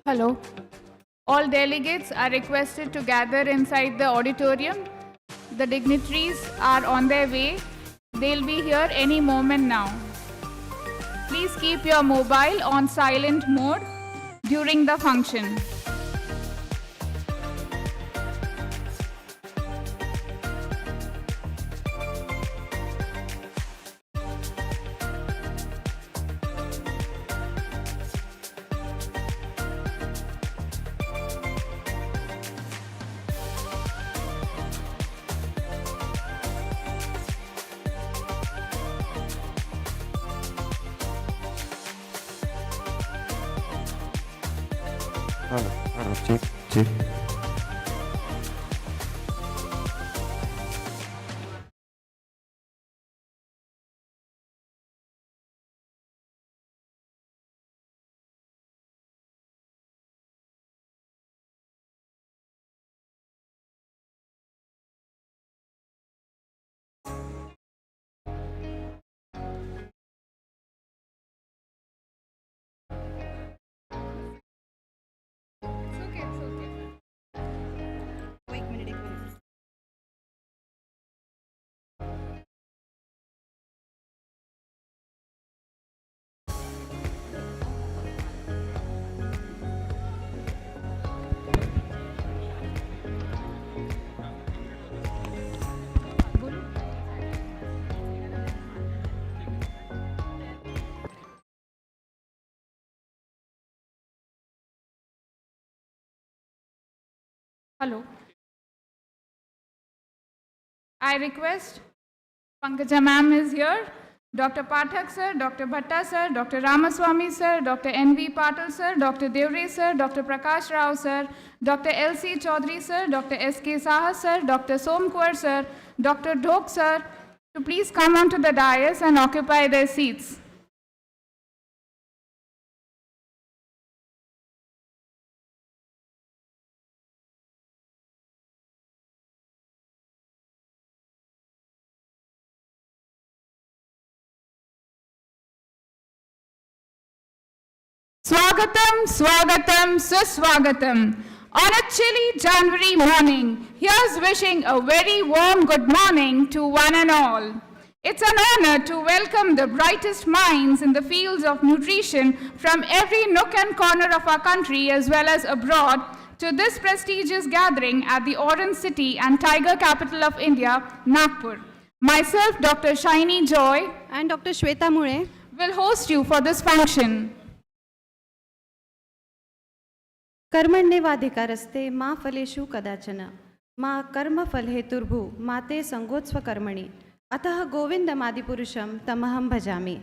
Hello. All delegates are requested to gather inside the auditorium. The dignitaries are on their way. They'll be here any moment now. Please keep your mobile on silent mode during the function. Check, check. Hello. I request Pankaja ma'am is here, Dr. Pathak sir, Dr. Bhatta sir, Dr. Ramaswamy sir, Dr. N.V. Patil sir, Dr. Devre sir, Dr. Prakash Rao sir, Dr. L.C. Chaudhary sir, Dr. S.K. Saha sir, Dr. Somkwar sir, Dr. Dhok sir, to please come onto the dais and occupy their seats. Swagatam, Swagatam, Suswagatam. On a chilly January morning, here's wishing a very warm good morning to one and all. It's an honor to welcome the brightest minds in the fields of nutrition from every nook and corner of our country as well as abroad to this prestigious gathering at the Orange City and Tiger Capital of India, Nagpur. Myself, Dr. Shiny Joy, and Dr. Shweta Mule will host you for this function. कर्मण्येवाधिकारस्ते मा फलेषु कदाचन मा कर्मफल हेतुर्भु माते संगोत्स्व कर्मणि अतः गोविन्दमादिपुरुषं तमहं भजामि.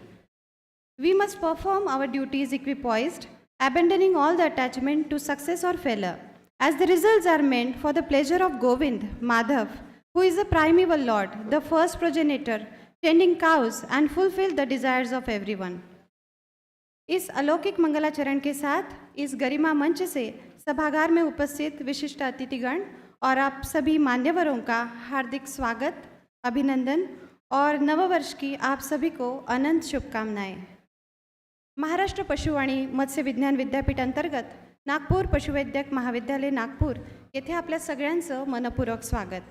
We must perform our duties equipoised, abandoning all the attachment to success or failure, as the results are meant for the pleasure of Govind, Madhav, who is the primeval Lord, the first progenitor, tending cows and fulfill the desires of everyone. इस अलौकिक मंगलाचरण के साथ इस गरिमा मंच से सभागार में उपस्थित विशिष्ट अतिथिगण और आप सभी मान्यवरों का हार्दिक स्वागत, अभिनंदन और नववर्ष की आप सभी को अनंत शुभकामनाएं. महाराष्ट्र पशुवाणी मत्स्य विज्ञान विद्यापीठ अंतर्गत नागपूर पशुवैद्यक महाविद्यालय नागपूर येथे आपल्या सगळ्यांचं मनपूर्वक स्वागत.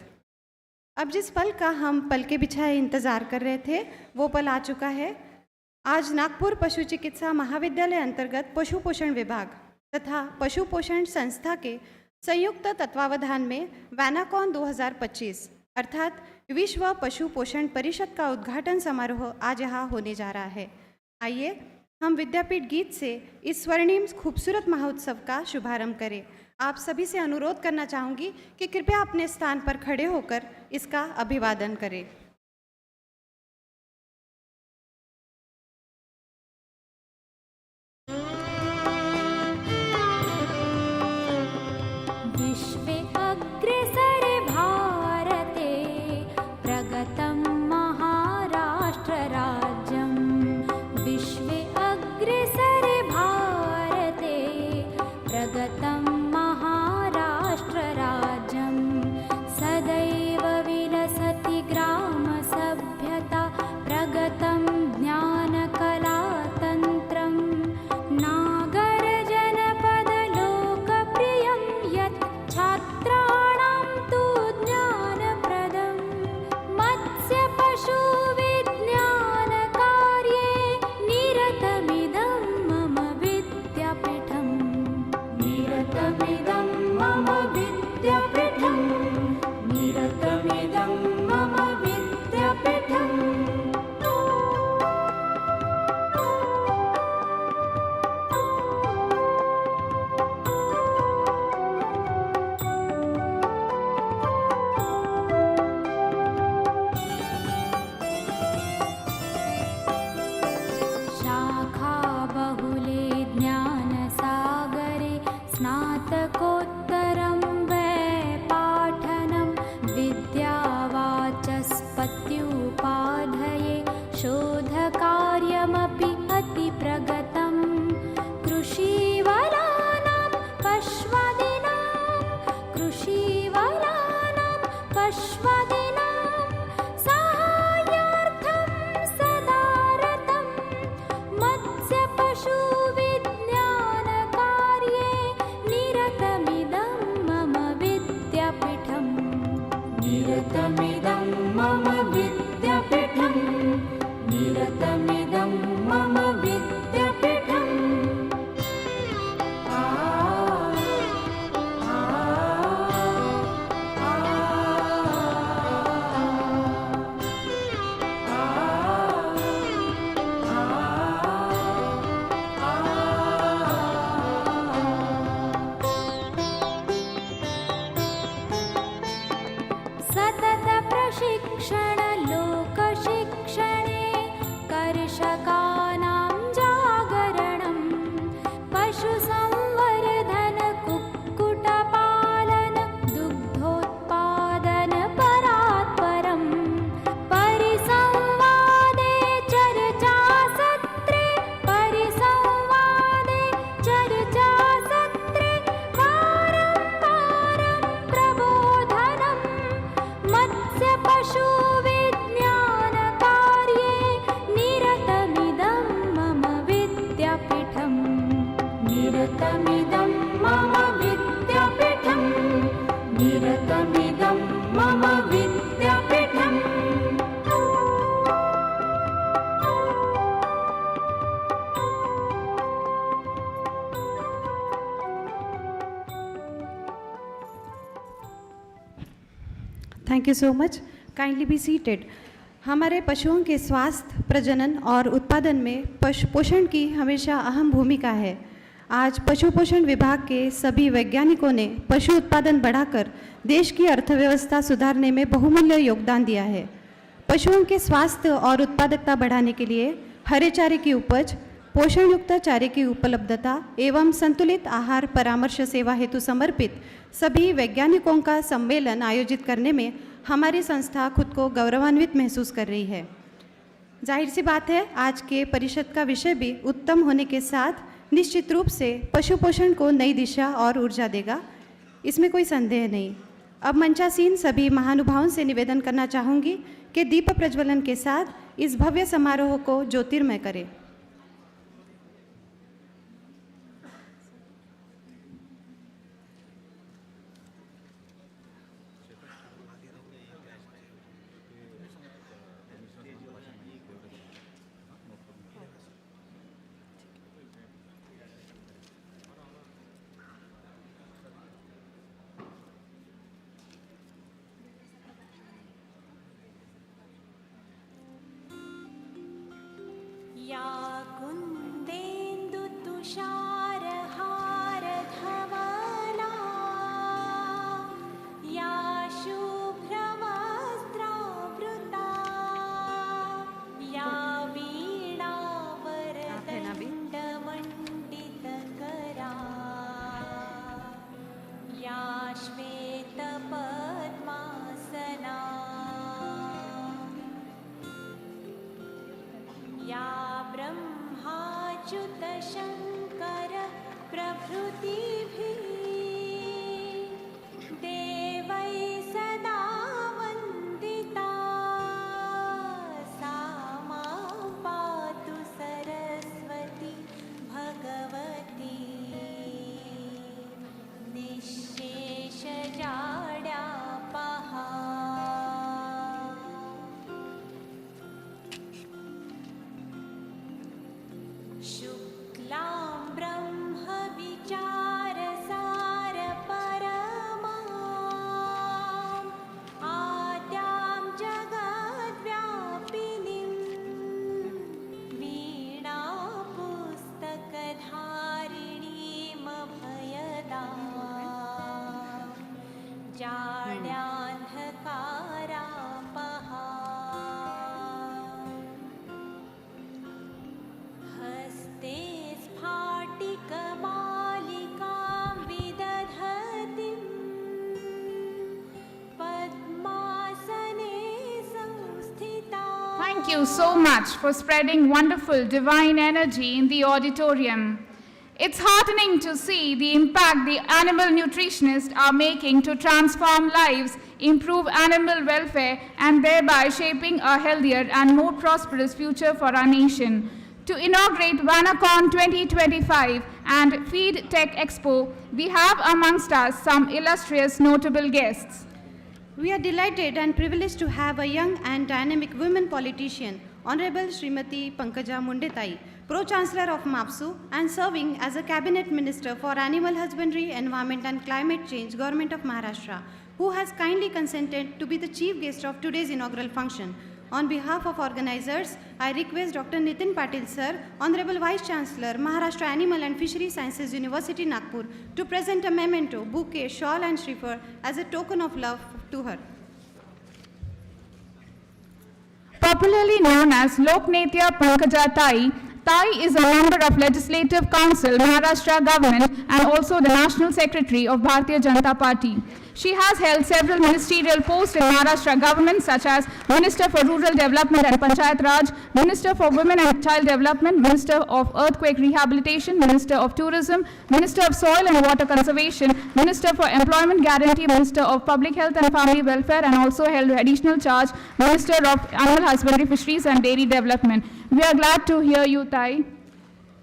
अब जिस पल का हम पल के बिछाए इंतज़ार कर रहे थे वो पल आ चुका है. आज नागपुर पशु चिकित्सा महाविद्यालय अंतर्गत पशु पोषण विभाग तथा पशु पोषण संस्था के संयुक्त तत्वावधान में वैनाकॉन 2025 अर्थात विश्व पशु पोषण परिषद का उद्घाटन समारोह आज यहाँ होने जा रहा है. आइए हम विद्यापीठ गीत से इस स्वर्णिम खूबसूरत महोत्सव का शुभारंभ करें. आप सभी से अनुरोध करना चाहूँगी कि कृपया अपने स्थान पर खड़े होकर इसका अभिवादन करें. विश्वे अग्रेसरे भारते प्रगतं महाराष्ट्रराज्यं. विश्वे अग्रेसरे भारते प्रगतं महाराष्ट्रराज्यं. सदैव विलसति ग्रामसभ्यता प्रगतं ज्ञानकलातन्त्रं. नागरजनपदलोकप्रियं यत् छात्राणां तु ज्ञानप्रदं. मत्स्यपशुविज्ञानकार्ये निरतमिदं मम विद्यापीठं. निरतमिदं मम विद्यापीठं. निरतमिदं मम विद्यापीठम्. शाखाबहुले ज्ञानसागरे स्नातकोत्तरं वैपाठनं. विद्यावाचस्पत्युपाधये शोधकार्यमपि अतिप्रगतं. कृषीवलानां पश्वादीनां साहाय्यार्थं सदा रतं. मत्स्यपशुविज्ञानकार्ये निरतमिदं मम विद्यापीठं. निरतमिदं मम विद्यापीठं. निरतमिदं मम विद्यापीठम्. सतत प्रशिक्षण लोकशिक्षणे कर्षकाणां जागरणं. पशुसंवर्धन कुक्कुटपालन दुग्धोत्पादन परात्परं. परिसंवादे चर्चासत्रे वारं वारं प्रबोधनं. मत्स्यपशुविज्ञानकार्ये निरतमिदं मम विद्यापीठं. निरतमिदं मम विद्यापीठं. निरतमिदं मम विद्यापीठम्. Thank you so much. Kindly be seated. हमारे पशुओं के स्वास्थ्य, प्रजनन और उत्पादन में पशु पोषण की हमेशा अहम भूमिका है. आज पशु पोषण विभाग के सभी वैज्ञानिकों ने पशु उत्पादन बढ़ाकर देश की अर्थव्यवस्था सुधारने में बहुमूल्य योगदान दिया है. पशुओं के स्वास्थ्य और उत्पादकता बढ़ाने के लिए हरे चारे की उपज, पोषण युक्त चारे की उपलब्धता एवं संतुलित आहार परामर्श सेवा हेतु समर्पित सभी वैज्ञानिकों का सम्मेलन आयोजित करने में हमारी संस्था खुद को गौरवान्वित महसूस कर रही है. जाहिर सी बात है, आज के परिषद का विषय भी उत्तम होने के साथ निश्चित रूप से पशु पोषण को नई दिशा और ऊर्जा देगा, इसमें कोई संदेह नहीं. अब मंचासीन सभी महानुभावों से निवेदन करना चाहूँगी कि दीप प्रज्वलन के साथ इस भव्य समारोह को ज्योतिर्मय करें. या कुन्देन्दुतुषारहारधवला या शुभ्रवस्त्रावृता या वीणावरदण्डमण्डितकरा या श्वेतपद्मासना या ब्रह्माच्युतशङ्कर प्रभृतिभिः देवैः सदा वन्दिता सा मां पातु सरस्वती भगवती निःशेषजाड्यापहा. शुक्लां ब्रह्मविचारसारपरमाम् आद्यां जगद्व्यापिनीं वीणापुस्तकधारिणीमभयदाम् जाड्यान्धकारापहा. हस्ते स्फाटिकमालिकां विदधतीं पद्मासने संस्थिता. Thank you so much for spreading wonderful divine energy in the auditorium. It's heartening to see the impact the animal nutritionists are making to transform lives, improve animal welfare, and thereby shaping a healthier and more prosperous future for our nation. To inaugurate WANACON-2025 and Feed Tech Expo, we have amongst us some illustrious notable guests. We are delighted and privileged to have a young and dynamic women politician, Honorable Srimati Pankaja Mundetai, Pro-Chancellor of MAPSU and serving as a Cabinet Minister for Animal Husbandry, Environment and Climate Change, Government of Maharashtra, who has kindly consented to be the chief guest of today's inaugural function. On behalf of organizers, I request Dr. Nitin Patil sir, Honorable Vice Chancellor, Maharashtra Animal and Fishery Sciences University, Nagpur, to present a memento, bouquet, shawl and shrifer as a token of love to her. Popularly known as Loknetya Pankaja Tai, Tai is a member of Legislative Council, Maharashtra Government, and also the National Secretary of Bharatiya Janata Party. She has held several ministerial posts in Maharashtra government such as Minister for Rural Development and Panchayat Raj, Minister for Women and Child Development, Minister of Earthquake Rehabilitation, Minister of Tourism, Minister of Soil and Water Conservation, Minister for Employment Guarantee, Minister of Public Health and Family Welfare, and also held additional charge Minister of Animal Husbandry, Fisheries and Dairy Development. We are glad to hear you, Tai.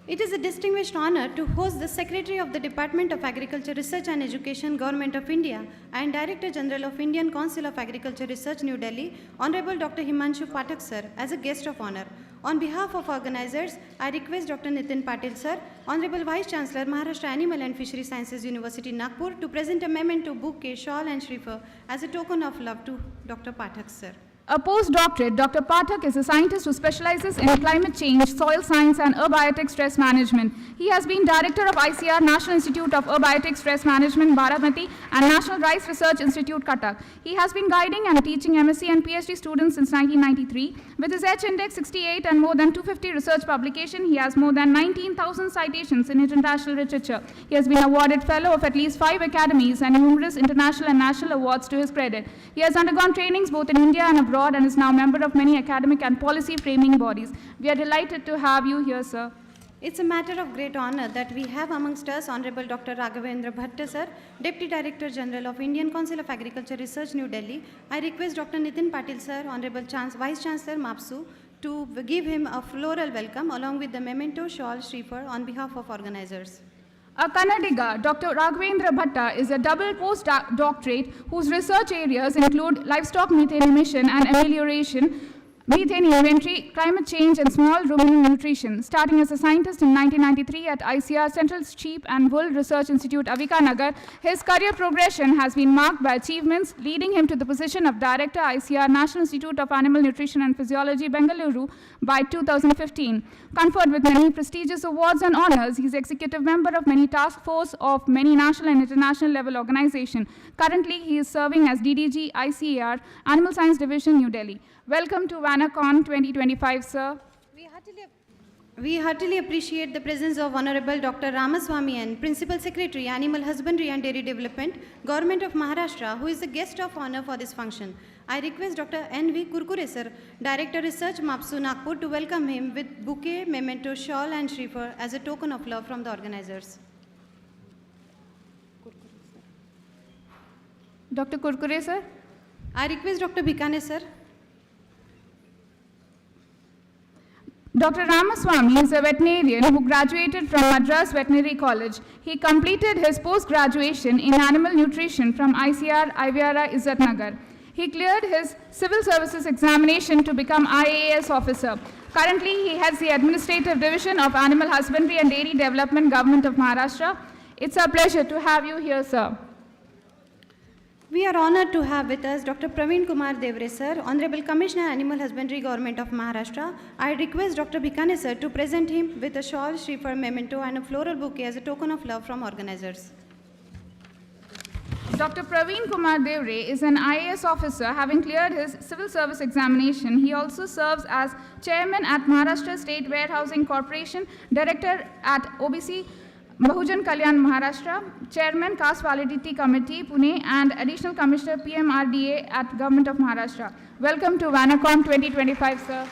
It is a distinguished honor to host the Secretary of the Department of Agriculture Research and Education, Government of India, and Director General of Indian Council of Agriculture Research, New Delhi, Honorable Dr. Himanshu Pathak sir, as a guest of honor. On behalf of organizers, I request Dr. Nitin Patil sir, Honorable Vice Chancellor, Maharashtra Animal and Fishery Sciences University, Nagpur, to present a memento, bouquet, shawl and shrifa as a token of love to Dr. Pathak sir. A postdoctorate, Dr. Pathak is a scientist who specializes in climate change, soil science, and abiotic stress management. He has been director of ICAR, National Institute of Abiotic Stress Management, Baramati, and National Rice Research Institute, Cuttack. He has been guiding and teaching MSc and PhD students since 1993. With his H-index 68 and more than 250 research publications, he has more than 19,000 citations in international literature. He has been awarded fellow of at least 5 academies and numerous international and national awards to his credit. He has undergone trainings both in India and abroad, and is now a member of many academic and policy framing bodies. We are delighted to have you here, sir. It's a matter of great honor that we have amongst us Honorable Dr. Raghavendra Bhatta sir, Deputy Director General of Indian Council of Agriculture Research, New Delhi. I request Dr. Nitin Patil sir, Honorable Vice Chancellor MAPSU, to give him a floral welcome along with the memento, shawl, shrifa on behalf of organizers. A Kannadiga, Dr. Raghavendra Bhatta, is a double postdoctorate whose research areas include livestock methane emission and amelioration, methane inventory, climate change, and small ruminant nutrition. Starting as a scientist in 1993 at ICAR Central Sheep and Wool Research Institute, Avikanagar, his career progression has been marked by achievements, leading him to the position of Director, ICAR National Institute of Animal Nutrition and Physiology, Bengaluru, by 2015. Conferred with many prestigious awards and honors, he is executive member of many task force of many national and international level organizations. Currently, he is serving as DDG, ICAR, Animal Science Division, New Delhi. Welcome to WANACON-2025, sir. We heartily appreciate the presence of Honorable Dr. Ramaswamy and Principal Secretary, Animal Husbandry and Dairy Development, Government of Maharashtra, who is the guest of honor for this function. I request Dr. N.V. Kurkure sir, Director Research, MAPSU, Nagpur, to welcome him with bouquet, memento, shawl and shrifa as a token of love from the organizers. Dr. Kurkure, sir. I request Dr. Bhikane sir. Dr. Ramaswamy is a veterinarian who graduated from Madras Veterinary College. He completed his post-graduation in animal nutrition from ICAR, Iviara, Izzatnagar. He cleared his civil services examination to become IAS officer. Currently, he heads the Administrative Division of Animal Husbandry and Dairy Development, Government of Maharashtra. It's a pleasure to have you here, sir. We are honored to have with us Dr. Praveen Kumar Devre sir, Honorable Commissioner Animal Husbandry, Government of Maharashtra. I request Dr. Bhikane sir to present him with a shawl, shrifa, memento and a floral bouquet as a token of love from organizers. Dr. Praveen Kumar Devre is an IAS officer having cleared his civil service examination. He also serves as chairman at Maharashtra State Warehousing Corporation, director at OBC Bahujan Kalyan Maharashtra, Chairman Caste Validity Committee, Pune, and Additional Commissioner PMRDA at Government of Maharashtra. Welcome to WANACON 2025, sir.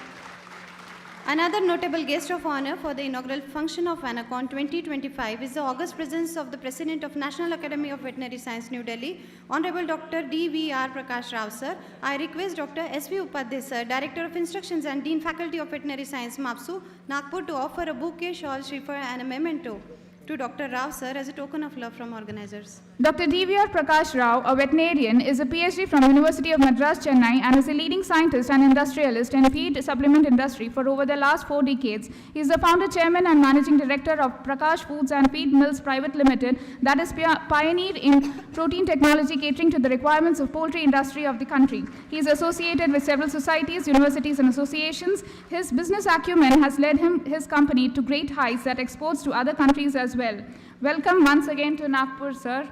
Another notable guest of honor for the inaugural function of WANACON 2025 is the august presence of the President of National Academy of Veterinary Science, New Delhi, Honorable Dr. D.V.R. Prakash Rao, sir. I request Dr. S.V. Upadhyay, sir, Director of Instructions and Dean Faculty of Veterinary Science, MAPSU, Nagpur, to offer a bouquet, shawl, shrifa, and a memento to Dr. Rao, sir, as a token of love from organizers. Dr. D.V.R. Prakash Rao, a veterinarian, is a PhD from University of Madras, Chennai, and is a leading scientist and industrialist in feed supplement industry for over the last 4 decades. He is the founder, chairman, and managing director of Prakash Foods and Feed Mills Private Limited, that is pioneered in protein technology catering to the requirements of poultry industry of the country. He is associated with several societies, universities, and associations. His business acumen has led his company to great heights that exports to other countries as well. Welcome once again to Nagpur, sir.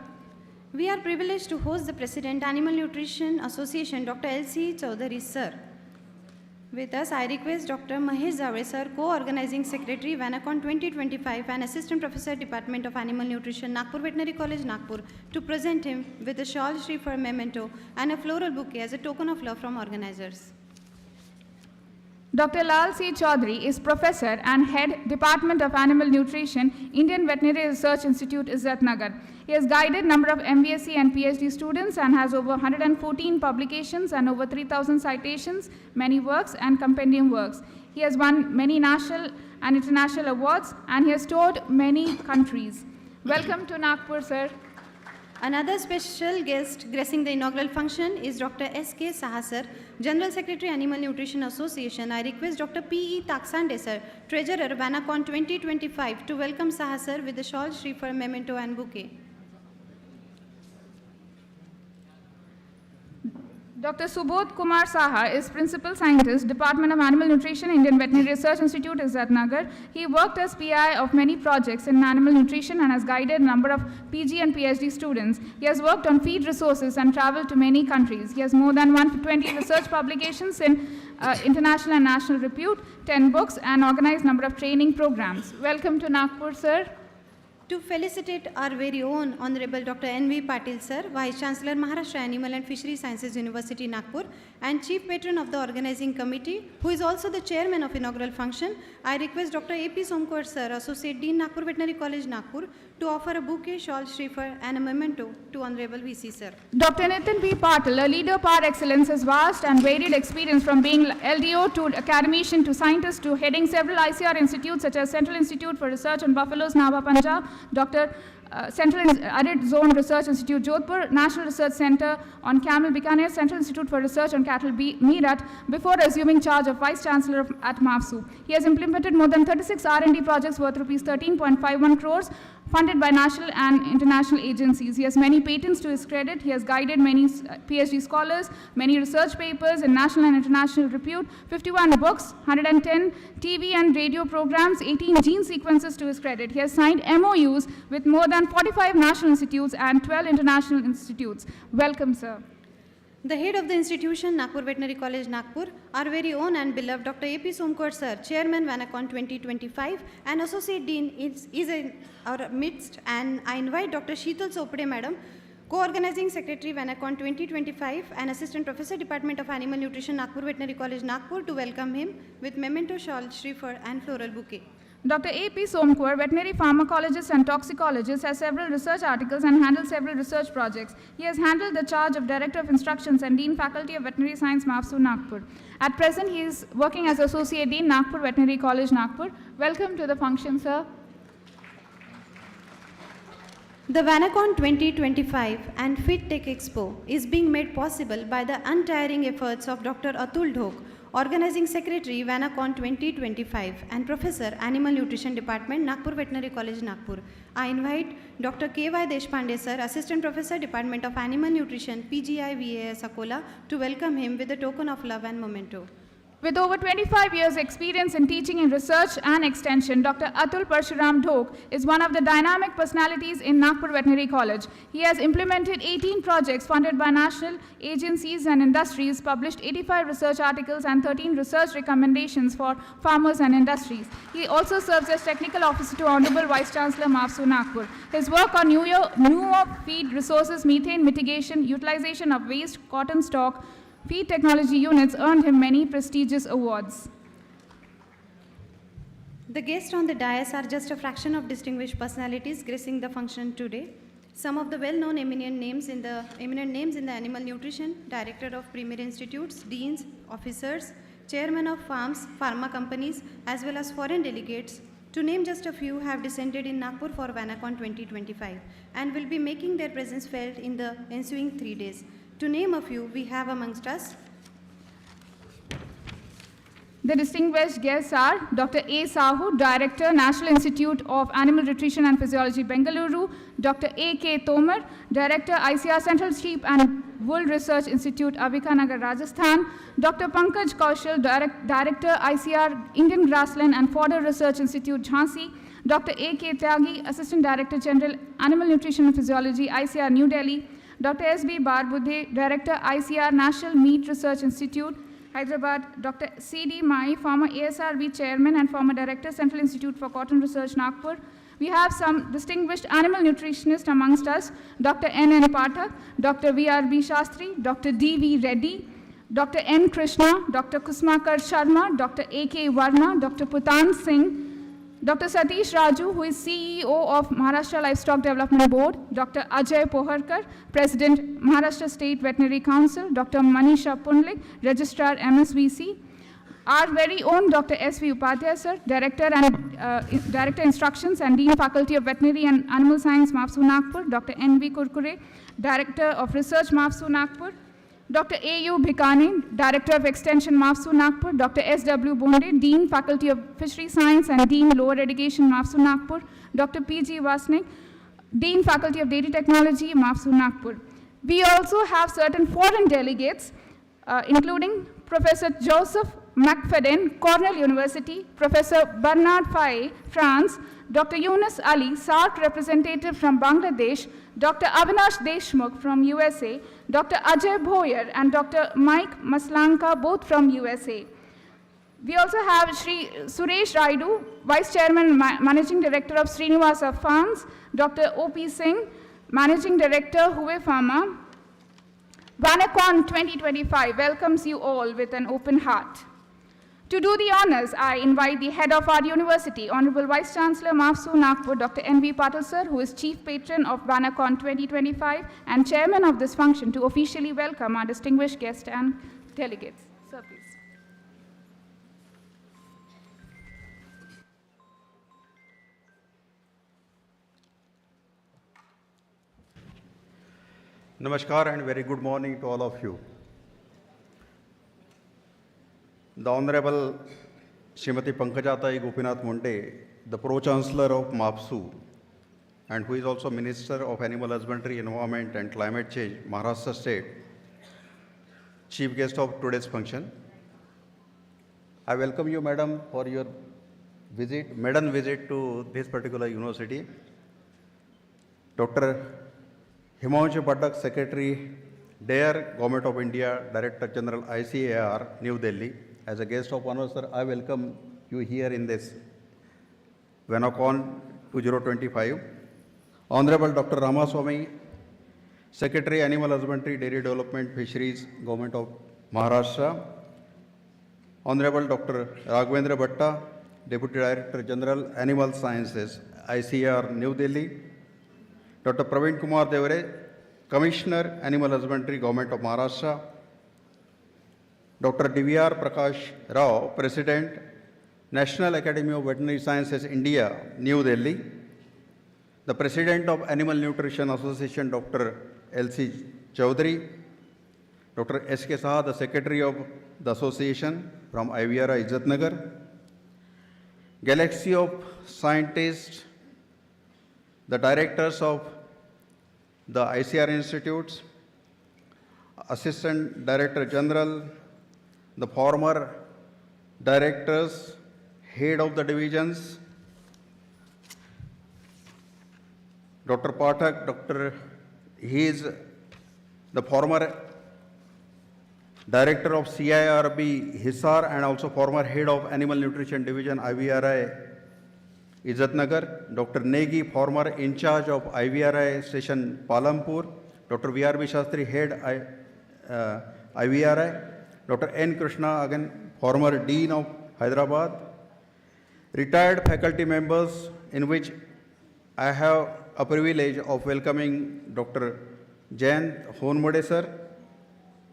We are privileged to host the President, Animal Nutrition Association, Dr. L.C. Chaudhary, sir. With us, I request Dr. Mahesh Zavre, sir, Co-Organizing Secretary, WANACON 2025, and Assistant Professor, Department of Animal Nutrition, Nagpur Veterinary College, Nagpur, to present him with a shawl, shrifa, memento, and a floral bouquet as a token of love from organizers. Dr. Lal C. Chaudhary is Professor and Head, Department of Animal Nutrition, Indian Veterinary Research Institute, Izzatnagar. He has guided number of MBSc and PhD students and has over 114 publications and over 3,000 citations, many works and compendium works. He has won many national and international awards and he has toured many countries. Welcome to Nagpur, sir. Another special guest gracing the inaugural function is Dr. S.K. Saha sir, General Secretary, Animal Nutrition Association. I request Dr. P.E. Taksande sir, Treasurer, WANACON-2025, to welcome Saha sir with the shawl, shriphal, memento and bouquet. Dr. Subodh Kumar Saha is Principal Scientist, Department of Animal Nutrition, Indian Veterinary Research Institute, Izzatnagar. He worked as PI of many projects in animal nutrition and has guided a number of PG and PhD students. He has worked on feed resources and traveled to many countries. He has more than 120 research publications in international and national repute, 10 books, and organized number of training programs. Welcome to Nagpur, sir. To felicitate our very own Honorable Dr. N.V. Patil sir, Vice Chancellor, Maharashtra Animal and Fishery Sciences University, Nagpur, and Chief Patron of the organizing committee, who is also the chairman of inaugural function, I request Dr. A.P. Somkar sir, Associate Dean, Nagpur Veterinary College, Nagpur, to offer a bouquet, shawl, shriphal, and a memento to Honorable VC sir. Dr. Nitin P. Patil, a leader par excellence, has vast and varied experience from being LDO to academician to scientist to heading several ICAR institutes such as Central Institute for Research on Buffaloes, Nava, Punjab, Dr. Central Arid Zone Research Institute, Jodhpur, National Research Center on Camel, Bikaner, Central Institute for Research on Cattle, Meerut, before assuming charge of Vice Chancellor at MAFSU. He has implemented more than 36 R&D projects worth rupees 13.51 crores, funded by national and international agencies. He has many patents to his credit. He has guided many PhD scholars, many research papers in national and international repute, 51 books, 110 TV and radio programs, 18 gene sequences to his credit. He has signed MOUs with more than 45 national institutes and 12 international institutes. Welcome, sir. The head of the institution, Nagpur Veterinary College, Nagpur, our very own and beloved Dr. A.P. Somkar sir, Chairman, WANACON-2025, and Associate Dean is in our midst, and I invite Dr. Sheetal Sopade madam, Co-Organizing Secretary, WANACON-2025, and Assistant Professor, Department of Animal Nutrition, Nagpur Veterinary College, Nagpur, to welcome him with memento, shawl, shriphal, and floral bouquet. Dr. A.P. Somkar, veterinary pharmacologist and toxicologist, has several research articles and handles several research projects. He has handled the charge of Director of Instructions and Dean Faculty of Veterinary Science, MAFSU, Nagpur. At present, he is working as Associate Dean, Nagpur Veterinary College, Nagpur. Welcome to the function, sir. The WANACON 2025 and Fit Tech Expo is being made possible by the untiring efforts of Dr. Atul Dhok, Organizing Secretary, WANACON 2025, and Professor, Animal Nutrition Department, Nagpur Veterinary College, Nagpur. I invite Dr. K.Y. Deshpande sir, Assistant Professor, Department of Animal Nutrition, PGI VAS, Akola, to welcome him with a token of love and memento. With over 25 years' experience in teaching in research and extension, Dr. Atul Parshuram Dhok is one of the dynamic personalities in Nagpur Veterinary College. He has implemented 18 projects funded by national agencies and industries, published 85 research articles and 13 research recommendations for farmers and industries. He also serves as Technical Officer to Honorable Vice Chancellor, MAFSU, Nagpur. His work on newer feed resources, methane mitigation, utilization of waste, cotton stock, feed technology units earned him many prestigious awards. The guests on the dais are just a fraction of distinguished personalities gracing the function today. Some of the well-known eminent names in the animal nutrition, Director of Premier Institutes, Deans, Officers, Chairman of Farms, Pharma companies, as well as foreign delegates, to name just a few, have descended in Nagpur for WANACON 2025 and will be making their presence felt in the ensuing 3 days. To name a few, we have amongst us the distinguished guests are Dr. A. Sahu, Director, National Institute of Animal Nutrition and Physiology, Bengaluru; Dr. A. K. Tomar, Director, ICAR Central Sheep and Wool Research Institute, Abhikanagar, Rajasthan; Dr. Pankaj Kaushal, Director, ICAR Indian Grassland and Fodder Research Institute, Jhansi; Dr. A. K. Tyagi, Assistant Director General, Animal Nutrition and Physiology, ICAR, New Delhi; Dr. S. B. Barbudhe, Director, ICAR National Meat Research Institute, Hyderabad; Dr. C. D. Mai, former ASRB Chairman and former Director, Central Institute for Cotton Research, Nagpur. We have some distinguished animal nutritionists amongst us: Dr. N. N. Pathak, Dr. V. R. B. Shastri, Dr. D. V. Reddy, Dr. N. Krishna, Dr. Kusmakar Sharma, Dr. A. K. Varna, Dr. Putan Singh, Dr. Satish Raju, who is CEO of Maharashtra Livestock Development Board, Dr. Ajay Poharkar, President, Maharashtra State Veterinary Council, Dr. Manisha Pundlik, Registrar, MSVC, our very own Dr. S.V. Upadhyay, sir, Director Instructions and Dean Faculty of Veterinary and Animal Science, MAFSU Nagpur, Dr. N.V. Kurkure, Director of Research, MAFSU Nagpur, Dr. A.U. Bhikani, Director of Extension, MAFSU Nagpur, Dr. S.W. Bonde, Dean Faculty of Fishery Science and Dean Lower Education, MAFSU Nagpur, Dr. P.G. Vasnik, Dean Faculty of Dairy Technology, MAFSU Nagpur. We also have certain foreign delegates, including Professor Joseph McFadden, Cornell University, Professor Bernard Faye, France, Dr. Yunus Ali, SARC representative from Bangladesh, Dr. Avinash Deshmukh from USA, Dr. Ajay Bhoyer and Dr. Mike Maslanka, both from USA. We also have Shri Suresh Raidu, Vice Chairman, Managing Director of Srinivasa Farms, Dr. O.P. Singh, Managing Director, Huey Pharma. WANACON-2025 welcomes you all with an open heart. To do the honors, I invite the head of our university, Honorable Vice Chancellor, MAFSU Nagpur, Dr. N.V. Patil, sir, who is Chief Patron of WANACON-2025 and Chairman of this function, to officially welcome our distinguished guests and delegates. Sir, please. Namaskar and very good morning to all of you. The Honorable Srimati Pankajatai Gopinath Munde, the Pro-Chancellor of MAFSU and who is also Minister of Animal Husbandry, Environment and Climate Change, Maharashtra State, Chief Guest of today's function. I welcome you, Madam, for your maiden visit to this particular university. Dr. Himanshu Pathak, Secretary, DARE, Government of India, Director General, ICAR, New Delhi. As a guest of honor, sir, I welcome you here in this WANACON 2025. Honorable Dr. Ramaswamy, Secretary, Animal Husbandry, Dairy Development, Fisheries, Government of Maharashtra. Honorable Dr. Raghavendra Bhatta, Deputy Director General, Animal Sciences, ICAR, New Delhi. Dr. Praveen Kumar Devare, Commissioner, Animal Husbandry, Government of Maharashtra. Dr. DVR Prakash Rao, President, National Academy of Veterinary Sciences, India, New Delhi. The President of Animal Nutrition Association, Dr. L.C. Chaudhary. Dr. S.K. Saha, the Secretary of the Association from IVRA, Izzatnagar. Galaxy of scientists, the directors of the ICAR institutes, Assistant Director General, the former directors, head of the divisions, Dr. Pathak, he is the former director of CIRB, Hisar, and also former head of Animal Nutrition Division, IVRI, Izzatnagar. Dr. Negi, former in charge of IVRI Station, Palampur. Dr. VRB Shastri, head IVRI. Dr. N. Krishna, again, former Dean of Hyderabad. Retired faculty members, in which I have a privilege of welcoming Dr. Jayant Honmode, sir.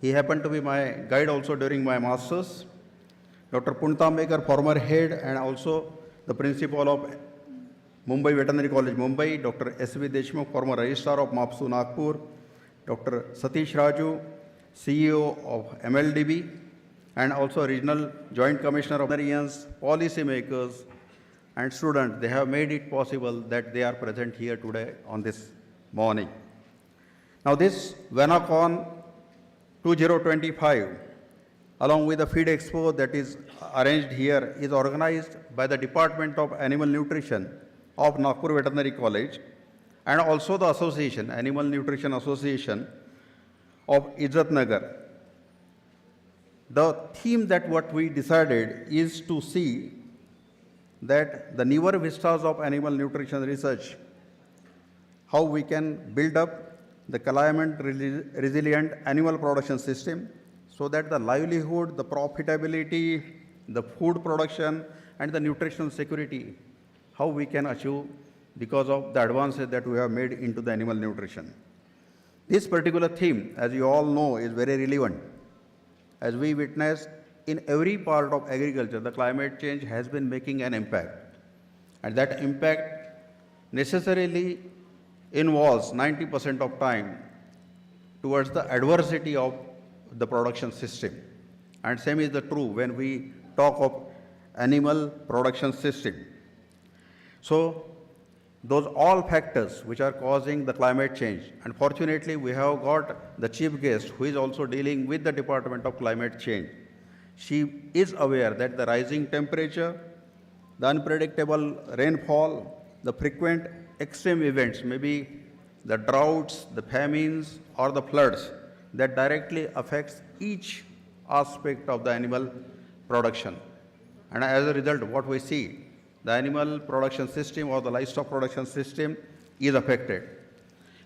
He happened to be my guide also during my masters. Dr. Puntambekar, former head and also the principal of Mumbai Veterinary College, Mumbai. Dr. S.V. Deshmukh, former registrar of MAFSU Nagpur. Dr. Satish Raju, CEO of MLDB, and also Regional Joint Commissioner of Veterinarians, policymakers, and students. They have made it possible that they are present here today on this morning. Now this WANACON 2025, along with the Feed Expo that is arranged here, is organized by the Department of Animal Nutrition of Nagpur Veterinary College and also the association, Animal Nutrition Association of Izzatnagar. The theme that what we decided is to see that the newer vistas of animal nutrition research, how we can build up the climate resilient animal production system so that the livelihood, the profitability, the food production and the nutritional security how we can achieve because of the advances that we have made into the animal nutrition. This particular theme, as you all know, is very relevant. As we witness in every part of agriculture, the climate change has been making an impact. And that impact necessarily involves 90% of time towards the adversity of the production system. And same is the true when we talk of animal production system. So those all factors which are causing the climate change. And fortunately, we have got the chief guest who is also dealing with the Department of Climate Change. She is aware that the rising temperature, the unpredictable rainfall, the frequent extreme events, maybe the droughts, the famines, or the floods, that directly affects each aspect of the animal production. And as a result, what we see, the animal production system or the livestock production system is affected.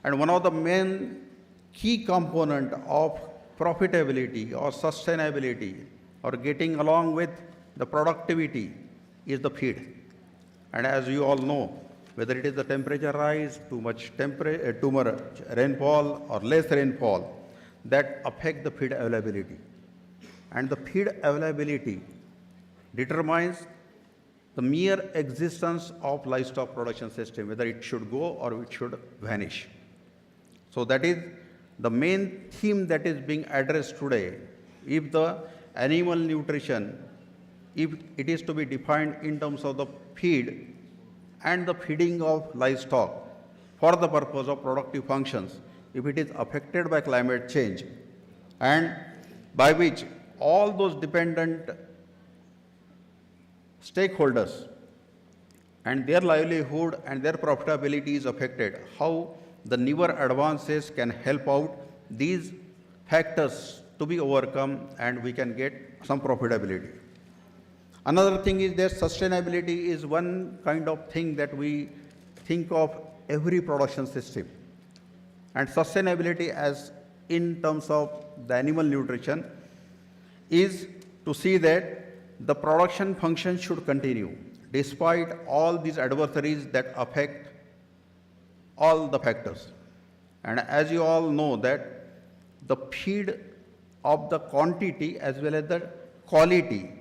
And one of the main key component of profitability or sustainability or getting along with the productivity is the feed. And as you all know, whether it is the temperature rise, too much rainfall or less rainfall, that affect the feed availability. And the feed availability determines the mere existence of livestock production system, whether it should go or it should vanish. So that is the main theme that is being addressed today. If the animal nutrition, if it is to be defined in terms of the feed and the feeding of livestock for the purpose of productive functions, if it is affected by climate change, and by which all those dependent stakeholders and their livelihood and their profitability is affected, how the newer advances can help out these factors to be overcome and we can get some profitability. Another thing is that sustainability is one kind of thing that we think of every production system. And sustainability as in terms of the animal nutrition is to see that the production function should continue despite all these adversaries that affect all the factors. And as you all know that the feed of the quantity as well as the quality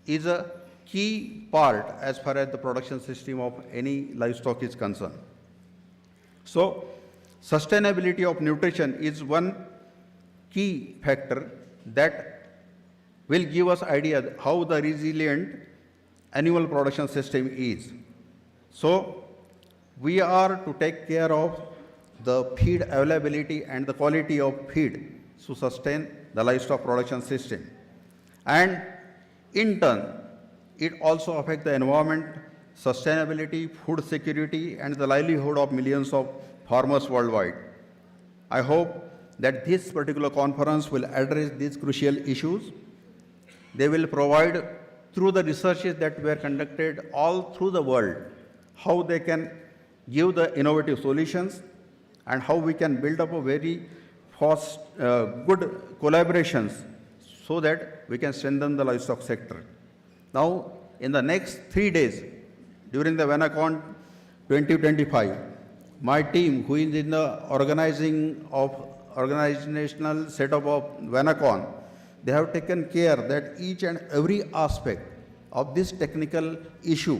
is a key part as far as the production system of any livestock is concerned. So sustainability of nutrition is one key factor that will give us idea how the resilient animal production system is. So we are to take care of the feed availability and the quality of feed to sustain the livestock production system. And in turn, it also affects the environment, sustainability, food security, and the livelihood of millions of farmers worldwide. I hope that this particular conference will address these crucial issues. They will provide, through the researches that were conducted all through the world, how they can give the innovative solutions and how we can build up a very fast, good collaborations so that we can strengthen the sector. Now, in the next 3 days, during the WANACON-2025, my team, who is in the organizational setup of WANACON, they have taken care that each and every aspect of this technical issue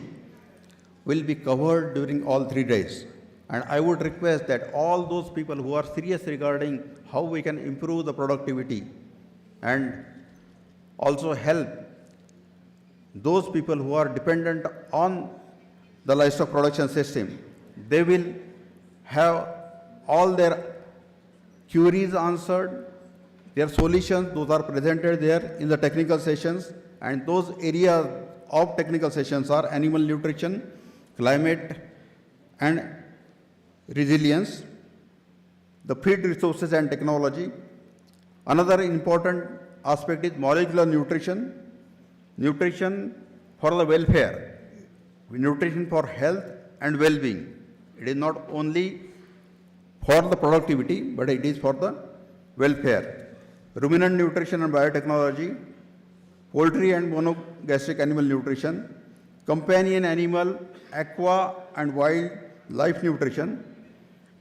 will be covered during all 3 days. And I would request that all those people who are serious regarding how we can improve the productivity and also help those people who are dependent on the livestock production system, they will have all their queries answered, their solutions, those are presented there in the technical sessions, and those areas of technical sessions are animal nutrition, climate, and resilience, the feed resources and technology. Another important aspect is molecular nutrition, nutrition for the welfare, nutrition for health and well-being. It is not only for the productivity, but it is for the welfare. Ruminant nutrition and biotechnology, poultry and monogastric animal nutrition, companion animal, aqua and wildlife nutrition,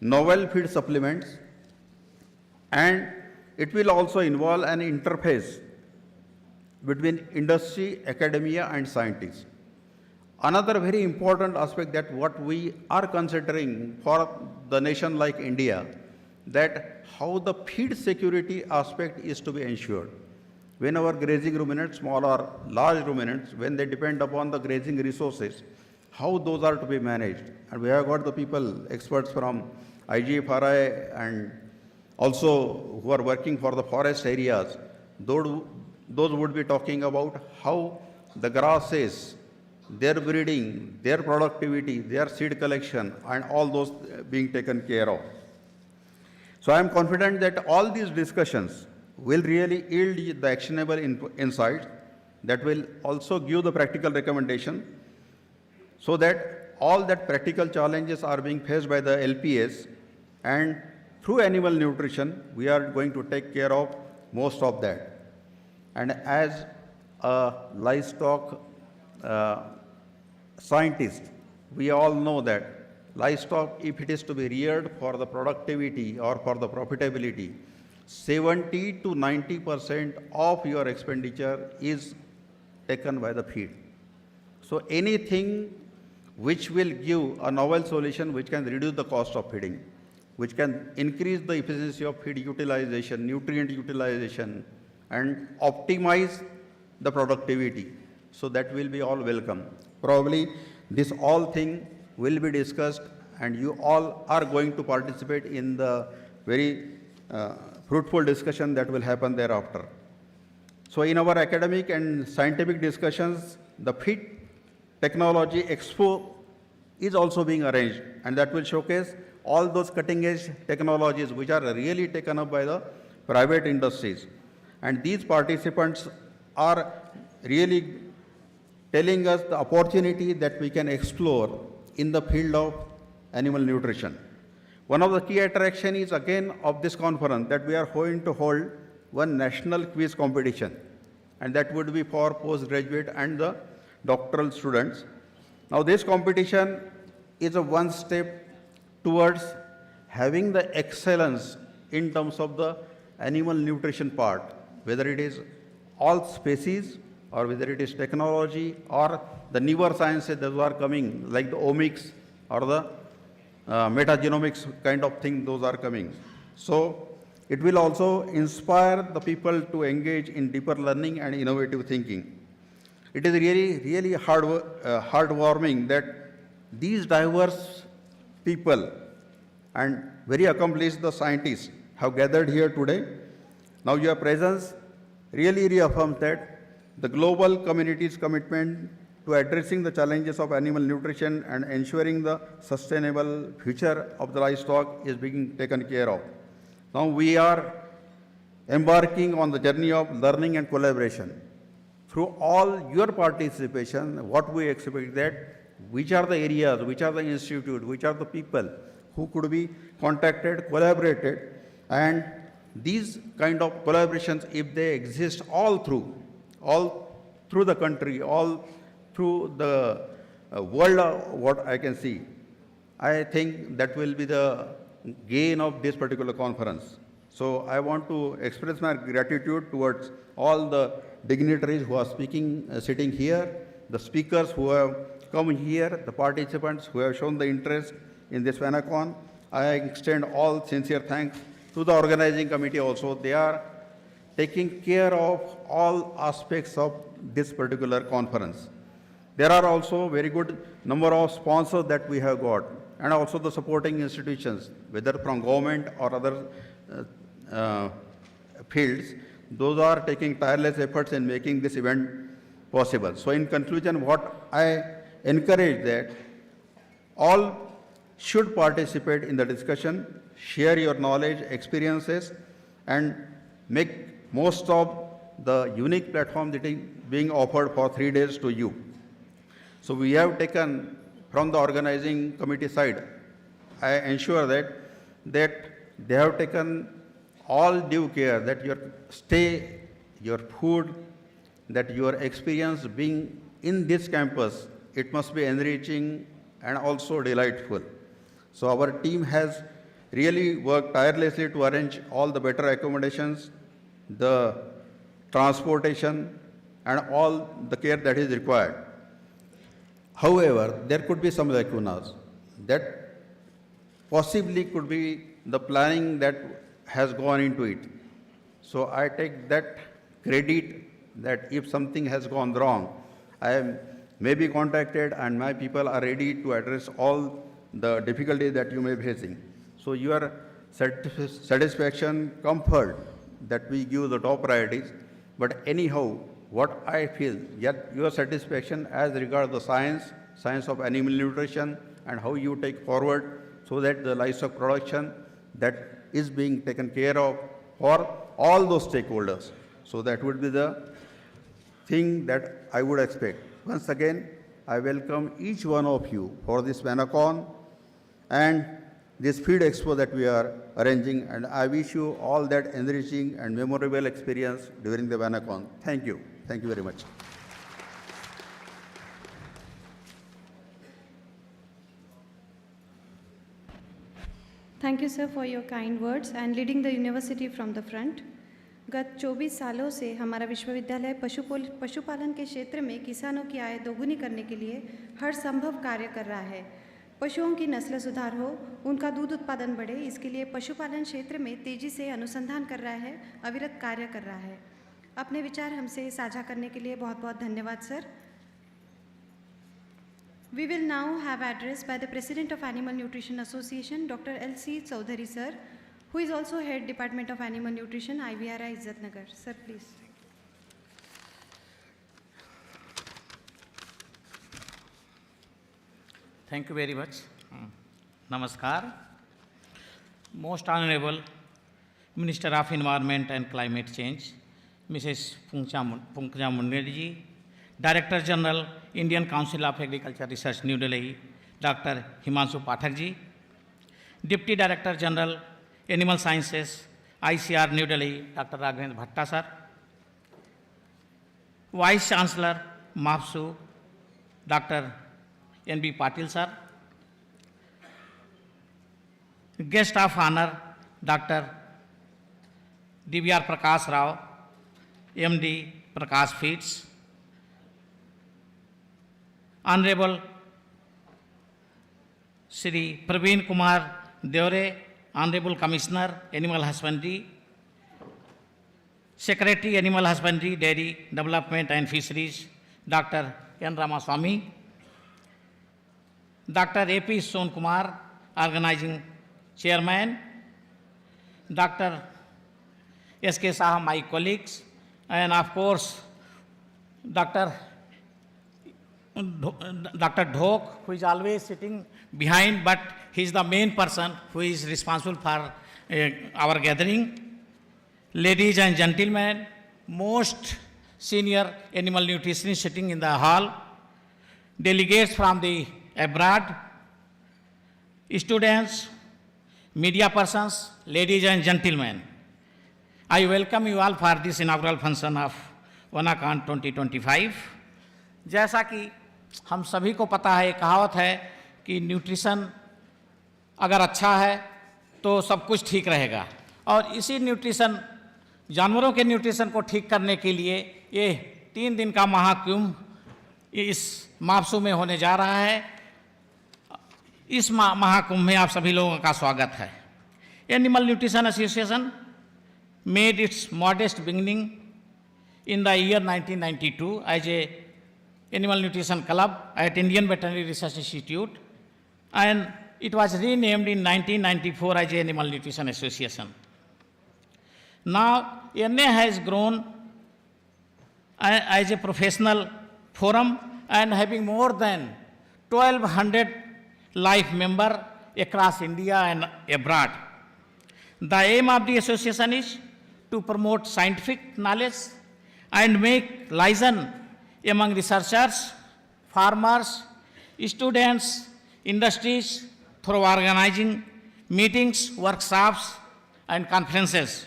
novel feed supplements, and it will also involve an interface between industry, academia, and scientists. Another very important aspect that what we are considering for the nation like India, that how the feed security aspect is to be ensured. When our grazing ruminants, small or large ruminants, when they depend upon the grazing resources, how those are to be managed. And we have got the people, experts from IGFRI and also who are working for the forest areas, those would be talking about how the grasses, their breeding, their productivity, their seed collection, and all those being taken care of. So I am confident that all these discussions will really yield the actionable insights that will also give the practical recommendation so that all that practical challenges are being faced by the LPS, and through animal nutrition, we are going to take care of most of that. And as a livestock scientist, we all know that livestock, if it is to be reared for the productivity or for the profitability, 70 to 90% of your expenditure is taken by the feed. So anything which will give a novel solution which can reduce the cost of feeding, which can increase the efficiency of feed utilization, nutrient utilization, and optimize the productivity. So that will be all welcome. Probably this all thing will be discussed, and you all are going to participate in the very fruitful discussion that will happen thereafter. So in our academic and scientific discussions, the Feed Technology Expo is also being arranged, and that will showcase all those cutting edge technologies which are really taken up by the private industries. And these participants are really telling us the opportunity that we can explore in the field of animal nutrition. One of the key attractions is again of this conference that we are going to hold one national quiz competition, and that would be for postgraduate and the doctoral students. Now this competition is a one step towards having the excellence in terms of the animal nutrition part, whether it is all species or whether it is technology or the newer sciences that are coming like the omics or the metagenomics kind of thing, those are coming. So it will also inspire the people to engage in deeper learning and innovative thinking. It is really heartwarming that these diverse people and very accomplished the scientists have gathered here today. Now your presence really reaffirms that the global community's commitment to addressing the challenges of animal nutrition and ensuring the sustainable future of the livestock is being taken care of. Now we are embarking on the journey of learning and collaboration. Through all your participation, what we expect that which are the areas, which are the institutes, which are the people who could be contacted, collaborated, and these kind of collaborations, if they exist all through the country, all through the world, what I can see, I think that will be the gain of this particular conference. So I want to express my gratitude towards all the dignitaries who are speaking, sitting here, the speakers who have come here, the participants who have shown the interest in this WANACON. I extend all sincere thanks to the organizing committee also. They are taking care of all aspects of this particular conference. There are also very good number of sponsors that we have got, and also the supporting institutions, whether from government or other fields. Those are taking tireless efforts in making this event possible. So in conclusion, what I encourage that all should participate in the discussion, share your knowledge, experiences, and make most of the unique platform that is being offered for 3 days to you. So we have taken from the organizing committee side, I ensure that they have taken all due care that your stay, your food, that your experience being in this campus it must be enriching and also delightful. So our team has really worked tirelessly to arrange all the better accommodations, the transportation, and all the care that is required. However, there could be some lacunas that possibly could be the planning that has gone into it. So I take that credit that if something has gone wrong, I may be contacted and my people are ready to address all the difficulties that you may be facing. So your satisfaction, comfort, that we give the top priorities. But anyhow, what I feel, yet your satisfaction as regards the science of animal nutrition and how you take forward so that the livestock production that is being taken care of for all those stakeholders. So that would be the thing that I would expect. Once again, I welcome each one of you for this WANACON and this Feed Expo that we are arranging, and I wish you all that enriching and memorable experience during the WANACON. Thank you. Thank you very much. Thank you sir for your kind words and leading the university from the front. गत 24 सालों से हमारा विश्वविद्यालय पशुपालन के क्षेत्र में किसानों की आय दोगुनी करने के लिए हर संभव कार्य कर रहा है। पशुओं की नस्ल सुधार हो, उनका दूध उत्पादन बढ़े, इसके लिए पशुपालन क्षेत्र में तेज़ी से अनुसंधान कर रहा है, अविरत कार्य कर रहा है। अपने विचार हमसे साझा करने के लिए बहुत बहुत धन्यवाद sir. We will now have address by the President of Animal Nutrition Association, Dr. L.C. Chaudhary sir, who is also Head Department of Animal Nutrition, IVRI, Izzatnagar. Sir, please. Thank you very much. Namaskar. Most Honorable Minister of Environment and Climate Change, Mrs. Pankaj Mundal ji, Director General, Indian Council of Agriculture Research, New Delhi, Dr. Himanshu Pathak ji, Deputy Director General, Animal Sciences, ICAR, New Delhi, Dr. Raghavendra Bhatta sir, Vice Chancellor, MAPSU, Dr. N.B. Patil sir, Guest of Honor, Dr. D.V.R. Prakash Rao, MD, Prakash Feeds, Honorable Shri Praveen Kumar Deore, Honorable Commissioner, Animal Husbandry, Secretary, Animal Husbandry, Dairy Development and Fisheries, Dr. N. Ramaswamy, Dr. A.P. Son Kumar, Organizing Chairman, Dr. S.K. Saha, my colleagues, and of course, Dr. Dhok, who is always sitting behind, but he is the main person who is responsible for our gathering. Ladies and gentlemen, most senior animal nutritionists sitting in the hall, delegates from the abroad, students, media persons, ladies and gentlemen, I welcome you all for this inaugural function of WANACON 2025. जैसा कि हम सभी को पता है, कहावत है कि न्यूट्रिशन अगर अच्छा है तो सब कुछ ठीक रहेगा, और इसी न्यूट्रिशन, जानवरों के न्यूट्रिशन को ठीक करने के लिए ये 3 दिन का महाकुंभ इस मापसू में होने जा रहा है। इस महाकुंभ में आप सभी लोगों का स्वागत है। Animal nutrition association made its modest beginning in the year 1992 as a animal nutrition club at Indian Veterinary Research Institute, and it was renamed in 1994 as a Animal Nutrition Association. Now, NA has grown as a professional forum and having more than 1,200 live members across India and abroad. The aim of the association is to promote scientific knowledge and make liaison among researchers, farmers, students, industries through organizing meetings, workshops, and conferences.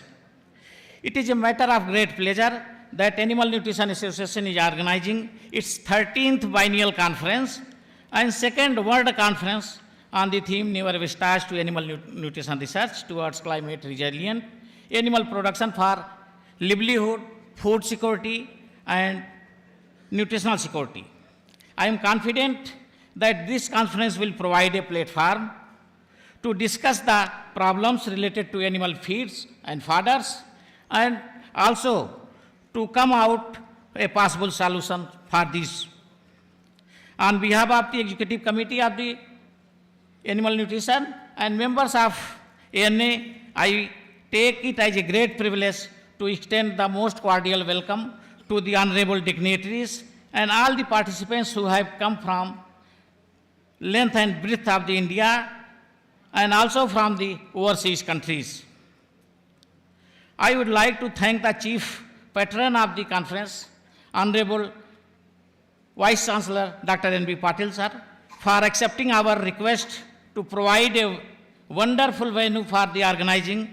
It is a matter of great pleasure that Animal Nutrition Association is organizing its 13th biennial conference and second World Conference on the theme Newer Vistas to Animal Nutrition Research towards climate resilient animal production for livelihood, food security, and nutritional security. I am confident that this conference will provide a platform to discuss the problems related to animal feeds and fodders, and also to come out a possible solution for this. On behalf of the Executive Committee of the Animal Nutrition and members of ANA, I take it as a great privilege to extend the most cordial welcome to the honorable dignitaries and all the participants who have come from length and breadth of the India and also from the overseas countries. I would like to thank the chief patron of the conference, Honorable Vice Chancellor Dr. N.B. Patil sir, for accepting our request to provide a wonderful venue for the organizing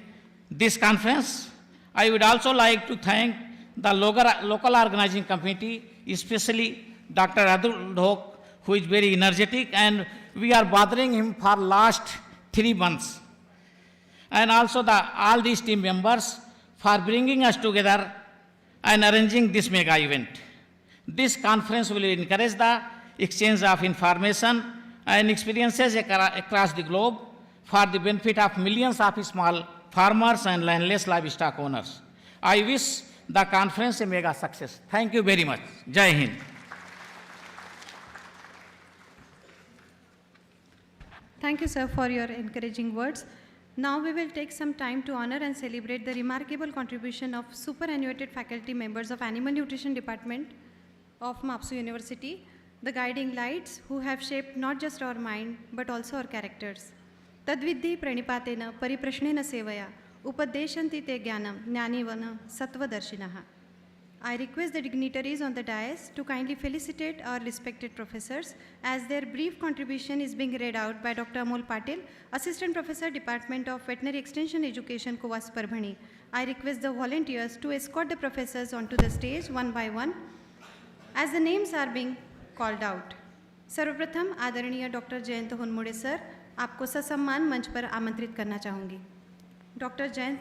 this conference. I would also like to thank the local organizing committee, especially Dr. Adul Dhok, who is very energetic, and we are bothering him for last 3 months. And also all these team members for bringing us together and arranging this mega event. This conference will encourage the exchange of information and experiences across the globe for the benefit of millions of small farmers and landless livestock owners. I wish the conference a mega success. Thank you very much. Jai Hind. Thank you, sir, for your encouraging words. Now we will take some time to honor and celebrate the remarkable contribution of superannuated faculty members of Animal Nutrition Department of Mapsu University, the guiding lights who have shaped not just our mind but also our characters. Tadvidhi pranipatena pariprashnena sevaya upadeshanti te jnanam jnanivana sattvadarshinaha. I request the dignitaries on the dais to kindly felicitate our respected professors as their brief contribution is being read out by Dr. Amol Patil, Assistant Professor, Department of Veterinary Extension Education, Kovas Parbhani. I request the volunteers to escort the professors onto the stage one by one as the names are being called out. सर्वप्रथम आदरणीय doctor Jayant होनमुड़े sir, आपको ससम्मान मंच पर आमंत्रित करना चाहूँगी. Dr. Jayant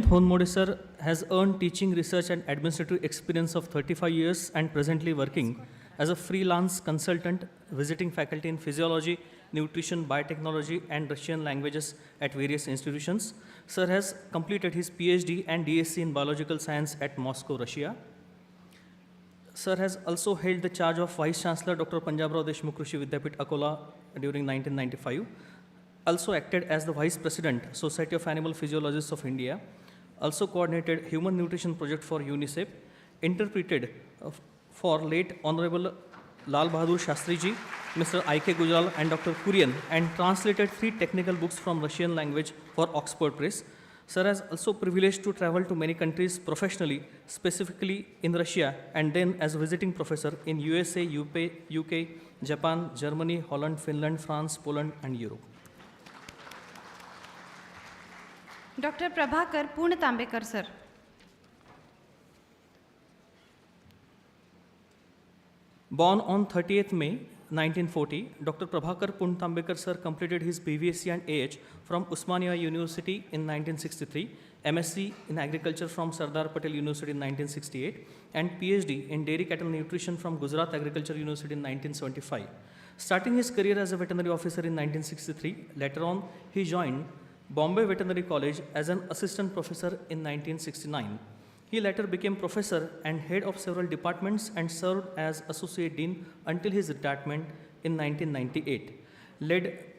Honmode sir has earned teaching, research and administrative experience of 35 years and presently working as a freelance consultant, visiting faculty in physiology, nutrition, biotechnology and Russian languages at various institutions. Sir has completed his PhD and DSc in biological science at Moscow, Russia. Sir has also held the charge of Vice Chancellor Dr. Panjabrao Deshmukh Krishi Vidyapit, Akola during 1995. Also acted as the Vice President, Society of Animal Physiologists of India, also coordinated Human Nutrition Project for UNICEF, interpreted for late Honorable Lal Bahadur Shastri ji, Mr. I.K. Gujral and Dr. Kurian, and translated 3 technical books from Russian language for Oxford Press. Sir has also privileged to travel to many countries professionally, specifically in Russia, and then as a visiting professor in USA, UK, Japan, Germany, Holland, Finland, France, Poland, and Europe. Dr. Prabhakar Purna Tambekar sir. Born on 30th May 1940, Dr. Prabhakar Purna Tambekar sir completed his BVSc and AH from Usmania University in 1963, MSc in Agriculture from Sardar Patel University in 1968, and PhD in Dairy Cattle Nutrition from Gujarat Agriculture University in 1975. Starting his career as a veterinary officer in 1963, later on he joined Bombay Veterinary College as an assistant professor in 1969. He later became professor and head of several departments and served as associate dean until his retirement in 1998.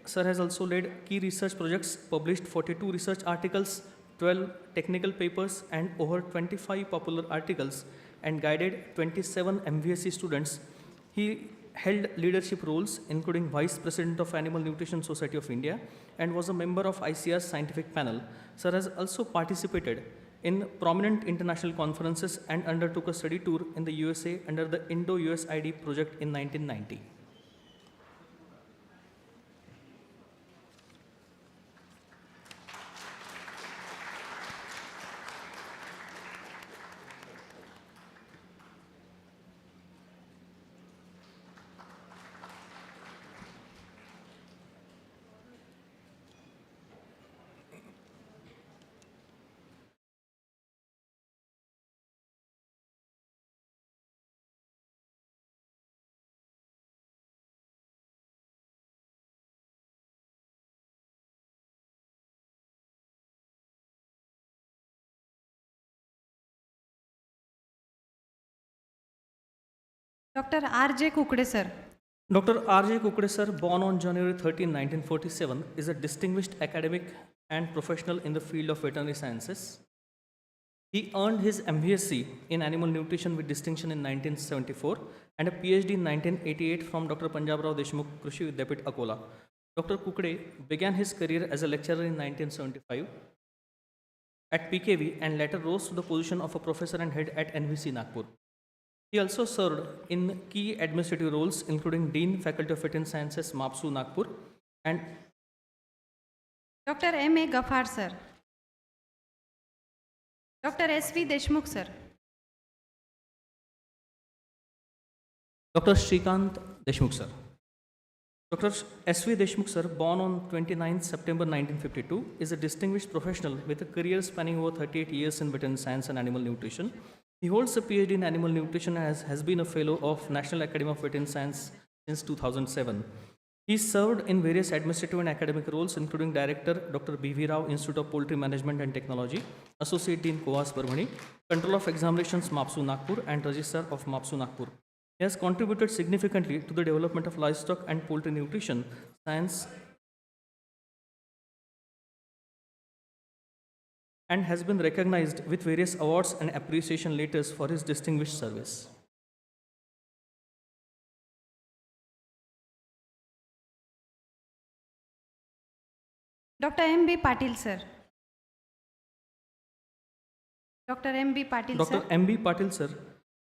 Sir has also led key research projects, published 42 research articles, 12 technical papers and over 25 popular articles, and guided 27 MVSc students. He held leadership roles including Vice President of Animal Nutrition Society of India and was a member of ICAR's scientific panel. Sir has also participated in prominent international conferences and undertook a study tour in the USA under the Indo-USID project in 1990. Dr. R.J. Kukde, sir. Dr. R.J. Kukde, sir, born on January 13, 1947, is a distinguished academic and professional in the field of veterinary sciences. He earned his MBSc in animal nutrition with distinction in 1974 and a PhD in 1988 from Dr. Punjabrao Deshmukh Krishi Vidyapit, Akola. Dr. Kukde began his career as a lecturer in 1975 at PKV and later rose to the position of a professor and head at NVC Nagpur. He also served in key administrative roles including Dean, Faculty of Veterinary Sciences, MAPSU Nagpur, and Dr. M.A. Ghaffar, sir. Dr. S.V. Deshmukh, sir. Dr. Shrikant Deshmukh, sir. Dr. S.V. Deshmukh, sir, born on 29 September 1952, is a distinguished professional with a career spanning over 38 years in veterinary science and animal nutrition. He holds a PhD in animal nutrition and has been a fellow of National Academy of Veterinary Science since 2007. He served in various administrative and academic roles, including Director, Dr. B.V. Rao, Institute of Poultry Management and Technology, Associate Dean, Coas Parvani, Control of Examinations, MAPSU Nagpur, and Registrar of MAPSU Nagpur. He has contributed significantly to the development of livestock and poultry nutrition science and has been recognized with various awards and appreciation letters for his distinguished service. Dr. M.B. Patil, sir. Dr. M.B. Patil, Dr. sir. M.B. Patil, sir,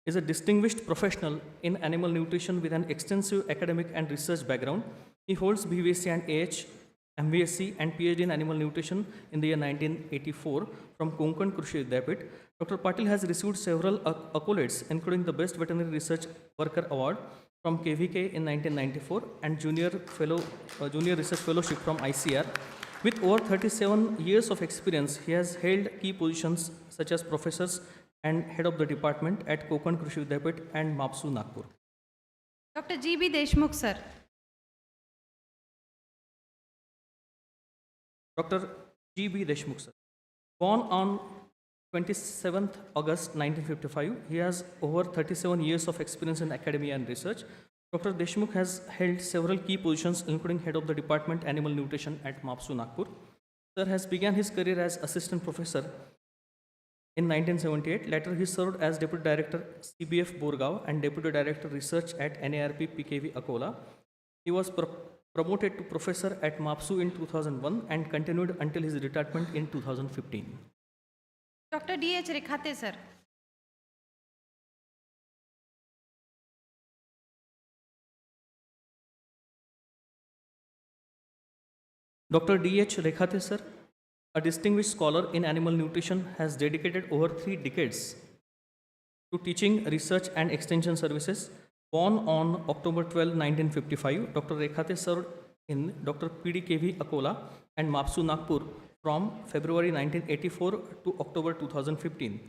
is a distinguished professional in animal nutrition with an extensive academic and research background. He holds BVSc and AH, MVSc and PhD in animal nutrition in the year 1984 from Konkan Krishi Vidyapit. Dr. Patil has received several accolades, including the Best Veterinary Research Worker Award from KVK in 1994 and Junior Research Fellowship from ICAR. With over 37 years of experience, he has held key positions such as professors and head of the department at Konkan Krishi Vidyapit and MAPSU Nagpur. Dr. G.B. Deshmukh, sir. Dr. G.B. Deshmukh, sir. Born on 27th August 1955, he has over 37 years of experience in academia and research. Dr. Deshmukh has held several key positions, including head of the department Animal Nutrition at MAPSU Nagpur. Sir has began his career as assistant professor in 1978. Later, he served as deputy director CBF Borgaon and deputy director research at NARP PKV Akola. He was promoted to professor at MAPSU in 2001 and continued until his retirement in 2015. Dr. D.H. Rekhate, sir. Dr. D.H. Rekhate, sir, a distinguished scholar in animal nutrition, has dedicated over 3 decades to teaching, research and extension services. Born on October 12, 1955, Dr. Rekhate served in Dr. PDKV Akola and MAPSU Nagpur from February 1984 to October 2015.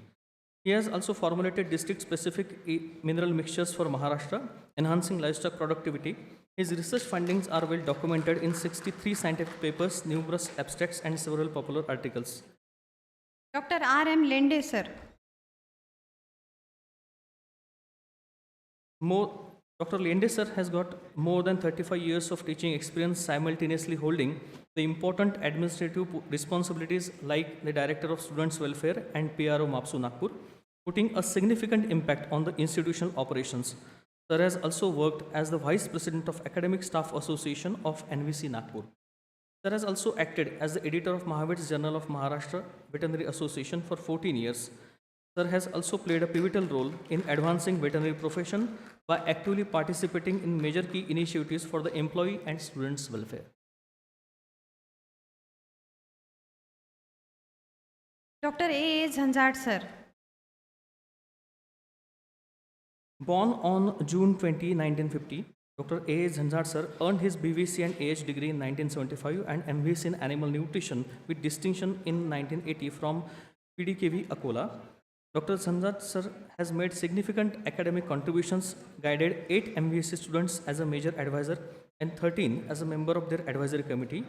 He has also formulated district-specific mineral mixtures for Maharashtra, enhancing livestock productivity. His research findings are well documented in 63 scientific papers, numerous abstracts, and several popular articles. Dr. R.M. Lende, sir. Dr. Lende, sir, has got more than 35 years of teaching experience, simultaneously holding the important administrative responsibilities like the Director of Students' Welfare and PRO MAPSU Nagpur, putting a significant impact on the institutional operations. Sir has also worked as the Vice President of Academic Staff Association of NVC Nagpur. Sir has also acted as the editor of Mahavir's Journal of Maharashtra Veterinary Association for 14 years. Sir has also played a pivotal role in advancing veterinary profession by actively participating in major key initiatives for the employee and students' welfare. Dr. A. Jhanjat, sir. Born on June 20, 1950, Dr. A. Jhanjat, sir, earned his BVC and AH degree in 1975 and MVC in animal nutrition with distinction in 1980 from PDKV Akola. Dr. Jhanjat, sir, has made significant academic contributions, guided 8 MVC students as a major advisor and 13 as a member of their advisory committee.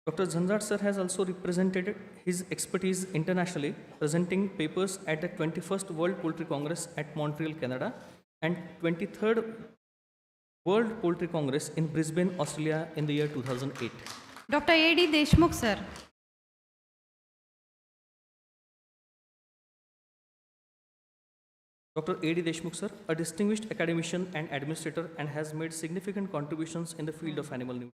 Dr. Jhanjat, sir, has also represented his expertise internationally, presenting papers at the 21st World Poultry Congress at Montreal, Canada, and 23rd World Poultry Congress in Brisbane, Australia in the year 2008. Dr. A.D. Deshmukh, sir. Dr. A.D. Deshmukh, sir, a distinguished academician and administrator and has made significant contributions in the field of animal nutrition.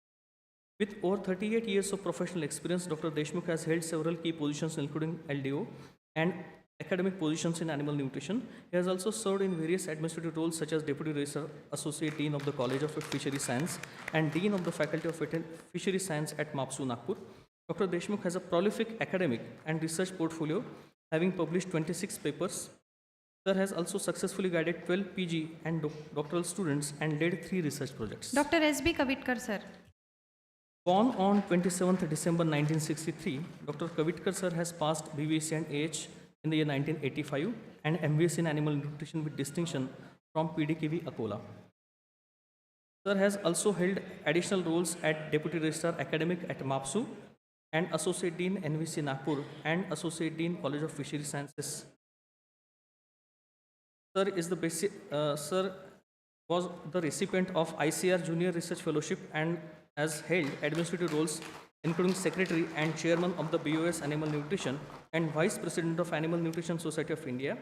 With over 38 years of professional experience, Dr. Deshmukh has held several key positions including LDO and academic positions in animal nutrition. He has also served in various administrative roles such as Deputy Registrar, Associate Dean of the College of Fishery Science and Dean of the Faculty of Fishery Science at MAPSU, Nagpur. Dr. Deshmukh has a prolific academic and research portfolio, having published 26 papers. Sir has also successfully guided 12 PG and doctoral students and led 3 research projects. Dr. S.B. Kavitkar, sir. Born on 27th December 1963, Dr. Kavitkar sir has passed BVSc and AH in the year 1985 and MVSc in Animal Nutrition with distinction from PDKV Akola. Sir has also held additional roles at Deputy Registrar Academic at MAPSU and Associate Dean NVC Nagpur and Associate Dean College of Fishery Sciences. Sir was the recipient of ICAR Junior Research Fellowship and has held administrative roles including Secretary and Chairman of the BOS Animal Nutrition and Vice President of Animal Nutrition Society of India.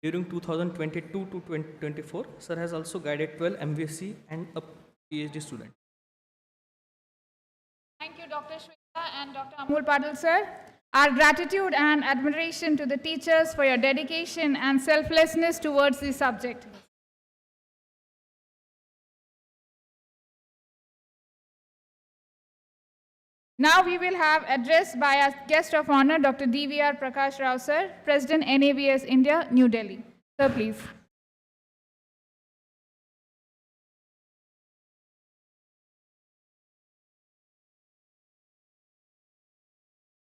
During 2022 to 2024, Sir has also guided 12 MVSc and a PhD student. Thank you, Dr. Shweta and Dr. Amol Patil, sir. Our gratitude and admiration to the teachers for your dedication and selflessness towards the subject. Now we will have address by our guest of honor, Dr. DVR Prakash Rao, sir, President NABS India, New Delhi. Sir, please.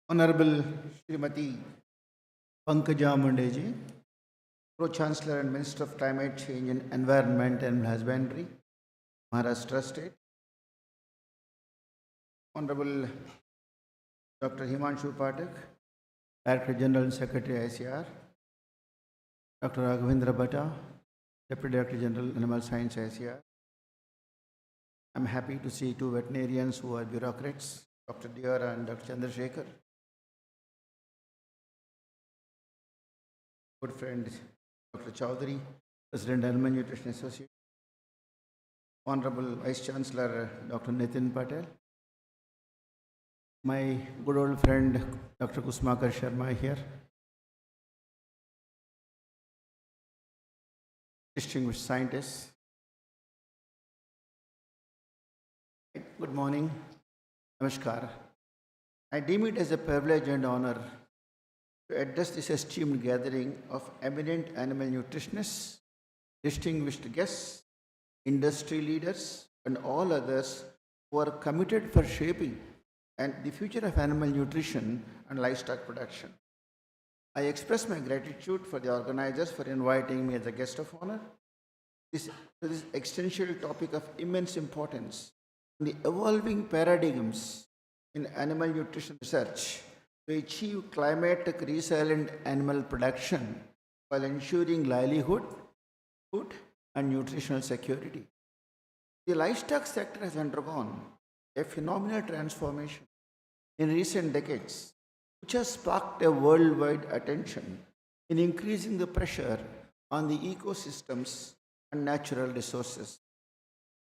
Honorable Srimati Pankaja Mundeji, Pro-Chancellor and Minister of Climate Change and Environment and Husbandry, Maharashtra State. Honorable Dr. Himanshu Pathak, Director General and Secretary ICAR. Dr. Raghavendra Bhatta, Deputy Director General Animal Science ICAR. I am happy to see 2 veterinarians who are bureaucrats, Dr. Diara and Dr. Chandrasekhar. Good friend Dr. Chowdhury, President Animal Nutrition Association. Honorable Vice Chancellor Dr. Nitin Patel. My good old friend Dr. Kusmakar Sharma here. Distinguished scientists. Good morning. Namaskar. I deem it as a privilege and honor to address this esteemed gathering of eminent animal nutritionists, distinguished guests, industry leaders, and all others who are committed for shaping and the future of animal nutrition and livestock production. I express my gratitude for the organizers for inviting me as a guest of honor to this existential topic of immense importance, the evolving paradigms in animal nutrition research to achieve climatic resilient animal production while ensuring livelihood, food, and nutritional security. The livestock sector has undergone a phenomenal transformation in recent decades, which has sparked a worldwide attention in increasing the pressure on the ecosystems and natural resources.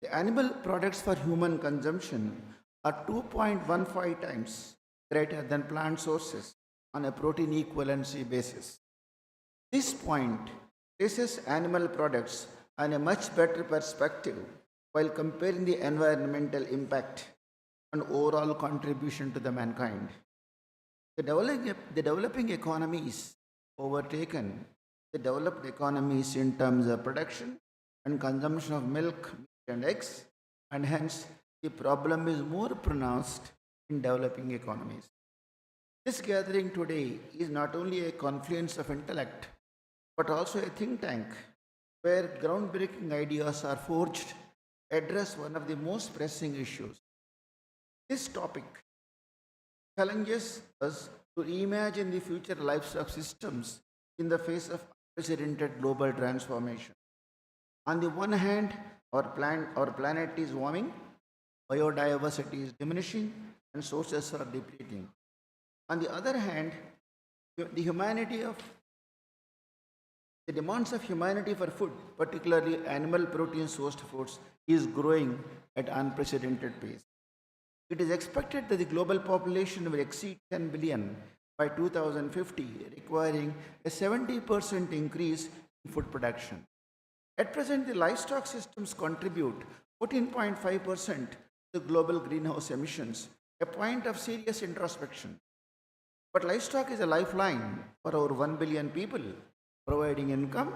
The animal products for human consumption are 2.15 times greater than plant sources on a protein equivalency basis. This point places animal products on a much better perspective while comparing the environmental impact and overall contribution to the mankind. The developing economies overtaken the developed economies in terms of production and consumption of milk, meat, and eggs, and hence the problem is more pronounced in developing economies. This gathering today is not only a confluence of intellect, but also a think tank where groundbreaking ideas are forged to address one of the most pressing issues. This topic challenges us to reimagine the future livestock systems in the face of unprecedented global transformation. On the one hand, our planet is warming, biodiversity is diminishing, and sources are depleting. On the other hand, the humanity of the demands of humanity for food, particularly animal protein sourced foods, is growing at unprecedented pace. It is expected that the global population will exceed 10 billion by 2050, requiring a 70% increase in food production. At present, the livestock systems contribute 14.5% to global greenhouse emissions, a point of serious introspection. But livestock is a lifeline for over 1 billion people, providing income,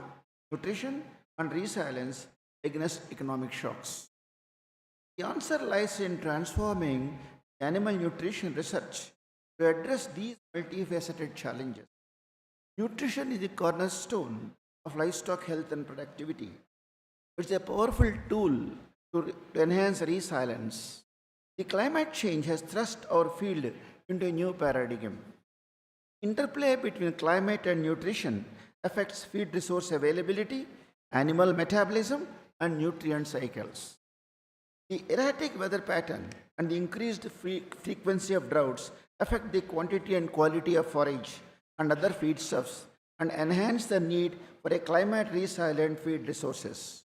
nutrition, and resilience against economic shocks. The answer lies in transforming animal nutrition research to address these multifaceted challenges. Nutrition is the cornerstone of livestock health and productivity. It's a powerful tool to enhance resilience. The climate change has thrust our field into a new paradigm. Interplay between climate and nutrition affects feed resource availability, animal metabolism, and nutrient cycles. The erratic weather pattern and the increased frequency of droughts affect the quantity and quality of forage and other feedstuffs and enhance the need for a climate resilient feed resources.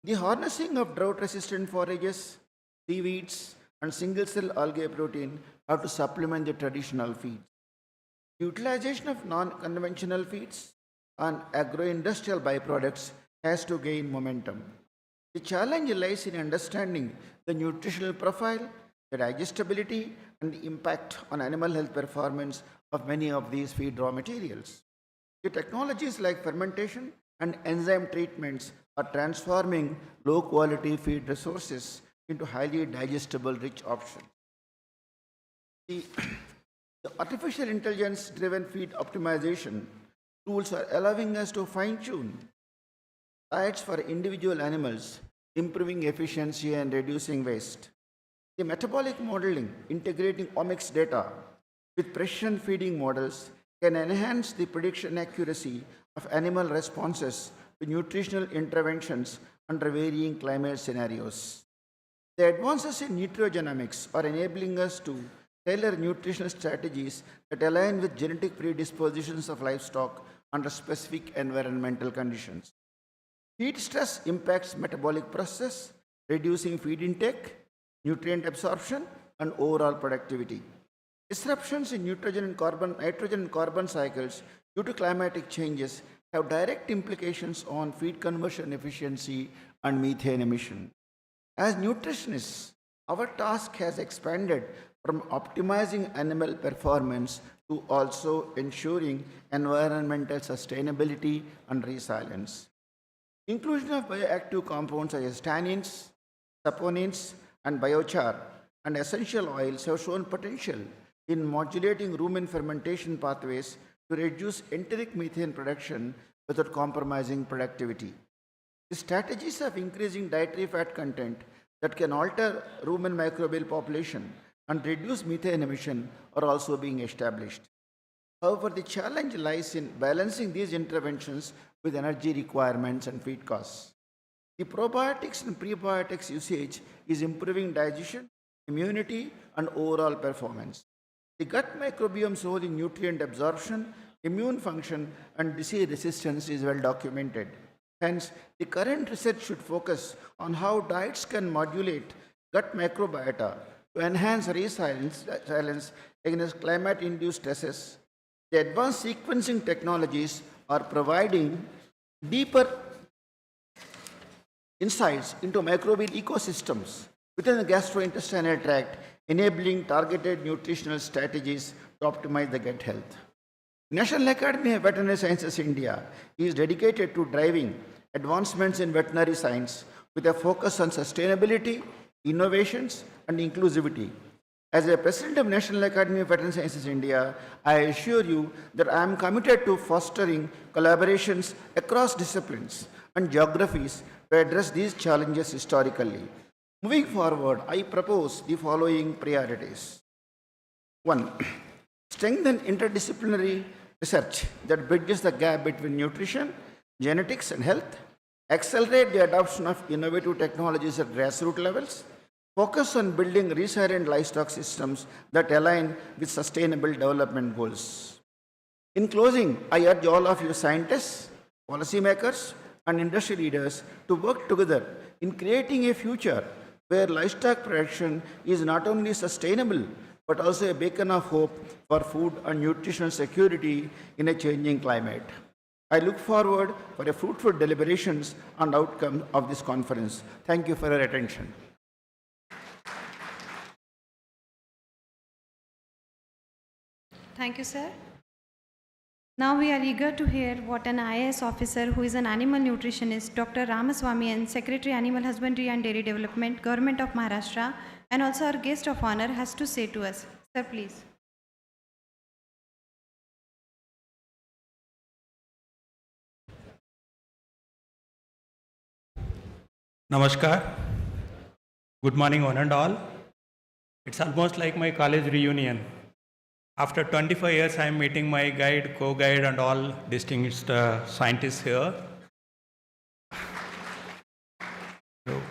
The harnessing of drought resistant forages, seaweeds, and single cell algae protein are to supplement the traditional feeds. Utilization of non conventional feeds and agro-industrial byproducts has to gain momentum. The challenge lies in understanding the nutritional profile, the digestibility, and the impact on animal health performance of many of these feed raw materials. The technologies like fermentation and enzyme treatments are transforming low-quality feed resources into highly digestible, rich options. The artificial intelligence-driven feed optimization tools are allowing us to fine-tune diets for individual animals, improving efficiency and reducing waste. The metabolic modeling, integrating omics data with precision feeding models, can enhance the prediction accuracy of animal responses to nutritional interventions under varying climate scenarios. The advances in nutrigenomics are enabling us to tailor nutritional strategies that align with genetic predispositions of livestock under specific environmental conditions. Heat stress impacts metabolic process, reducing feed intake, nutrient absorption, and overall productivity. Disruptions in nitrogen and carbon cycles due to climatic changes have direct implications on feed conversion efficiency and methane emission. As nutritionists, our task has expanded from optimizing animal performance to also ensuring environmental sustainability and resilience. Inclusion of bioactive compounds such as tannins, saponins, and biochar and essential oils have shown potential in modulating rumen fermentation pathways to reduce enteric methane production without compromising productivity. The strategies of increasing dietary fat content that can alter rumen microbial population and reduce methane emission are also being established. However, the challenge lies in balancing these interventions with energy requirements and feed costs. The probiotics and prebiotics usage is improving digestion, immunity, and overall performance. The gut microbiome's role in nutrient absorption, immune function, and disease resistance is well documented. Hence, the current research should focus on how diets can modulate gut microbiota to enhance resilience against climate-induced stresses. The advanced sequencing technologies are providing deeper insights into microbial ecosystems within the gastrointestinal tract, enabling targeted nutritional strategies to optimize the gut health. National Academy of Veterinary Sciences India is dedicated to driving advancements in veterinary science with a focus on sustainability, innovations, and inclusivity. As a president of National Academy of Veterinary Sciences India, I assure you that I am committed to fostering collaborations across disciplines and geographies to address these challenges historically. Moving forward, I propose the following priorities. 1. Strengthen interdisciplinary research that bridges the gap between nutrition, genetics, and health. accelerate the adoption of innovative technologies at grassroots levels, focus on building resilient livestock systems that align with sustainable development goals. In closing, I urge all of you scientists, policymakers, and industry leaders to work together in creating a future where livestock production is not only sustainable but also a beacon of hope for food and nutritional security in a changing climate. I look forward for a fruitful deliberations on outcome of this conference. Thank you for your attention. Thank you, sir. Now we are eager to hear what an IAS officer who is an animal nutritionist, Dr. Ramaswamy, and Secretary Animal Husbandry and Dairy Development, Government of Maharashtra, and also our guest of honor, has to say to us. Sir, please. Namaskar. Good morning, one and all. It's almost like my college reunion. After 25 years, I am meeting my guide, co-guide, and all distinguished scientists here. So,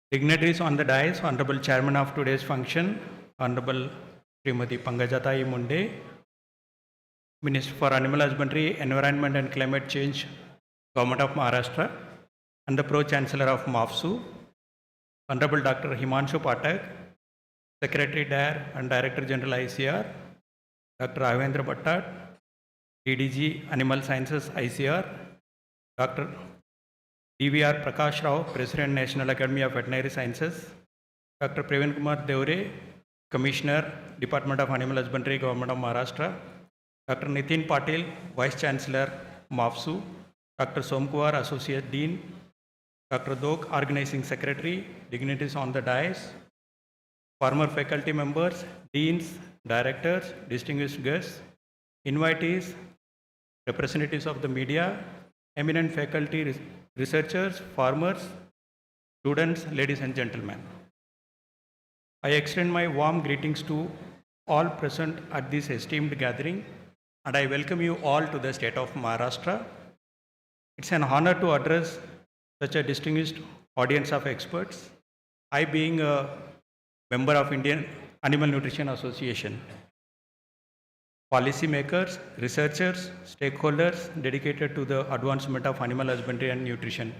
dignitaries on the dais, Honorable Chairman of today's function, Honorable Srimati Pankajatai Munde, Minister for Animal Husbandry, Environment and Climate Change, Government of Maharashtra, and the Pro-Chancellor of MAFSU, Honorable Dr. Himanshu Pathak, Secretary DARE and Director General ICAR, Dr. Avendra Bhattat, DDG Animal Sciences ICAR, Dr. DVR Prakash Rao, President National Academy of Veterinary Sciences, Dr. Praveen Kumar Devre, Commissioner, Department of Animal Husbandry, Government of Maharashtra, Dr. Nitin Patil, Vice Chancellor, MAFSU, Dr. Somkumar, Associate Dean, Dr. Dok, Organizing Secretary, dignitaries on the dais, former faculty members, deans, directors, distinguished guests, invitees, representatives of the media, eminent faculty, researchers, farmers, students, ladies and gentlemen. I extend my warm greetings to all present at this esteemed gathering, and I welcome you all to the state of Maharashtra. It's an honor to address such a distinguished audience of experts. I, being a member of Indian Animal Nutrition Association, policymakers, researchers, stakeholders dedicated to the advancement of animal husbandry and nutrition.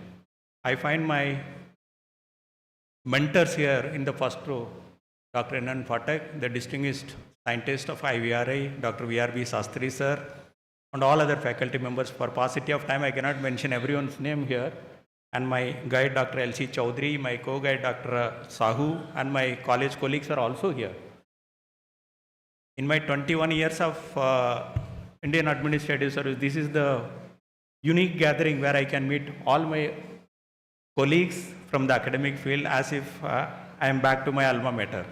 I find my mentors here in the first row, Dr. N. Phatak, the distinguished scientist of IVRI, Dr. V.R.B. Sastry sir, and all other faculty members. For paucity of time, I cannot mention everyone's name here. And my guide, Dr. L.C. Chaudhary, my co-guide, Dr. Sahu, and my college colleagues are also here. In my 21 years of Indian Administrative Service, this is the unique gathering where I can meet all my colleagues from the academic field as if I am back to my alma mater.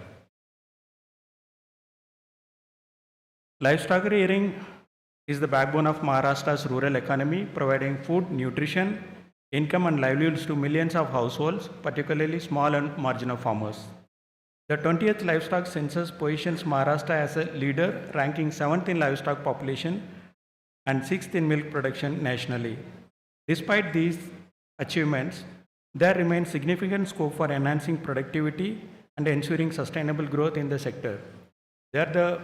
Livestock rearing is the backbone of Maharashtra's rural economy, providing food, nutrition, income and livelihoods to millions of households, particularly small and marginal farmers. The 20th livestock census positions Maharashtra as a leader, ranking 7th in livestock population and 6th in milk production nationally. Despite these achievements, there remains significant scope for enhancing productivity and ensuring sustainable growth in the sector. There the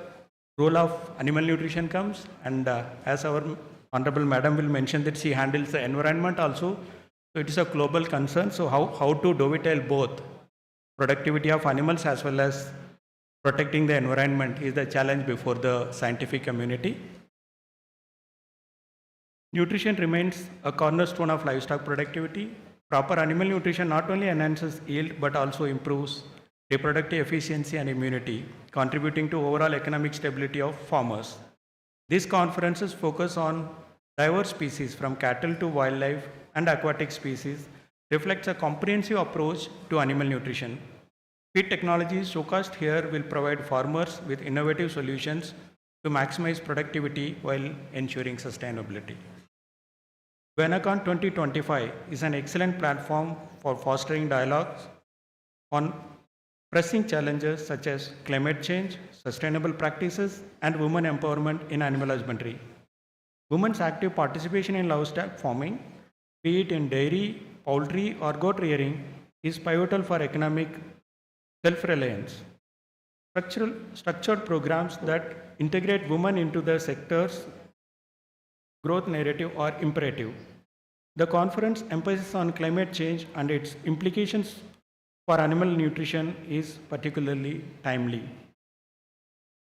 role of animal nutrition comes, and as our Honorable Madam will mention that she handles the environment also. So it is a global concern. So how to dovetail both productivity of animals as well as protecting the environment is the challenge before the scientific community. Nutrition remains a cornerstone of livestock productivity. Proper animal nutrition not only enhances yield but also improves reproductive efficiency and immunity, contributing to overall economic stability of farmers. These conferences focus on diverse species from cattle to wildlife and aquatic species, reflects a comprehensive approach to animal nutrition. Feed technologies showcased here will provide farmers with innovative solutions to maximize productivity while ensuring sustainability. WANACON-2025 is an excellent platform for fostering dialogues on pressing challenges such as climate change, sustainable practices, and women empowerment in animal husbandry. Women's active participation in livestock farming be it in dairy, poultry, or goat rearing, is pivotal for economic self-reliance. Structured programs that integrate women into the sector's growth narrative are imperative. The conference emphasis on climate change and its implications for animal nutrition is particularly timely.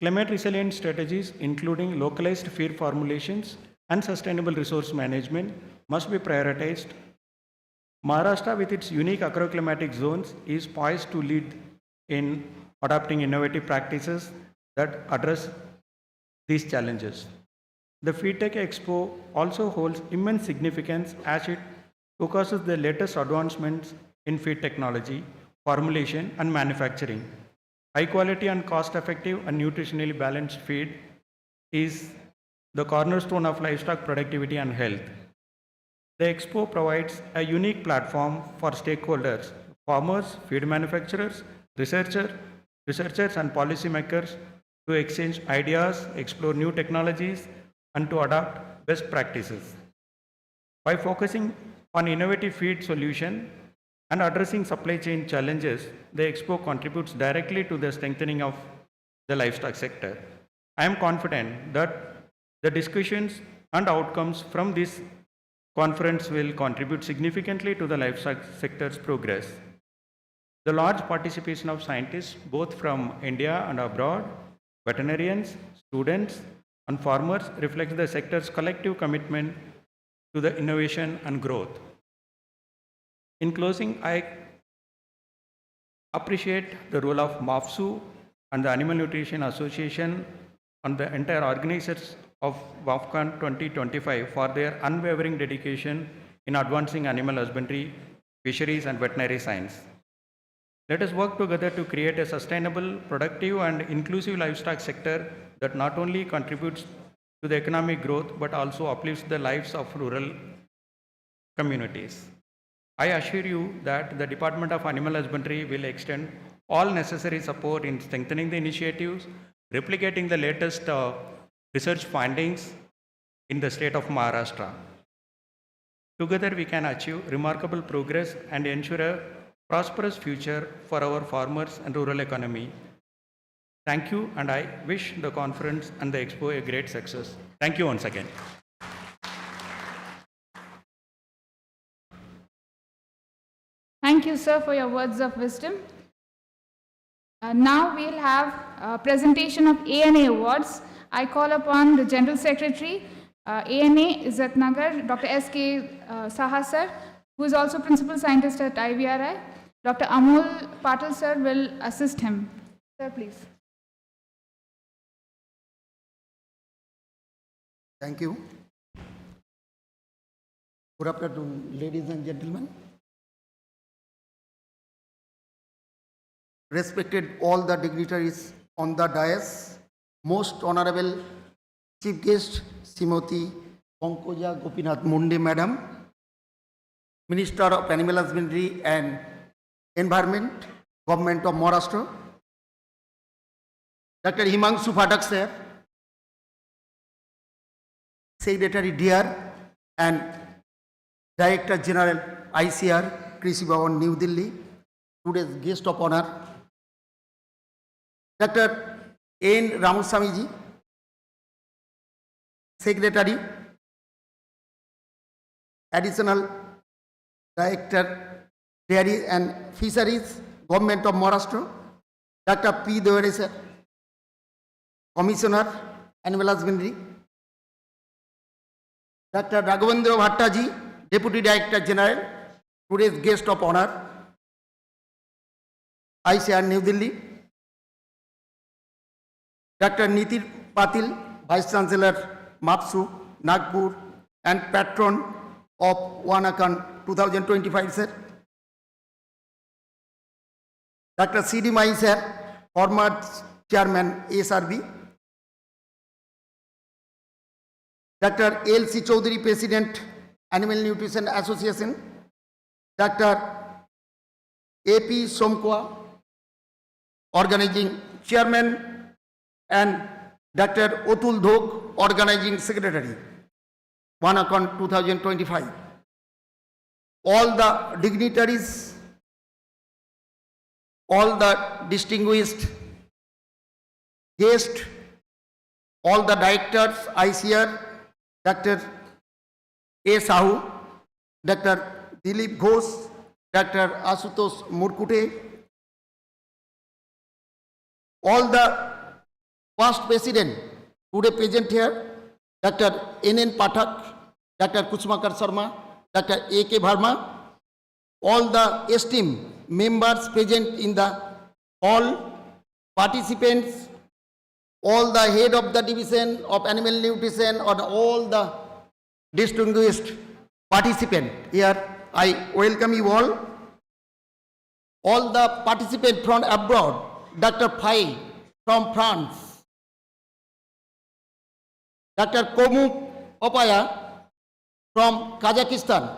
Climate resilient strategies, including localized feed formulations and sustainable resource management, must be prioritized. Maharashtra, with its unique agroclimatic zones, is poised to lead in adopting innovative practices that address these challenges. The FeedTech Expo also holds immense significance as it focuses the latest advancements in feed technology, formulation, and manufacturing. High quality and cost effective and nutritionally balanced feed is the cornerstone of livestock productivity and health. The Expo provides a unique platform for stakeholders, farmers, feed manufacturers, researchers, and policymakers to exchange ideas, explore new technologies, and to adopt best practices. By focusing on innovative feed solutions and addressing supply chain challenges, the Expo contributes directly to the strengthening of the livestock sector. I am confident that the discussions and outcomes from this conference will contribute significantly to the livestock sector's progress. The large participation of scientists, both from India and abroad, veterinarians, students, and farmers, reflects the sector's collective commitment to the innovation and growth. In closing, I appreciate the role of MAFSU and the Animal Nutrition Association and the entire organizers of WANACON-2025 for their unwavering dedication in advancing animal husbandry, fisheries, and veterinary science. Let us work together to create a sustainable, productive, and inclusive livestock sector that not only contributes to the economic growth but also uplifts the lives of rural communities. I assure you that the Department of Animal Husbandry will extend all necessary support in strengthening the initiatives, replicating the latest research findings in the state of Maharashtra. Together we can achieve remarkable progress and ensure a prosperous future for our farmers and rural economy. Thank you, and I wish the conference and the expo a great success. Thank you once again. Thank you, sir, for your words of wisdom. Now we'll have a presentation of ANA awards. I call upon the General Secretary, ANA Izzatnagar, Dr. S.K. Saha, sir, who is also Principal Scientist at IVRI. Dr. Amol Patil, sir, will assist him. Sir, please. Thank you. Good afternoon, ladies and gentlemen. Respected all the dignitaries on the dais, most honorable Chief Guest Srimati Pankaja Gopinath Munde Madam, Minister of Animal Husbandry and Environment, Government of Maharashtra, Dr. Himanshu Phatak sir, Secretary DR and Director General ICAR, Krishi Bhavan, New Delhi, today's guest of honor, Dr. N. Ramaswamy ji, Secretary, Additional Director, Dairy and Fisheries, Government of Maharashtra, Dr. P. Devare sir, Commissioner, Animal Husbandry, Dr. Raghavendra Bhatta ji, Deputy Director General, today's guest of honor, ICAR, New Delhi, Dr. Nitin Patil, Vice Chancellor, MAFSU, Nagpur, and Patron of WANACON 2025, sir. Dr. C.D. Mai, sir, former Chairman, ASRB. Dr. L.C. Chaudhary, President, Animal Nutrition Association. Dr. A.P. Somkwa, Organizing Chairman, and Dr. Otul Dhok, Organizing Secretary, WANACON 2025. all the dignitaries, all the distinguished guests, all the directors, ICAR, Dr. A. Sahu, Dr. Dilip Ghosh, Dr. Asutosh Murkute, all the past president today present here, Dr. N.N. Pathak, Dr. Kusumakar Sharma, Dr. A.K. Verma, all the esteemed members present in the hall, participants, all the head of the division of animal nutrition, and all the distinguished participants here, I welcome you all. All the participants from abroad, Dr. Pai from France, Dr. Komu Opaya from Kazakhstan,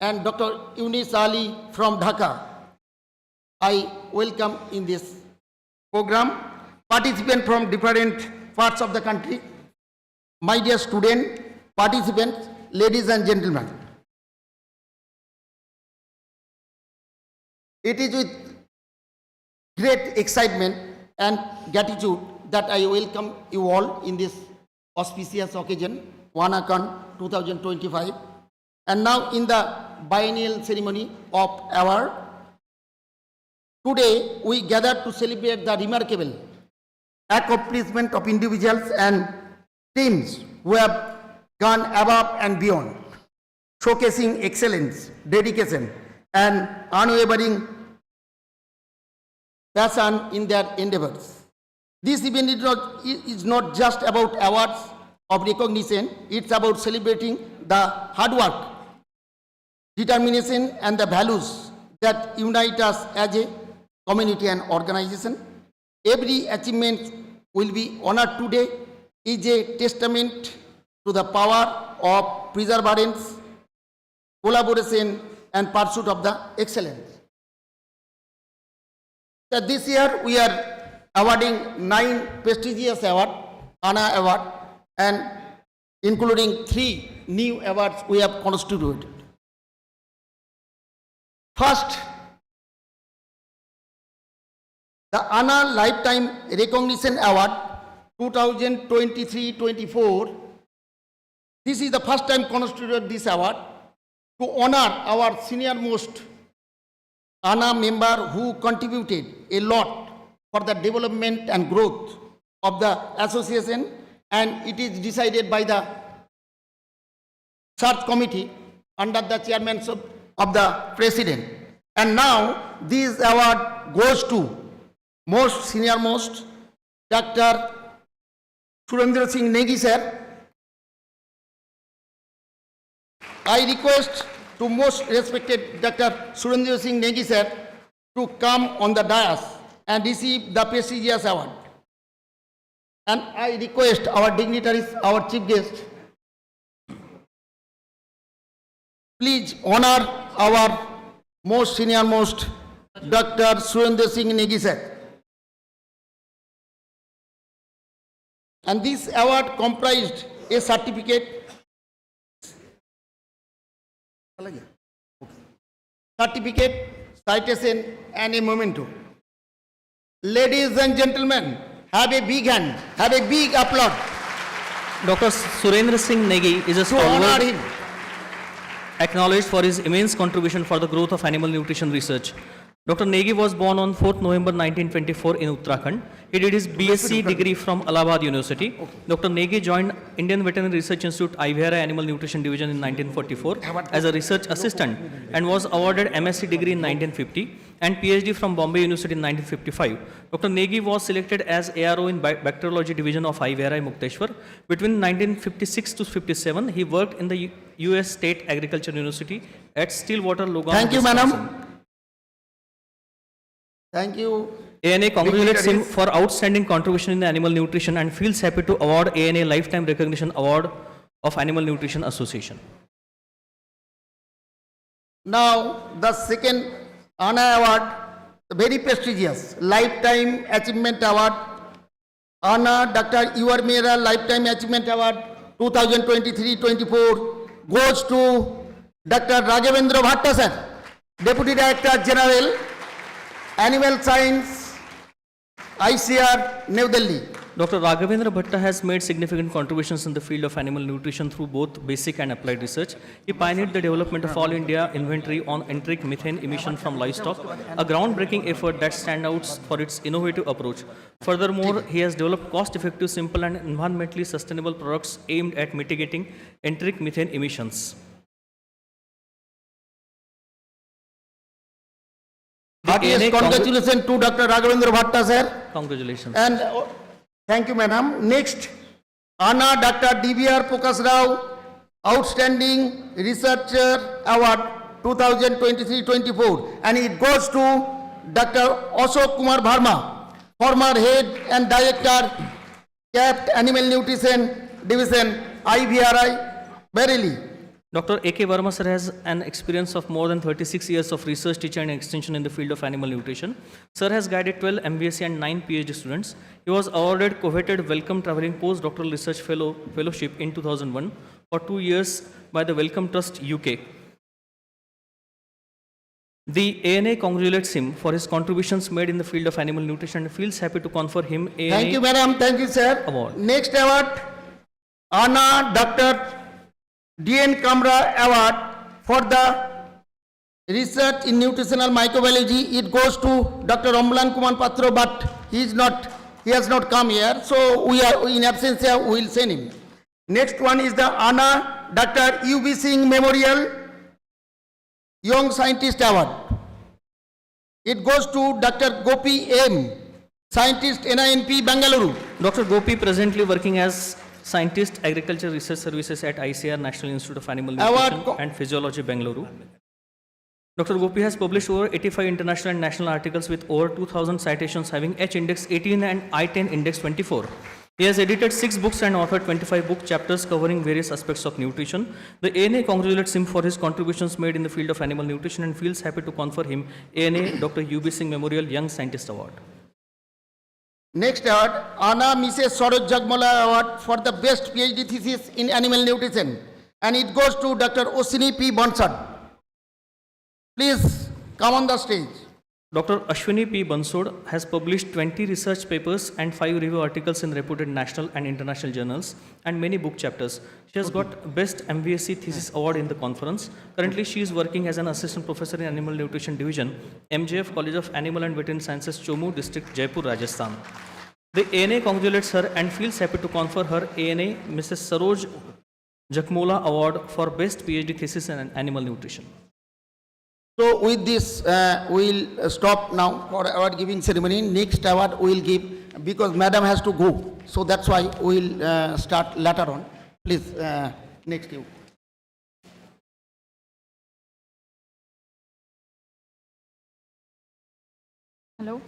and Dr. Yunis Ali from Dhaka, I welcome in this program. Participants from different parts of the country, my dear student, participants, ladies and gentlemen. It is with great excitement and gratitude that I welcome you all in this auspicious occasion, WANACON 2025, and now in the biennial ceremony of award. Today we gather to celebrate the remarkable accomplishment of individuals and teams who have gone above and beyond, showcasing excellence, dedication, and unwavering passion in their endeavors. This event is not just about awards of recognition, it's about celebrating the hard work, determination, and the values that unite us as a community and organization. Every achievement will be honored today is a testament to the power of perseverance, collaboration, and pursuit of the excellence. So this year we are awarding 9 prestigious awards, ANA Award, and including 3 new awards we have constituted. First, the ANA Lifetime Recognition Award 2023-24. This is the first time constituted this award to honor our senior most ANA member who contributed a lot for the development and growth of the association, and it is decided by the search committee under the chairmanship of the president. And now this award goes to most senior most Dr. Surendra Singh Negi sir. I request to most respected Dr. Surendra Singh Negi sir to come on the dais and receive the prestigious award. And I request our dignitaries, our chief guest, please honor our most senior most Dr. Surendra Singh Negi sir. And this award comprised a certificate, citation, and a memento. Ladies and gentlemen, have a big hand, have a big applaud Dr. Surendra Singh Negi is a to honor stalwart him. acknowledged for his immense contribution for the growth of animal nutrition research. Dr. Negi was born on 4th November 1924 in Uttarakhand. He did his BSc degree from Allahabad University. Dr. Negi joined Indian Veterinary Research Institute ICAR Animal Nutrition Division in 1944 as a research assistant and was awarded MSc degree in 1950 and PhD from Bombay University in 1955. Dr. Negi was selected as ARO in Bacteriology Division of ICAR Mukteshwar. Between 1956 to 57, he worked in the US State Agriculture University at Stillwater, Logan. Thank you, Wisconsin. madam. Thank you. ANA congratulates him Dignitaries. for outstanding contribution in animal nutrition and feels happy to award ANA Lifetime Recognition Award of Animal Nutrition Association. Now, the second ANA Award, the very prestigious Lifetime Achievement Award, ANA Dr. Yuvar Mehra Lifetime Achievement Award 2023-24 goes to Dr. Raghavendra Bhatta sir, Deputy Director General, Animal Science, ICAR, New Delhi. Dr. Raghavendra Bhatta has made significant contributions in the field of animal nutrition through both basic and applied research. He pioneered the development of All India inventory on enteric methane emission from livestock, a groundbreaking effort that stands out for its innovative approach. Furthermore, he has developed cost-effective, simple and environmentally sustainable products aimed at mitigating enteric methane emissions. Heartiest congratulations to Dr. Raghavendra Bhatta sir. Congratulations. And thank you, madam. Next, Anna Dr. DBR Pukas Rao, Outstanding Researcher Award 2023-24, and it goes to Dr. Ashok Kumar Bharma, former Head and Director, CAPT Animal Nutrition Division, IVRI, Bareilly. Dr. A.K. Verma sir has an experience of more than 36 years of research, teaching and extension in the field of animal nutrition. Sir has guided 12 MBSc and 9 PhD students. He was awarded coveted Wellcome Traveling Postdoctoral Research Fellowship in 2001 for 2 years by the Wellcome Trust UK. The ANA congratulates him for his contributions made in the field of animal nutrition and feels happy to confer him ANA Thank you, madam. Thank you, sir. Award. Next award, Anna Dr. D.N. Kamra Award for the research in nutritional microbiology. It goes to Dr. Ambulan Kumar Patro, but he has not come here. So we are in absence here, we will send him. Next one is the Anna Dr. U.B. Singh Memorial Young Scientist Award. It goes to Dr. Gopi M., Scientist, NINP, Bangalore. Dr. Gopi presently working as Scientist, Agriculture Research Services at ICAR, National Institute of Animal Nutrition and Physiology, Bangalore. Dr. Gopi has published over 85 international and national articles with over 2,000 citations having H index 18 and I-10 index 24. He has edited 6 books and authored 25 book chapters covering various aspects of nutrition. The ANA congratulates him for his contributions made in the field of animal nutrition and feels happy to confer him ANA Dr. U.B. Singh Memorial Young Scientist Award. Next award, Anna Mrs. Saroj Jagmola Award for the best PhD thesis in animal nutrition, and it goes to Dr. Osini P. Bansad. Please come on the stage. Dr. Ashwini P. Bansod has published 20 research papers and 5 review articles in reputed national and international journals and many book chapters. She has got Best MVSc Thesis Award in the conference. Currently, she is working as an assistant professor in Animal Nutrition Division, MJF College of Animal and Veterinary Sciences, Chomu District, Jaipur, Rajasthan. The ANA congratulates her and feels happy to confer her ANA Mrs. Saroj Jakmola Award for Best PhD Thesis in Animal Nutrition. So with this, we will stop now for award giving ceremony. Next award we will give, because madam has to go. So that's why we will start later on. Please, next you. Hello.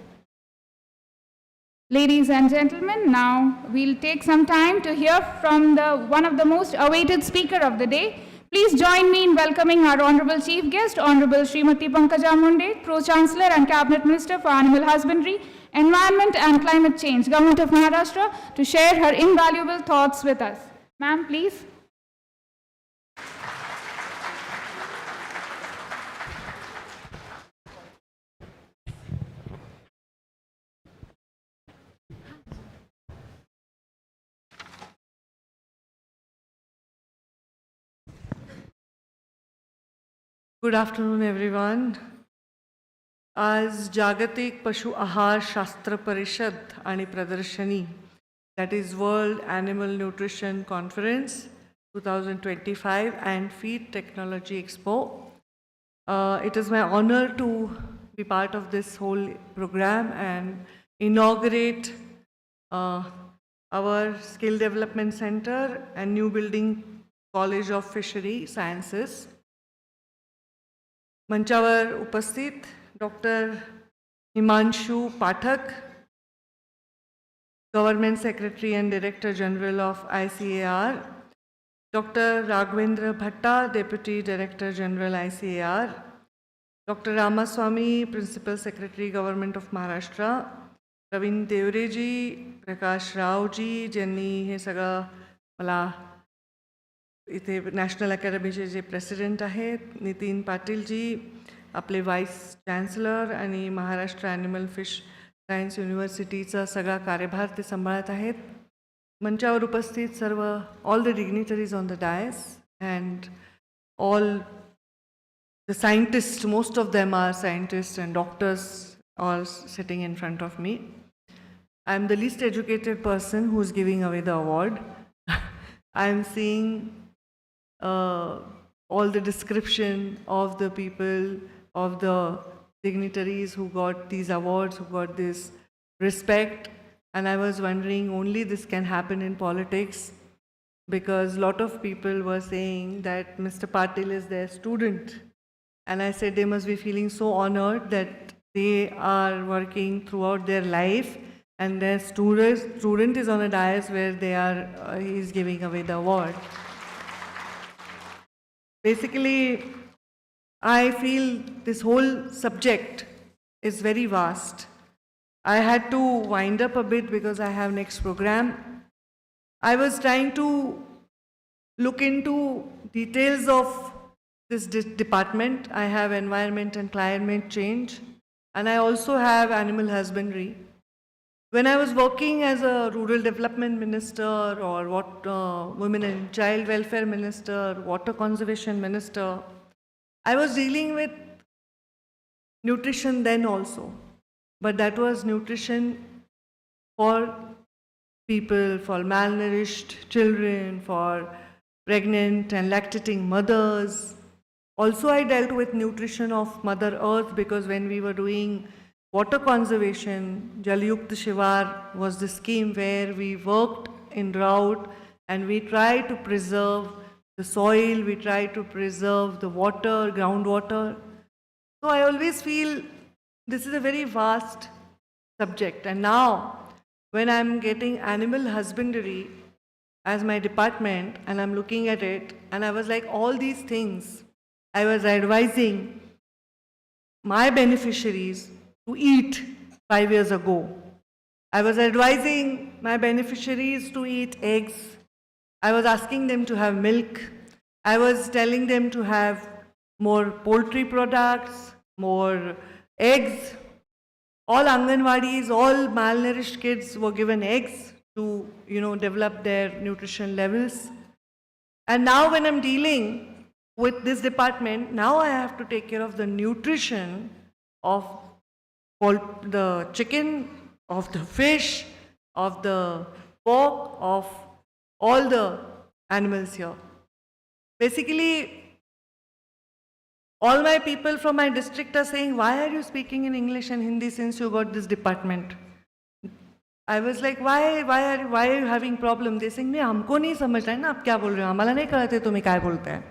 Ladies and gentlemen, now we'll take some time to hear from one of the most awaited speaker of the day. Please join me in welcoming our Honorable Chief Guest, Honorable Srimati Pankaja Munde, Pro-Chancellor and Cabinet Minister for Animal Husbandry, Environment and Climate Change, Government of Maharashtra, to share her invaluable thoughts with us. Ma'am, please. Good afternoon, everyone. आज जागतिक पशु आहार शास्त्र परिषद आणि प्रदर्शनी, that is World Animal Nutrition Conference 2025 and Feed Technology Expo. It is my honor to be part of this whole program and inaugurate our Skill Development Center and new building College of Fishery Sciences. मंचावर उपस्थित doctor Himanshu Pathak, government secretary and director general of ICAR, doctor Raghavendra Bhatta, deputy director general ICAR, doctor Ramaswamy, principal secretary government of Maharashtra, Praveen Devareji, Prakash Raoji, ज्यांनी हे सगळं मला इथे national अकॅडमीचे जे president आहेत नितीन पाटीलजी, आपले vice chancellor आणि महाराष्ट्र ॲनिमल फिश सायन्स युनिव्हर्सिटीचा सगळा कार्यभार ते सांभाळत आहेत. मंचावर उपस्थित सर्व all the dignitaries on the dais and all the scientists, most of them are scientists and doctors all sitting in front of me. I'm the least educated person who's giving away the award. I'm seeing all the description of the people, of the dignitaries who got these awards, who got this respect, and I was wondering only this can happen in politics, because a lot of people were saying that Mr. Patil is their student. And I said they must be feeling so honored that they are working throughout their life and their student is on a dais where they are, he is giving away the award. Basically, I feel this whole subject is very vast. I had to wind up a bit because I have next program. I was trying to look into details of this department. I have environment and climate change, and I also have animal husbandry. When I was working as a rural development minister or women and child welfare minister, water conservation minister, I was dealing with nutrition then also, but that was nutrition for people, for malnourished children, for pregnant and lactating mothers. Also, I dealt with nutrition of Mother Earth, because when we were doing water conservation, Jal Yukt Shivar was the scheme where we worked in drought and we tried to preserve the soil, we tried to preserve the water, groundwater. So I always feel this is a very vast subject. And now, when I'm getting animal husbandry as my department and I'm looking at it, and I was like, all these things I was advising my beneficiaries to eat 5 years ago. I was advising my beneficiaries to eat eggs. I was asking them to have milk. I was telling them to have more poultry products, more eggs. All Anganwadis, all malnourished kids were given eggs to, develop their nutrition levels. And now when I'm dealing with this department, now I have to take care of the nutrition of the chicken, of the fish, of the pork, of all the animals here. Basically, all my people from my district are saying, why are you speaking in English and Hindi since you got this department? I was like, why are you having problem? They saying, नहीं हमको नहीं समझ रहा है ना आप क्या बोल रहे हो, हमारा नहीं कळते तुम्ही काय बोलते हैं.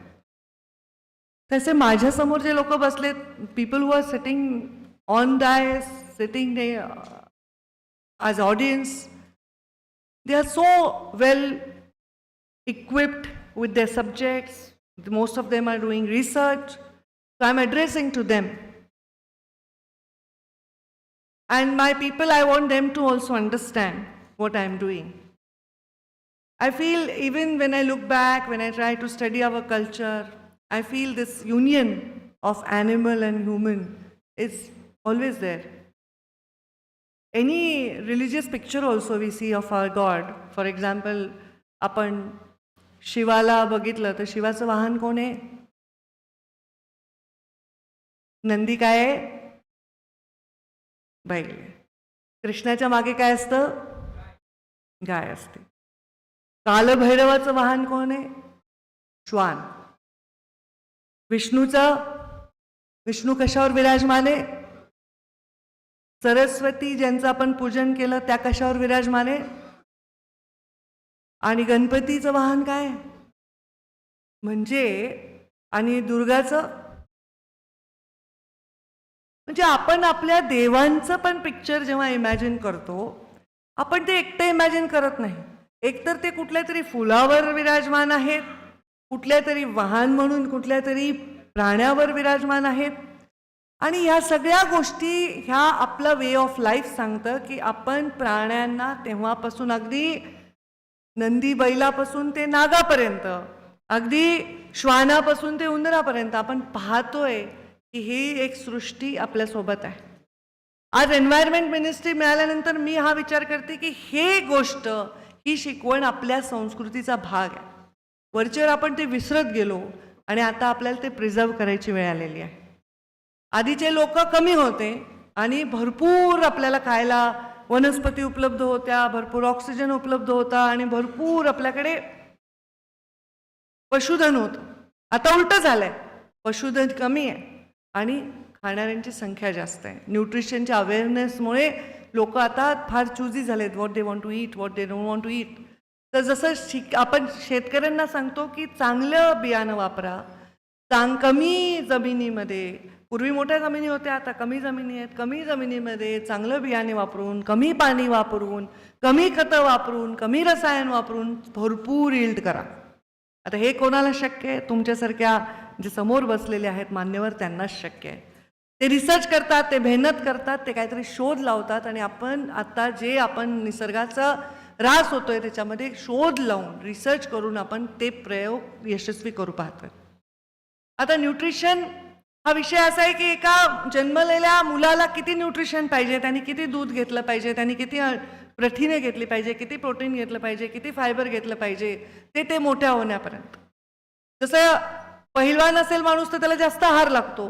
तसे माझ्या समोर जे लोक बसले, people who are sitting on dais, sitting there as audience, they are so well equipped with their subjects. Most of them are doing research. So I'm addressing to them. And my people, I want them to also understand what I'm doing. I feel even when I look back, when I try to study our culture, I feel this union of animal and human is always there. Any religious picture also we see of our God. For example, आपण शिवाला बघितलं तर शिवाचं वाहन कोण आहे? नंदी काय आहे? बैल. कृष्णाच्या मागे काय असतं? गाय असते. कालभैरवाचं वाहन कोण आहे? श्वान. विष्णू कशावर विराजमान आहे? सरस्वती ज्यांचं आपण पूजन केलं त्या कशावर विराजमान आहे? आणि गणपतीचं वाहन काय? म्हणजे आणि दुर्गाचं, म्हणजे आपण आपल्या देवांचं पण पिक्चर जेव्हा इमॅजिन करतो, आपण ते एकटं इमॅजिन करत नाही. एकतर ते कुठल्या तरी फुलावर विराजमान आहेत, कुठल्या तरी वाहन म्हणून कुठल्या तरी प्राण्यावर विराजमान आहेत. आणि ह्या सगळ्या गोष्टी ह्या आपला वे ऑफ लाईफ सांगतं की आपण प्राण्यांना तेव्हापासून अगदी नंदी बैलापासून ते नागापर्यंत अगदी श्वानापासून ते उंदरापर्यंत आपण पाहतोय की ही एक सृष्टी आपल्यासोबत आहे. आज एन्व्हायरमेंट मिनिस्ट्री मिळाल्यानंतर मी हा विचार करते की हे गोष्ट, ही शिकवण आपल्या संस्कृतीचा भाग आहे. वरचेवर आपण ते विसरत गेलो आणि आता आपल्याला ते प्रिझर्व करायची वेळ आलेली आहे. आधीचे लोक कमी होते आणि भरपूर आपल्याला खायला वनस्पती उपलब्ध होत्या, भरपूर ऑक्सिजन उपलब्ध होता आणि भरपूर आपल्याकडे पशुधन होतं. आता उलटं झालंय, पशुधन कमी आहे आणि खाणाऱ्यांची संख्या जास्त आहे. न्यूट्रिशनच्या अवेअरनेसमुळे लोक आता फार चूजी झालेत, what they want to eat, what they don't want to eat. तर जसं आपण शेतकऱ्यांना सांगतो की चांगलं बियाणं वापरा, कमी जमिनीमध्ये, पूर्वी मोठ्या जमिनी होत्या, आता कमी जमिनी आहेत, कमी जमिनीमध्ये चांगलं बियाणे वापरून, कमी पाणी वापरून, कमी खतं वापरून, कमी रसायन वापरून भरपूर यील्ड करा. आता हे कोणाला शक्य आहे? तुमच्यासारख्या जे समोर बसलेले आहेत मान्यवर, त्यांनाच शक्य आहे. ते रिसर्च करतात, ते मेहनत करतात, ते काहीतरी शोध लावतात आणि आपण आता जे आपण निसर्गाचा ऱ्हास होतोय त्याच्यामध्ये शोध लावून, रिसर्च करून आपण ते प्रयोग यशस्वी करू पाहतोय. आता न्यूट्रिशन हा विषय असा आहे की एका जन्मलेल्या मुलाला किती न्यूट्रिशन पाहिजे, त्यांनी किती दूध घेतलं पाहिजे, त्यांनी किती प्रथिने घेतली पाहिजे, किती प्रोटीन घेतलं पाहिजे, किती फायबर घेतलं पाहिजे, ते मोठ्या होण्यापर्यंत. जसं पहिलवान असेल माणूस तर त्याला जास्त आहार लागतो,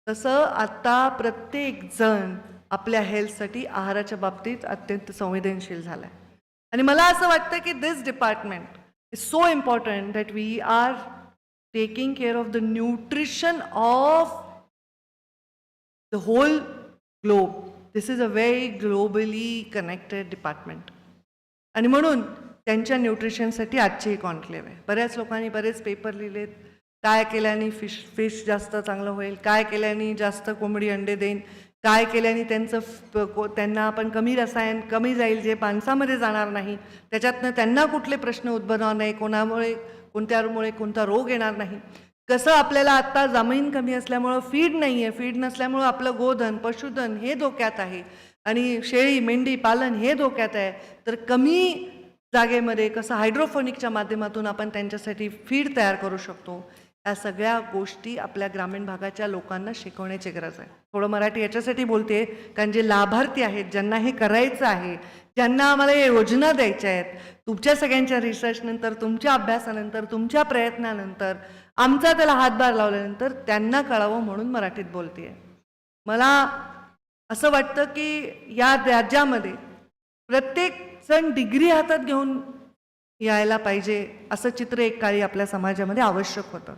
तसं आता प्रत्येक जण आपल्या हेल्थसाठी आहाराच्या बाबतीत अत्यंत संवेदनशील झाला आहे. आणि मला असं वाटतं की this department is so important that we are taking care of the nutrition of the whole globe. This is a very globally connected department. आणि म्हणून त्यांच्या न्यूट्रिशनसाठी आजची कॉन्क्लेव्ह आहे. बऱ्याच लोकांनी बरेच पेपर लिहिलेत, काय केल्याने फिश जास्त चांगलं होईल, काय केल्याने जास्त कोंबडी अंडे देईन, काय केल्याने त्यांना आपण कमी रसायन कमी जाईल जे माणसामध्ये जाणार नाही, त्याच्यातनं त्यांना कुठले प्रश्न उद्भवणार नाही, कोणत्यामुळे कोणता रोग येणार नाही. कसं आपल्याला आत्ता जमीन कमी असल्यामुळं फीड नाही आहे, फीड नसल्यामुळं आपलं गोधन पशुधन हे धोक्यात आहे आणि शेळी मेंढी पालन हे धोक्यात आहे. तर कमी जागेमध्ये कसं हायड्रोफोनिकच्या माध्यमातून आपण त्यांच्यासाठी फीड तयार करू शकतो, या सगळ्या गोष्टी आपल्या ग्रामीण भागाच्या लोकांना शिकवण्याची गरज आहे. थोडं मराठी याच्यासाठी बोलते कारण जे लाभार्थी आहेत, ज्यांना हे करायचं आहे, ज्यांना आम्हाला या योजना द्यायच्या आहेत, तुमच्या सगळ्यांच्या रिसर्चनंतर, तुमच्या अभ्यासानंतर, तुमच्या प्रयत्नानंतर, आमचा त्याला हातभार लावल्यानंतर त्यांना कळावं म्हणून मराठीत बोलते. मला असं वाटतं की या राज्यामध्ये प्रत्येक जण डिग्री हातात घेऊन यायला पाहिजे असं चित्र एक काळी आपल्या समाजामध्ये आवश्यक होतं.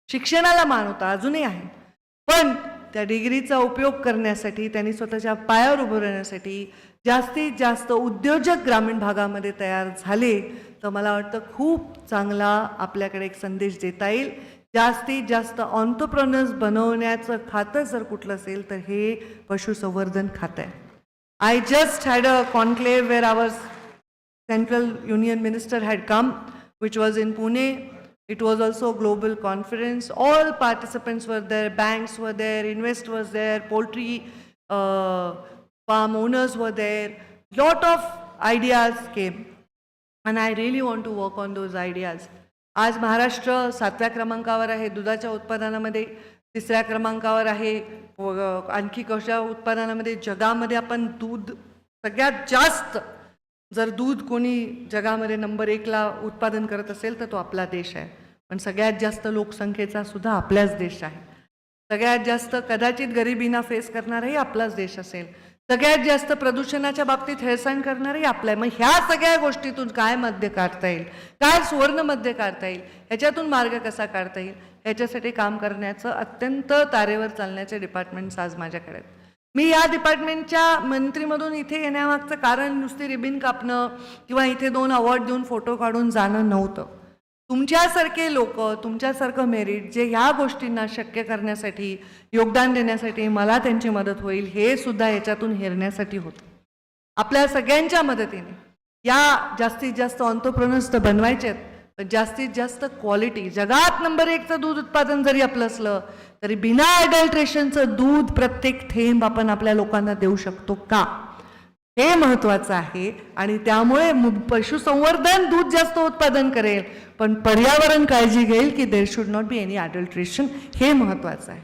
शिक्षणाला मान होता, अजूनही आहे, पण त्या डिग्रीचा उपयोग करण्यासाठी, त्यांनी स्वतःच्या पायावर उभं राहण्यासाठी जास्तीत जास्त उद्योजक ग्रामीण भागामध्ये तयार झाले तर मला वाटतं खूप चांगला आपल्याकडे एक संदेश देता येईल. जास्तीत जास्त ऑन्टरप्रेन्योर्स बनवण्याचं खातं जर कुठलं असेल तर हे पशुसंवर्धन खातं आहे. I just had a conclave where our Central Union Minister had come, which was in Pune. It was also a global conference. All participants were there, banks were there, investors were there, poultry farm owners were there. Lot of ideas came and I really want to work on those ideas. आज महाराष्ट्र 7व्या क्रमांकावर आहे दुधाच्या उत्पादनामध्ये, 3ऱ्या क्रमांकावर आहे आणखी कशा उत्पादनामध्ये. जगामध्ये आपण दूध सगळ्यात जास्त, जर दूध कोणी जगामध्ये नंबर 1ला उत्पादन करत असेल तर तो आपला देश आहे. पण सगळ्यात जास्त लोकसंख्येचा सुद्धा आपलाच देश आहे. सगळ्यात जास्त कदाचित गरिबीना फेस करणाराही आपलाच देश असेल. सगळ्यात जास्त प्रदूषणाच्या बाबतीत हेळसांड करणारही आपला आहे. मग ह्या सगळ्या गोष्टीतून काय मध्य काढता येईल, काय सुवर्ण मध्य काढता येईल, ह्याच्यातून मार्ग कसा काढता येईल, ह्याच्यासाठी काम करण्याचं अत्यंत तारेवर चालण्याचे डिपार्टमेंट्स आज माझ्याकडे आहेत. मी या डिपार्टमेंटच्या मंत्रीमधून इथे येण्यामागचं कारण नुसती रिबिन कापणं किंवा इथे 2 अवॉर्ड देऊन फोटो काढून जाणं नव्हतं. तुमच्यासारखे लोक, तुमच्यासारखं मेरिट जे ह्या गोष्टींना शक्य करण्यासाठी, योगदान देण्यासाठी मला त्यांची मदत होईल हे सुद्धा याच्यातून हेरण्यासाठी होतं. आपल्या सगळ्यांच्या मदतीने या जास्तीत जास्त ऑन्टरप्रेन्योर्स तर बनवायचे आहेत, पण जास्तीत जास्त क्वालिटी, जगात नंबर 1चं दूध उत्पादन जरी आपलं असलं तरी बिना अडल्ट्रेशनचं दूध प्रत्येक थेंब आपण आपल्या लोकांना देऊ शकतो का, हे महत्त्वाचं आहे. आणि त्यामुळे पशुसंवर्धन दूध जास्त उत्पादन करेल, पण पर्यावरण काळजी घेईल की there should not be any adulteration. हे महत्त्वाचं आहे.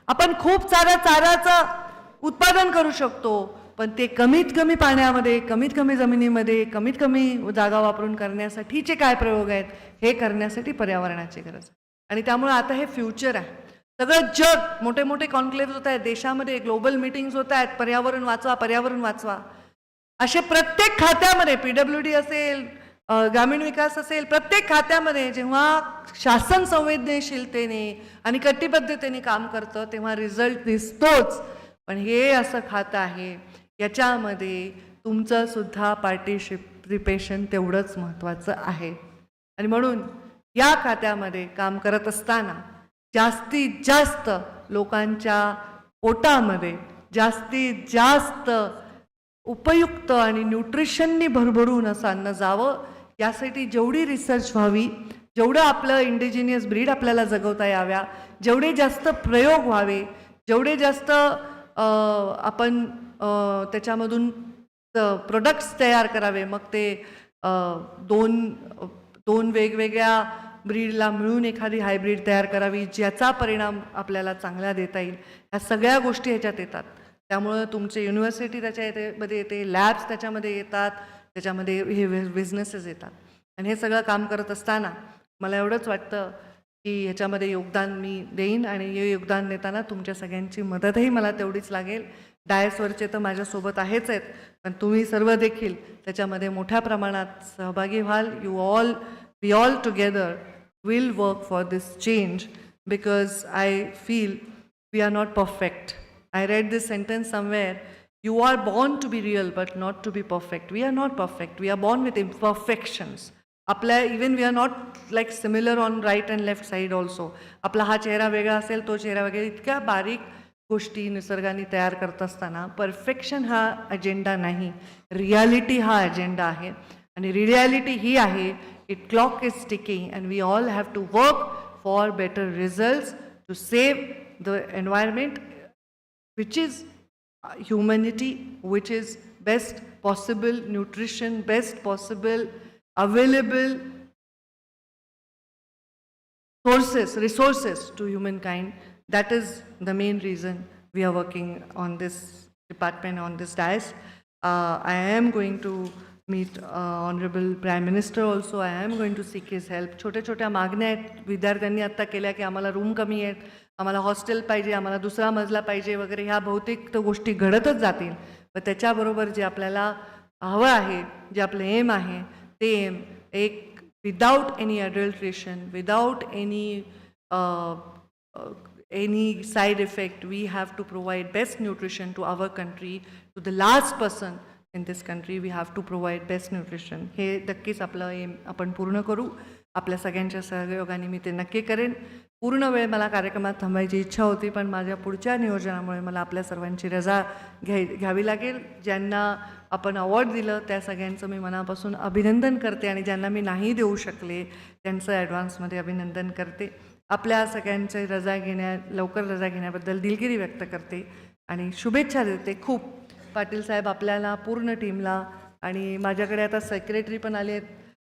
आपण खूप सारं चाराचं उत्पादन करू शकतो, पण ते कमीत कमी पाण्यामध्ये, कमीत कमी जमिनीमध्ये, कमीत कमी जागा वापरून करण्यासाठीचे काय प्रयोग आहेत हे करण्यासाठी पर्यावरणाची गरज आहे. आणि त्यामुळे आता हे फ्युचर आहे. सगळं जग, मोठे मोठे कॉन्क्लेव्ह होत आहेत देशामध्ये, ग्लोबल मीटिंग्स होत आहेत, पर्यावरण वाचवा, पर्यावरण वाचवा. असे प्रत्येक खात्यामध्ये, PWD असेल, ग्रामीण विकास असेल, प्रत्येक खात्यामध्ये जेव्हा शासन संवेदनशीलतेने आणि कटिबद्धतेने काम करतं तेव्हा रिझल्ट दिसतोच. पण हे असं खातं आहे, याच्यामध्ये तुमचं सुद्धा पार्टिसिपेशन तेवढंच महत्त्वाचं आहे. आणि म्हणून या खात्यामध्ये काम करत असताना जास्तीत जास्त लोकांच्या पोटामध्ये जास्तीत जास्त उपयुक्त आणि न्यूट्रिशननी भरभरून असं अन्न जावं, यासाठी जेवढी रिसर्च व्हावी, जेवढं आपलं इंडिजिनियस ब्रीड आपल्याला जगवता याव्या, जेवढे जास्त प्रयोग व्हावे, जेवढे जास्त आपण त्याच्यामधून प्रोडक्ट्स तयार करावे, मग ते दोन वेगवेगळ्या ब्रीडला मिळून एखादी हायब्रीड तयार करावी ज्याचा परिणाम आपल्याला चांगला देता येईल, ह्या सगळ्या गोष्टी ह्याच्यात येतात. त्यामुळं तुमचे युनिव्हर्सिटी त्याच्यामध्ये येते, लॅब्स त्याच्यामध्ये येतात, त्याच्यामध्ये हे बिझनेसेस येतात. आणि हे सगळं काम करत असताना मला एवढंच वाटतं की ह्याच्यामध्ये योगदान मी देईन, आणि हे योगदान देताना तुमच्या सगळ्यांची मदतही मला तेवढीच लागेल. डायसवरचे तर माझ्यासोबत आहेच आहेत, पण तुम्ही सर्व देखील त्याच्यामध्ये मोठ्या प्रमाणात सहभागी व्हाल. we all together will work for this change, because I feel we are not perfect. I read this sentence somewhere, you are born to be real but not to be perfect. We are not perfect, we are born with imperfections. Even we are not like similar on right and left side also. आपला हा चेहरा वेगळा असेल, तो चेहरा वेगळा, इतक्या बारीक गोष्टी निसर्गाने तयार करत असताना परफेक्शन हा अजेंडा नाही, रियालिटी हा अजेंडा आहे. आणि रियालिटी ही आहे की clock is ticking and we all have to work for better results to save the environment, which is humanity, which is best possible nutrition, best possible available resources to humankind. That is the main reason we are working on this department, on this dais. I am going to meet Honorable Prime Minister also. I am going to seek his help. छोट्या मागण्या आहेत विद्यार्थ्यांनी आत्ता केल्या की आम्हाला room कमी आहेत, आम्हाला हॉस्टेल पाहिजे, आम्हाला दुसरा मजला पाहिजे वगैरे, ह्या बहुतेक तर गोष्टी घडतच जातील. पण त्याच्याबरोबर जे आपल्याला हवं आहे, जे आपलं एम आहे, ते एम एक without any adulteration, without any side effect, we have to provide best nutrition to our country, to the last person in this country. We have to provide best nutrition. हे नक्कीच आपलं M आपण पूर्ण करू. आपल्या सगळ्यांच्या सहयोगाने मी ते नक्की करेन. पूर्ण वेळ मला कार्यक्रमात थांबायची इच्छा होती, पण माझ्या पुढच्या नियोजनामुळे मला आपल्या सर्वांची रजा घ्यावी लागेल. ज्यांना आपण अवॉर्ड दिलं त्या सगळ्यांचं मी मनापासून अभिनंदन करते, आणि ज्यांना मी नाही देऊ शकले त्यांचं ॲडव्हान्समध्ये अभिनंदन करते. आपल्या सगळ्यांचे लवकर रजा घेण्याबद्दल दिलगिरी व्यक्त करते आणि शुभेच्छा देते खूप. पाटील साहेब, आपल्याला, पूर्ण टीमला, आणि माझ्याकडे आता सेक्रेटरी पण आले आहेत,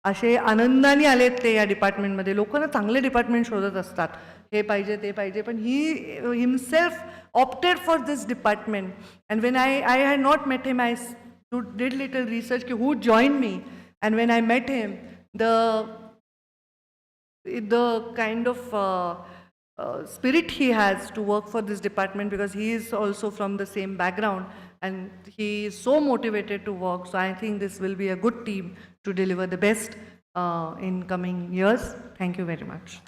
असे आनंदाने आलेत ते या डिपार्टमेंटमध्ये. लोकांना चांगले डिपार्टमेंट शोधत असतात, हे पाहिजे ते पाहिजे, पण he himself opted for this department. And when I had not met him, I did little research की who join me, and when I met him, the kind of spirit he has to work for this department, because he is also from the same background and he is so motivated to work. So I think this will be a good team to deliver the best in coming years. Thank you very much.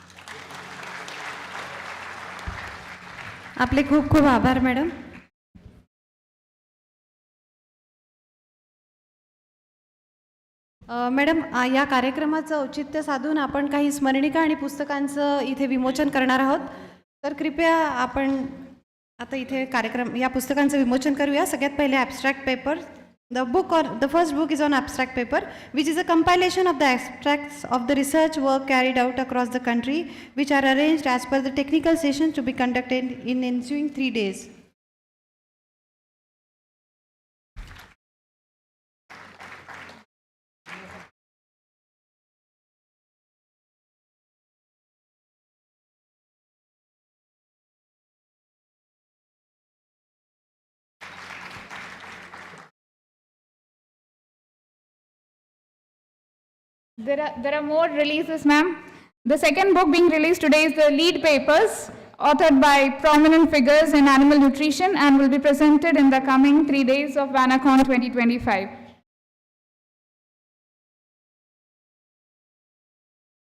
आपले खूप खूप आभार madam. Madam, या कार्यक्रमाचं औचित्य साधून आपण काही स्मरणिका आणि पुस्तकांचं इथे विमोचन करणार आहोत. तर कृपया आपण आता इथे या पुस्तकांचं विमोचन करूया. सगळ्यात पहिले abstract paper. The first book is on abstract paper, which is a compilation of the abstracts of the research work carried out across the country, which are arranged as per the technical sessions to be conducted in ensuing 3 days. There are more releases, ma'am. The second book being released today is the Lead Papers, authored by prominent figures in animal nutrition and will be presented in the coming 3 days of WANACON 2025.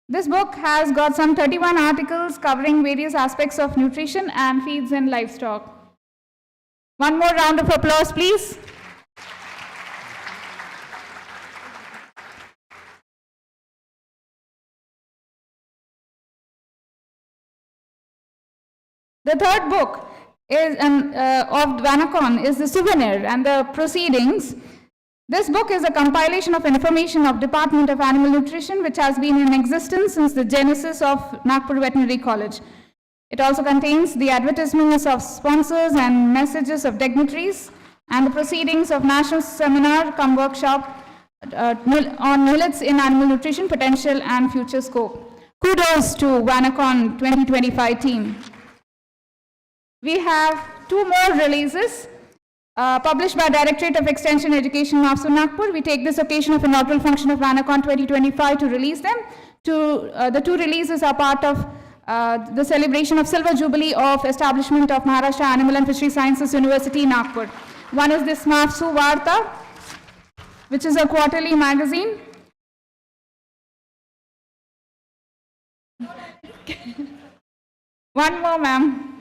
This book has got some 31 articles covering various aspects of nutrition and feeds in livestock. One more round of applause, please. The third book is of WANACON is the Souvenir and the Proceedings. This book is a compilation of information of Department of Animal Nutrition, which has been in existence since the genesis of Nagpur Veterinary College. It also contains the advertisements of sponsors and messages of dignitaries and the proceedings of National Seminar cum Workshop on millets in animal nutrition potential and future scope. Kudos to WANACON 2025 team. We have 2 more releases published by Directorate of Extension Education, MAFSU Nagpur. We take this occasion of inaugural function of WANACON 2025 to release them. The 2 releases are part of the celebration of Silver Jubilee of establishment of Maharashtra Animal and Fishery Sciences University, Nagpur. One is this MAFSU Varta, which is a quarterly magazine. One more, ma'am.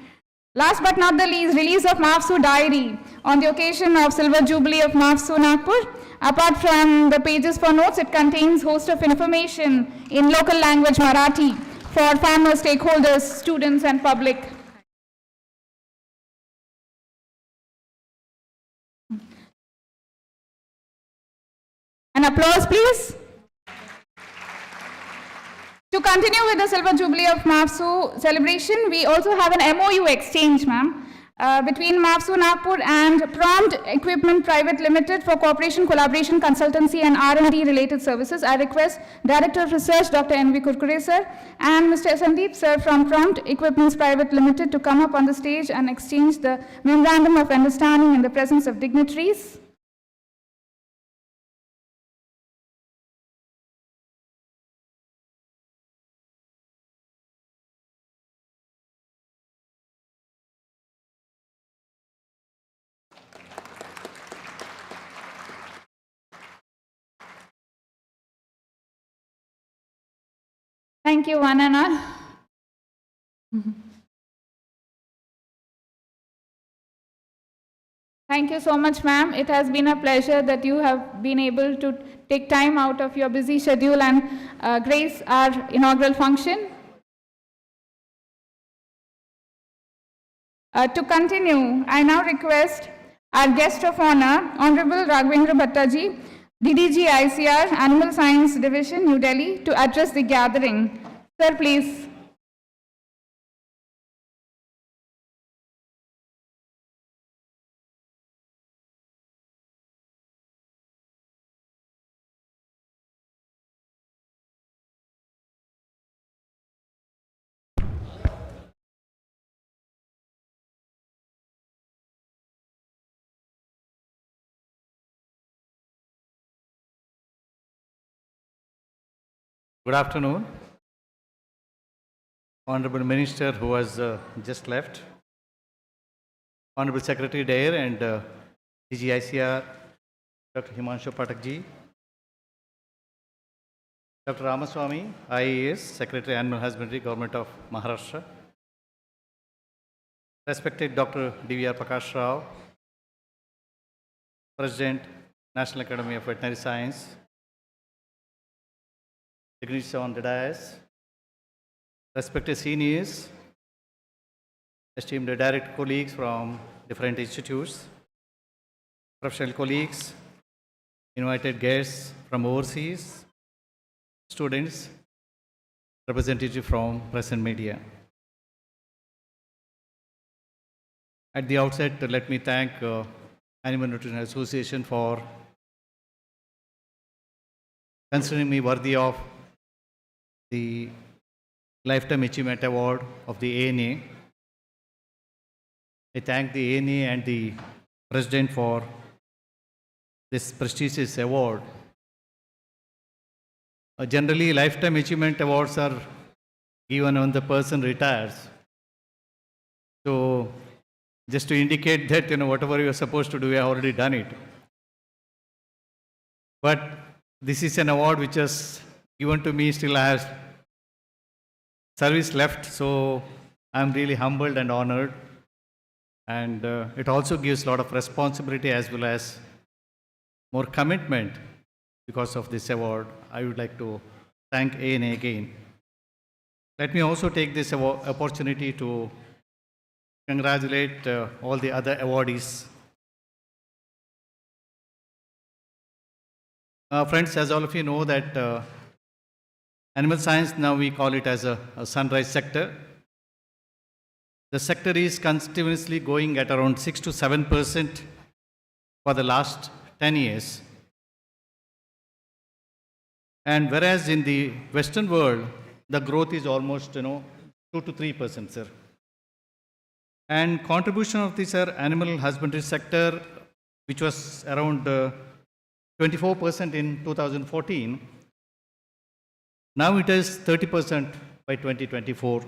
Last but not the least, release of MAFSU Diary on the occasion of Silver Jubilee of MAFSU Nagpur. Apart from the pages for notes, it contains host of information in local language Marathi for farmers, stakeholders, students and public. An applause, please. To continue with the Silver Jubilee of MAFSU celebration, we also have an MOU exchange, ma'am, between MAFSU Nagpur and Prompt Equipment Private Limited for cooperation, collaboration, consultancy and R&D related services. I request Director of Research, Dr. N.V. Kurkure sir, and Mr. Sandeep sir from Prompt Equipments Private Limited to come up on the stage and exchange the memorandum of understanding in the presence of dignitaries. Thank you, one and all. Thank you so much, ma'am. It has been a pleasure that you have been able to take time out of your busy schedule and grace our inaugural function. To continue, I now request our guest of honor, Honorable Raghavendra Bhattaji, DDG ICAR, Animal Science Division, New Delhi, to address the gathering. Sir, please. Good afternoon. Honorable Minister who has just left, Honorable Secretary Dare and DGICR, Dr. Himanshu Pathak ji, Dr. Ramaswamy, IAS, Secretary Animal Husbandry, Government of Maharashtra, respected Dr. DVR Prakash Rao, President, National Academy of Veterinary Science, dignitaries on the dais, respected seniors, esteemed direct colleagues from different institutes, professional colleagues, invited guests from overseas, students, representatives from press and media. At the outset, let me thank Animal Nutrition Association for considering me worthy of the Lifetime Achievement Award of the ANA. I thank the ANA and the President for this prestigious award. Generally, lifetime achievement awards are given when the person retires. So, just to indicate that, whatever you are supposed to do, you have already done it. But this is an award which is given to me, still I have service left, so I'm really humbled and honored. And it also gives a lot of responsibility as well as more commitment because of this award. I would like to thank ANA again. Let me also take this opportunity to congratulate all the other awardees. Friends, as all of you know that animal science, now we call it as a sunrise sector. The sector is continuously going at around 6 to 7% for the last 10 years. And whereas in the Western world, the growth is almost 2 to 3%, sir. And contribution of this animal husbandry sector, which was around 24% in 2014, now it is 30% by 2024.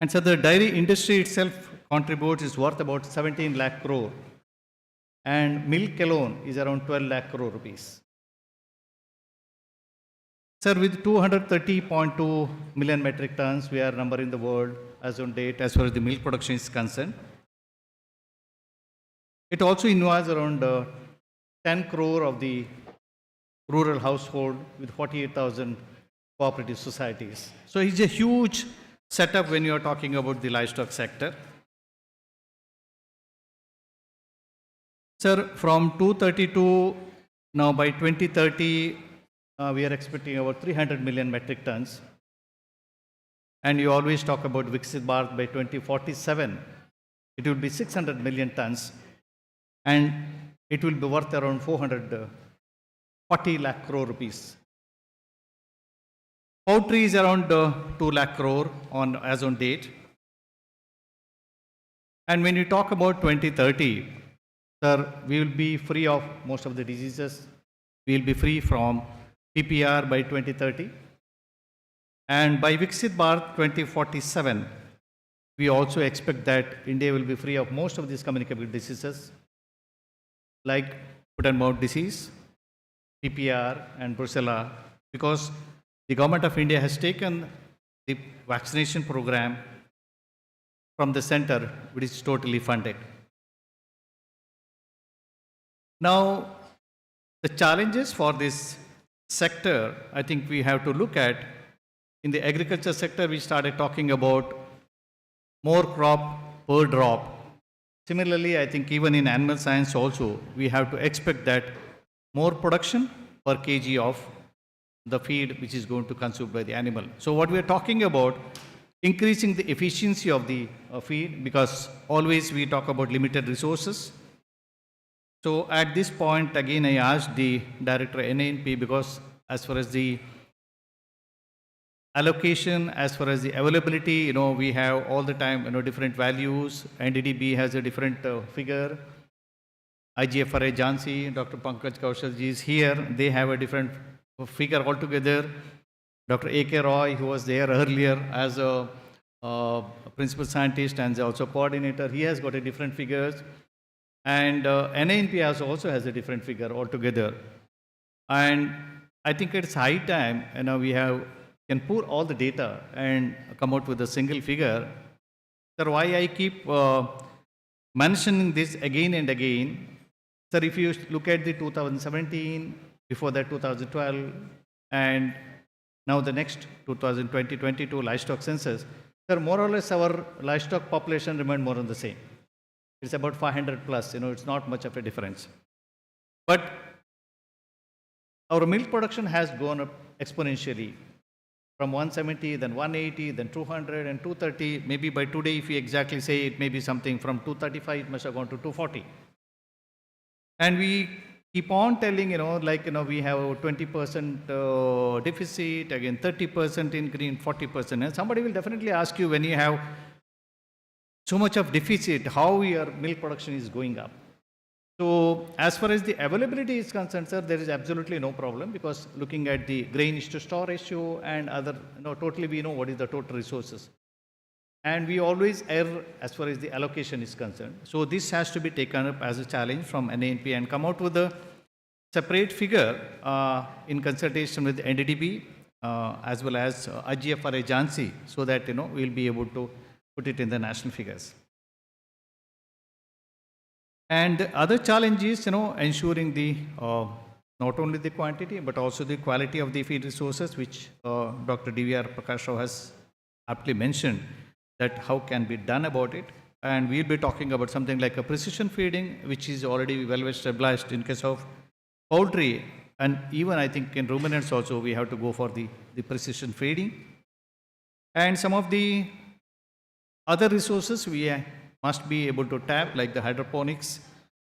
And so the dairy industry itself contributes is worth about 17 lakh crore, and milk alone is around 12 lakh crore rupees. Sir, with 230.2 million metric tons, we are number in the world as on date as far as the milk production is concerned. It also involves around 10 crore of the rural household with 48,000 cooperative societies. So it's a huge setup when you are talking about the livestock sector. Sir, from 232, now by 2030, we are expecting about 300 million metric tons. And you always talk about Viksit Bharat by 2047. It will be 600 million tons. And it will be worth around 440 lakh crore rupees. Poultry is around 2 lakh crore as on date. And when you talk about 2030, sir, we will be free of most of the diseases. We will be free from PPR by 2030. And by Viksit Bharat 2047, we also expect that India will be free of most of these communicable diseases like foot and mouth disease, PPR and brucella, because the government of India has taken the vaccination program from the center, which is totally funded. Now, the challenges for this sector, I think we have to look at. In the agriculture sector, we started talking about more crop per drop. Similarly, I think even in animal science also, we have to expect that more production per kg of the feed which is going to consumed by the animal. So what we are talking about, increasing the efficiency of the feed, because always we talk about limited resources. So at this point, again, I asked the director NANP, because as far as the allocation, as far as the availability, we have all the time, different values. NDDB has a different figure. IGFRA Jhansi, Dr. Pankaj Kaushalji is here. They have a different figure altogether. Dr. A.K. Roy, who was there earlier as a principal scientist and also coordinator, he has got a different figures. And NANP also has a different figure altogether. And I think it's high time, we can pour all the data and come out with a single figure. Sir, why I keep mentioning this again and again? Sir, if you look at the 2017, before that 2012, and now the next 2020-22 livestock census, sir, more or less our livestock population remained more or the same. It's about 500 plus, it's not much of a difference. But our milk production has gone up exponentially from 170, then 180, then 200 and 230. Maybe by today, if we exactly say it may be something from 235, it must have gone to 240. And we keep on telling, we have 20% deficit, again 30% in green, 40%. And somebody will definitely ask you, when you have so much of deficit, how your milk production is going up. So as far as the availability is concerned, sir, there is absolutely no problem because looking at the grain to store ratio and other, totally we know what is the total resources. And we always err as far as the allocation is concerned. So this has to be taken up as a challenge from NANP and come out with a separate figure in consultation with NDDB as well as IGFRA Jhansi so that, we'll be able to put it in the national figures. And the other challenge is, ensuring the not only the quantity but also the quality of the feed resources, which Dr. DVR Prakash Rao has aptly mentioned that how can be done about it. And we'll be talking about something like a precision feeding, which is already well established in case of poultry. And even I think in ruminants also we have to go for the precision feeding. And some of the other resources we must be able to tap, like the hydroponics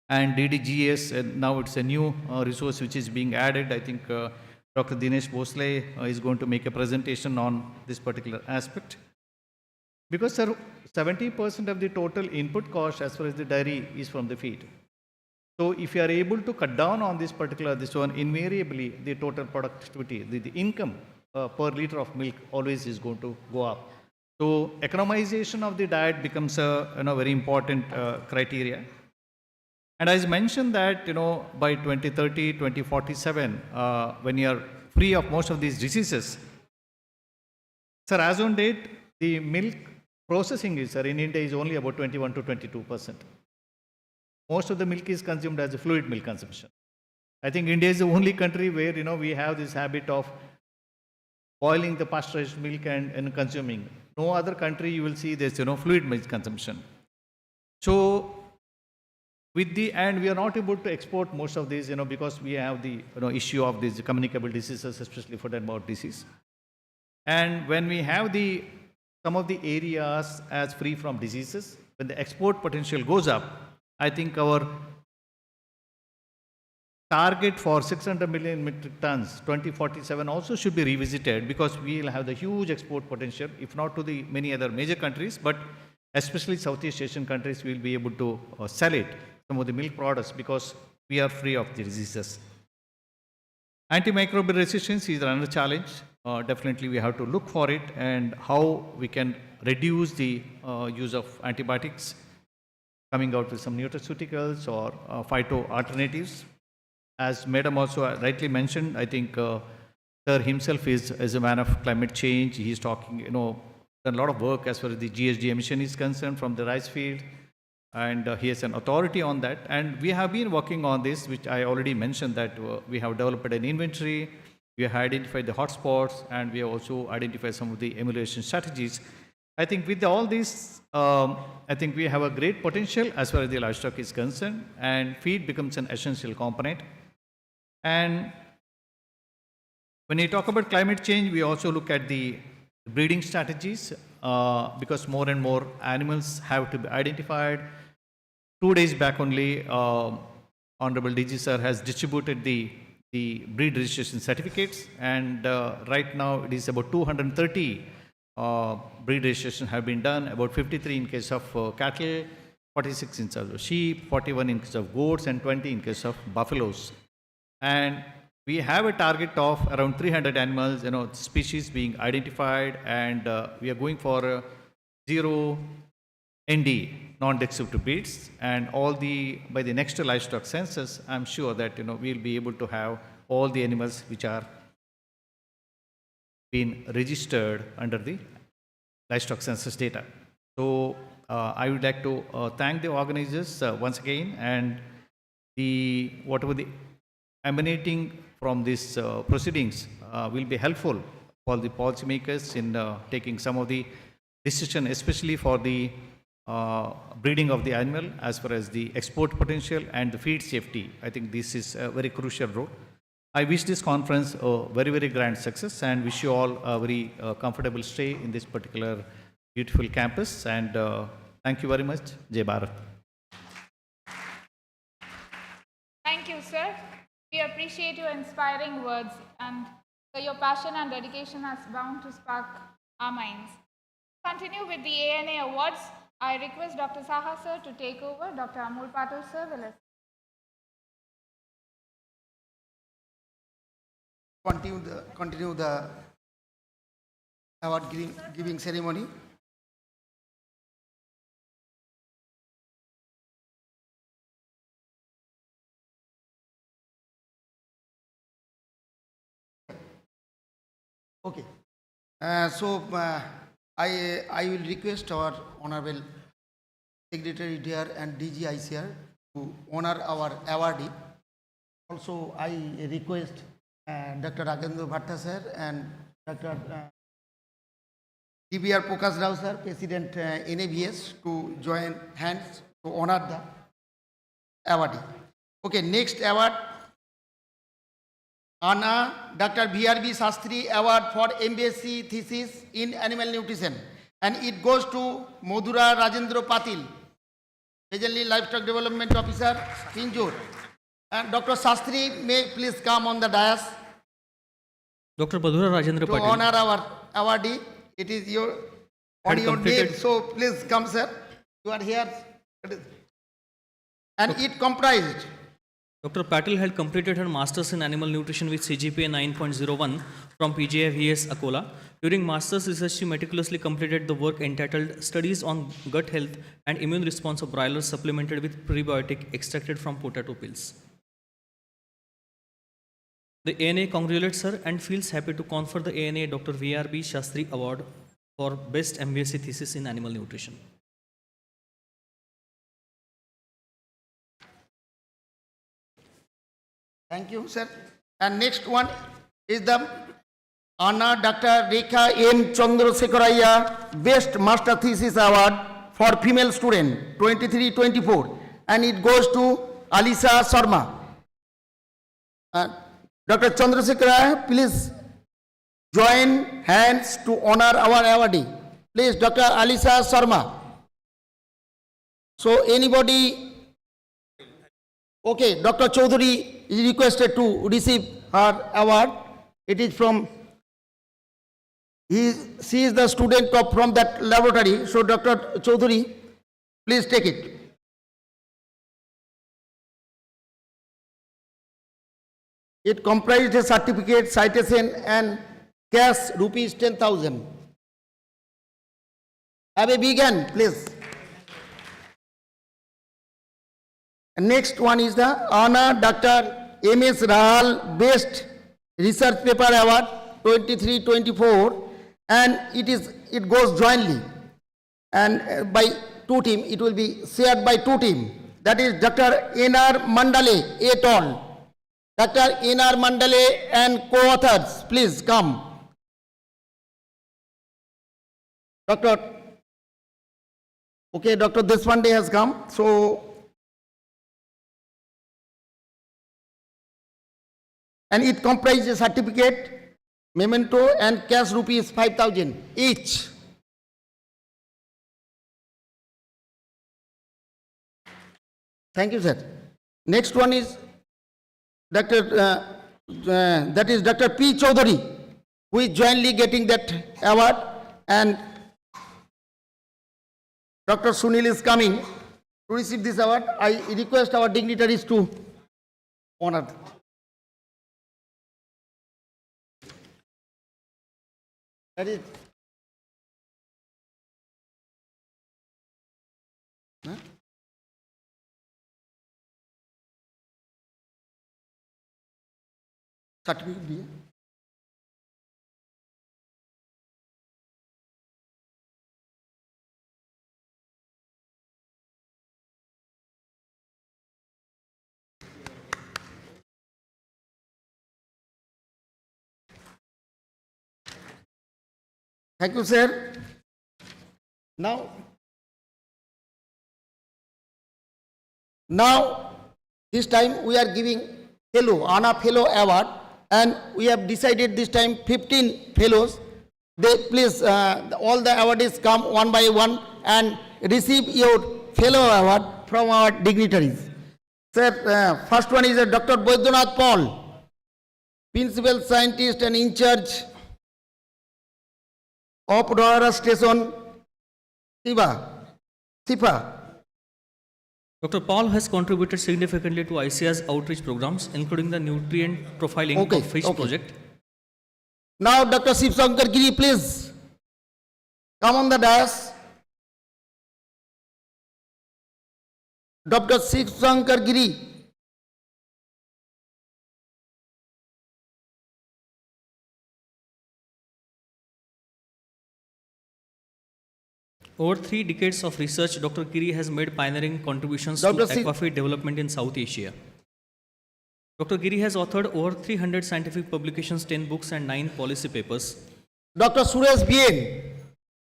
and DDGS, and now it's a new resource which is being added. I think Dr. Dinesh Bhosle is going to make a presentation on this particular aspect. Because, sir, 70% of the total input cost as far as the dairy is from the feed. So if you are able to cut down on this one, invariably the total productivity, the income per liter of milk always is going to go up. So economization of the diet becomes a very important criteria. And as mentioned that by 2030, 2047, when you are free of most of these diseases, sir, as on date, the milk processing is, sir, in India is only about 21 to 22%. Most of the milk is consumed as a fluid milk consumption. I think India is the only country where we have this habit of boiling the pasteurized milk and consuming. No other country you will see this fluid milk consumption. So and we are not able to export most of these because we have the issue of these communicable diseases, especially foot and mouth disease. And when we have some of the areas as free from diseases, when the export potential goes up, I think our target for 600 million metric tons 2047 also should be revisited, because we will have the huge export potential, if not to the many other major countries, but especially Southeast Asian countries will be able to sell it, some of the milk products, because we are free of the diseases. Antimicrobial resistance is another challenge. Definitely we have to look for it and how we can reduce the use of antibiotics, coming out with some nutraceuticals or phyto alternatives. As Madam also rightly mentioned, I think Sir himself is a man of climate change. He is talking, done a lot of work as far as the GHG emission is concerned from the rice field, and he has an authority on that. And we have been working on this, which I already mentioned, that we have developed an inventory, we have identified the hotspots, and we have also identified some of the emulation strategies. I think with all this, I think we have a great potential as far as the livestock is concerned, and feed becomes an essential component. And when you talk about climate change, we also look at the breeding strategies, because more and more animals have to be identified. 2 days back only, Honorable DG Sir has distributed the breed registration certificates, and right now it is about 230 breed registrations have been done, about 53 in case of cattle, 46 in case of sheep, 41 in case of goats, and 20 in case of buffaloes. And we have a target of around 300 animals, species being identified, and we are going for zero ND, non-destructive breeds, and by the next livestock census, I'm sure that we'll be able to have all the animals which are been registered under the livestock census data. So I would like to thank the organizers once again, and whatever the emanating from these proceedings will be helpful for the policymakers in taking some of the decision, especially for the breeding of the animal as far as the export potential and the feed safety. I think this is a very crucial role. I wish this conference a very, very grand success, and wish you all a very comfortable stay in this particular beautiful campus. And thank you very much. Jai Bharat. Thank you, sir. We appreciate your inspiring words, and your passion and dedication has bound to spark our minds. Continue with the ANA Awards. I request Dr. Saha sir to take over. Dr. Amol Patil sir will assist. continue the award giving ceremony. Okay. I will request our honorable Secretary dear and DG ICAR to honor our awardee. Also, I request Dr. Ragendra Bhatta sir and Dr. DBR Pokas Rao sir, President NABS, to join hands to honor the awardee. Okay, next award, Anna Dr. BRB Sastry Award for MSc Thesis in Animal Nutrition, and it goes to Modura Rajendra Patil, presently Livestock Development Officer, Pinjur. And Dr. Sastry may please come on the dais Dr. Madhura Rajendra to Patil honor our awardee. It is your on Had your completed- name, so please come, sir. You are here. And it comprised Dr. Patil had completed her Masters in Animal Nutrition with CGPA 9.01 from PGIVS Akola. During Masters research, she meticulously completed the work entitled Studies on Gut Health and Immune Response of Broilers Supplemented with Prebiotic Extracted from Potato Pills. The ANA congratulates her and feels happy to confer the ANA Dr. VRB Shastri Award for Best MSc Thesis in Animal Nutrition. Thank you, sir. And next one is the Anna Dr. Rekha M. Chandrasekharaya Best Master Thesis Award for Female Student 23-24, and it goes to Alisa Sharma. Dr. Chandrasekharaya, please join hands to honor our awardee. Please, Dr. Alisa Sharma. So anybody? Okay, Dr. Chaudhary is requested to receive her award. It is from, she is the student from that laboratory. So Dr. Chaudhary, please take it. It comprised a certificate, citation and cash rupees 10,000. Have a big hand, please. Next one is the Anna Dr. M.S. Rahal Best Research Paper Award 23-24, and it goes jointly and by two team. It will be shared by two team. That is Dr. N.R. Mandale et al. Dr. N.R. Mandale and co-authors, please come. Dr. Deshpande has come. So, and it comprises a certificate, memento and cash rupees 5,000 each. Thank you, sir. Next one is that is Dr. P. Chaudhary, who is jointly getting that award, and Dr. Sunil is coming to receive this award. I request our dignitaries to honor. That is. Huh? Certificate दिए. Thank you, sir. Now this time we are giving Fellow, Anna Fellow Award, and we have decided this time 15 fellows. They please, all the awardees come one by one and receive your fellow award from our dignitaries. Sir, first one is Dr. Baidyanath Paul, Principal Scientist and in charge of Dorara Station, Sipa. Dr. Paul has contributed significantly to ICAR's outreach programs, including the nutrient profiling of fish project. Now, Dr. Shiv Shankar Giri, please come on the dais. Dr. Shiv Shankar Giri. Over 3 decades of research, Dr. Giri has made pioneering contributions Dr. to aquafeed development in South Asia. Dr. Giri has authored over 300 scientific publications, 10 books and 9 policy papers. Dr. Suresh Bien.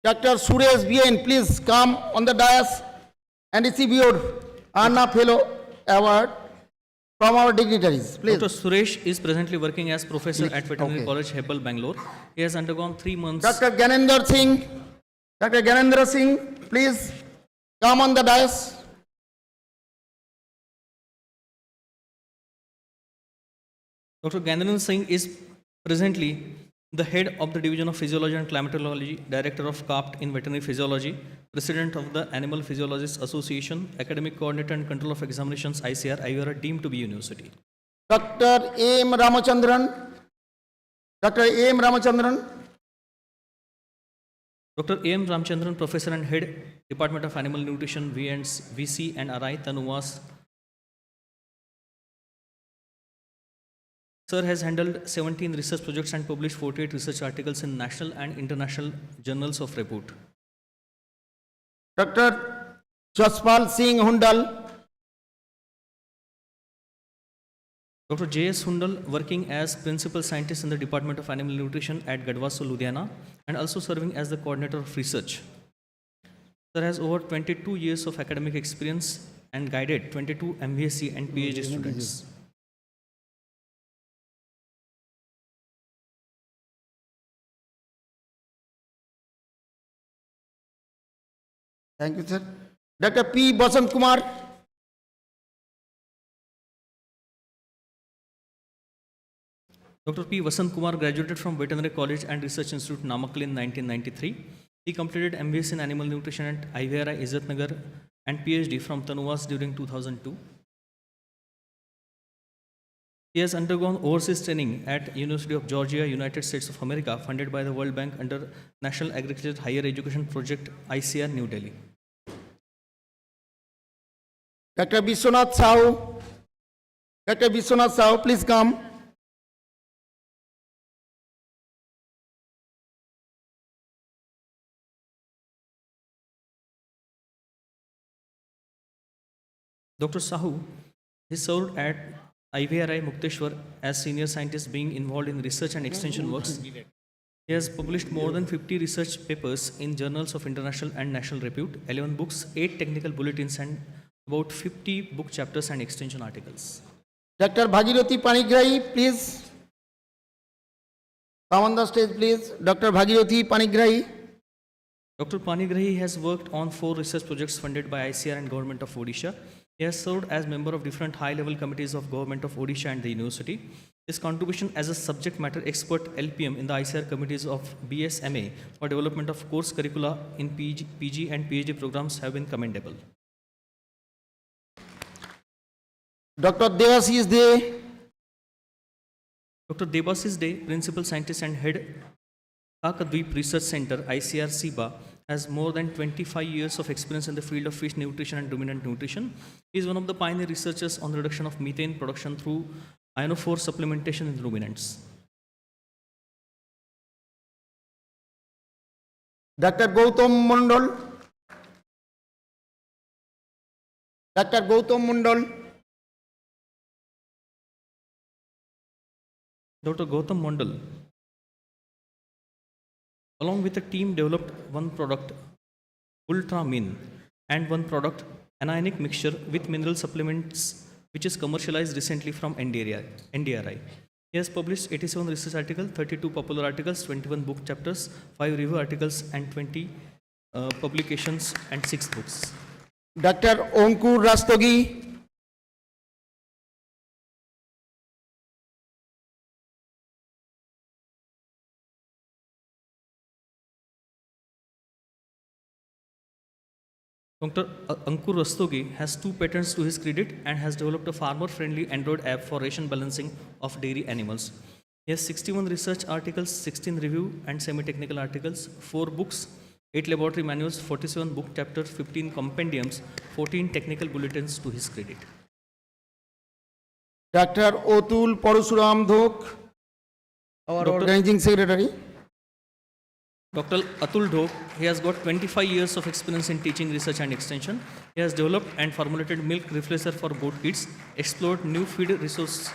Dr. Suresh Bien, please come on the dais and receive your Anna Fellow Award from our dignitaries. Please. Dr. Suresh is presently working as professor at Veterinary Okay. College, Hebbal, Bangalore. He has undergone 3 months. Dr. Gyanendra Singh. Dr. Gyanendra Singh, please come on the dais. Dr. Gyanendra Singh is presently the head of the Division of Physiology and Climatology, Director of CAPT in Veterinary Physiology, President of the Animal Physiologists Association, Academic Coordinator and Control of Examinations, ICAR, IVR, deemed to be university. Dr. A.M. Ramachandran. Dr. A.M. Ramachandran. Dr. A.M. Ramchandran, Professor and Head, Department of Animal Nutrition, VC and RI, Tanuvas. Sir has handled 17 research projects and published 48 research articles in national and international journals of repute. Dr. Jaspal Singh Hundal. Dr. J.S. Hundal, working as Principal Scientist in the Department of Animal Nutrition at Gadwaso, Ludhiana, and also serving as the Coordinator of Research. Sir has over 22 years of academic experience and guided 22 MVSc and PhD students. Thank you, sir. Dr. P. Basant Kumar. Dr. P. Vasant Kumar graduated from Veterinary College and Research Institute, Namakkal in 1993. He completed MBS in Animal Nutrition at IVRI, Izzatnagar and PhD from Tanuvas during 2002. He has undergone overseas training at University of Georgia, United States of America, funded by the World Bank under National Agriculture Higher Education Project, ICAR, New Delhi. Dr. Vishwanath Sahu. Dr. Vishwanath Sahu, please come. Dr. Sahu is served at IVRI Mukteshwar as senior scientist, being involved in research and extension works. He has published more than 50 research papers in journals of international and national repute, 11 books, 8 technical bulletins, and about 50 book chapters and extension articles. Dr. Bhagirathi Panigrahi, please come on the stage, please. Dr. Bhagirathi Panigrahi. Dr. Panigrahi has worked on 4 research projects funded by ICAR and Government of Odisha. He has served as member of different high-level committees of Government of Odisha and the university. His contribution as a subject matter expert LPM in the ICAR committees of BSMA for development of course curricula in PG and PhD programs have been commendable. Dr. Devashish De. Dr. Debashish De, Principal Scientist and Head, Kakadweep Research Center, ICR SIBA, has more than 25 years of experience in the field of fish nutrition and ruminant nutrition. He is one of the pioneer researchers on the reduction of methane production through ionophore supplementation in ruminants. Dr. Gautam Mondal. Dr. Gautam Mondal. Dr. Gautam Mondal, along with a team, developed one product, Ultramin, and one product, anionic mixture with mineral supplements, which is commercialized recently from NDRI. He has published 87 research articles, 32 popular articles, 21 book chapters, 5 review articles, and 20 publications and 6 books. Dr. Onkur Rastogi. Dr. Ankur Rastogi has 2 patents to his credit and has developed a farmer-friendly Android app for ration balancing of dairy animals. He He has 61 research articles, 16 review and semi-technical articles, 4 books, 8 laboratory manuals, 47 book chapters, 15 compendiums, 14 technical bulletins to his credit. Dr. Otul Parusuram Dhok, our Dr. organizing secretary. Dr. Atul Dhok, he has got 25 years of experience in teaching, research and extension. He has developed and formulated milk replacer for goat kids, explored new feed resource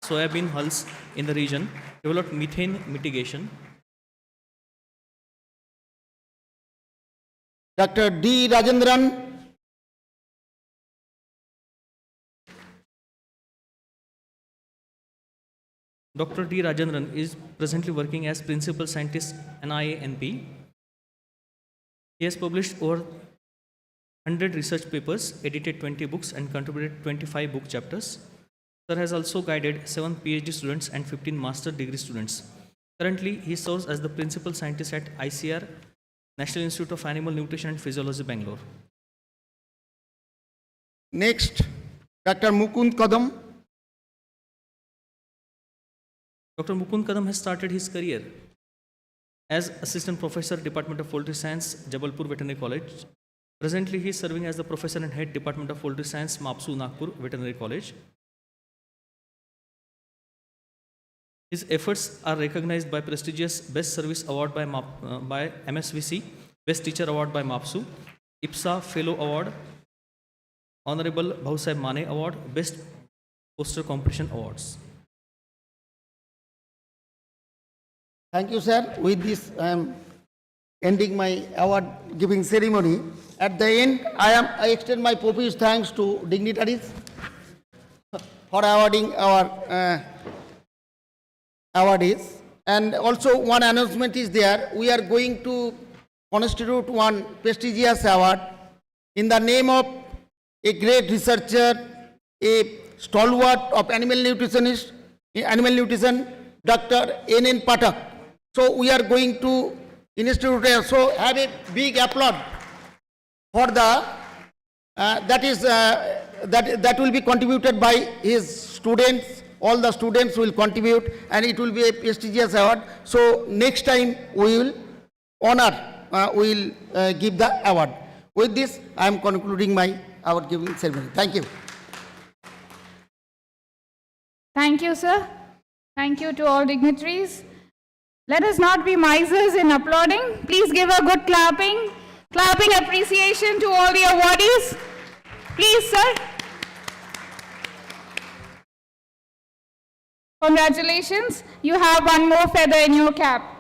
soybean hulls in the region, developed methane mitigation. Dr. D. Rajendran. Dr. D. Rajendran is presently working as Principal Scientist NIANP. He has published over 100 research papers, edited 20 books and contributed 25 book chapters. Sir has also guided 7 PhD students and 15 master degree students. Currently, he serves as the Principal Scientist at ICAR, National Institute of Animal Nutrition and Physiology, Bangalore. Next, Dr. Mukund Kadam. Dr. Mukund Kadam has started his career as Assistant Professor, Department of Poultry Science, Jabalpur Veterinary College. Presently, he is serving as the Professor and Head, Department of Poultry Science, MAPSU, Nagpur Veterinary College. His efforts are recognized by prestigious Best Service Award by MSVC, Best Teacher Award by MAPSU, IPSA Fellow Award, Honorable Bhausaheb Mane Award, Best Poster Competition Awards. Thank you, sir. With this, I am ending my award giving ceremony. At the end, I extend my profuse thanks to dignitaries for awarding our awardees. And also one announcement is there. We are going to constitute one prestigious award in the name of a great researcher, a stalwart of animal nutrition, Dr. N.N. Pathak. So we are going to institute, so have a big applaud for the, that will be contributed by his students. All the students will contribute and it will be a prestigious award. So next time we will honor, we will give the award. With this, I am concluding my award giving ceremony. Thank you. Thank you, sir. Thank you to all dignitaries. Let us not be misers in applauding. Please give a good clapping appreciation to all the awardees. Please, sir. Congratulations. You have one more feather in your cap.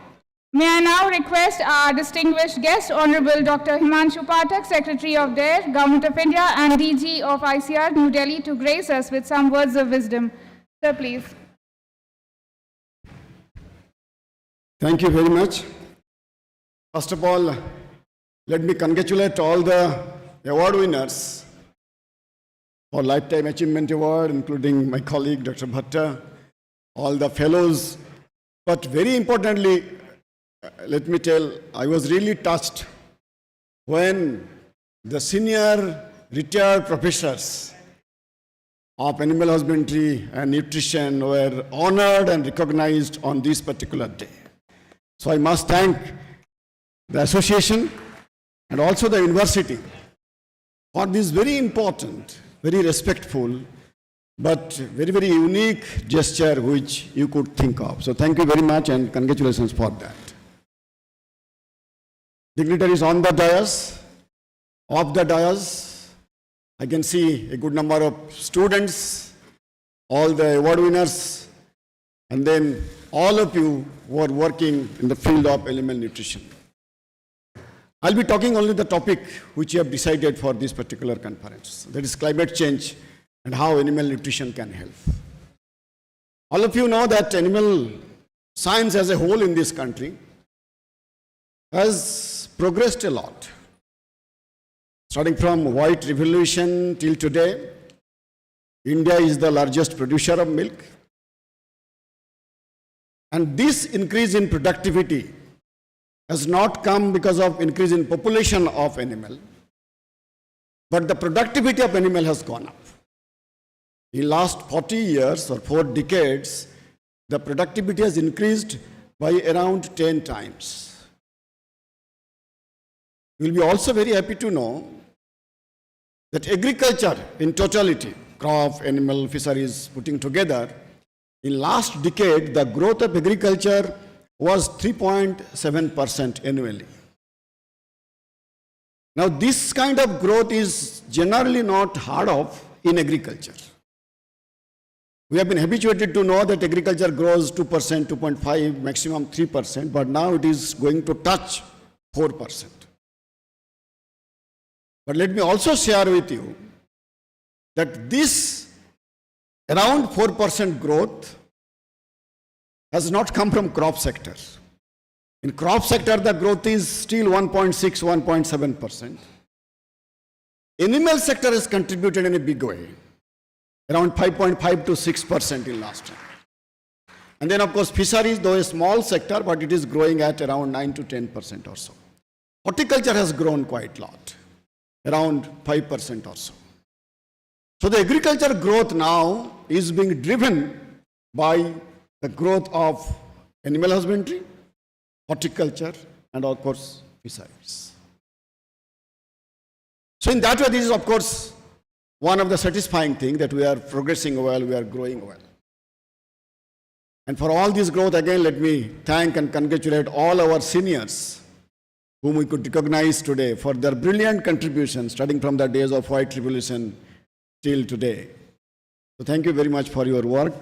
May I now request our distinguished guest, Honorable Dr. Himanshu Pathak, Secretary of DARE, Government of India and DG of ICAR, New Delhi, to grace us with some words of wisdom. Sir, please. Thank you very much. First of all, let me congratulate all the award winners for Lifetime Achievement Award, including my colleague, Dr. Bhatta, all the fellows. But very importantly, let me tell, I was really touched when the senior retired professors of animal husbandry and nutrition were honored and recognized on this particular day. So I must thank the association and also the university for this very important, very respectful, but very, very unique gesture which you could think of. So thank you very much and congratulations for that. Dignitaries on the dais, off the dais, I can see a good number of students, all the award winners, and then all of you who are working in the field of animal nutrition. I'll be talking only the topic which you have decided for this particular conference, that is climate change and how animal nutrition can help. All of you know that animal science as a whole in this country has progressed a lot. Starting from White Revolution till today, India is the largest producer of milk. And this increase in productivity has not come because of increase in population of animal, but the productivity of animal has gone up. In last 40 years or 4 decades, the productivity has increased by around 10 times. You will be also very happy to know that agriculture in totality, crop, animal, fisheries putting together, in last decade, the growth of agriculture was 3.7% annually. Now, this kind of growth is generally not heard of in agriculture. We have been habituated to know that agriculture grows 2%, 2.5%, maximum 3%, but now it is going to touch 4%. But let me also share with you that this around 4% growth has not come from crop sector. In crop sector, the growth is still 1.6, 1.7%. Animal sector has contributed in a big way, around 5.5 to 6% in last time. And then, of course, fisheries, though a small sector, but it is growing at around 9 to 10% or so. Horticulture has grown quite a lot, around 5% or so. So the agriculture growth now is being driven by the growth of animal husbandry, horticulture, and of course, fisheries. So in that way, this is of course one of the satisfying things that we are progressing well, we are growing well. And for all this growth, again, let me thank and congratulate all our seniors whom we could recognize today for their brilliant contributions, starting from the days of White Revolution till today. So thank you very much for your work,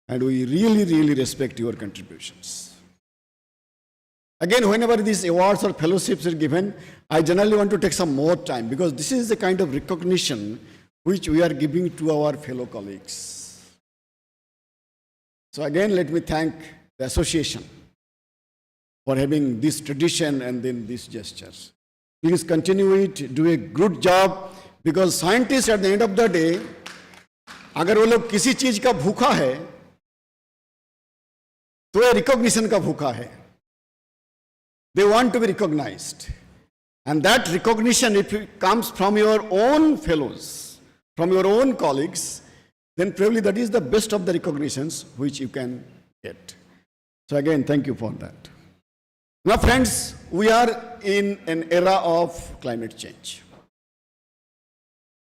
and we really, really respect your contributions. Again, whenever these awards or fellowships are given, I generally want to take some more time because this is the kind of recognition which we are giving to our fellow colleagues. So again, let me thank the association for having this tradition and then these gestures. Please continue it, do a good job, because scientists at the end of the day, अगर वो लोग किसी चीज का भूखा है, तो ये recognition का भूखा है. They want to be recognized. And that recognition, if it comes from your own fellows, from your own colleagues, then probably that is the best of the recognitions which you can get. So again, thank you for that. Now friends, we are in an era of climate change.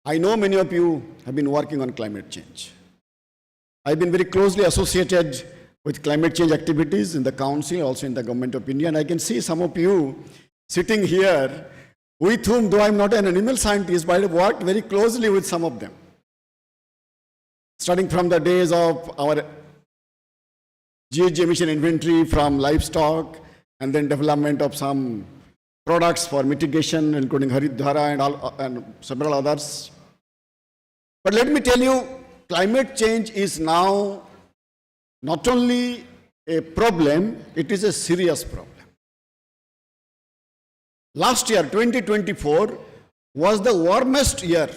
I know many of you have been working on climate change. I've been very closely associated with climate change activities in the council, also in the government of India. And I can see some of you sitting here with whom, though I'm not an animal scientist, but I've worked very closely with some of them. Starting from the days of our GHG emission inventory from livestock, and then development of some products for mitigation, including Haridwara and several others. But let me tell you, climate change is now not only a problem, it is a serious problem. Last year, 2024, was the warmest year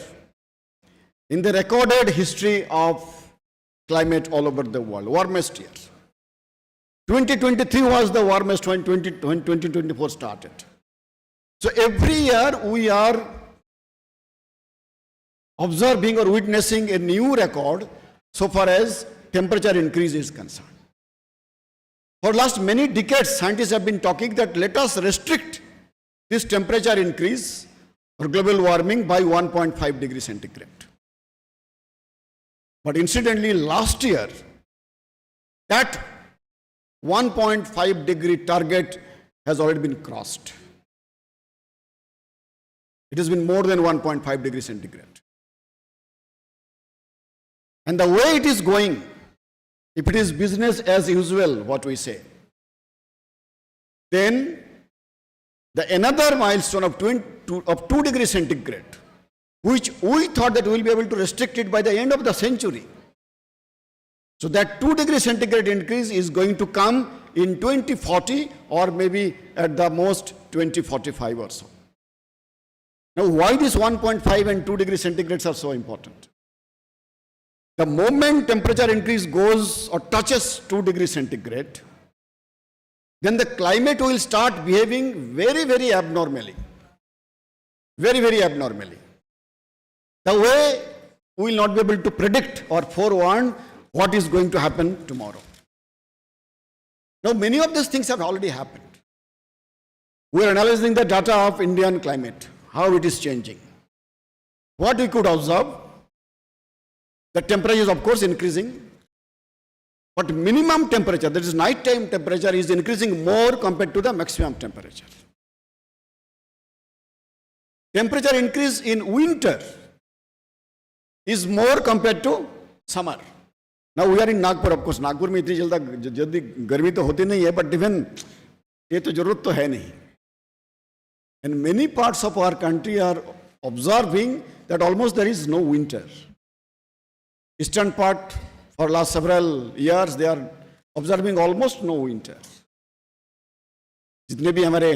in the recorded history of climate all over the world, warmest year. 2023 was the warmest when 2024 started. So every year we are observing or witnessing a new record so far as temperature increase is concerned. For last many decades, scientists have been talking that let us restrict this temperature increase or global warming by 1.5 degrees centigrade. But incidentally, last year, that 1.5 degree target has already been crossed. It has been more than 1.5 degrees centigrade. And the way it is going, if it is business as usual, what we say, then the another milestone of 2 degrees centigrade, which we thought that we will be able to restrict it by the end of the century. So that 2 degrees centigrade increase is going to come in 2040 or maybe at the most 2045 or so. Now, why this 1.5 and 2 degrees centigrades are so important? The moment temperature increase goes or touches 2 degrees centigrade, then the climate will start behaving very, very abnormally. Very, very abnormally. The way we will not be able to predict or forewarn what is going to happen tomorrow. Now, many of these things have already happened. We are analyzing the data of Indian climate, how it is changing. What we could observe, the temperature is of course increasing, but minimum temperature, that is nighttime temperature, is increasing more compared to the maximum temperature. Temperature increase in winter is more compared to summer. Now we are in Nagpur, of course. Nagpur में इतनी जल्दी गर्मी तो होती नहीं है, but even ये तो जरूरत तो है नहीं. And many parts of our country are observing that almost there is no winter. Eastern part, for last several years, they are observing almost no winter. जितने भी हमारे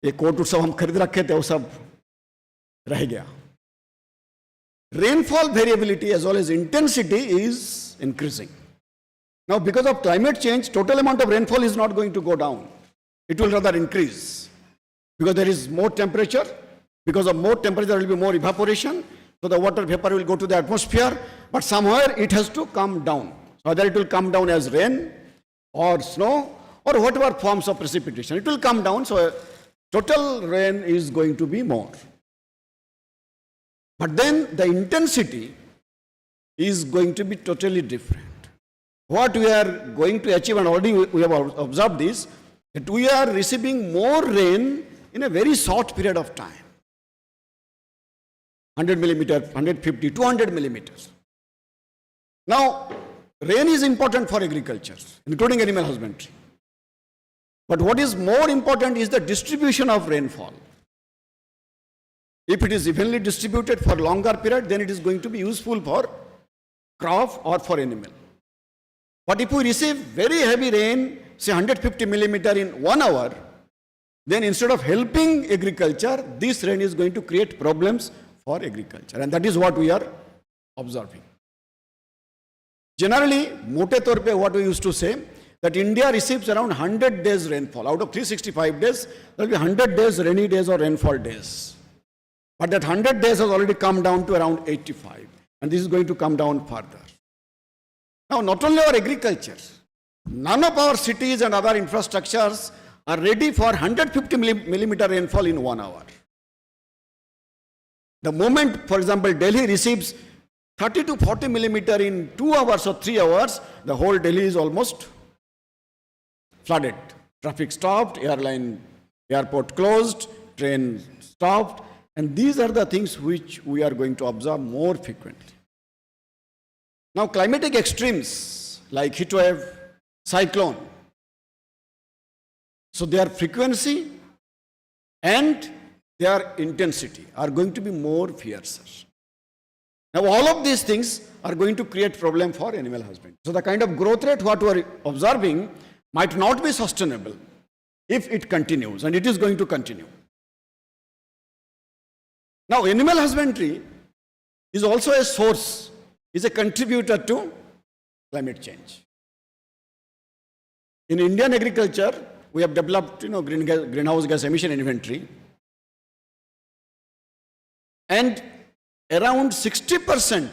ये कोट सब हम खरीद रखे थे वो सब रह गया. Rainfall variability as well as intensity is increasing. Now, because of climate change, total amount of rainfall is not going to go down. It will rather increase. Because there is more temperature. Because of more temperature, there will be more evaporation. So the water vapor will go to the atmosphere. But somewhere it has to come down. So whether it will come down as rain or snow or whatever forms of precipitation, it will come down. So total rain is going to be more. But then the intensity is going to be totally different. What we are going to achieve, and already we have observed this, that we are receiving more rain in a very short period of time. 100 millimeter, 150, 200 millimeters. Now, rain is important for agriculture, including animal husbandry. But what is more important is the distribution of rainfall. If it is evenly distributed for longer period, then it is going to be useful for crop or for animal. But if we receive very heavy rain, say 150 millimeter in 1 hour, then instead of helping agriculture, this rain is going to create problems for agriculture. And that is what we are observing. Generally, mote taur pe what we used to say, that India receives around 100 days rainfall. Out of 365 days, there will be 100 days rainy days or rainfall days. But that 100 days has already come down to around 85. And this is going to come down further. Now, not only our agriculture, none of our cities and other infrastructures are ready for 150 millimeter rainfall in 1 hour. The moment, for example, Delhi receives 30 to 40 millimeter in 2 hours or 3 hours, the whole Delhi is almost flooded. Traffic stopped, airport closed, train stopped. And these are the things which we are going to observe more frequently. Now, climatic extremes like heat wave, cyclone, so their frequency and their intensity are going to be more fiercer. Now, all of these things are going to create problem for animal husbandry. So the kind of growth rate what we are observing might not be sustainable if it continues, and it is going to continue. Now, animal husbandry is also a source, is a contributor to climate change. In Indian agriculture, we have developed, greenhouse gas emission inventory, and around 60%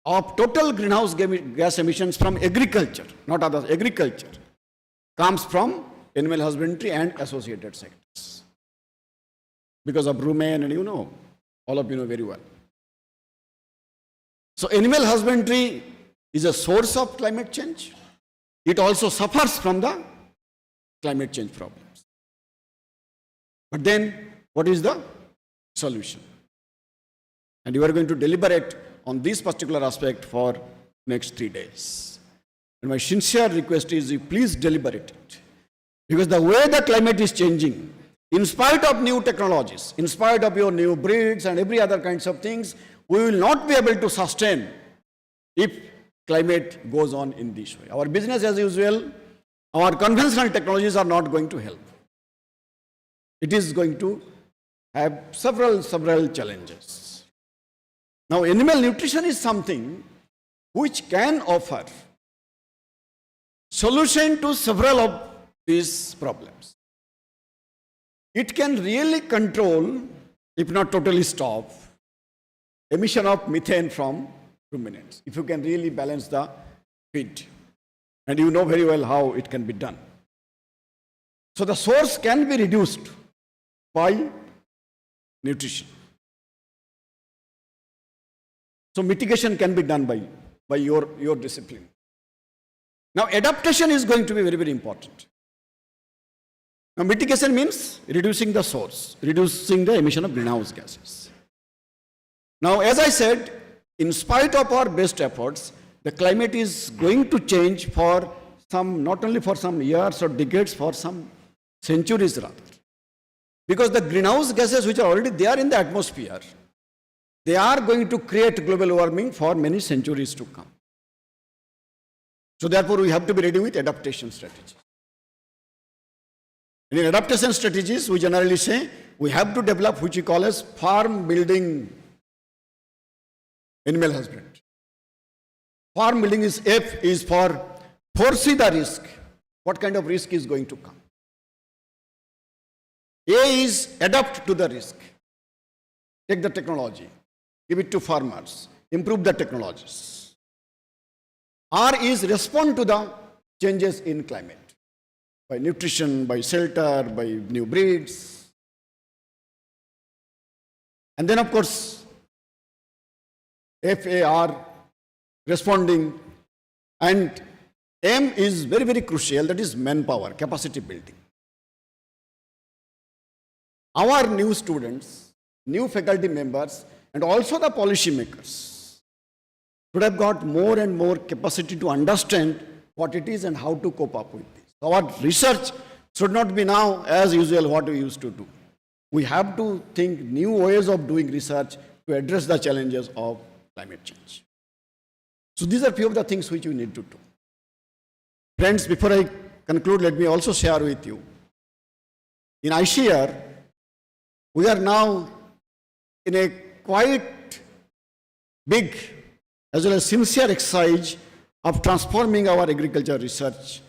of total greenhouse gas emissions from agriculture, not others, agriculture, comes from animal husbandry and associated sectors. Because of rumen, and all of you know very well. So animal husbandry is a source of climate change. It also suffers from the climate change problems. But then, what is the solution? And we are going to deliberate on this particular aspect for next 3 days. And my sincere request is you please deliberate it. Because the way the climate is changing, in spite of new technologies, in spite of your new breeds and every other kinds of things, we will not be able to sustain if climate goes on in this way. Our business as usual, our conventional technologies are not going to help. It is going to have several challenges. Now, animal nutrition is something which can offer solution to several of these problems. It can really control, if not totally stop, emission of methane from ruminants, if you can really balance the feed. And you know very well how it can be done. So the source can be reduced by nutrition. So mitigation can be done by your discipline. Now adaptation is going to be very, very important. Now mitigation means reducing the source, reducing the emission of greenhouse gases. Now as I said, in spite of our best efforts, the climate is going to change for some, not only for some years or decades, for some centuries rather. Because the greenhouse gases which are already there in the atmosphere, they are going to create global warming for many centuries to come. So therefore we have to be ready with adaptation strategies. And in adaptation strategies, we generally say we have to develop which we call as farm building animal husbandry. Farm building is F is for foresee the risk. What kind of risk is going to come? A is adapt to the risk. Take the technology, give it to farmers, improve the technologies. R is respond to the changes in climate by nutrition, by shelter, by new breeds. And then of course, FAR, responding, and M is very, very crucial, that is manpower, capacity building. Our new students, new faculty members, and also the policy makers should have got more and more capacity to understand what it is and how to cope up with this. Our research should not be now as usual what we used to do. We have to think new ways of doing research to address the challenges of climate change. So these are few of the things which we need to do. Friends, before I conclude, let me also share with you. In ICAR, we are now in a quite big as well as sincere exercise of transforming our agriculture research,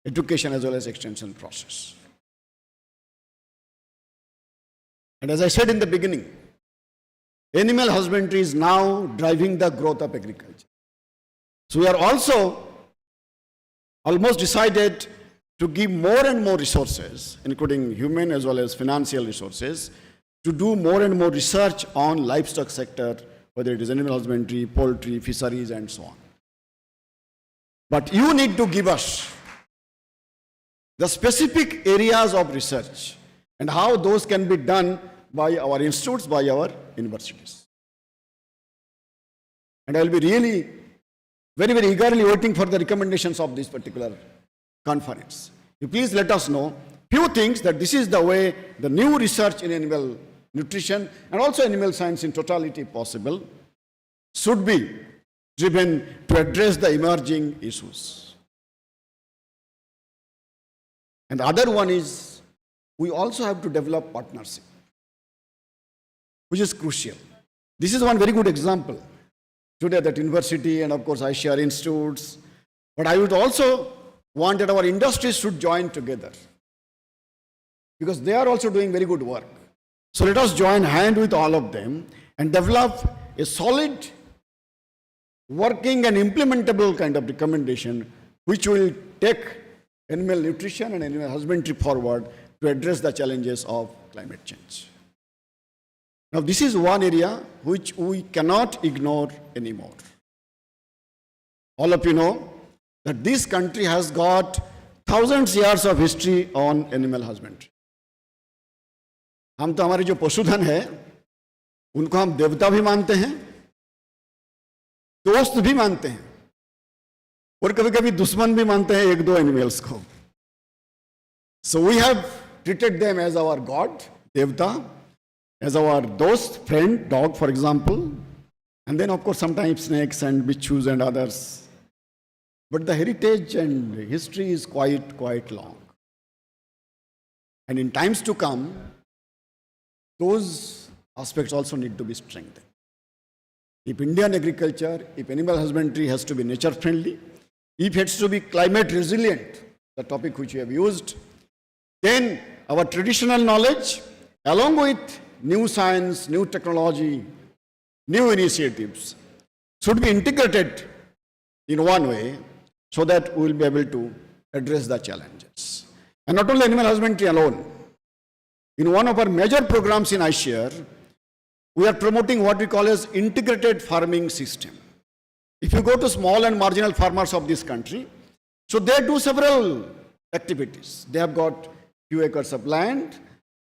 education as well as extension process. And as I said in the beginning, animal husbandry is now driving the growth of agriculture. So we are also almost decided to give more and more resources, including human as well as financial resources, to do more and more research on livestock sector, whether it is animal husbandry, poultry, fisheries, and so on. But you need to give us the specific areas of research and how those can be done by our institutes, by our universities. And I will be really very, very eagerly waiting for the recommendations of this particular conference. You please let us know few things that this is the way the new research in animal nutrition and also animal science in totality possible should be driven to address the emerging issues. And the other one is we also have to develop partnership, which is crucial. This is one very good example today that university and of course ICAR institutes, but I would also want that our industries should join together because they are also doing very good work. So let us join hand with all of them and develop a solid working and implementable kind of recommendation which will take animal nutrition and animal husbandry forward to address the challenges of climate change. Now this is one area which we cannot ignore anymore. All of you know that this country has got thousands of years of history on animal husbandry. हम तो हमारे जो पशुधन है उनको हम देवता भी मानते हैं, दोस्त भी मानते हैं और कभी-कभी दुश्मन भी मानते हैं एक दो एनिमल्स को. So we have treated them as our god, devta, as our dost, friend, dog for example, and then of course sometimes snakes and bichus and others. But the heritage and history is quite long. And in times to come, those aspects also need to be strengthened. If Indian agriculture, if animal husbandry has to be nature friendly, if it has to be climate resilient, the topic which we have used, then our traditional knowledge along with new science, new technology, new initiatives should be integrated in one way so that we will be able to address the challenges. And not only animal husbandry alone. In one of our major programs in ICAR, we are promoting what we call as integrated farming system. If you go to small and marginal farmers of this country, so they do several activities. They have got few acres of land,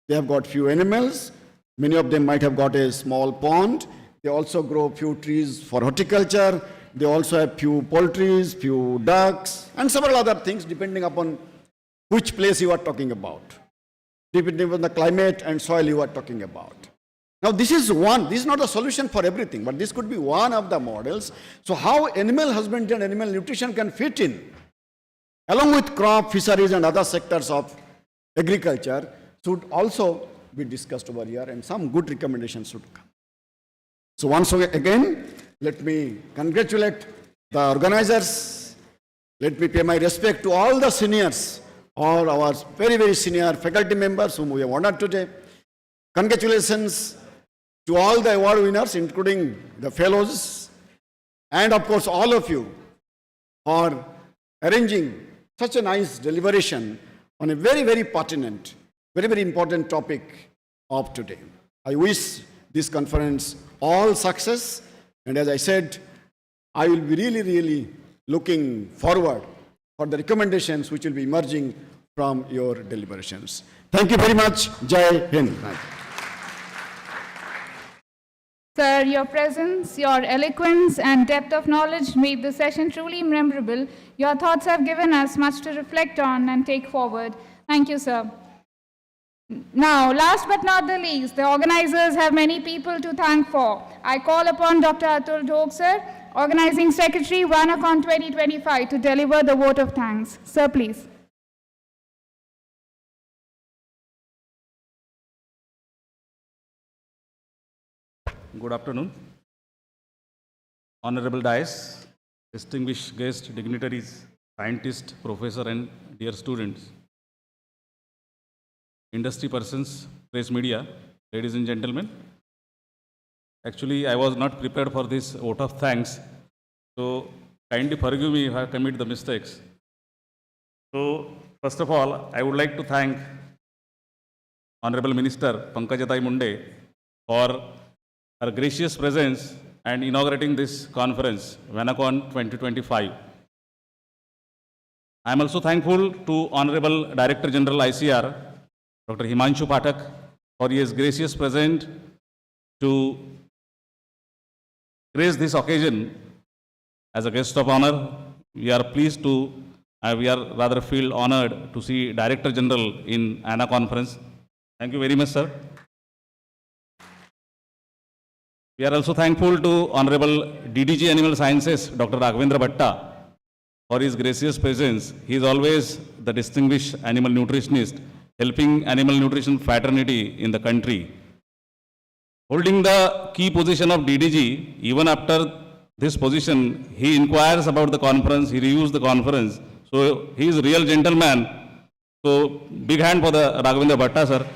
they have got few animals, many of them might have got a small pond, they also grow few trees for horticulture, they also have few poultry, few ducks, and several other things depending upon which place you are talking about, depending on the climate and soil you are talking about. Now this is not a solution for everything, but this could be one of the models. So how animal husbandry and animal nutrition can fit in, along with crop, fisheries and other sectors of agriculture, should also be discussed over here, and some good recommendations should come. So once again, let me congratulate the organizers. Let me pay my respect to all the seniors, all our very, very senior faculty members whom we have honored today. Congratulations to all the award winners, including the fellows, and of course all of you for arranging such a nice deliberation on a very, very pertinent, very, very important topic of today. I wish this conference all success, and as I said, I will be really, really looking forward for the recommendations which will be emerging from your deliberations. Thank you very much. Jai Hind. Sir, your presence, your eloquence and depth of knowledge made the session truly memorable. Your thoughts have given us much to reflect on and take forward. Thank you, sir. Now, last but not the least, the organizers have many people to thank for. I call upon Dr. Atul Dhok, sir, Organizing Secretary, WANACON-2025, to deliver the vote of thanks. Sir, please. Good afternoon. Honorable Dais, distinguished guests, dignitaries, scientists, professors, and dear students, industry persons, press media, ladies and gentlemen. Actually, I was not prepared for this vote of thanks, so kindly forgive me if I commit the mistakes. So, first of all, I would like to thank Honorable Minister Pankajatai Munde for her gracious presence and inaugurating this conference, WANACON-2025. I am also thankful to Honorable Director General ICAR, Dr. Himanshu Pathak, for his gracious presence to grace this occasion as a guest of honor. We are pleased to, we are rather feel honored to see Director General in ANA conference. Thank you very much, sir. We are also thankful to Honorable DDG Animal Sciences, Dr. Raghavendra Bhatta, for his gracious presence. He is always the distinguished animal nutritionist, helping animal nutrition fraternity in the country. Holding the key position of DDG, even after this position, he inquires about the conference, he reviews the conference. So he is a real gentleman. So big hand for the Raghavendra Bhatta, sir.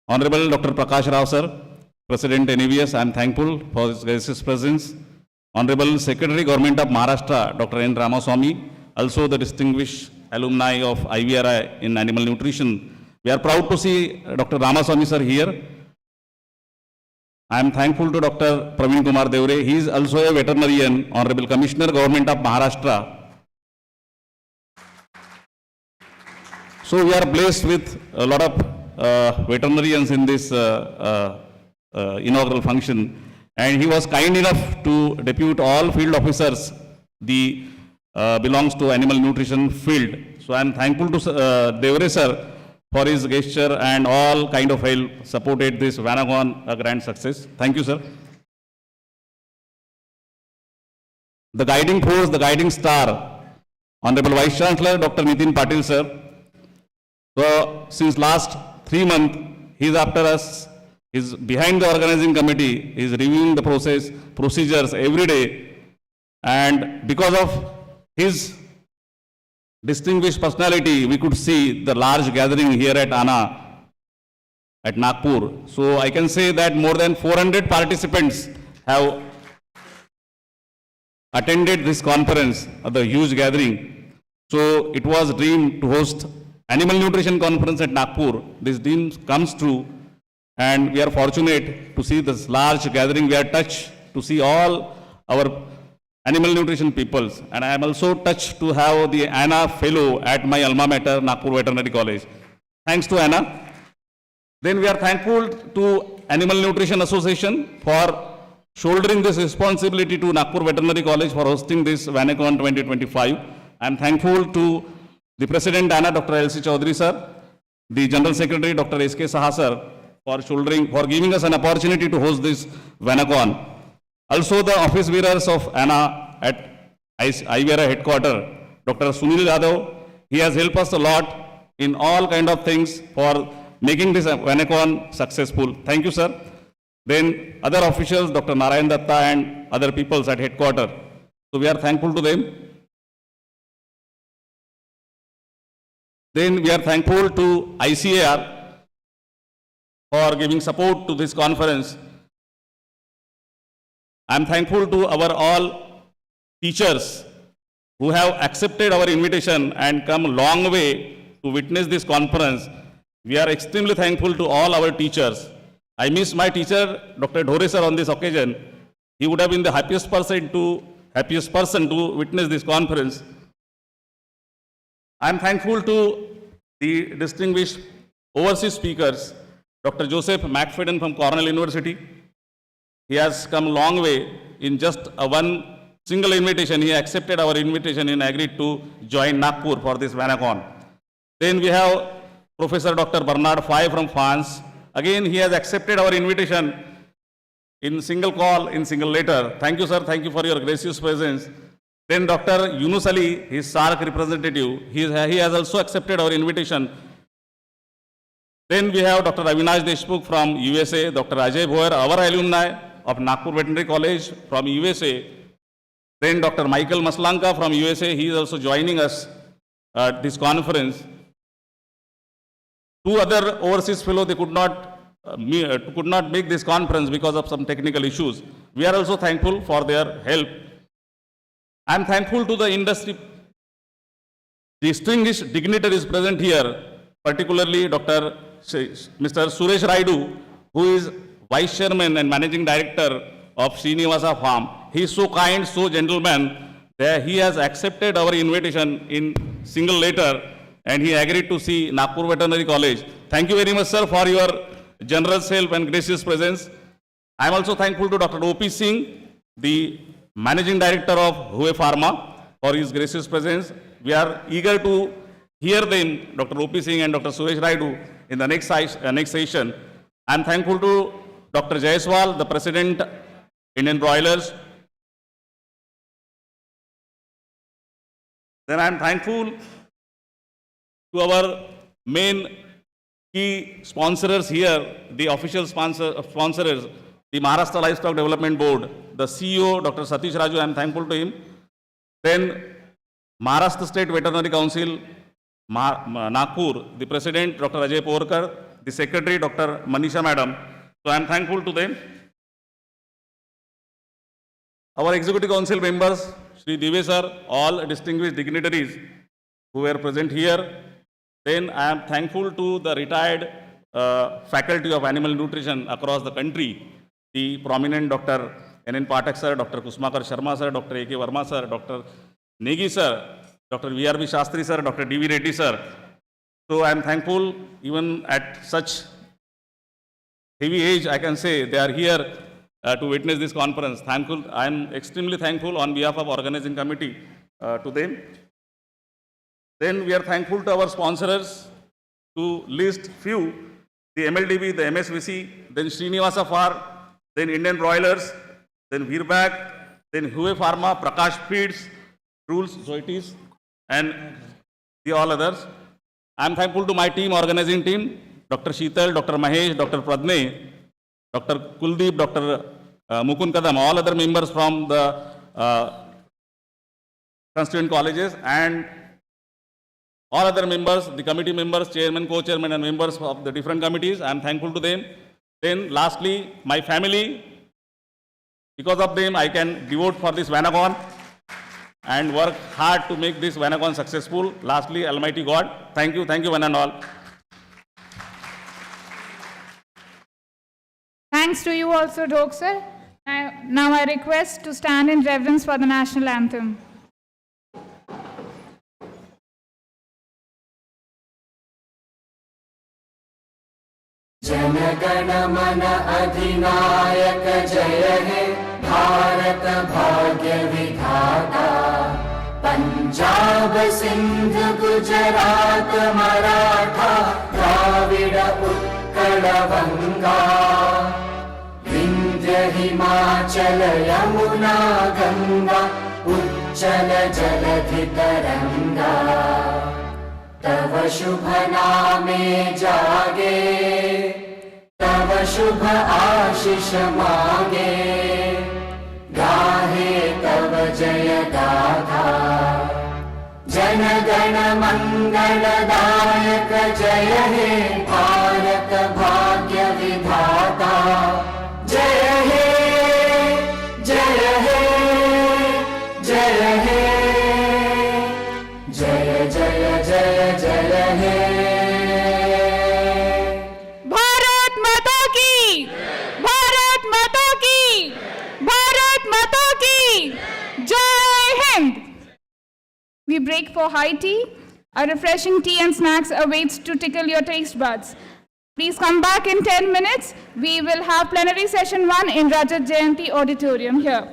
Honorable Dr. Prakash Rao, sir, President NAVS, I am thankful for his gracious presence. Honorable Secretary Government of Maharashtra, Dr. N. Ramaswamy, also the distinguished alumni of IVRI in animal nutrition. We are proud to see Dr. Ramaswamy, sir, here. I am thankful to Dr. Praveen Kumar Devre. He is also a veterinarian, Honorable Commissioner, Government of Maharashtra. So we are blessed with a lot of veterinarians in this inaugural function, and he was kind enough to depute all field officers the belongs to animal nutrition field. So I am thankful to Devre sir for his gesture and all kind of help supported this WANACON a grand success. Thank you, sir. The guiding force, the guiding star, Honorable Vice Chancellor Dr. Nitin Patil sir. So since last 3 months, he is after us, he is behind the organizing committee, he is reviewing the procedures every day, and because of his distinguished personality, we could see the large gathering here at ANA, at Nagpur. So I can say that more than 400 participants have attended this conference, the huge gathering. So it was dream to host Animal Nutrition Conference at Nagpur. This dream comes true, and we are fortunate to see this large gathering. We are touched to see all our animal nutrition peoples, and I am also touched to have the Anna Fellow at my alma mater, Nagpur Veterinary College. Thanks to Anna. Then we are thankful to Animal Nutrition Association for shouldering this responsibility to Nagpur Veterinary College for hosting this WANACON 2025. I am thankful to the President Anna, Dr. L.C. Chaudhary sir, the General Secretary Dr. S.K. Saha sir for giving us an opportunity to host this WANACON. Also the office bearers of Anna at ICAR headquarters, Dr. Sunil Yadav, he has helped us a lot in all kind of things for making this WANACON successful. Thank you, sir. Then other officials, Dr. Narayan Datta and other peoples at headquarters. So we are thankful to them. Then we are thankful to ICAR for giving support to this conference. I am thankful to our all teachers who have accepted our invitation and come a long way to witness this conference. We are extremely thankful to all our teachers. I miss my teacher, Dr. Dhore sir, on this occasion. He would have been the happiest person to witness this conference. I am thankful to the distinguished overseas speakers, Dr. Joseph McFadden from Cornell University. He has come a long way. In just one single invitation, he accepted our invitation and agreed to join Nagpur for this WANACON. Then we have Professor Dr. Bernard Fay from France. Again, he has accepted our invitation in single call, in single letter. Thank you, sir. Thank you for your gracious presence. Then Dr. Yunus Ali, his SARC representative, he has also accepted our invitation. Then we have Dr. Avinash Deshmukh from USA, Dr. Ajay Bhoer, our alumni of Nagpur Veterinary College from USA. Then Dr. Michael Maslanka from USA, he is also joining us at this conference. Two other overseas fellows, they could not make this conference because of some technical issues. We are also thankful for their help. I am thankful to the industry distinguished dignitaries present here, particularly Mr. Suresh Raidu, who is Vice Chairman and Managing Director of Srinivasa Farm. He is so kind, so gentleman, that he has accepted our invitation in single letter and he agreed to see Nagpur Veterinary College. Thank you very much, sir, for your generous help and gracious presence. I am also thankful to Dr. O.P. Singh, the Managing Director of Hue Pharma, for his gracious presence. We are eager to hear them, Dr. O.P. Singh and Dr. Suresh Raidu, in the next session. I am thankful to Dr. Jaiswal, the President, Indian Broilers. Then I am thankful to our main key sponsors here, the official sponsors, the Maharashtra Livestock Development Board, the CEO, Dr. Satish Raju, I am thankful to him. Then Maharashtra State Veterinary Council, Nagpur, the President, Dr. Ajay Porkar, the Secretary, Dr. Manisha Madam. So I am thankful to them. Our Executive Council members, Shri Dive sir, all distinguished dignitaries who were present here. Then I am thankful to the retired faculty of animal nutrition across the country, the prominent Dr. N.N. Pathak sir, Dr. Kusmakar Sharma sir, Dr. A.K. Verma sir, Dr. Negi sir, Dr. V.R.B. Shastri sir, Dr. D.V. Reddy sir. So I am thankful, even at such heavy age, I can say, they are here to witness this conference. Thankful, I am extremely thankful on behalf of organizing committee to them. Then we are thankful to our sponsors, to list few, the MLDB, the MSVC, then Srinivasa Farm, then Indian Broilers, then Veerbag, then Hue Pharma, Prakash Feeds, Rules, Zoetis, and the all others. I am thankful to my team, organizing team, Dr. Sheetal, Dr. Mahesh, Dr. Pradne, Dr. Kuldeep, Dr. Mukund Kadam, all other members from the constituent colleges, and all other members, the committee members, chairman, co-chairman, and members of the different committees. I am thankful to them. Then lastly, my family. Because of them, I can devote for this WANACON. and work hard to make this WANACON successful. Lastly, Almighty God, thank you one and all. Thanks to you also, Dok sir. Now I request to stand in reverence for the national anthem. जनगण मन अधिनायक जय हे भारत भाग्य विधाता पंजाब सिंध गुजरात मराठा द्राविड उत्कल गंगा विंध्य हिमाचल यमुना गंगा उच्चल जलधि तरंगा तव शुभ नामे जागे तव शुभ आशीष मांगे गाहे तव जय गाथा जन गण मंगलदायक जय हे भारत भाग्य विधाता जय हे जय हे जय हे जय जय जय जय हे भारत माता की भारत माता की भारत माता की जय Hind. We break for high tea. A refreshing tea and snacks awaits to tickle your taste buds. Please come back in 10 minutes. We will have plenary session 1 in Rajat Jayanti auditorium here.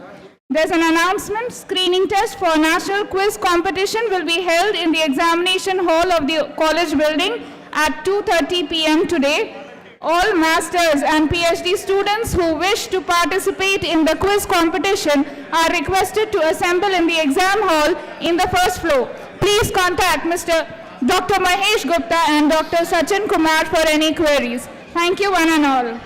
There's an announcement. Screening test for national quiz competition will be held in the examination hall of the college building at 2:30 p.m. today. All masters and PhD students who wish to participate in the quiz competition are requested to assemble in the exam hall in the first floor. Please contact Dr. Mahesh Gupta and Dr. Sachin Kumar for any queries. Thank you one and all.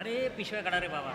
अरे पिशव्या काढा रे बाबा.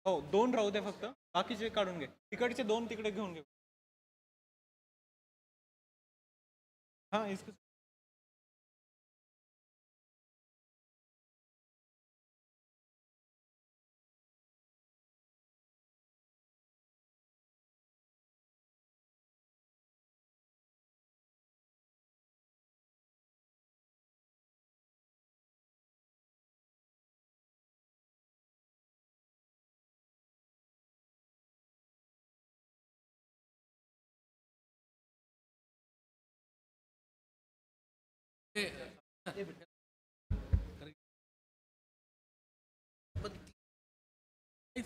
हो 2 राहू दे फक्त, बाकीचे काढून घे. तिकडचे 2 तिकडे घेऊन घे. हां इसको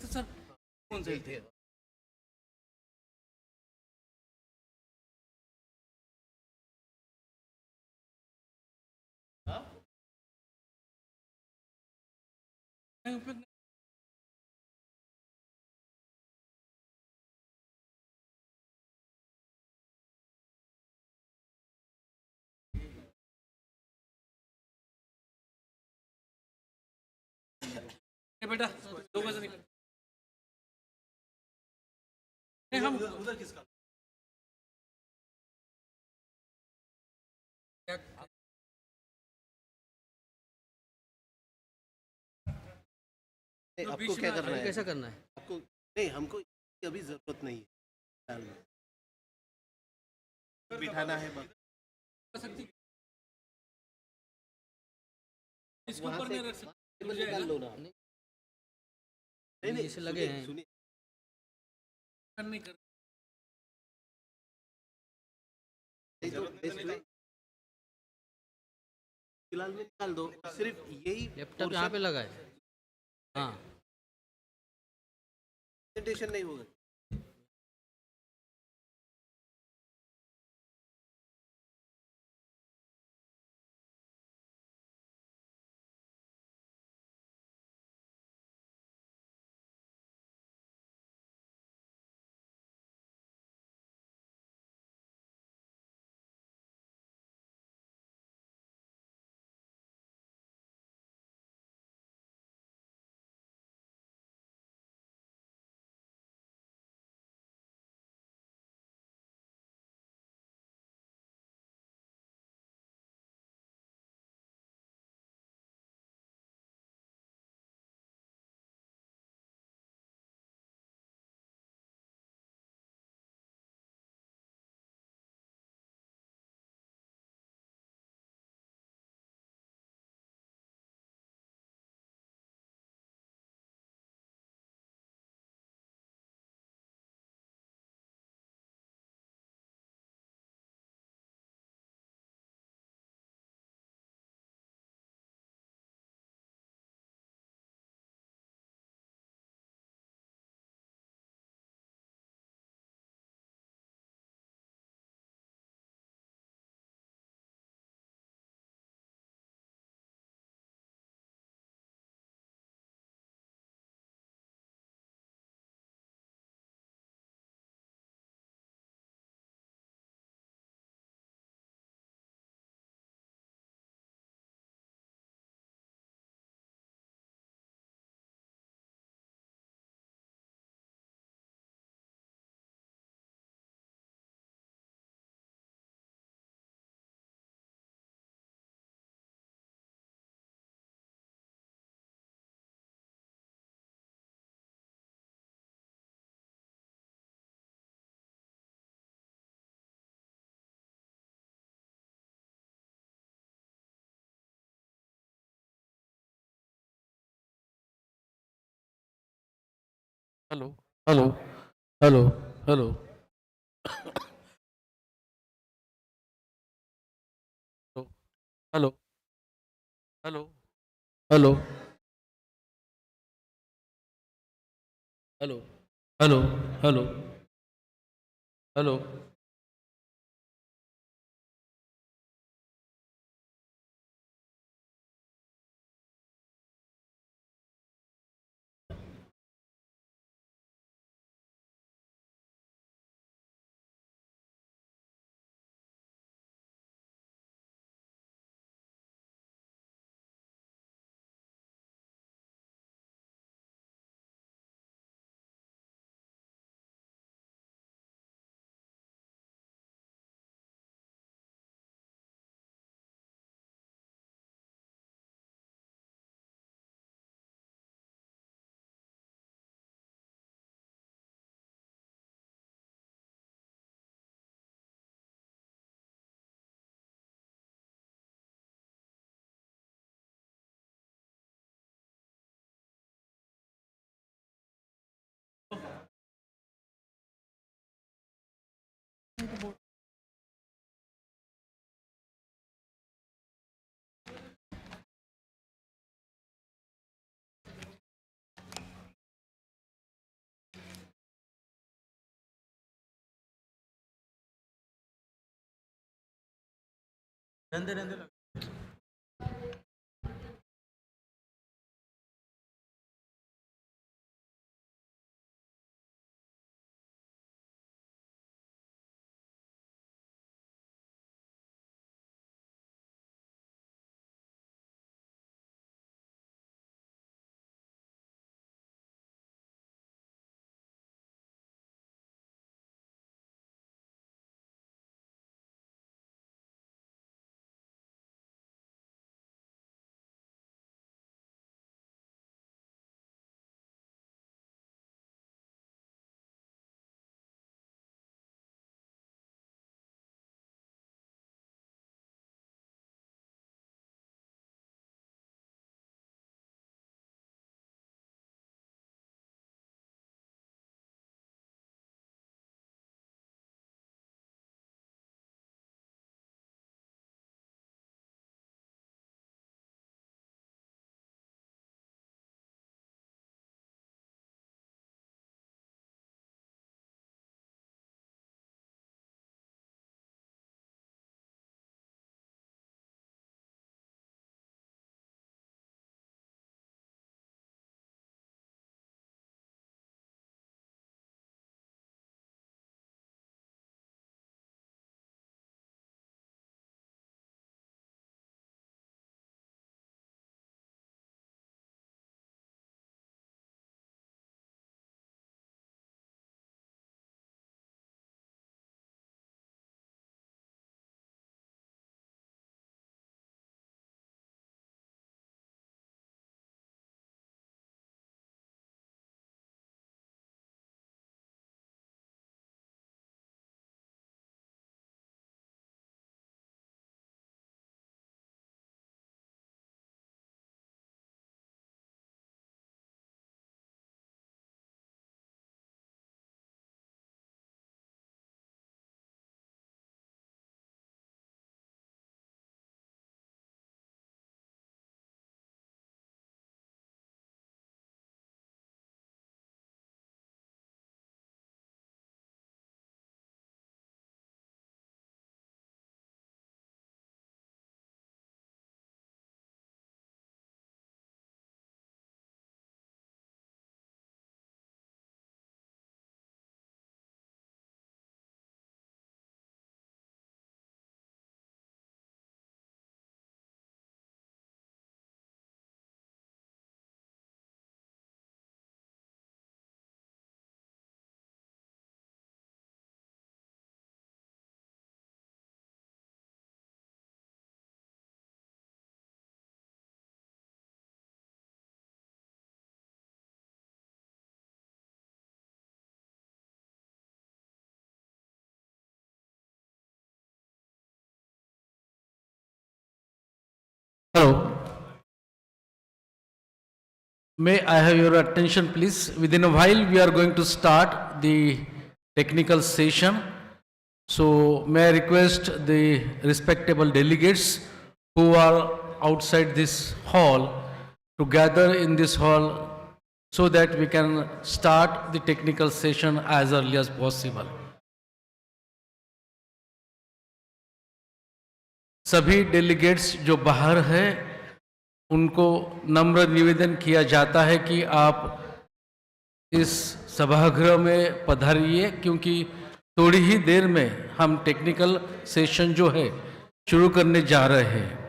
सर कोण जाईल ते काही उपयोग नाही. ए बेटा 2 जण इकडे. नहीं हम उधर किसका आपको क्या करना है? कैसा करना है आपको? नहीं, हमको अभी जरूरत नहीं है, बिठाना है बस। इसको ऊपर नहीं रख सकते. निकाल लो ना. नहीं नहीं जैसे लगे हैं. सुनिए नहीं कर फिलहाल में निकाल दो, सिर्फ यही लैपटॉप यहाँ पे लगा है. हाँ प्रेजेंटेशन नहीं होगा. Hello hello hello hello hello hello hello hello hello hello hello Hello. May I have your attention, please? Within a while, we are going to start the technical session. So, may I request the respectable delegates who are outside this hall to gather in this hall so that we can start the technical session as early as possible. सभी delegates जो बाहर हैं उनको नम्र निवेदन किया जाता है कि आप इस सभागृह में पधारिए क्योंकि थोड़ी ही देर में हम टेक्निकल सेशन जो है शुरू करने जा रहे हैं।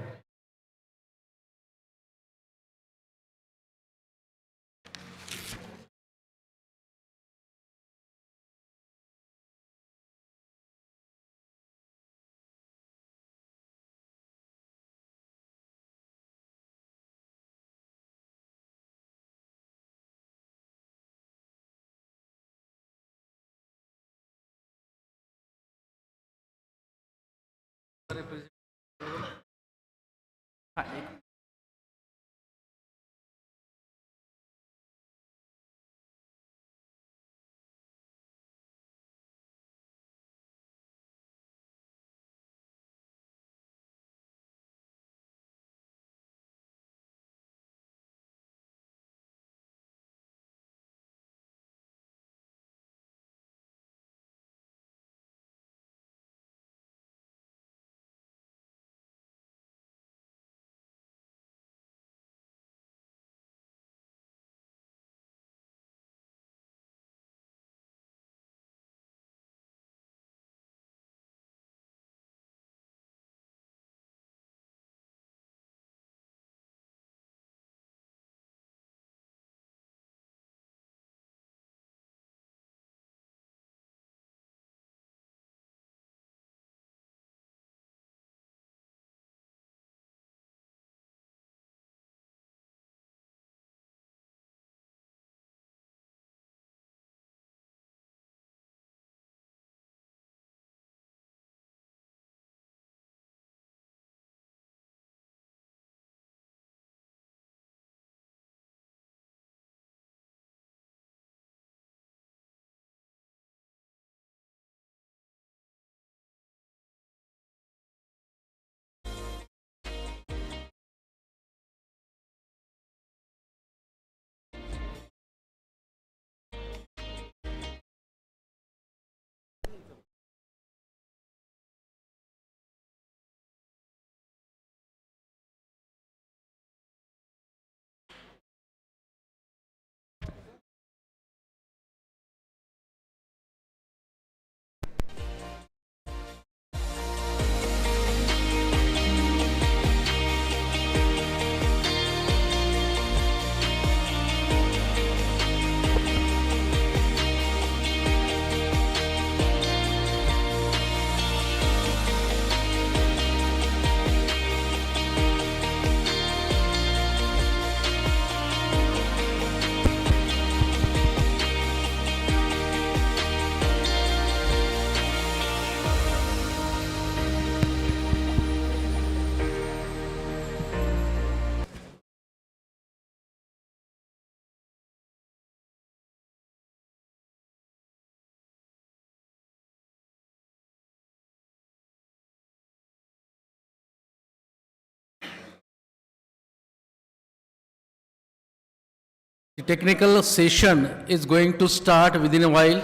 The technical session is going to start within a while.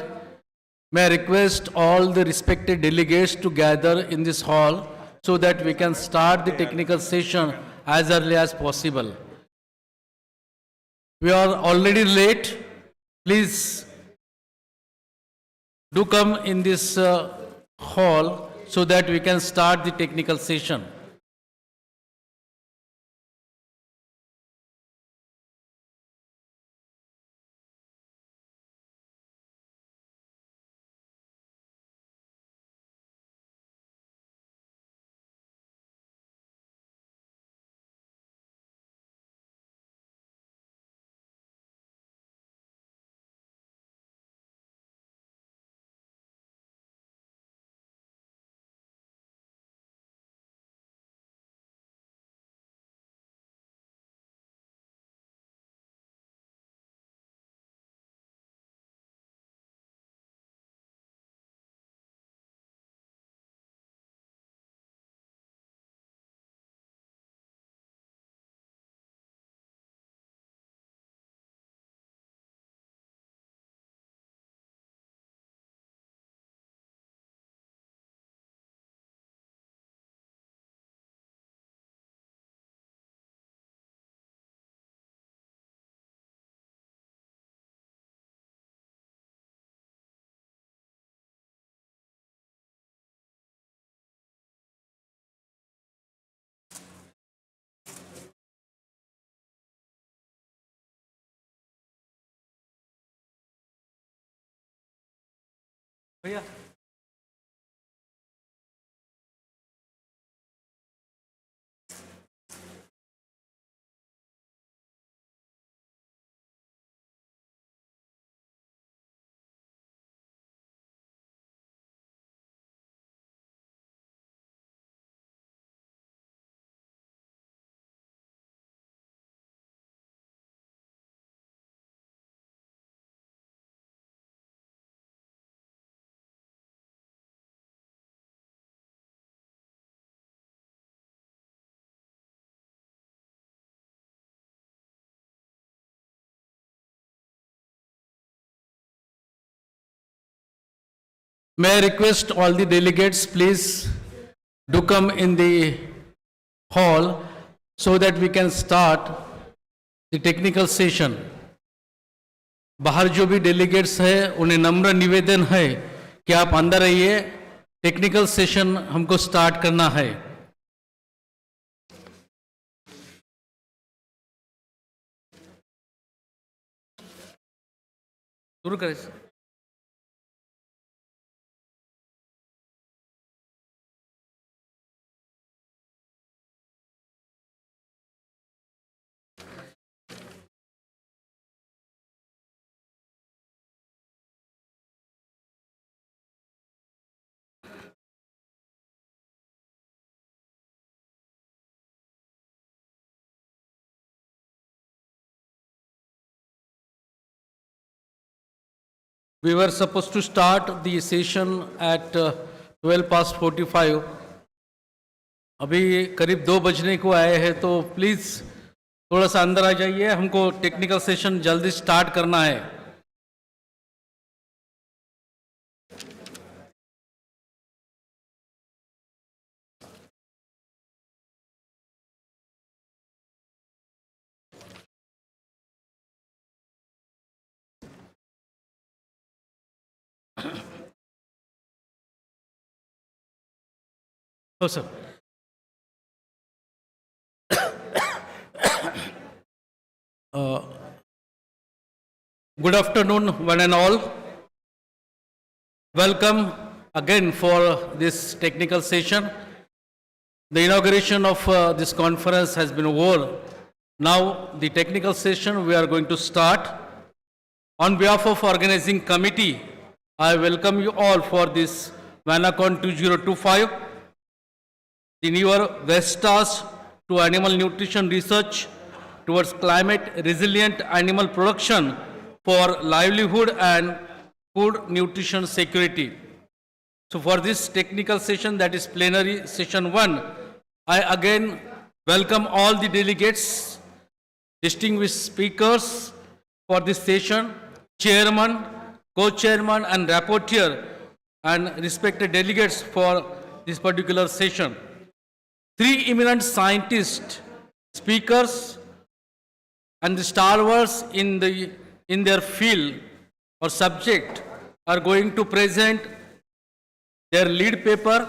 May I request all the respected delegates to gather in this hall so that we can start the technical session as early as possible. We are already late. Please do come in this hall so that we can start the technical session. भैया May I request all the delegates, please do come in the hall so that we can start the technical session. बाहर जो भी delegates हैं, उन्हें नम्र निवेदन है कि आप अंदर आइए, technical session हमको start करना है. शुरू करें. We were supposed to start the session at 12 past 45. अभी करीब 2 बजने को आए हैं, तो प्लीज़ थोड़ा सा अंदर आ जाइए, हमको टेक्निकल सेशन जल्दी स्टार्ट करना है. Oh, sir. Good afternoon, one and all. Welcome again for this technical session. The inauguration of this conference has been over. Now, the technical session we are going to start. On behalf of organizing committee, I welcome you all for this WANACON-2025. The newer vistas to animal nutrition research towards climate resilient animal production for livelihood and food nutrition security. So for this technical session, that is plenary session 1, I again welcome all the delegates, distinguished speakers for this session, chairman, co-chairman and rapporteur and respected delegates for this particular session. Three eminent scientists, speakers and the stalwarts in their field or subject are going to present their lead paper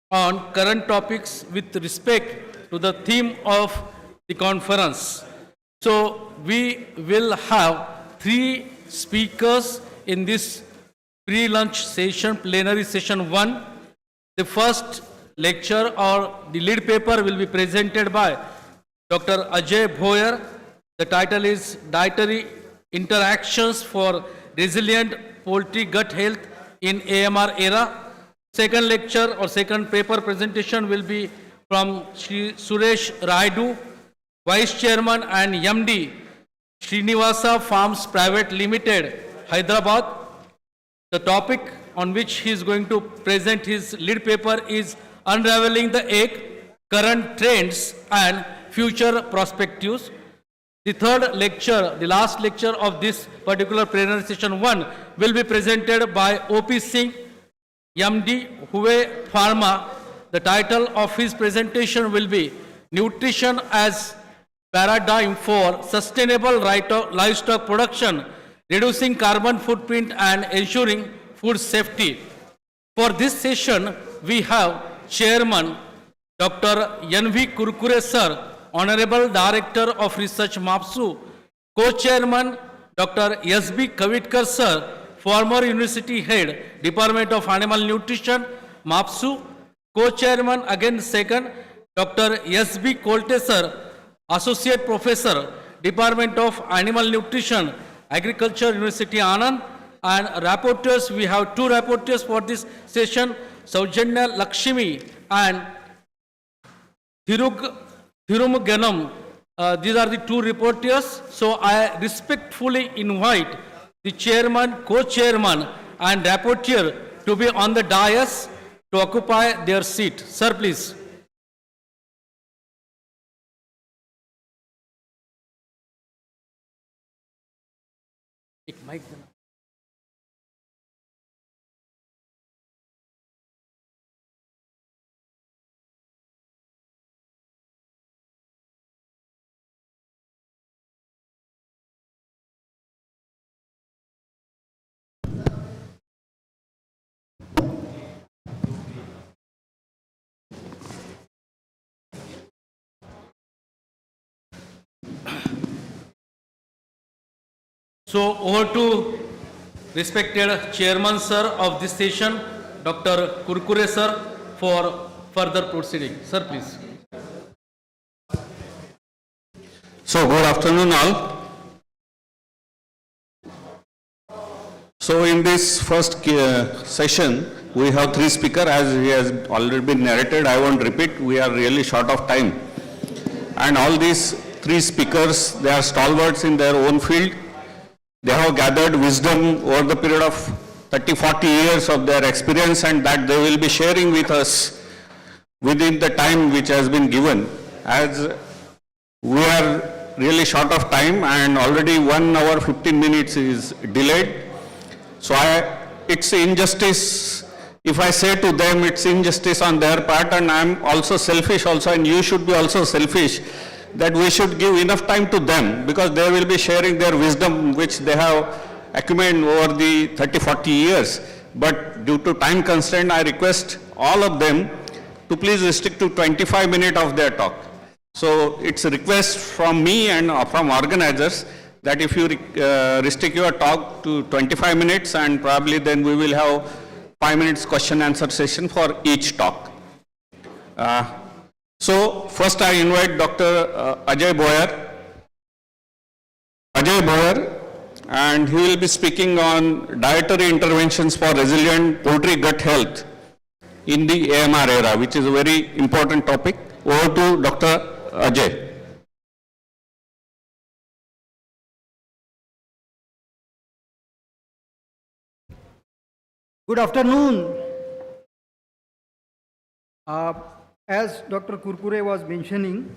on current topics with respect to the theme of the conference. So we will have three speakers in this pre-lunch session, plenary session 1. The first lecture or the lead paper will be presented by Dr. Ajay Bhoyer. The title is Dietary Interactions for Resilient Poultry Gut Health in AMR Era. Second lecture or second paper presentation will be from Shri Suresh Raidu, Vice Chairman and MD, Srinivasa Farms Private Limited, Hyderabad. The topic on which he is going to present his lead paper is Unraveling the Egg, Current Trends and Future Perspectives. The third lecture, the last lecture of this particular plenary session 1 will be presented by O.P. Singh, MD, Huey Pharma. The title of his presentation will be Nutrition as Paradigm for Sustainable Livestock Production, Reducing Carbon Footprint and Ensuring Food Safety. For this session, we have Chairman Dr. N.V. Kurkure Sir, Honorable Director of Research MAPSU, Co-Chairman Dr. S.B. Kavitkar Sir, former University Head, Department of Animal Nutrition, MAPSU, Co-Chairman again second, Dr. S.B. Kolte Sir, Associate Professor, Department of Animal Nutrition, Agriculture University Anand, and rapporteurs, we have two rapporteurs for this session, Saujanya Lakshmi and Thirumuganam. These are the two reporters. So I respectfully invite the chairman, co-chairman and rapporteur to be on the dais to occupy their seat. Sir, please. एक mic देना. So over to respected chairman sir of this session, Dr. Kurkure sir, for further proceeding. Sir, please. So good afternoon all. So in this first session, we have three speakers. As he has already been narrated, I won't repeat. We are really short of time. And all these three speakers, they are stalwarts in their own field. They have gathered wisdom over the period of 30-40 years of their experience, and that they will be sharing with us within the time which has been given. As we are really short of time and already 1 hour 15 minutes is delayed. So it's injustice. If I say to them, it's injustice on their part, and I'm also selfish also, and you should be also selfish, that we should give enough time to them, because they will be sharing their wisdom which they have accumulated over the 30-40 years. But due to time constraint, I request all of them to please restrict to 25 minutes of their talk. So it's a request from me and from organizers that if you restrict your talk to 25 minutes, and probably then we will have 5 minutes question answer session for each talk. So first I invite Dr. Ajay Bhoyer. Ajay Bhoyer, and he will be speaking on dietary interventions for resilient poultry gut health in the AMR era, which is a very important topic. Over to Dr. Ajay. Good afternoon. As Dr. Kurkure was mentioning,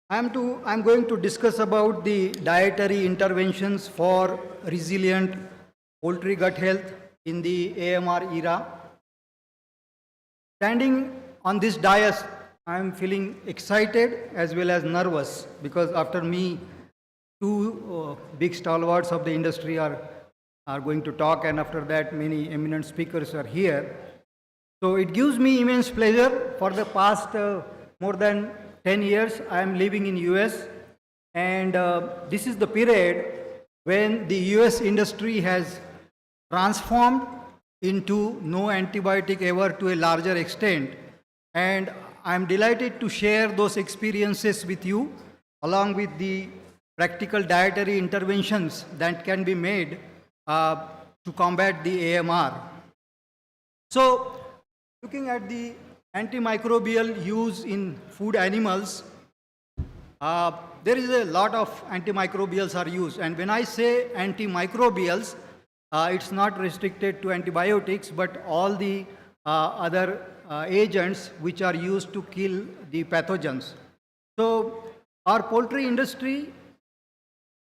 I'm going to discuss about the dietary interventions for resilient poultry gut health in the AMR era. Standing on this dais, I'm feeling excited as well as nervous because after me, two big stalwarts of the industry are going to talk, and after that, many eminent speakers are here. So it gives me immense pleasure. For the past more than 10 years, I am living in US, and this is the period when the US industry has transformed into no antibiotic ever to a larger extent, and I am delighted to share those experiences with you along with the practical dietary interventions that can be made to combat the AMR. So, looking at the antimicrobial use in food animals, there is a lot of antimicrobials are used, and when I say antimicrobials, it's not restricted to antibiotics, but all the other agents which are used to kill the pathogens. So our poultry industry,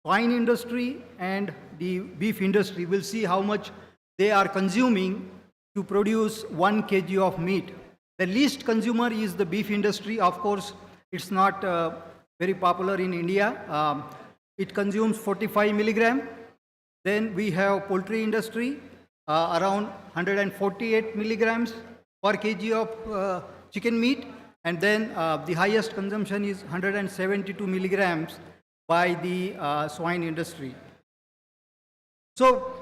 swine industry, and the beef industry will see how much they are consuming to produce 1 kg of meat. The least consumer is the beef industry. Of course, it's not very popular in India. It consumes 45 milligram. Then we have poultry industry, around 148 milligrams per kg of chicken meat, and then the highest consumption is 172 milligrams by the swine industry. So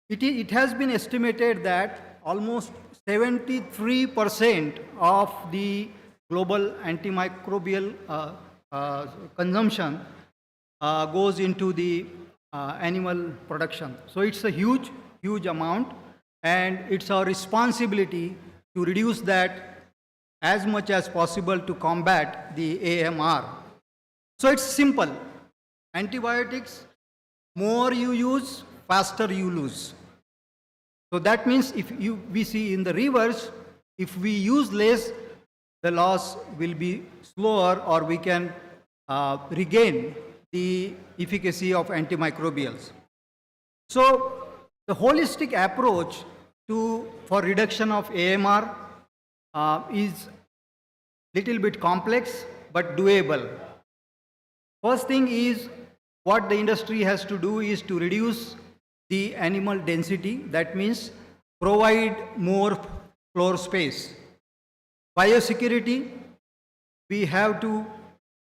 it has been estimated that almost 73% of the global antimicrobial consumption goes into the animal production. So it's a huge amount, and it's our responsibility to reduce that as much as possible to combat the AMR. So it's simple. Antibiotics, more you use, faster you lose. So that means we see in the reverse, if we use less, the loss will be slower, or we can regain the efficacy of antimicrobials. So the holistic approach for reduction of AMR is little bit complex but doable. First thing is, what the industry has to do is to reduce the animal density. That means provide more floor space. Biosecurity, we have to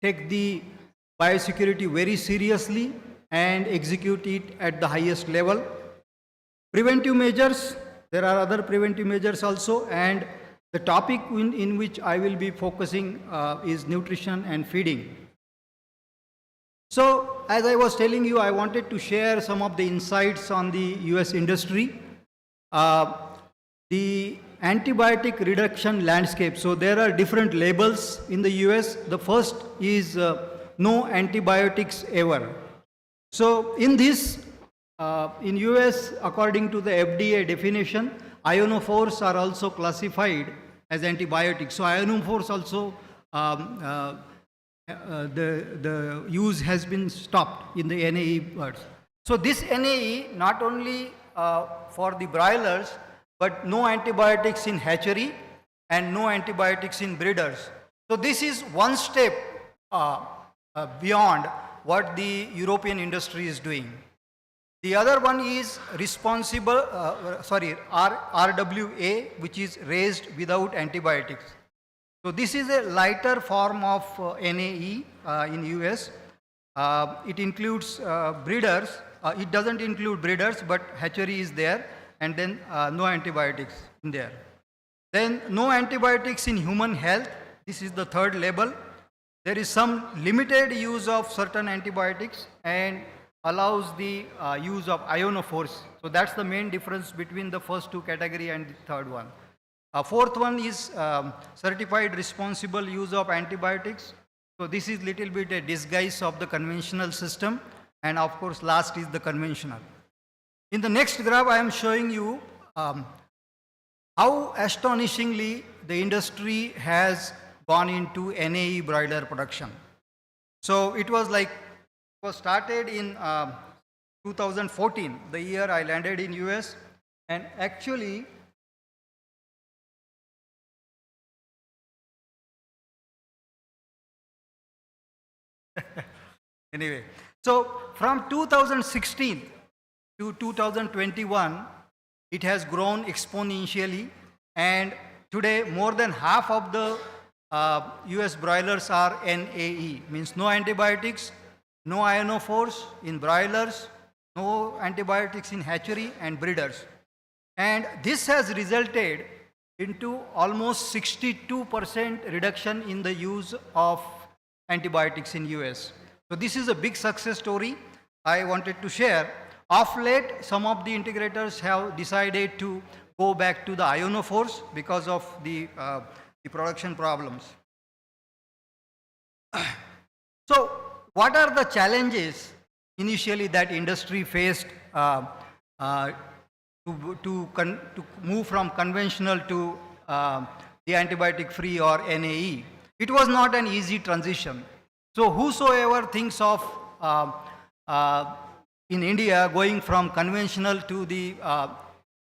take the biosecurity very seriously and execute it at the highest level. Preventive measures, there are other preventive measures also, and the topic in which I will be focusing is nutrition and feeding. So, as I was telling you, I wanted to share some of the insights on the US industry. The antibiotic reduction landscape. So there are different labels in the US. The first is no antibiotics ever. So in this, in US, according to the FDA definition, ionophores are also classified as antibiotics. So ionophores also, the use has been stopped in the NAE birds. So this NAE not only for the broilers, but no antibiotics in hatchery and no antibiotics in breeders. So this is one step beyond what the European industry is doing. The other one is responsible, RWA, which is raised without antibiotics. So this is a lighter form of NAE in US. It includes breeders. It doesn't include breeders, but hatchery is there, and then no antibiotics in there. Then no antibiotics in human health. This is the third label. There is some limited use of certain antibiotics and allows the use of ionophores. So that's the main difference between the first two category and the third one. Fourth one is certified responsible use of antibiotics. So this is little bit a disguise of the conventional system, and of course last is the conventional. In the next graph I am showing you how astonishingly the industry has gone into NAE broiler production. So it was started in 2014, the year I landed in US, and actually anyway, so from 2016 to 2021, it has grown exponentially, and today more than half of the US broilers are NAE, means no antibiotics, no ionophores in broilers, no antibiotics in hatchery and breeders. And this has resulted into almost 62% reduction in the use of antibiotics in US. So this is a big success story I wanted to share. Of late, some of the integrators have decided to go back to the ionophores because of the production problems. So what are the challenges initially that industry faced to move from conventional to the antibiotic free or NAE? It was not an easy transition. So whosoever thinks of in India going from conventional to the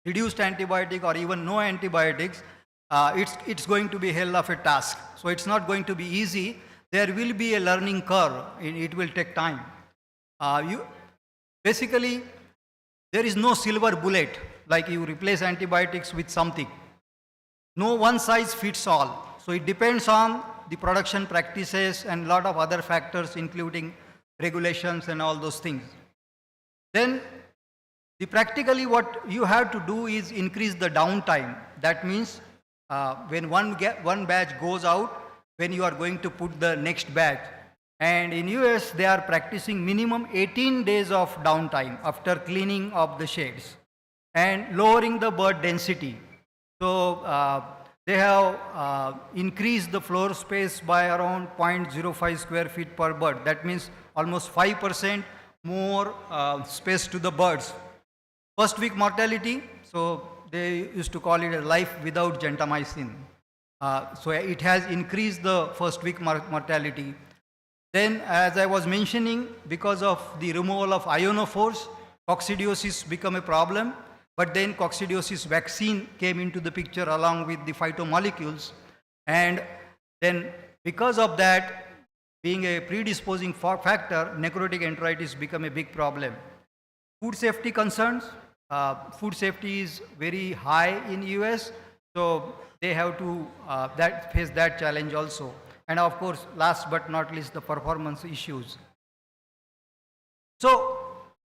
reduced antibiotic or even no antibiotics, it's going to be hell of a task. So it's not going to be easy. There will be a learning curve. It will take time. Basically, there is no silver bullet, like you replace antibiotics with something. No one size fits all. So it depends on the production practices and a lot of other factors, including regulations and all those things. Then practically what you have to do is increase the downtime. That means when one batch goes out, when you are going to put the next batch. And in US, they are practicing minimum 18 days of downtime after cleaning of the sheds and lowering the bird density. So they have increased the floor space by around 0.05 square feet per bird. That means almost 5% more space to the birds. First week mortality, so they used to call it a life without gentamicin. So it has increased the first week mortality. Then, as I was mentioning, because of the removal of ionophores, coccidiosis became a problem. But then coccidiosis vaccine came into the picture along with the phytomolecules. And then because of that, being a predisposing factor, necrotic enteritis became a big problem. Food safety concerns. Food safety is very high in US, so they have to face that challenge also. And of course, last but not least, the performance issues. So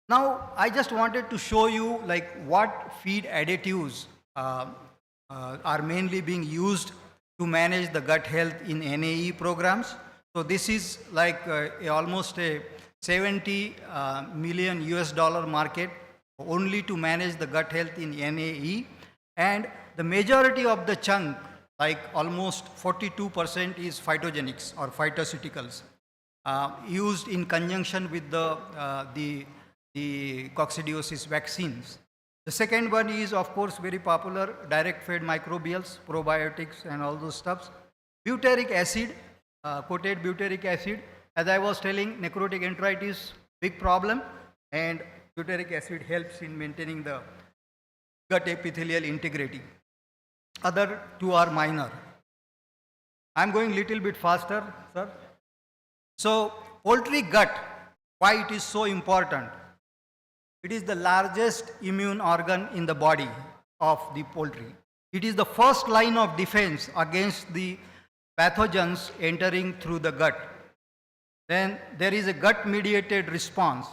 now I just wanted to show you what feed additives are mainly being used to manage the gut health in NAE programs. So this is almost a $70 million US market only to manage the gut health in NAE, and the majority of the chunk, almost 42%, is phytogenics or phytoceuticals used in conjunction with the coccidiosis vaccines. The second one is, of course, very popular, direct fed microbials, probiotics and all those stuffs. Butyric acid, coated butyric acid, as I was telling, necrotic enteritis, big problem, and butyric acid helps in maintaining the gut epithelial integrity. Other two are minor. I'm going little bit faster, sir. So, poultry gut, why it is so important? It is the largest immune organ in the body of the poultry. It is the first line of defense against the pathogens entering through the gut. Then there is a gut-mediated response.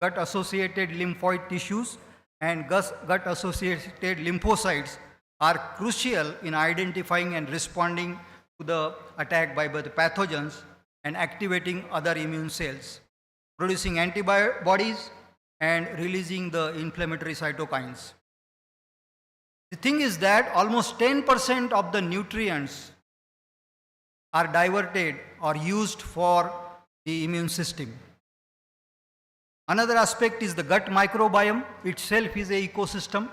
Gut-associated lymphoid tissues and gut-associated lymphocytes are crucial in identifying and responding to the attack by the pathogens and activating other immune cells, producing antibodies and releasing the inflammatory cytokines. The thing is that almost 10% of the nutrients are diverted or used for the immune system. Another aspect is the gut microbiome itself is an ecosystem,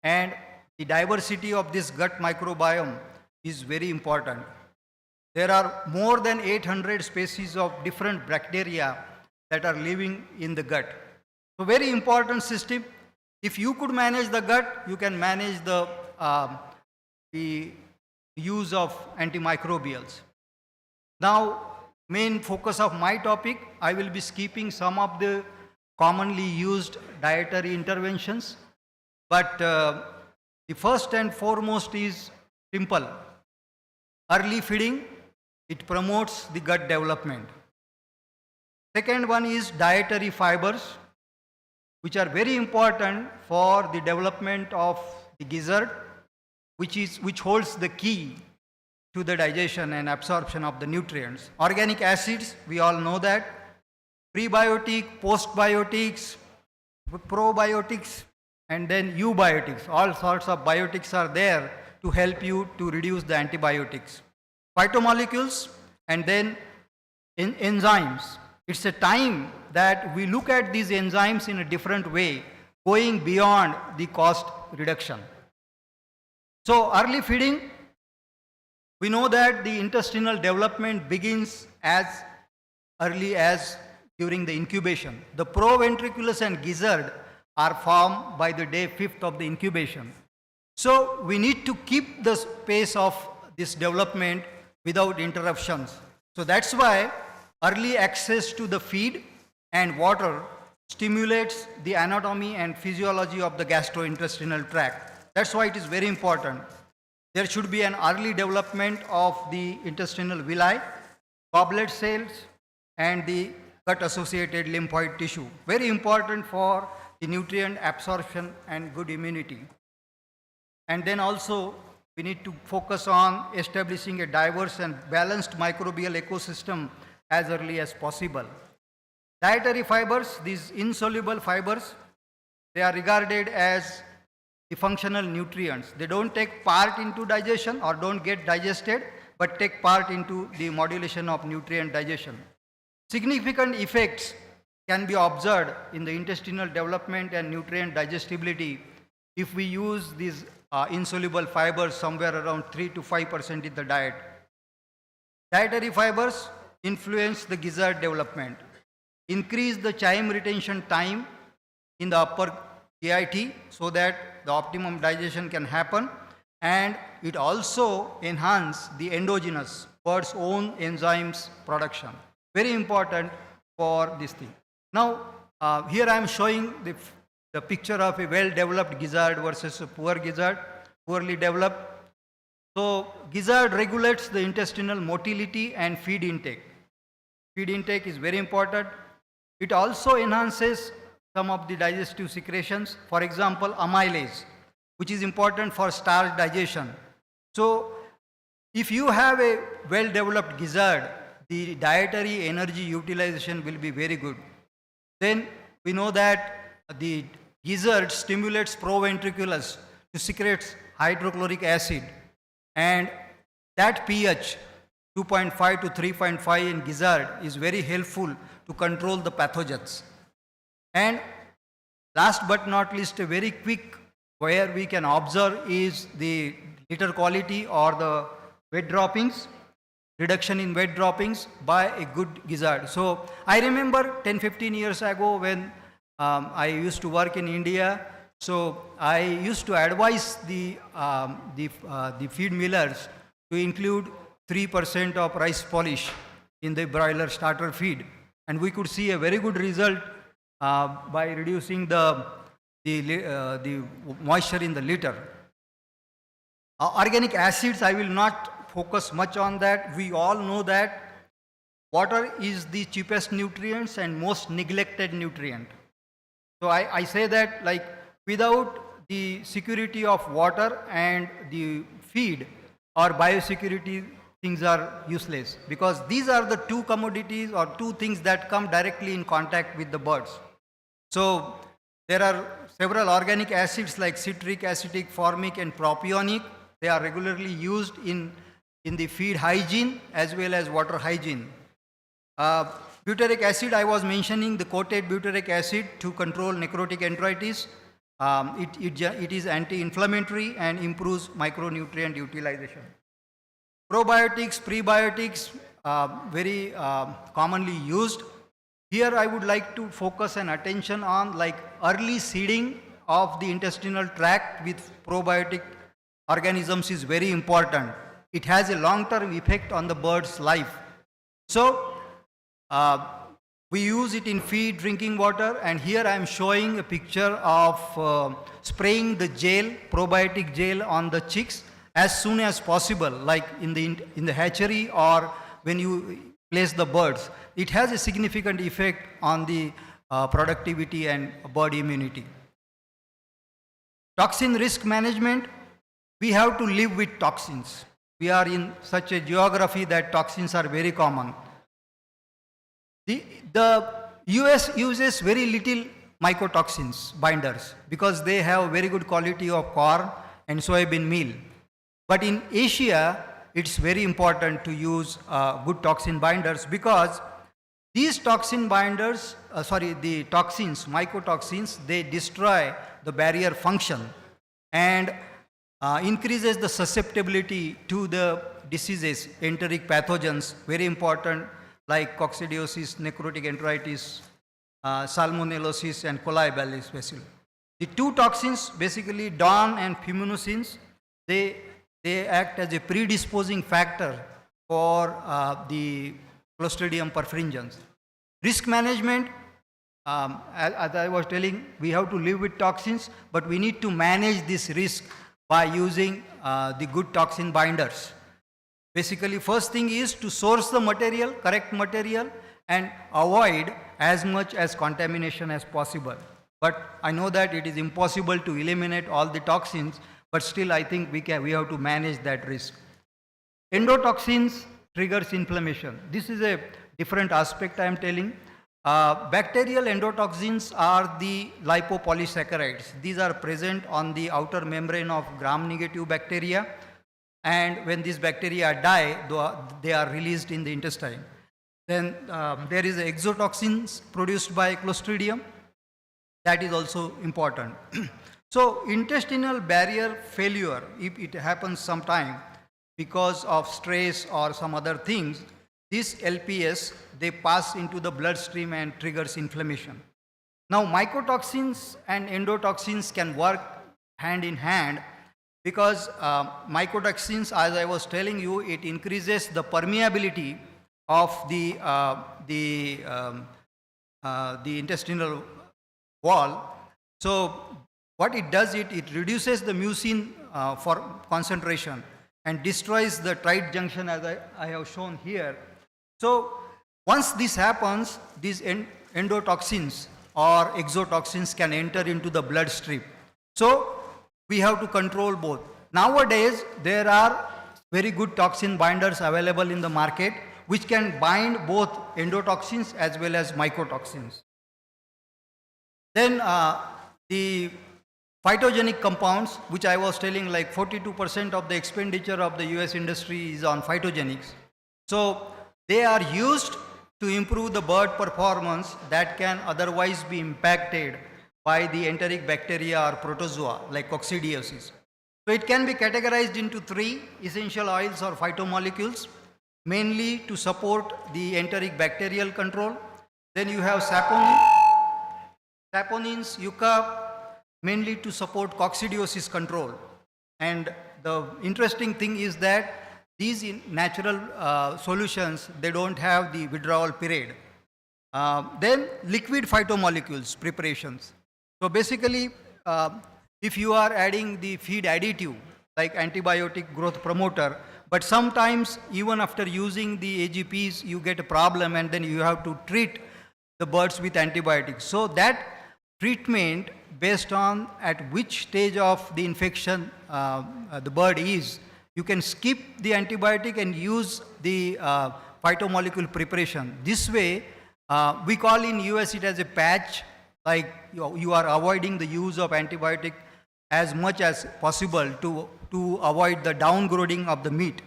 and the diversity of this gut microbiome is very important. There are more than 800 species of different bacteria that are living in the gut. So very important system. If you could manage the gut, you can manage the use of antimicrobials. Now, main focus of my topic, I will be skipping some of the commonly used dietary interventions, but the first and foremost is simple. Early feeding, it promotes the gut development. Second one is dietary fibers, which are very important for the development of the gizzard, which holds the key to the digestion and absorption of the nutrients. Organic acids, we all know that. Prebiotic, postbiotics, probiotics, and then eubiotics. All sorts of biotics are there to help you to reduce the antibiotics. Phytomolecules and then enzymes. It's a time that we look at these enzymes in a different way, going beyond the cost reduction. So early feeding, we know that the intestinal development begins as early as during the incubation. The proventriculus and gizzard are formed by the day 5th of the incubation. So we need to keep the pace of this development without interruptions. So that's why early access to the feed and water stimulates the anatomy and physiology of the gastrointestinal tract. That's why it is very important. There should be an early development of the intestinal villi, goblet cells, and the gut-associated lymphoid tissue. Very important for the nutrient absorption and good immunity. And then also, we need to focus on establishing a diverse and balanced microbial ecosystem as early as possible. Dietary fibers, these insoluble fibers, they are regarded as the functional nutrients. They don't take part into digestion or don't get digested, but take part into the modulation of nutrient digestion. Significant effects can be observed in the intestinal development and nutrient digestibility if we use these insoluble fibers somewhere around 3 to 5% in the diet. Dietary fibers influence the gizzard development, increase the chyme retention time in the upper GIT so that the optimum digestion can happen, and it also enhances the endogenous, bird's own enzymes production. Very important for this thing. Now, here I am showing the picture of a well-developed gizzard versus a poor gizzard, poorly developed. So, gizzard regulates the intestinal motility and feed intake. Feed intake is very important. It also enhances some of the digestive secretions, for example, amylase, which is important for starch digestion. So, if you have a well-developed gizzard, the dietary energy utilization will be very good. Then we know that the gizzard stimulates proventriculus to secrete hydrochloric acid, and that pH 2.5 to 3.5 in gizzard is very helpful to control the pathogens. And last but not least, a very quick where we can observe is the litter quality or the wet droppings, reduction in wet droppings by a good gizzard. So I remember 10-15 years ago when I used to work in India, so I used to advise the feed millers to include 3% of rice polish in the broiler starter feed, and we could see a very good result by reducing the moisture in the litter. Organic acids, I will not focus much on that. We all know that water is the cheapest nutrients and most neglected nutrient. So I say that, like, without the security of water and the feed, our biosecurity things are useless, because these are the two commodities or two things that come directly in contact with the birds. So there are several organic acids like citric, acetic, formic and propionic. They are regularly used in the feed hygiene as well as water hygiene. Butyric acid, I was mentioning the coated butyric acid to control necrotic enteritis. It is anti-inflammatory and improves micronutrient utilization. Probiotics, prebiotics, very commonly used. Here I would like to focus an attention on like early seeding of the intestinal tract with probiotic organisms is very important. It has a long-term effect on the bird's life. So we use it in feed, drinking water, and here I am showing a picture of spraying the gel, probiotic gel on the chicks as soon as possible, like in the hatchery or when you place the birds. It has a significant effect on the productivity and bird immunity. Toxin risk management, we have to live with toxins. We are in such a geography that toxins are very common. The US uses very little mycotoxins, binders, because they have very good quality of corn and soybean meal. But in Asia, it's very important to use good toxin binders because these toxin binders, the toxins, mycotoxins, they destroy the barrier function and increases the susceptibility to the diseases, enteric pathogens, very important, like coccidiosis, necrotic enteritis, salmonellosis, and coli bacillus. The two toxins, basically DON and fumonisin, they act as a predisposing factor for the Clostridium perfringens. Risk management, as I was telling, we have to live with toxins, but we need to manage this risk by using the good toxin binders. Basically, first thing is to source the material, correct material, and avoid as much as contamination as possible. But I know that it is impossible to eliminate all the toxins, but still I think we have to manage that risk. Endotoxins triggers inflammation. This is a different aspect I am telling. Bacterial endotoxins are the lipopolysaccharides. These are present on the outer membrane of gram-negative bacteria, and when these bacteria die, they are released in the intestine. Then there is exotoxins produced by Clostridium. That is also important. So intestinal barrier failure, if it happens sometime because of stress or some other things, this LPS, they pass into the bloodstream and triggers inflammation. Now mycotoxins and endotoxins can work hand in hand because mycotoxins, as I was telling you, it increases the permeability of the intestinal wall. So what it does, it reduces the mucin for concentration and destroys the tight junction as I have shown here. So once this happens, these endotoxins or exotoxins can enter into the bloodstream. So we have to control both. Nowadays, there are very good toxin binders available in the market which can bind both endotoxins as well as mycotoxins. Then the phytogenic compounds, which I was telling, like 42% of the expenditure of the US industry is on phytogenics. So they are used to improve the bird performance that can otherwise be impacted by the enteric bacteria or protozoa like coccidiosis. So it can be categorized into 3 essential oils or phytomolecules, mainly to support the enteric bacterial control. Then you have saponins, euca, mainly to support coccidiosis control. And the interesting thing is that these natural solutions, they don't have the withdrawal period. Then liquid phytomolecules preparations. So basically, if you are adding the feed additive like antibiotic growth promoter, but sometimes even after using the AGPs, you get a problem and then you have to treat the birds with antibiotics. So that treatment based on at which stage of the infection the bird is, you can skip the antibiotic and use the phytomolecule preparation. This way, we call in US it as a patch, like you are avoiding the use of antibiotic as much as possible to avoid the downgrading of the meat.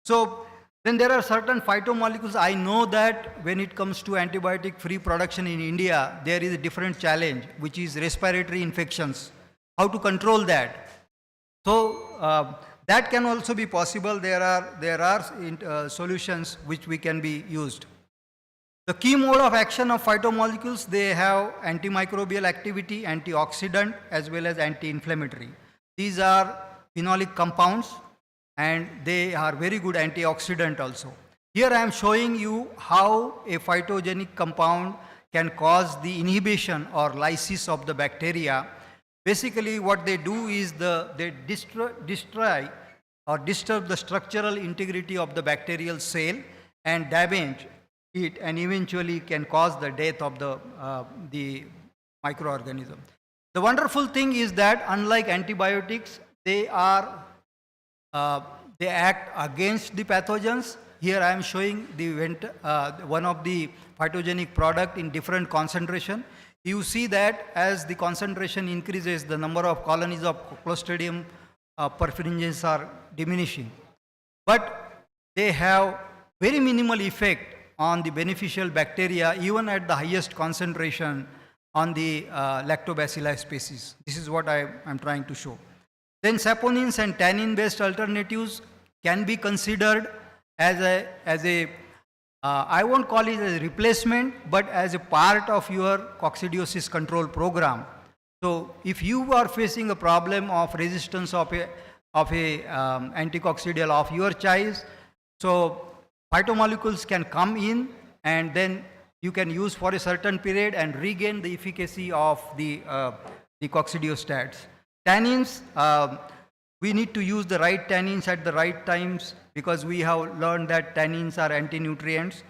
So then there are certain phytomolecules. I know that when it comes to antibiotic-free production in India, there is a different challenge, which is respiratory infections. How to control that? So that can also be possible. There are solutions which we can be used. The key mode of action of phytomolecules, they have antimicrobial activity, antioxidant, as well as anti-inflammatory. These are phenolic compounds, and they are very good antioxidant also. Here I am showing you how a phytogenic compound can cause the inhibition or lysis of the bacteria. Basically what they do is they destroy or disturb the structural integrity of the bacterial cell and damage it, and eventually can cause the death of the microorganism. The wonderful thing is that unlike antibiotics, they act against the pathogens. Here I am showing one of the phytogenic product in different concentration. You see that as the concentration increases, the number of colonies of Clostridium perfringens are diminishing. But they have very minimal effect on the beneficial bacteria, even at the highest concentration on the lactobacilli species. This is what I am trying to show. Then saponins and tannin-based alternatives can be considered as a I won't call it a replacement, but as a part of your coccidiosis control program. So if you are facing a problem of resistance of a anticoccidial of your choice, so phytomolecules can come in, and then you can use for a certain period and regain the efficacy of the coccidiostats. Tannins, we need to use the right tannins at the right times, because we have learned that tannins are anti-nutrients.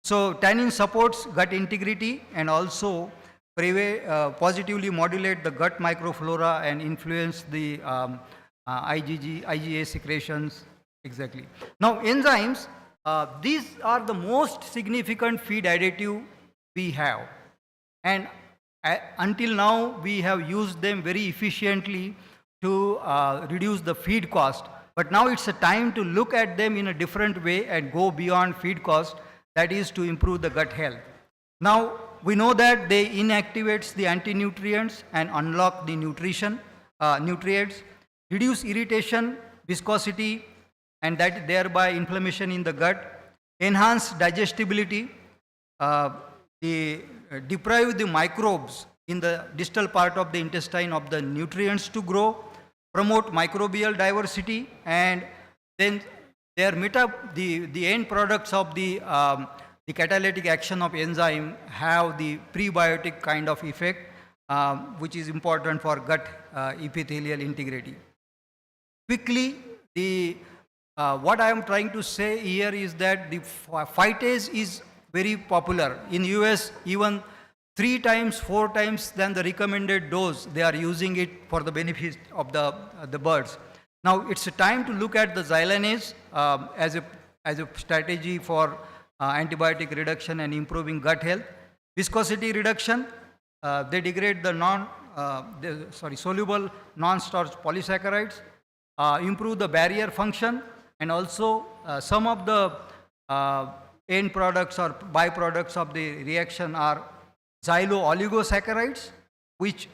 So tannin supports gut integrity and also positively modulate the gut microflora and influence the IgA secretions. Exactly. Now enzymes, these are the most significant feed additive we have, and until now we have used them very efficiently to reduce the feed cost. But now it's a time to look at them in a different way and go beyond feed cost, that is to improve the gut health. Now we know that they inactivates the anti-nutrients and unlock the nutrients, reduce irritation, viscosity, and that thereby inflammation in the gut, enhance digestibility, deprive the microbes in the distal part of the intestine of the nutrients to grow, promote microbial diversity, and then the end products of the catalytic action of enzyme have the prebiotic kind of effect, which is important for gut epithelial integrity. Quickly, what I am trying to say here is that the phytase is very popular. In US, even 3 times, 4 times than the recommended dose, they are using it for the benefit of the birds. Now it's a time to look at the xylanase as a strategy for antibiotic reduction and improving gut health. Viscosity reduction, they degrade the soluble non-starch polysaccharides, improve the barrier function, and also some of the end products or byproducts of the reaction are xylo-oligosaccharides, which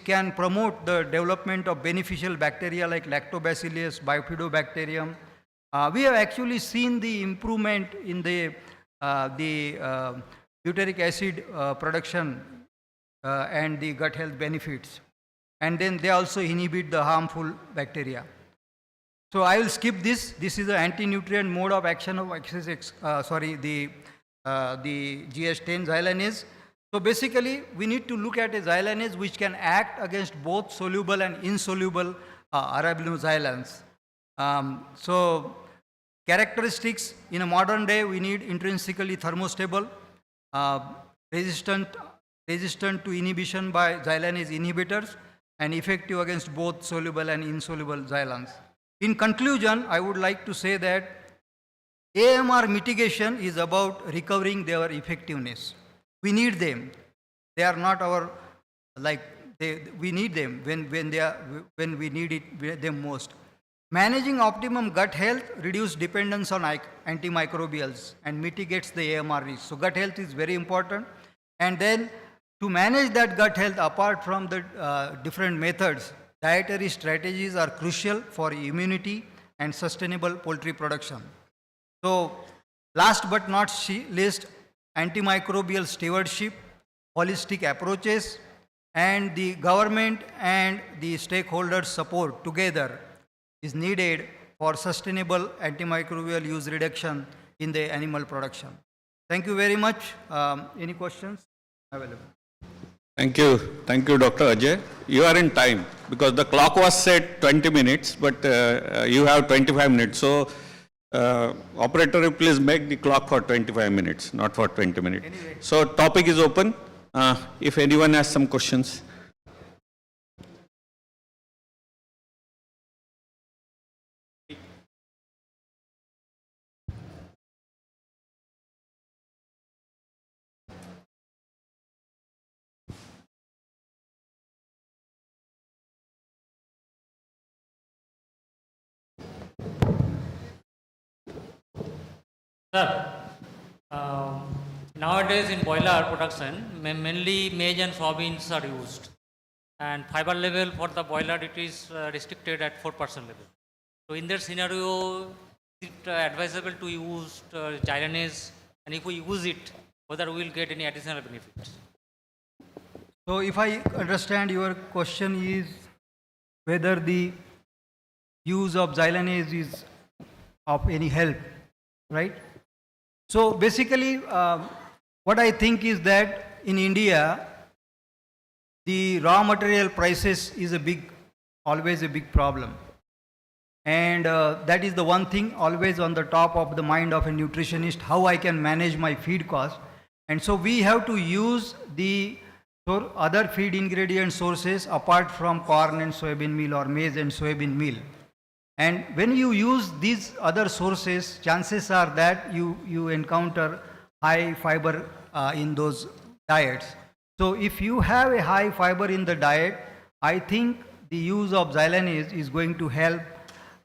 can promote the development of beneficial bacteria like lactobacillus, bifidobacterium. We have actually seen the improvement in the butyric acid production and the gut health benefits. And then they also inhibit the harmful bacteria. So I will skip this. This is the anti-nutrient mode of action of the GS10 xylanase. So basically, we need to look at a xylanase which can act against both soluble and insoluble arabinoxylans. So characteristics in a modern day, we need intrinsically thermostable, resistant to inhibition by xylanase inhibitors, and effective against both soluble and insoluble xylans. In conclusion, I would like to say that AMR mitigation is about recovering their effectiveness. We need them. They are not our, we need them when we need them most. Managing optimum gut health reduces dependence on antimicrobials and mitigates the AMR risk. So gut health is very important. And then to manage that gut health apart from the different methods, dietary strategies are crucial for immunity and sustainable poultry production. So, last but not least, antimicrobial stewardship, holistic approaches, and the government and the stakeholders' support together is needed for sustainable antimicrobial use reduction in the animal production. Thank you very much. Any questions? Available. Thank you, Dr. Ajay. You are in time because the clock was set 20 minutes, but you have 25 minutes. So, operator, please make the clock for 25 minutes, not for 20 minutes. Anyway. So, topic is open. If anyone has some questions. Sir, nowadays in boiler production, mainly maize and soybeans are used, and fiber level for the boiler it is restricted at 4% level. So in that scenario, is it advisable to use Gylanase, and if we use it, whether we will get any additional benefits? So if I understand your question is whether the use of Gylanase is of any help, right? So basically, what I think is that in India, the raw material prices is always a big problem. And that is the one thing always on the top of the mind of a nutritionist, how I can manage my feed cost. And so we have to use the other feed ingredient sources apart from corn and soybean meal or maize and soybean meal. And when you use these other sources, chances are that you encounter high fiber in those diets. So if you have a high fiber in the diet, I think the use of Gylanase is going to help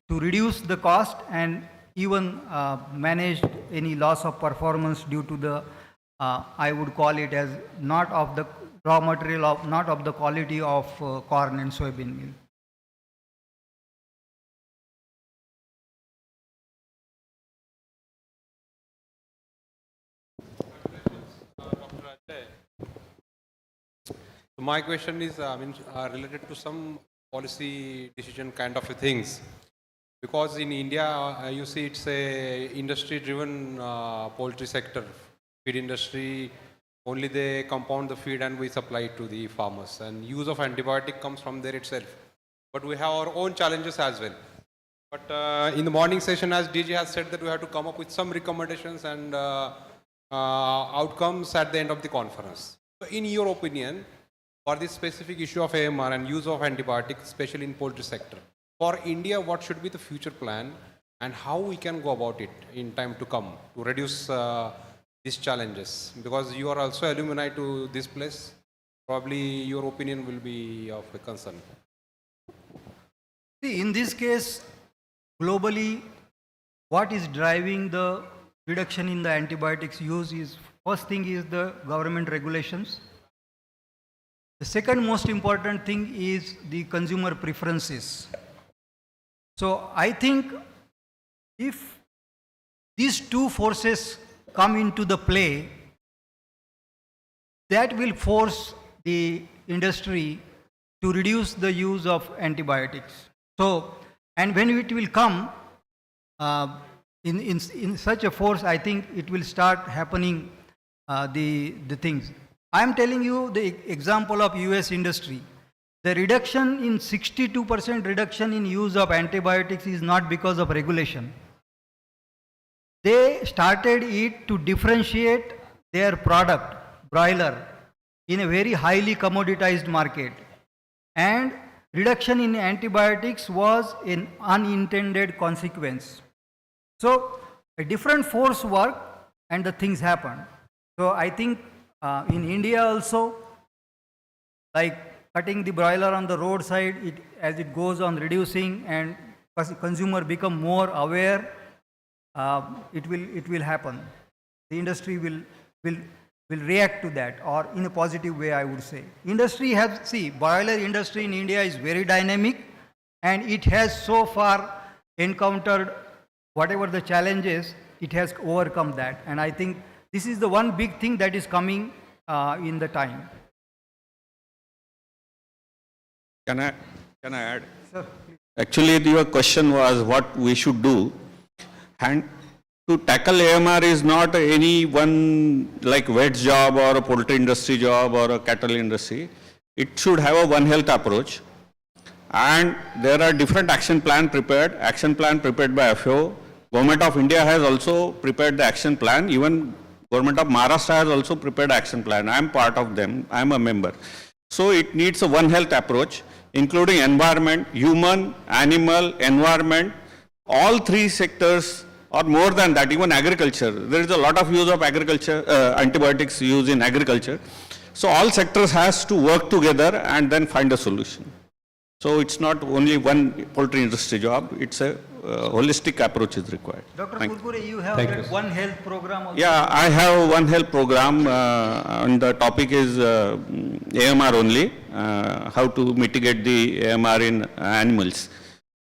to reduce the cost and even manage any loss of performance due to the, I would call it as not of the raw material, not of the quality of corn and soybean meal. So my question is related to some policy decision kind of things, because in India you see it's a industry driven poultry sector, feed industry, only they compound the feed and we supply it to the farmers, and use of antibiotic comes from there itself. But we have our own challenges as well. But in the morning session, as DG has said, that we have to come up with some recommendations and outcomes at the end of the conference. So in your opinion, for this specific issue of AMR and use of antibiotics, especially in poultry sector, for India, what should be the future plan and how we can go about it in time to come to reduce these challenges? Because you are also alumni to this place, probably your opinion will be of a concern. See, in this case, globally, what is driving the reduction in the antibiotics use is, first thing is the government regulations. The second most important thing is the consumer preferences. So I think if these two forces come into the play, that will force the industry to reduce the use of antibiotics. So, and when it will come in such a force, I think it will start happening the things. I am telling you the example of US industry. The reduction in 62% reduction in use of antibiotics is not because of regulation. They started it to differentiate their product, broiler, in a very highly commoditized market. And reduction in antibiotics was an unintended consequence. So a different force worked and the things happened. So I think in India also, like cutting the broiler on the roadside, as it goes on reducing and consumer become more aware, it will happen. The industry will will react to that, or in a positive way, I would say. Industry has, see, boiler industry in India is very dynamic, and it has so far encountered whatever the challenges, it has overcome that. And I think this is the one big thing that is coming in the time. Can I add? Sir, Actually, your question was what we should do. And to tackle AMR is not any one like wet job or a poultry industry job or a cattle industry. It should have a One Health approach. And there are different action plan prepared by FAO. Government of India has also prepared the action plan. Even Government of Maharashtra has also prepared action plan. I am part of them. I am a member. So it needs a One Health approach, including environment, human, animal, environment, all three sectors, or more than that, even agriculture. There is a lot of use of agriculture, antibiotics used in agriculture. So all sectors has to work together and then find a solution. So it's not only one poultry industry job, it's a holistic approach is required. Dr. Kurkure, you have that One Health program also? Yeah, I have One Health program, and the topic is AMR only, how to mitigate the AMR in animals.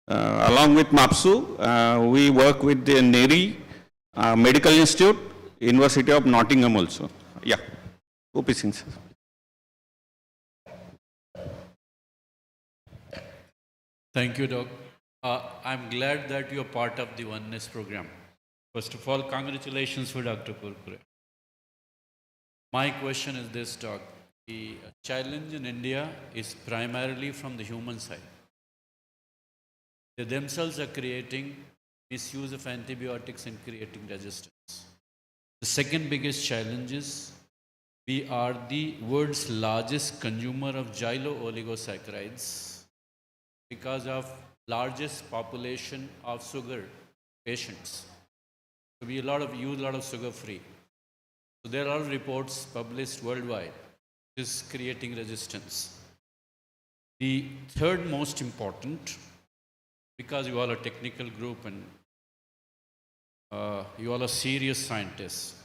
Along with MAPSU, we work with the NERI Medical Institute, University of Nottingham also. Yeah, OP Singh sir. Thank you, Doc. I'm glad that you're part of the Oneness program. First of all, congratulations for Dr. Kurkure. My question is this, Doc. The challenge in India is primarily from the human side. They themselves are creating misuse of antibiotics and creating resistance. The second biggest challenge is we are the world's largest consumer of xylo-oligosaccharides because of largest population of sugar patients. So we use a lot of sugar free. So there are reports published worldwide which is creating resistance. The third most important, because you all are a technical group and you all are serious scientists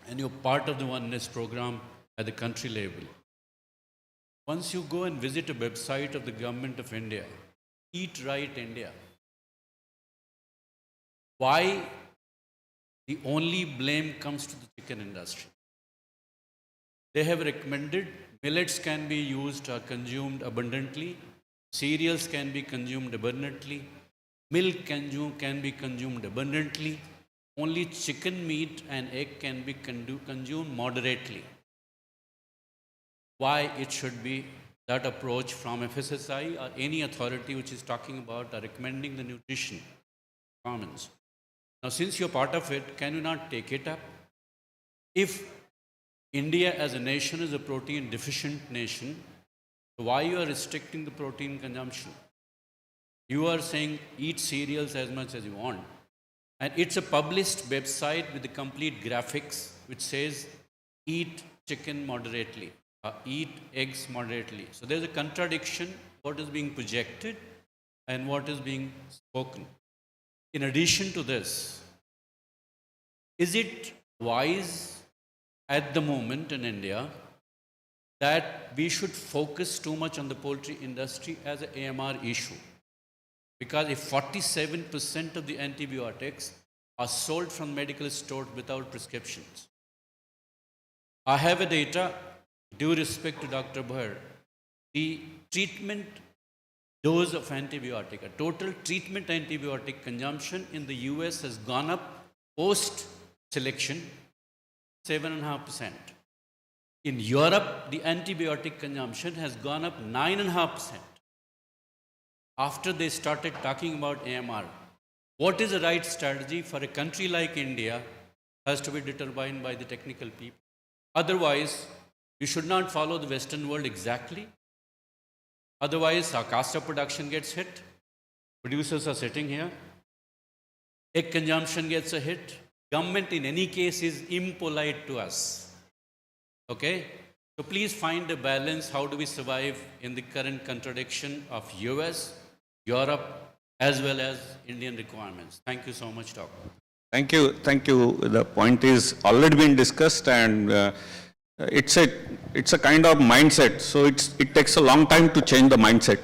and you're part of the Oneness program at the country level. Once you go and visit a website of the Government of India, Eat Right India, why the only blame comes to the chicken industry? They have recommended millets can be used or consumed abundantly, cereals can be consumed abundantly, milk can be consumed abundantly, only chicken meat and egg can be consumed moderately. Why it should be that approach from FSSI or any authority which is talking about or recommending the nutrition commons. Now, since you're part of it, can you not take it up? If India as a nation is a protein deficient nation, why you are restricting the protein consumption? You are saying eat cereals as much as you want. And it's a published website with the complete graphics which says eat chicken moderately, eat eggs moderately. So there's a contradiction, what is being projected and what is being spoken. In addition to this, is it wise at the moment in India that we should focus too much on the poultry industry as an AMR issue? Because if 47% of the antibiotics are sold from medical stores without prescriptions. I have a data, due respect to Dr. Bhair, the treatment dose of antibiotic, a total treatment antibiotic consumption in the US has gone up post-selection 7.5%. In Europe, the antibiotic consumption has gone up 9.5%. After they started talking about AMR, what is the right strategy for a country like India has to be determined by the technical people. Otherwise, we should not follow the Western world exactly. Otherwise, our cost of production gets hit. Producers are sitting here. Egg consumption gets a hit. Government in any case is impolite to us. Okay? So please find a balance. How do we survive in the current contradiction of US, Europe, as well as Indian requirements? Thank you so much, Doctor. Thank you. Thank you. The point is already been discussed, and it's a kind of mindset. So it takes a long time to change the mindset.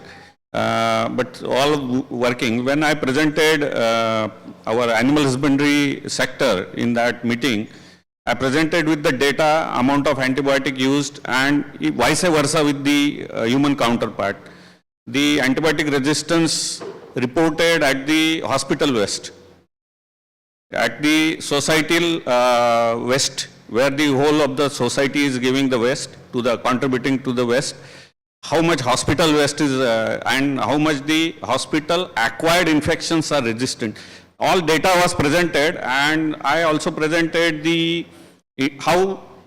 But all working. When I presented our animal husbandry sector in that meeting, I presented with the data, amount of antibiotic used, and vice versa with the human counterpart. The antibiotic resistance reported at the hospital waste, at the societal waste, where the whole of the society is giving the waste to the contributing to the waste, how much hospital waste is and how much the hospital acquired infections are resistant. All data was presented, and I also presented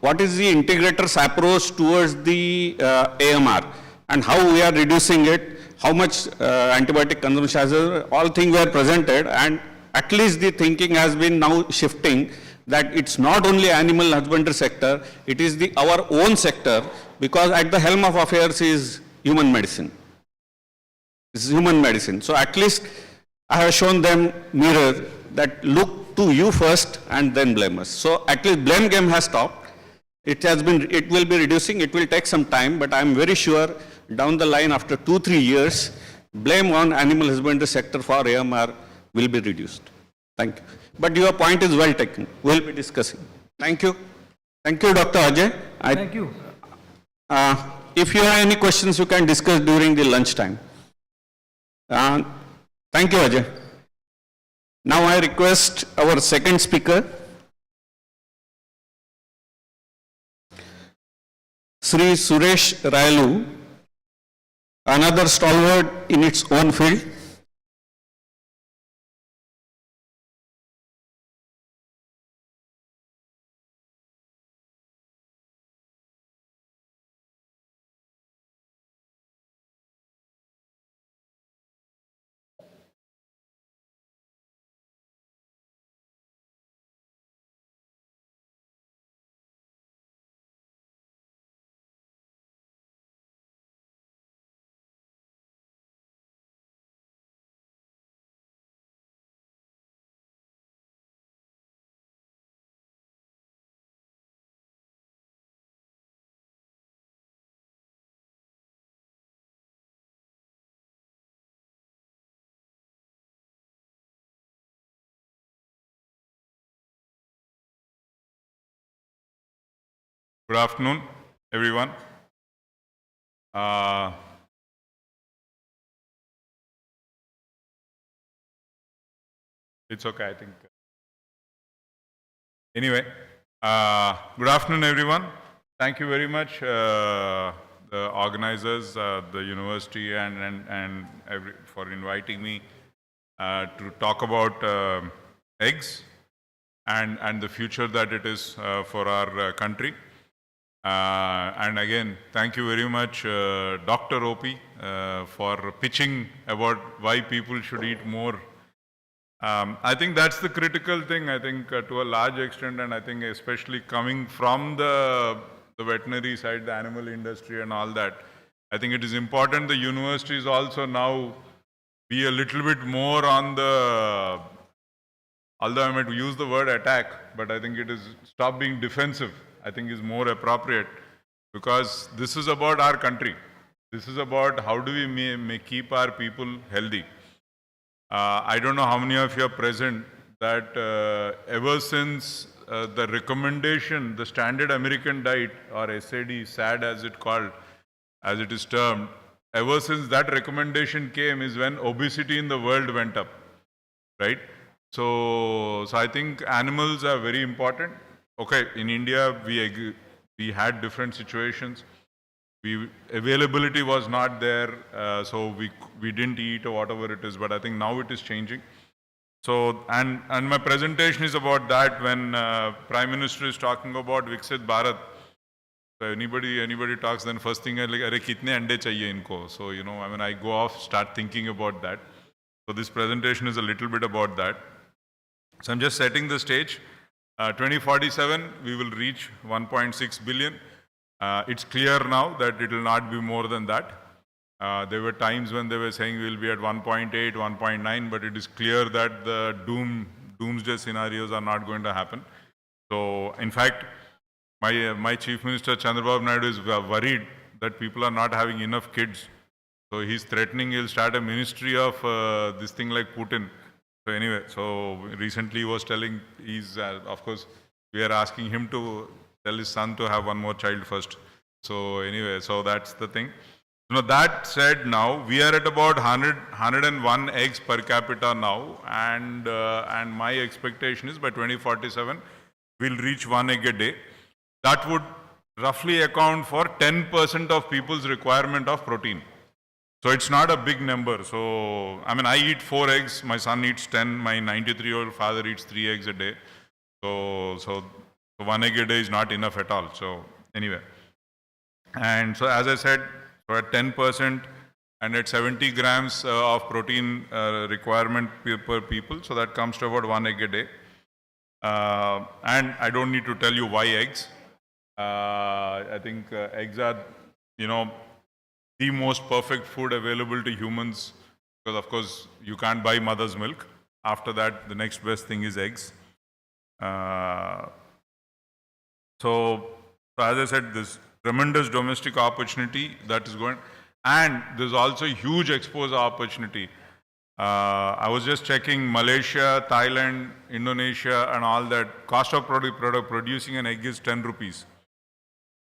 what is the integrator's approach towards the AMR and how we are reducing it, how much antibiotic consumption, all things were presented, and at least the thinking has been now shifting that it's not only animal husbandry sector, it is our own sector, because at the helm of affairs is human medicine. It's human medicine. So at least I have shown them mirror that look to you first and then blame us. So at least blame game has stopped. It will be reducing. It will take some time, but I'm very sure down the line after 2-3 years, blame on animal husbandry sector for AMR will be reduced. Thank you. But your point is well taken. We'll be discussing. Thank you. Thank you, Dr. Ajay. Thank you. If you have any questions, you can discuss during the lunchtime. Thank you, Ajay. Now I request our second speaker, Sri Suresh Rayalu, another stalwart in its own field. Good afternoon, everyone. It's okay, I think. Anyway, good afternoon, everyone. Thank you very much, the organizers, the university, and for inviting me to talk about eggs and the future that it is for our country. And again, thank you very much, Dr. OP, for pitching about why people should eat more. I think that's the critical thing, I think, to a large extent, and I think especially coming from the veterinary side, the animal industry and all that, I think it is important the universities also now be a little bit more on the, although I might use the word attack, but I think it is stop being defensive. I think is more appropriate, because this is about our country. This is about how do we keep our people healthy. I don't know how many of you are present that ever since the recommendation, the standard American diet, or SAD, SAD as it is termed, ever since that recommendation came is when obesity in the world went up, right? So I think animals are very important. Okay, in India, we had different situations. Availability was not there, so we didn't eat or whatever it is, but I think now it is changing. So, and my presentation is about that when Prime Minister is talking about Viksit Bharat. So anybody talks, then first thing is like, "Arey, kitne ande chahiye inko?" So, you know, I mean, I go off, start thinking about that. So this presentation is a little bit about that. So I'm just setting the stage. 2047, we will reach 1.6 billion. It's clear now that it will not be more than that. There were times when they were saying we will be at 1.8, 1.9, but it is clear that the doomsday scenarios are not going to happen. So, in fact, my Chief Minister Chandrababu Naidu is worried that people are not having enough kids. So he's threatening he'll start a ministry of this thing like Putin. So anyway, so recently he was telling, of course, we are asking him to tell his son to have one more child first. So anyway, so that's the thing. That said, now we are at about 101 eggs per capita now, and my expectation is by 2047 we'll reach 1 egg a day. That would roughly account for 10% of people's requirement of protein. So it's not a big number. So, I mean, I eat 4 eggs, my son eats 10, my 93-year-old father eats 3 eggs a day. So 1 egg a day is not enough at all. So anyway. And so as I said, so at 10% and at 70 grams of protein requirement per people, so that comes to about 1 egg a day. And I don't need to tell you why eggs. I think eggs are, the most perfect food available to humans, because of course you can't buy mother's milk. After that, the next best thing is eggs. So as I said, this tremendous domestic opportunity that is going, and there's also huge exposure opportunity. I was just checking Malaysia, Thailand, Indonesia and all that. Cost of producing an egg is 10 rupees.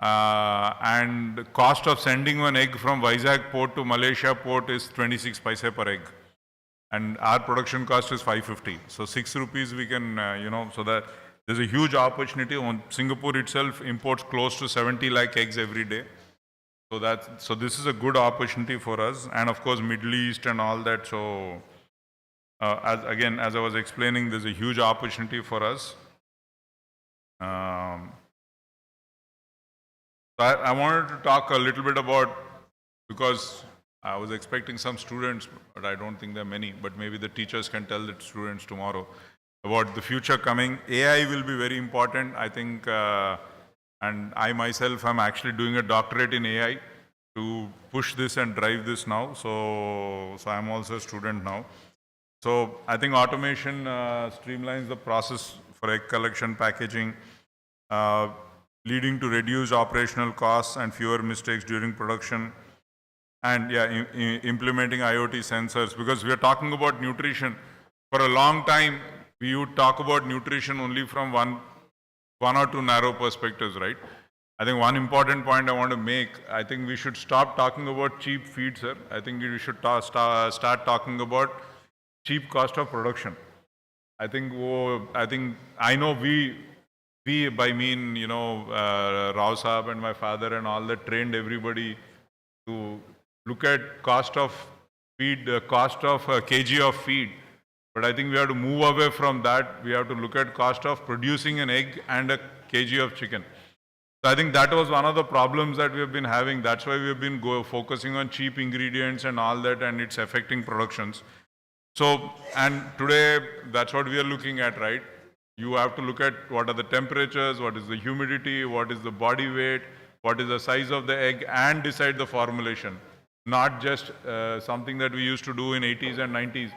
And the cost of sending one egg from Vizag port to Malaysia port is 26 paise per egg. And our production cost is 550. So 6 rupees we can, so that there's a huge opportunity. Singapore itself imports close to 70 lakh eggs every day. So this is a good opportunity for us. And of course, Middle East and all that. So as I was explaining, there's a huge opportunity for us. I wanted to talk a little bit about, because I was expecting some students, but I don't think there are many, but maybe the teachers can tell the students tomorrow about the future coming. AI will be very important, I think, and I myself am actually doing a doctorate in AI to push this and drive this now. So I'm also a student now. So I think automation streamlines the process for egg collection, packaging, leading to reduced operational costs and fewer mistakes during production. And implementing IoT sensors, because we are talking about nutrition. For a long time, we would talk about nutrition only from one or two narrow perspectives, right? I think one important point I want to make, I think we should stop talking about cheap feed, sir. I think we should start talking about cheap cost of production. I know we by mean, Rao Saab and my father and all that trained everybody to look at cost of feed, cost of a kg of feed. But I think we have to move away from that. We have to look at cost of producing an egg and a kg of chicken. So I think that was one of the problems that we have been having. That's why we have been focusing on cheap ingredients and all that, and it's affecting productions. So, and today, that's what we are looking at, right? You have to look at what are the temperatures, what is the humidity, what is the body weight, what is the size of the egg, and decide the formulation. Not just something that we used to do in 80s and 90s.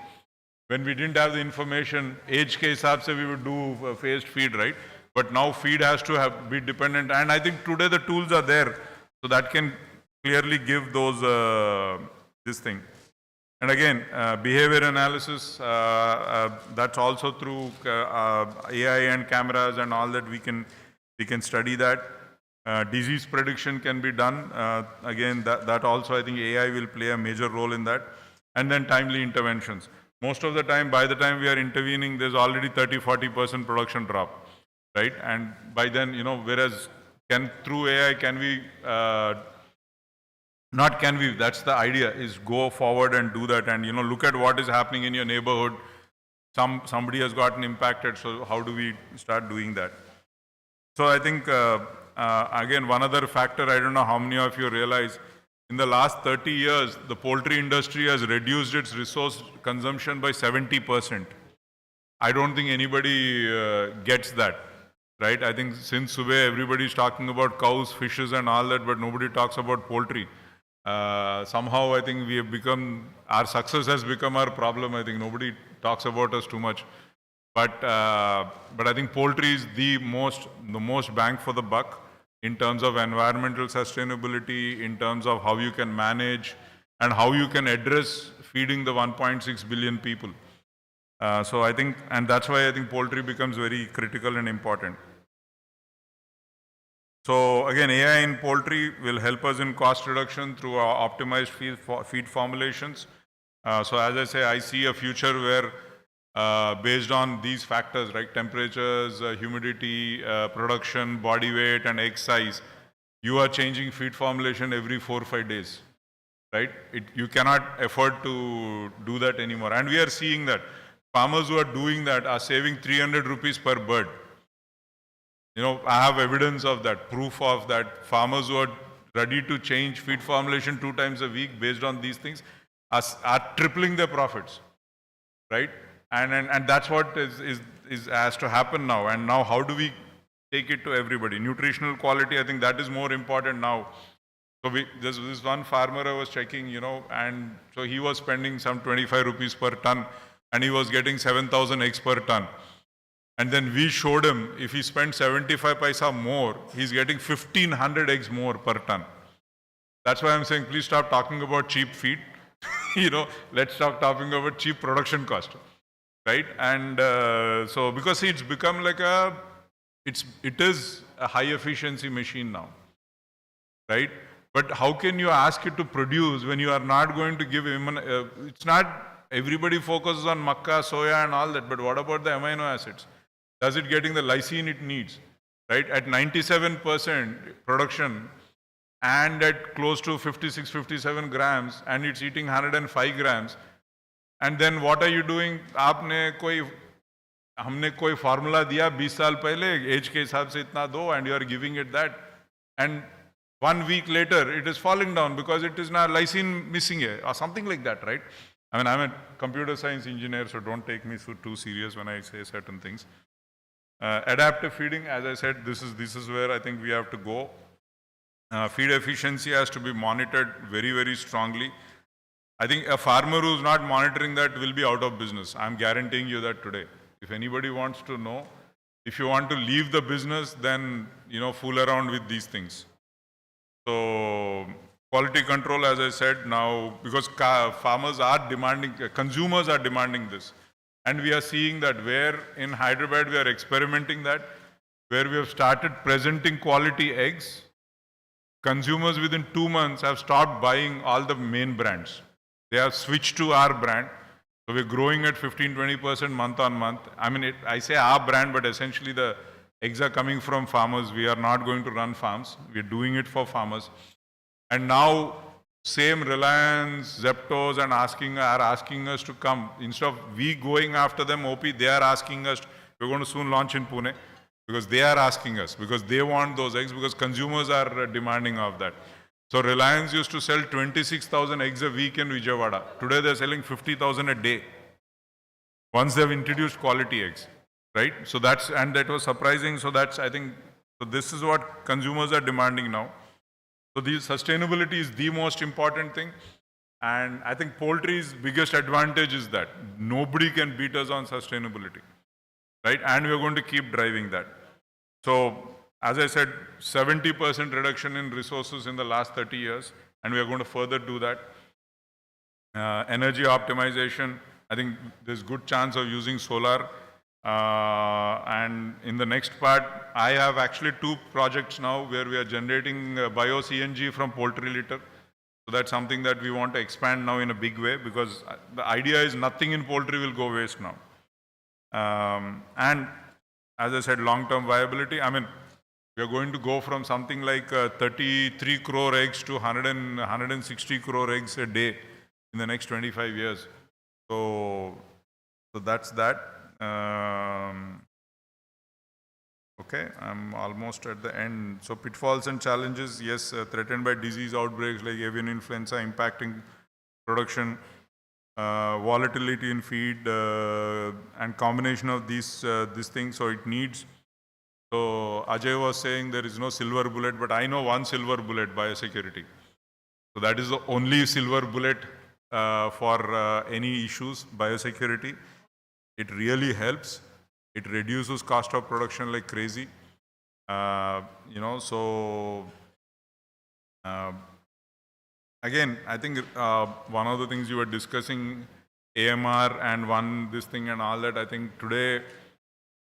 When we didn't have the information, age ke hisab se we would do phased feed, right? But now feed has to be dependent, and I think today the tools are there, so that can clearly give those, this thing. And again, behavior analysis, that's also through AI and cameras and all that we can study that. Disease prediction can be done. Again, that also I think AI will play a major role in that. And then timely interventions. Most of the time, by the time we are intervening, there's already 30-40% production drop, right? And by then, whereas through AI, can we, not can we, that's the idea, is go forward and do that and, look at what is happening in your neighborhood. Somebody has gotten impacted, so how do we start doing that? So I think, again, one other factor, I don't know how many of you realize, in the last 30 years, the poultry industry has reduced its resource consumption by 70%. I don't think anybody gets that, right? I think since Subeh, everybody is talking about cows, fishes and all that, but nobody talks about poultry. Somehow I think we have become, our success has become our problem. I think nobody talks about us too much. But I think poultry is the most bang for the buck in terms of environmental sustainability, in terms of how you can manage and how you can address feeding the 1.6 billion people. So I think, and that's why I think poultry becomes very critical and important. So again, AI in poultry will help us in cost reduction through our optimized feed formulations. So as I say, I see a future where based on these factors, right, temperatures, humidity, production, body weight and egg size, you are changing feed formulation every 4 or 5 days, right? You cannot afford to do that anymore. And we are seeing that farmers who are doing that are saving 300 rupees per bird. You know, I have evidence of that, proof of that. Farmers who are ready to change feed formulation 2 times a week based on these things are tripling their profits, right? And that's what has to happen now. And now how do we take it to everybody? Nutritional quality, I think that is more important now. So there's this one farmer I was checking, you know, and so he was spending some 25 rupees per ton and he was getting 7,000 eggs per ton. And then we showed him if he spent 75 paisa more, he's getting 1,500 eggs more per ton. That's why I'm saying please stop talking about cheap feed. You know, let's stop talking about cheap production cost. Right? And so because it's become like it is a high efficiency machine now, right? But how can you ask it to produce when you are not going to give it's not, everybody focuses on makkah, soya and all that, but what about the amino acids? Does it getting the lysine it needs, right? At 97% production and at close to 56, 57 grams and it's eating 105 grams, and then what are you doing? हमने कोई formula दिया 20 साल पहले age के हिसाब से इतना दो and you are giving it that, and 1 week later it is falling down because it is now lysine missing here or something like that, right? I mean, I'm a computer science engineer, so don't take me too serious when I say certain things. Adaptive feeding, as I said, this is where I think we have to go. Feed efficiency has to be monitored very, very strongly. I think a farmer who's not monitoring that will be out of business. I'm guaranteeing you that today. If anybody wants to know, if you want to leave the business, then, you know, fool around with these things. So quality control, as I said, now, because farmers are demanding, consumers are demanding this. And we are seeing that where in Hyderabad we are experimenting that, where we have started presenting quality eggs, consumers within 2 months have stopped buying all the main brands. They have switched to our brand. So we're growing at 15-20% month on month. I mean, I say our brand, but essentially the eggs are coming from farmers. We are not going to run farms. We're doing it for farmers. And now, same Reliance, Zeptos are asking us to come. Instead of we going after them, OP, they are asking us. We're going to soon launch in Pune because they are asking us, because they want those eggs, because consumers are demanding of that. So Reliance used to sell 26,000 eggs a week in Vijayawada. Today they're selling 50,000 a day. Once they've introduced quality eggs, right? So that was surprising. So I think, so this is what consumers are demanding now. So the sustainability is the most important thing. And I think poultry's biggest advantage is that nobody can beat us on sustainability, right? And we're going to keep driving that. So as I said, 70% reduction in resources in the last 30 years, and we are going to further do that. Energy optimization, I think there's good chance of using solar. And in the next part, I have actually 2 projects now where we are generating bio-CNG from poultry litter. So that's something that we want to expand now in a big way, because the idea is nothing in poultry will go waste now. And as I said, long-term viability, I mean, we are going to go from something like 33 crore eggs to 160 crore eggs a day in the next 25 years. So that's that. Okay, I'm almost at the end. So pitfalls and challenges, yes, threatened by disease outbreaks like avian influenza impacting production, volatility in feed, and combination of these things. So it needs. So Ajay was saying there is no silver bullet, but I know one silver bullet: biosecurity. So that is the only silver bullet for any issues, biosecurity. It really helps. It reduces cost of production like crazy. Again, I think one of the things you were discussing, AMR and this thing and all that, I think today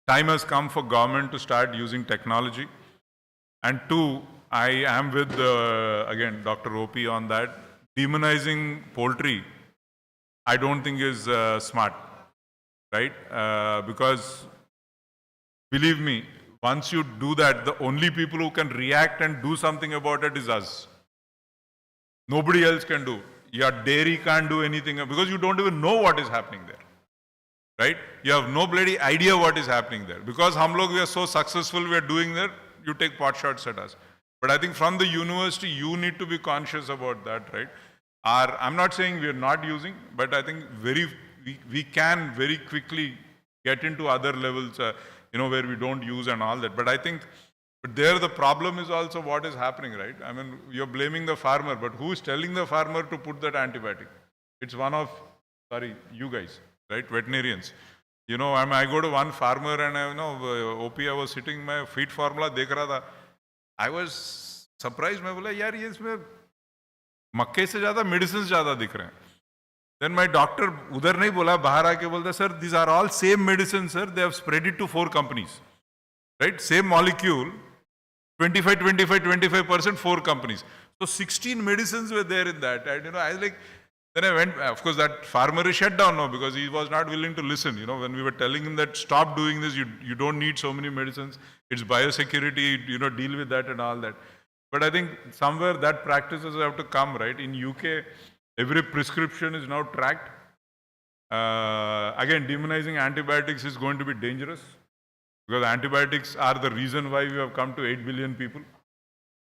time has come for government to start using technology. And two, I am with, again, Dr. OP on that. Demonizing poultry, I don't think is smart, right? Because believe me, once you do that, the only people who can react and do something about it is us. Nobody else can do. Your dairy can't do anything because you don't even know what is happening there, right? You have no bloody idea what is happening there. Because we are so successful, we are doing that, you take pot shots at us. But I think from the university, you need to be conscious about that, right? I'm not saying we are not using, but I think we can very quickly get into other levels, where we don't use and all that. But I think, there the problem is also what is happening, right? I mean, you're blaming the farmer, but who is telling the farmer to put that antibiotic? It's you guys, right? Veterinarians. I go to one farmer and OP, I was sitting, my feed formula dekh raha tha. I was surprised. I was like, yaar, ye isme makke se zyada medicines zyada dikh rahe hain. Then my doctor udhar nahi bola, bahar aake bolta, sir, these are all same medicines, sir. They have spread it to 4 companies, right? Same molecule, 25%, 4 companies. So 16 medicines were there in that. And I was like, then I went, of course, that farmer is shut down now because he was not willing to listen. When we were telling him that stop doing this, you don't need so many medicines. It's biosecurity, deal with that and all that. But I think somewhere that practices have to come, right? In UK, every prescription is now tracked. Again, demonizing antibiotics is going to be dangerous because antibiotics are the reason why we have come to 8 billion people,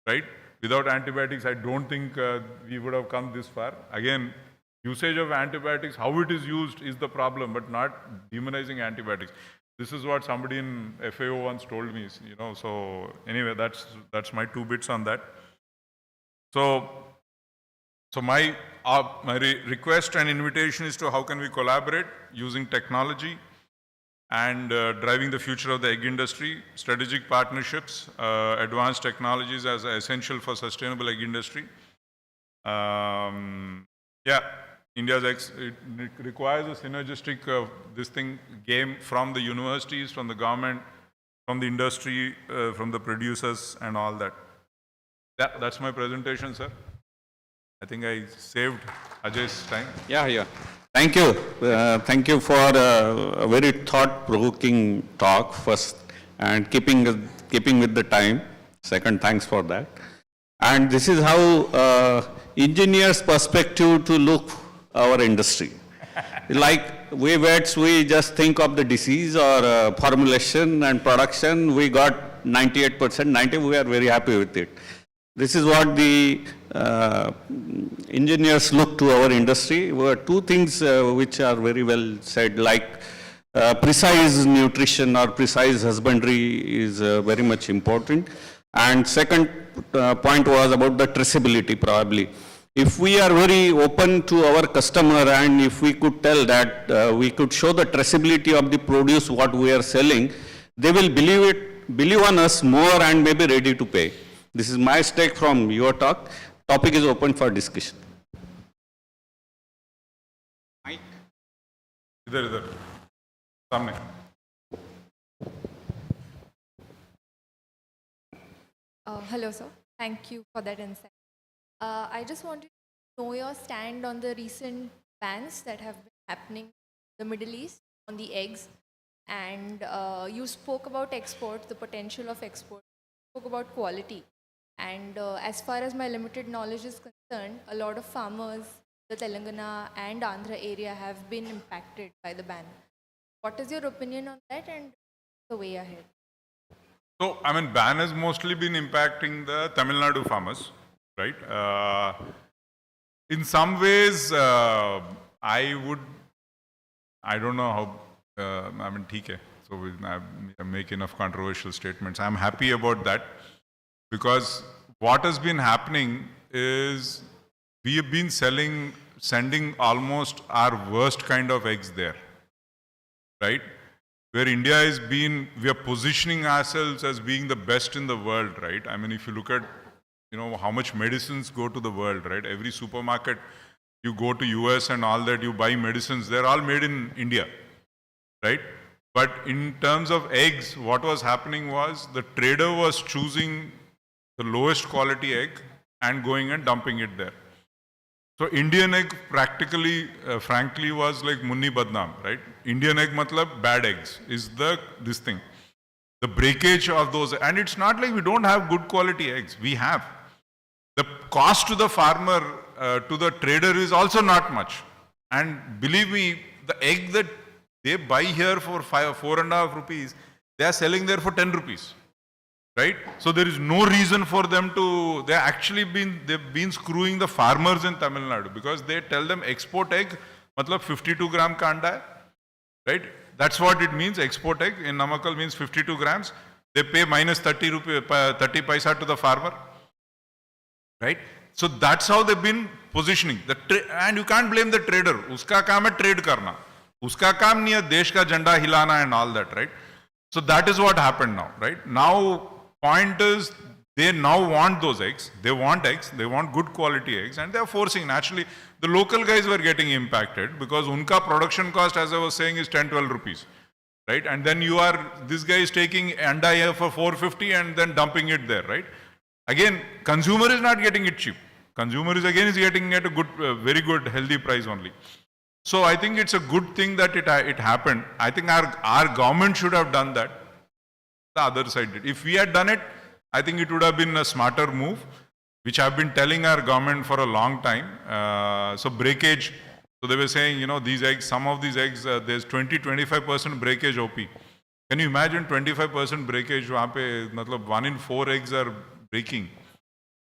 right? Without antibiotics, I don't think we would have come this far. Again, usage of antibiotics, how it is used is the problem, but not demonizing antibiotics. This is what somebody in FAO once told me, so anyway, that's my 2 bits on that. So my request and invitation is to how can we collaborate using technology and driving the future of the egg industry, strategic partnerships, advanced technologies as essential for sustainable egg industry. India's it requires a synergistic game from the universities, from the government, from the industry, from the producers and all that. Yeah, that's my presentation, sir. I think I saved Ajay's time. Yeah. Thank you. Thank you for a very thought-provoking talk first and keeping with the time. Second, thanks for that. And this is how engineers' perspective to look our industry. Like we vets, we just think of the disease or formulation and production. We got 98%, 90%, we are very happy with it. This is what the engineers look to our industry. There are 2 things which are very well said, like precise nutrition or precise husbandry is very much important. And second point was about the traceability probably. If we are very open to our customer and if we could tell that we could show the traceability of the produce what we are selling, they will believe on us more and may be ready to pay. This is my take from your talk. Topic is open for discussion. Mike? Idhar. Samne. Hello, sir. Thank you for that insight. I just wanted to know your stand on the recent bans that have been happening in the Middle East on the eggs. And you spoke about export, the potential of export, you spoke about quality. And as far as my limited knowledge is concerned, a lot of farmers, the Telangana and Andhra area have been impacted by the ban. What is your opinion on that and the way ahead? So, ban has mostly been impacting the Tamil Nadu farmers, right? In some ways, I don't know how, theek hai. So I make enough controversial statements. I'm happy about that because what has been happening is we have been sending almost our worst kind of eggs there, right? where India is being, we are positioning ourselves as being the best in the world, right? I mean, if you look at, how much medicines go to the world, right? Every supermarket, you go to US and all that, you buy medicines, they're all made in India, right? But in terms of eggs, what was happening was the trader was choosing the lowest quality egg and going and dumping it there. So Indian egg practically, frankly, was like Munni Badnam, right? Indian egg matlab bad eggs is this thing. The breakage of those, and it's not like we don't have good quality eggs, we have. The cost to the farmer, to the trader is also not much. And believe me, the egg that they buy here for 4.5 rupees, they are selling there for 10 rupees, right? So there is no reason for them to, they've been screwing the farmers in Tamil Nadu because they tell them export egg, matlab 52 gram ka anda hai, right? That's what it means, export egg in Namakkal means 52 grams. They pay minus 30 paisa to the farmer, right? So that's how they've been positioning. And you can't blame the trader. Uska kaam hai trade karna. Uska kaam nahi hai desh ka janda hilana and all that, right? So that is what happened now, right? Now, point is, they now want those eggs. They want eggs. They want good quality eggs, and they are forcing. Naturally, the local guys were getting impacted because unka production cost, as I was saying, is 10-12 rupees, right? And then this guy is taking anda here for 450 and then dumping it there, right? Again, consumer is not getting it cheap. Consumer is getting at a good, very good, healthy price only. So I think it's a good thing that it happened. I think our government should have done that. The other side did. If we had done it, I think it would have been a smarter move, which I've been telling our government for a long time. So breakage, so they were saying, these eggs, some of these eggs, there's 20-25% breakage OP. Can you imagine 25% breakage? Wahan pe, matlab 1 in 4 eggs are breaking.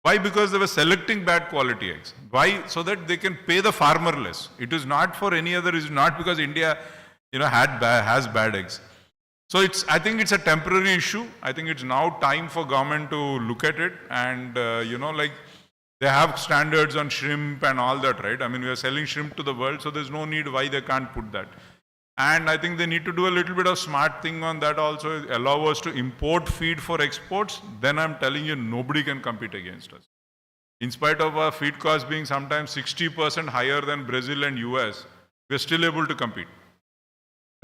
Why? Because they were selecting bad quality eggs. Why? So that they can pay the farmer less. It is not for any other reason, not because India, has bad eggs. So I think it's a temporary issue. I think it's now time for government to look at it and, like they have standards on shrimp and all that, right? I mean, we are selling shrimp to the world, so there's no need why they can't put that. And I think they need to do a little bit of smart thing on that also, allow us to import feed for exports. Then I'm telling you, nobody can compete against us. In spite of our feed costs being sometimes 60% higher than Brazil and US, we're still able to compete,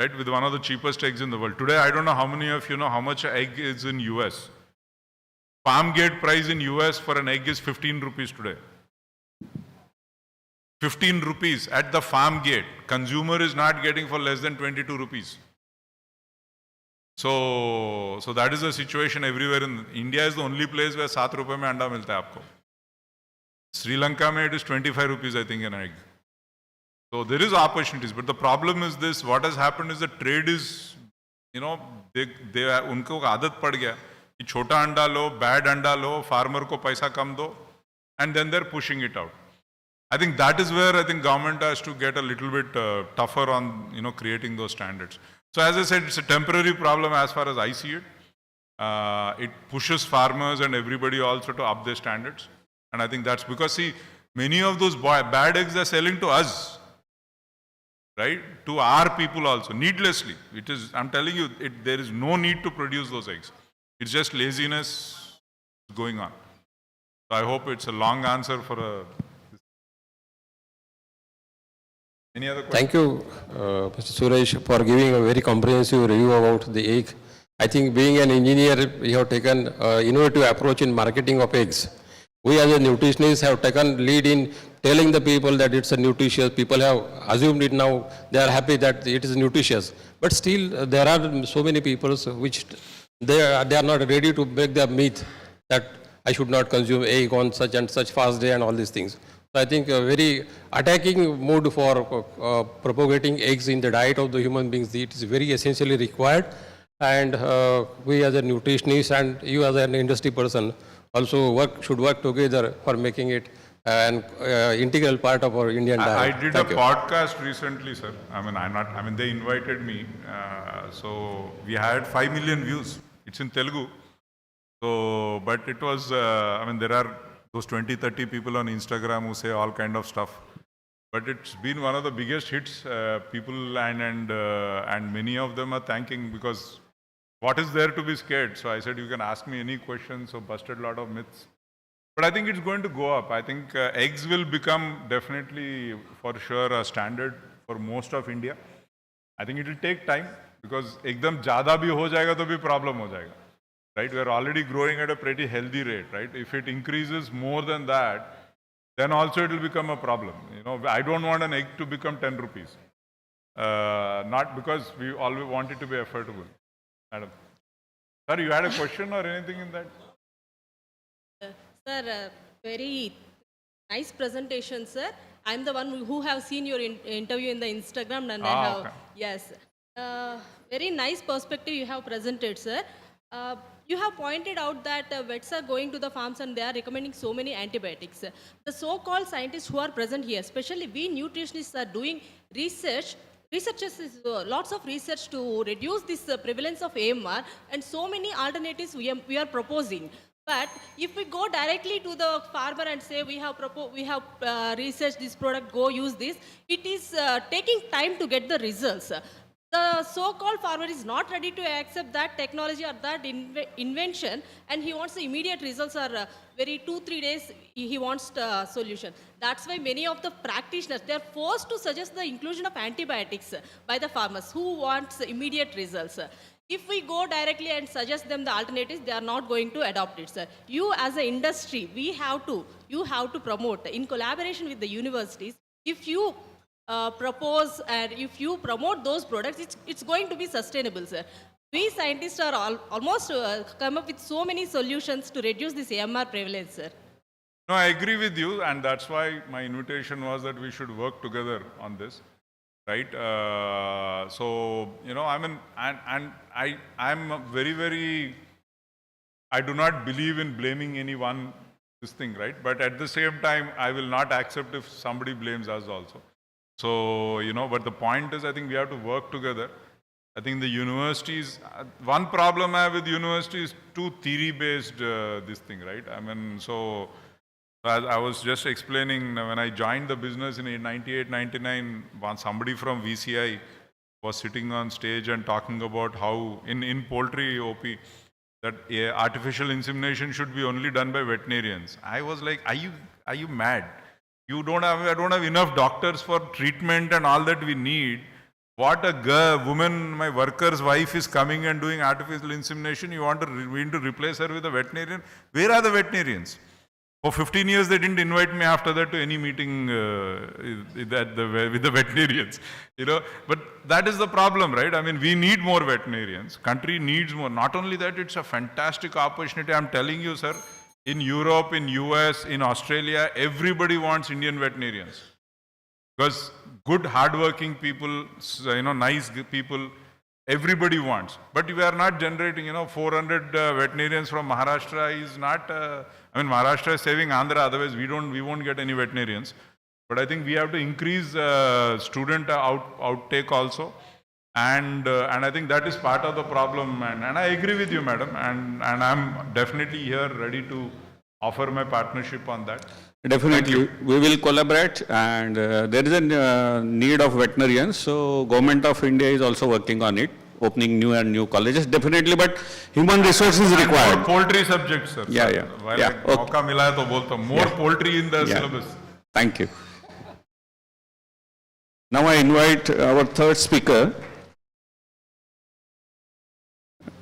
right? With one of the cheapest eggs in the world. Today, I don't know how many of you know how much an egg is in US. Farm gate price in US for an egg is 15 rupees today. 15 rupees at the farm gate. Consumer is not getting for less than 22 rupees. So that is the situation everywhere. In India is the only place where 7 rupees mein anda milta hai aapko. Sri Lanka mein it is 25 rupees, I think, an egg. So there is opportunities, but the problem is this: what has happened is the trade is, unko aadat pad gaya ki chota anda lo, bad anda lo, farmer ko paisa kam do, and then they're pushing it out. I think that is where I think government has to get a little bit tougher on, creating those standards. So as I said, it's a temporary problem as far as I see it. It pushes farmers and everybody also to up their standards. And I think that's because, see, many of those bad eggs are selling to us, right? To our people also, needlessly. I'm telling you, there is no need to produce those eggs. It's just laziness going on. So I hope it's a long answer for a... Any other questions? Thank you, Mr. Suresh, for giving a very comprehensive review about the egg. I think being an engineer, we have taken an innovative approach in marketing of eggs. We as a nutritionist have taken lead in telling the people that it's a nutritious. People have assumed it now. They are happy that it is nutritious. But still, there are so many people which they are not ready to break the myth that I should not consume egg on such and such fast day and all these things. So I think a very attacking mood for propagating eggs in the diet of the human beings, it is very essentially required. And we as a nutritionist and you as an industry person also should work together for making it an integral part of our Indian diet. I did a podcast recently, sir. They invited me. So we had 5 million views. It's in Telugu. So, but it was, there are those 20-30 people on Instagram who say all kind of stuff. but it's been one of the biggest hits. People and many of them are thanking, because what is there to be scared? So I said, you can ask me any questions. So busted a lot of myths. But I think it's going to go up. I think eggs will become definitely, for sure, a standard for most of India. I think it will take time, because ekdam jada bhi ho jayega to bhi problem ho jayega. Right? We are already growing at a pretty healthy rate, right? If it increases more than that, then also it will become a problem. You know, I don't want an egg to become 10 rupees. Not because we always want it to be affordable. Madam. Sir, you had a question or anything in that? Sir, very nice presentation, sir. I'm the one who have seen your interview in the Instagram, and I have, okay. yes. Very nice perspective you have presented, sir. You have pointed out that vets are going to the farms and they are recommending so many antibiotics. The so-called scientists who are present here, especially we nutritionists, are doing research. Researchers is lots of research to reduce this prevalence of AMR, and so many alternatives we are proposing. But if we go directly to the farmer and say we have researched this product, go use this, it is taking time to get the results. The so-called farmer is not ready to accept that technology or that invention, and he wants the immediate results, or very 2-3 days he wants the solution. That's why many of the practitioners, they are forced to suggest the inclusion of antibiotics by the farmers who wants immediate results. If we go directly and suggest them the alternatives, they are not going to adopt it, sir. You as an industry, you have to promote in collaboration with the universities. If you propose and if you promote those products, it's going to be sustainable, sir. We scientists are almost come up with so many solutions to reduce this AMR prevalence, sir. No, I agree with you, and that's why my invitation was that we should work together on this, right? So, you know, I'm very, very, I do not believe in blaming anyone, this thing, right? But at the same time, I will not accept if somebody blames us also. So, you know, but the point is, I think we have to work together. I think the universities, one problem I have with university is too theory-based, this thing, right? I mean, so, as I was just explaining, when I joined the business in 98, 99, somebody from VCI was sitting on stage and talking about how, in poultry OP, that artificial insemination should be only done by veterinarians. I was like, are you mad? I don't have enough doctors for treatment and all that we need. What a woman, my worker's wife is coming and doing artificial insemination. You want to replace her with a veterinarian? Where are the veterinarians? For 15 years, they didn't invite me after that to any meeting with the veterinarians. You know, but that is the problem, right? I mean, we need more veterinarians. Country needs more. Not only that, it's a fantastic opportunity. I'm telling you, sir. In Europe, in US, in Australia, everybody wants Indian veterinarians. Because good, hardworking people, you know, nice people, everybody wants. But we are not generating, you know, 400 veterinarians from Maharashtra is not, I mean, Maharashtra is saving Andhra, otherwise we won't get any veterinarians. But I think we have to increase student outtake also. And I think that is part of the problem, and I agree with you, madam, and I'm definitely here ready to offer my partnership on that. Definitely, we will collaborate, and there is a need of veterinarians, so Government of India is also working on it, opening new colleges, definitely, but human resources is required. More poultry subjects, sir. Yeah, yeah. While Yeah, okay. mauka mila hai to bolta hu. More poultry in the syllabus. Thank you. Now I invite our third speaker,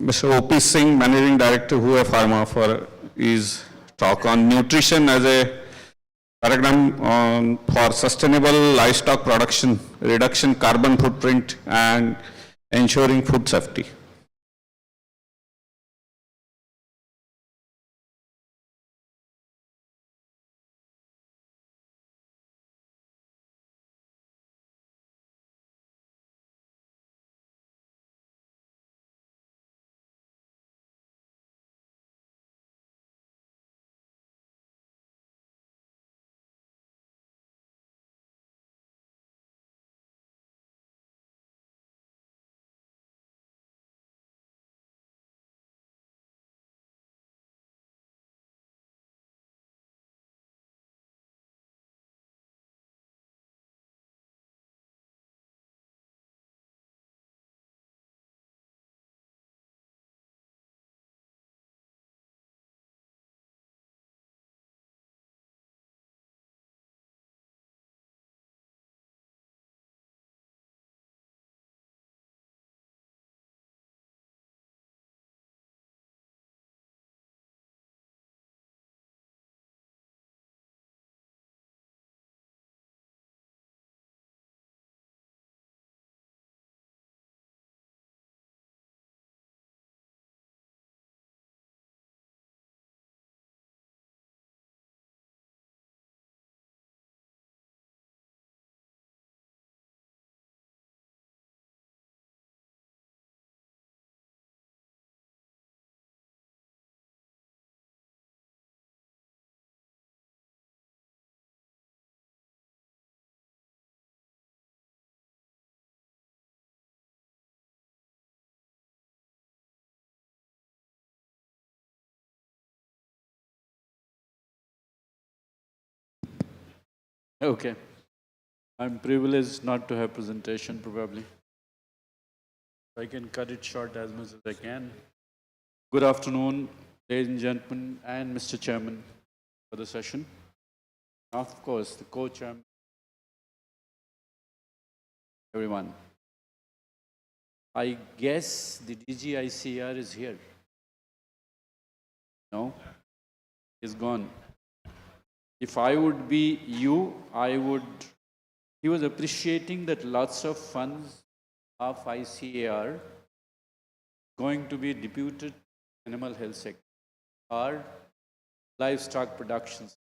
Mr. O.P. Singh, Managing Director, Hua Pharma, for his talk on nutrition as a paradigm for sustainable livestock production, reduction carbon footprint, and ensuring food safety. Okay. I'm privileged not to have presentation probably. I can cut it short as much as I can. Good afternoon, ladies and gentlemen, and Mr. Chairman for the session. Of course, the co-chairman, everyone. I guess the DG ICAR is here. No? He's gone. If I would be you, he was appreciating that lots of funds of ICAR going to be deputed animal health sector or livestock productions.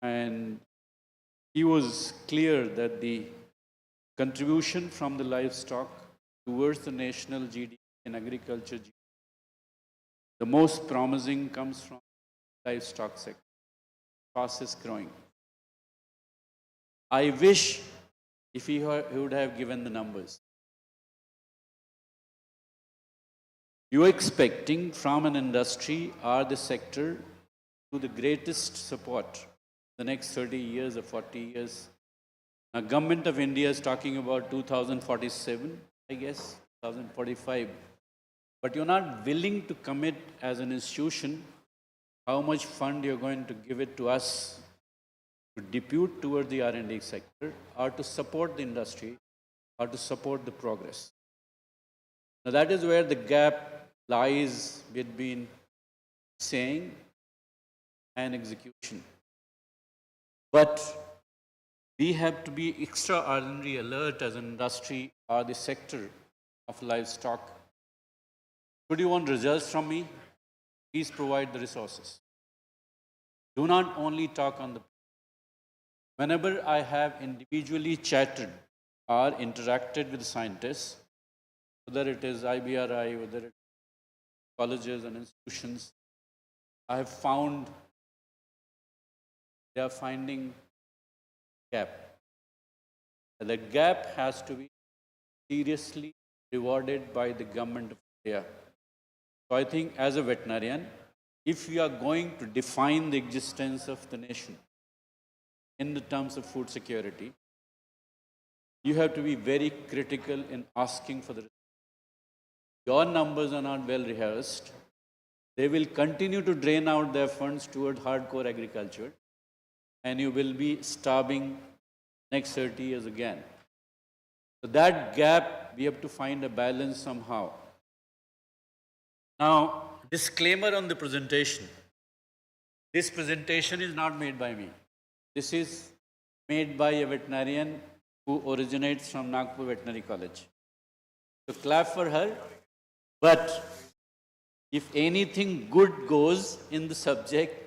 And he was clear that the contribution from the livestock towards the national GDP and agriculture GDP, the most promising comes from livestock sector, fastest growing. I wish if he would have given the numbers. You are expecting from an industry or the sector to the greatest support the next 30 years or 40 years. Now, Government of India is talking about 2047, I guess, 2045. But you're not willing to commit as an institution how much fund you're going to give it to us to depute toward the R&D sector or to support the industry or to support the progress. Now, that is where the gap lies between saying and execution. But we have to be extraordinarily alert as an industry or the sector of livestock. Could you want results from me? Please provide the resources. Do not only talk on the. Whenever I have individually chatted or interacted with scientists, whether it is IBRI, whether it is colleges and institutions, I have found they are finding gap. And that gap has to be seriously rewarded by the government of India. So I think as a veterinarian, if you are going to define the existence of the nation in the terms of food security, you have to be very critical in asking for the response. Your numbers are not well rehearsed. They will continue to drain out their funds toward hardcore agriculture, and you will be starving next 30 years again. So that gap, we have to find a balance somehow. Now, disclaimer on the presentation. This presentation is not made by me. This is made by a veterinarian who originates from Nagpur Veterinary College. So clap for her. But if anything good goes in the subject,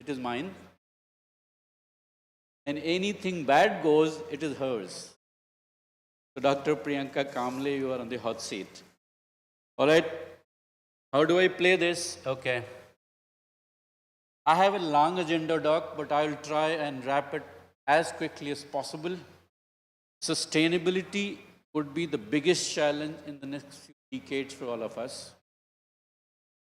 it is mine. And anything bad goes, it is hers. So Dr. Priyanka Kamble, you are on the hot seat. All right. How do I play this? Okay. I have a long agenda, Doc, but I will try and wrap it as quickly as possible. Sustainability would be the biggest challenge in the next few decades for all of us.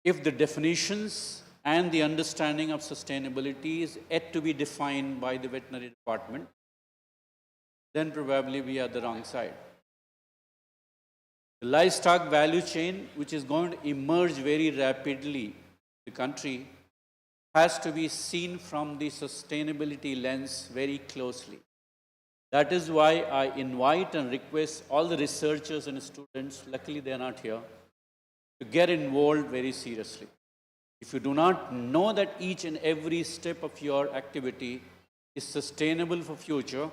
If the definitions and the understanding of sustainability is yet to be defined by the veterinary department, then probably we are the wrong side. The livestock value chain, which is going to emerge very rapidly in the country, has to be seen from the sustainability lens very closely. That is why I invite and request all the researchers and students, luckily they are not here, to get involved very seriously. If you do not know that each and every step of your activity is sustainable for future,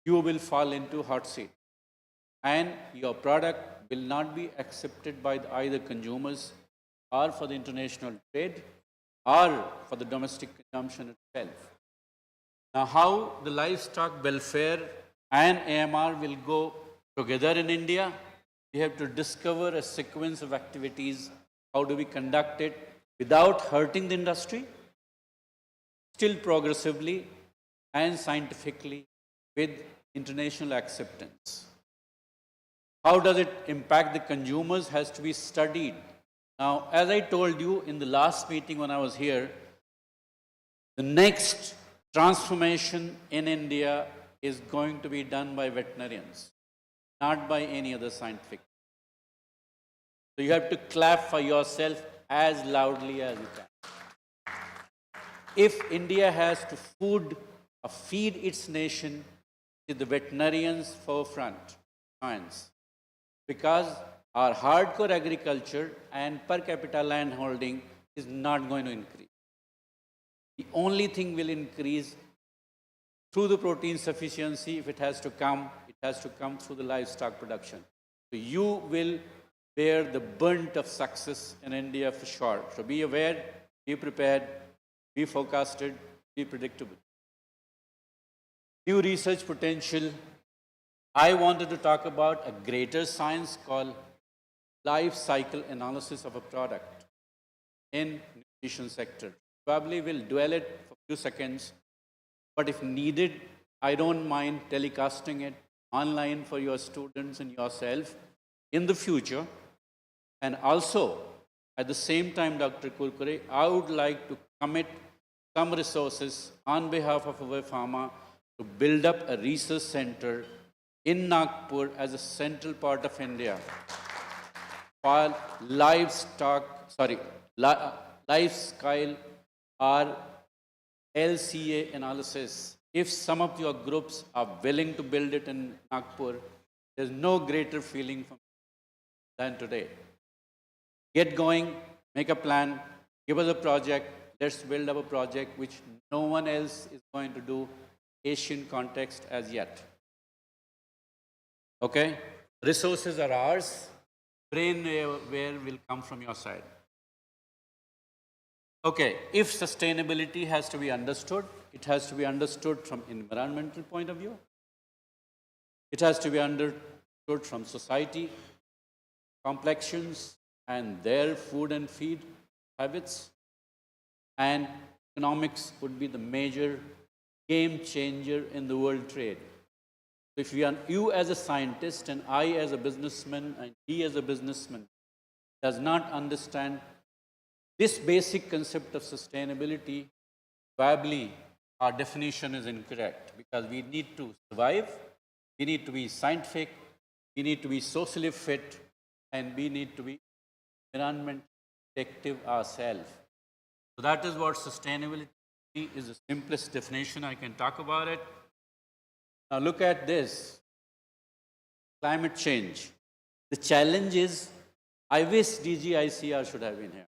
you will fall into hot seat. And your product will not be accepted by either consumers or for the international trade or for the domestic consumption itself. Now, how the livestock welfare and AMR will go together in India, we have to discover a sequence of activities. How do we conduct it without hurting the industry, still progressively and scientifically with international acceptance? How does it impact the consumers has to be studied. Now, as I told you in the last meeting when I was here, the next transformation in India is going to be done by veterinarians, not by any other scientific. So you have to clap for yourself as loudly as you can. If India has to feed its nation to the veterinarians forefront science, because our hardcore agriculture and per capita land holding is not going to increase. The only thing will increase through the protein sufficiency. If it has to come through the livestock production. So you will bear the brunt of success in India for sure. So be aware, be prepared, be forecasted, be predictable. New research potential. I wanted to talk about a greater science called life cycle analysis of a product in nutrition sector. Probably will dwell it for a few seconds, but if needed, I don't mind telecasting it online for your students and yourself in the future. And also, at the same time, Dr. Kurkure, I would like to commit some resources on behalf of our pharma to build up a research center in Nagpur as a central part of India for lifestyle or LCA analysis. If some of your groups are willing to build it in Nagpur, there's no greater feeling for me than today. Get going, make a plan, give us a project, let's build up a project which no one else is going to do Asian context as yet. Okay? Resources are ours, brainware will come from your side. Okay, if sustainability has to be understood, it has to be understood from environmental point of view. It has to be understood from society, complexions, and their food and feed habits. And economics would be the major game changer in the world trade. If you as a scientist and I as a businessman and he as a businessman does not understand this basic concept of sustainability, probably our definition is incorrect, because we need to survive, we need to be scientific, we need to be socially fit, and we need to be environment protective ourselves. So that is what sustainability is, the simplest definition I can talk about it. Now look at this, climate change. The challenge is, I wish DG ICAR should have been here.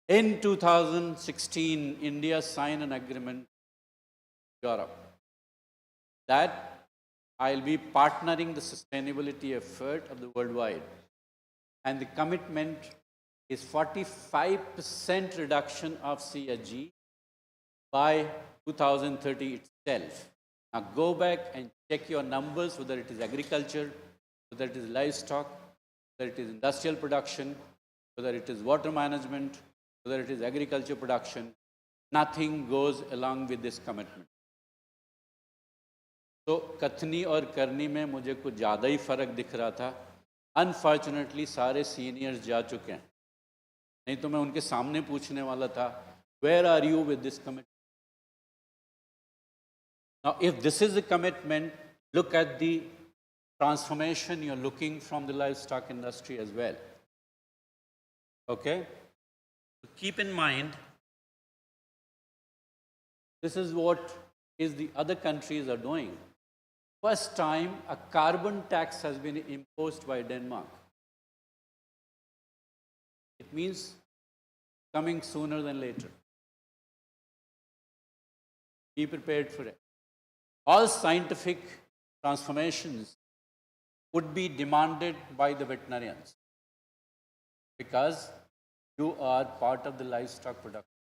In 2016, India signed an agreement with Europe that I'll be partnering the sustainability effort of the worldwide. And the commitment is 45% reduction of CSG by 2030 itself. Now go back and check your numbers, whether it is agriculture, whether it is livestock, whether it is industrial production, whether it is water management, whether it is agriculture production, nothing goes along with this commitment. तो कथनी और करनी में मुझे कुछ ज़्यादा ही फ़र्क दिख रहा था. अनफॉर्चुनेटली सारे सीनियर्स जा चुके हैं, नहीं तो मैं उनके सामने पूछने वाला था, where are you with this commitment? Now, if this is a commitment, look at the transformation you're looking from the livestock industry as well. Okay? So keep in mind, this is what the other countries are doing. First time, a carbon tax has been imposed by Denmark. It means coming sooner than later. Be prepared for it. All scientific transformations would be demanded by the veterinarians because you are part of the livestock production.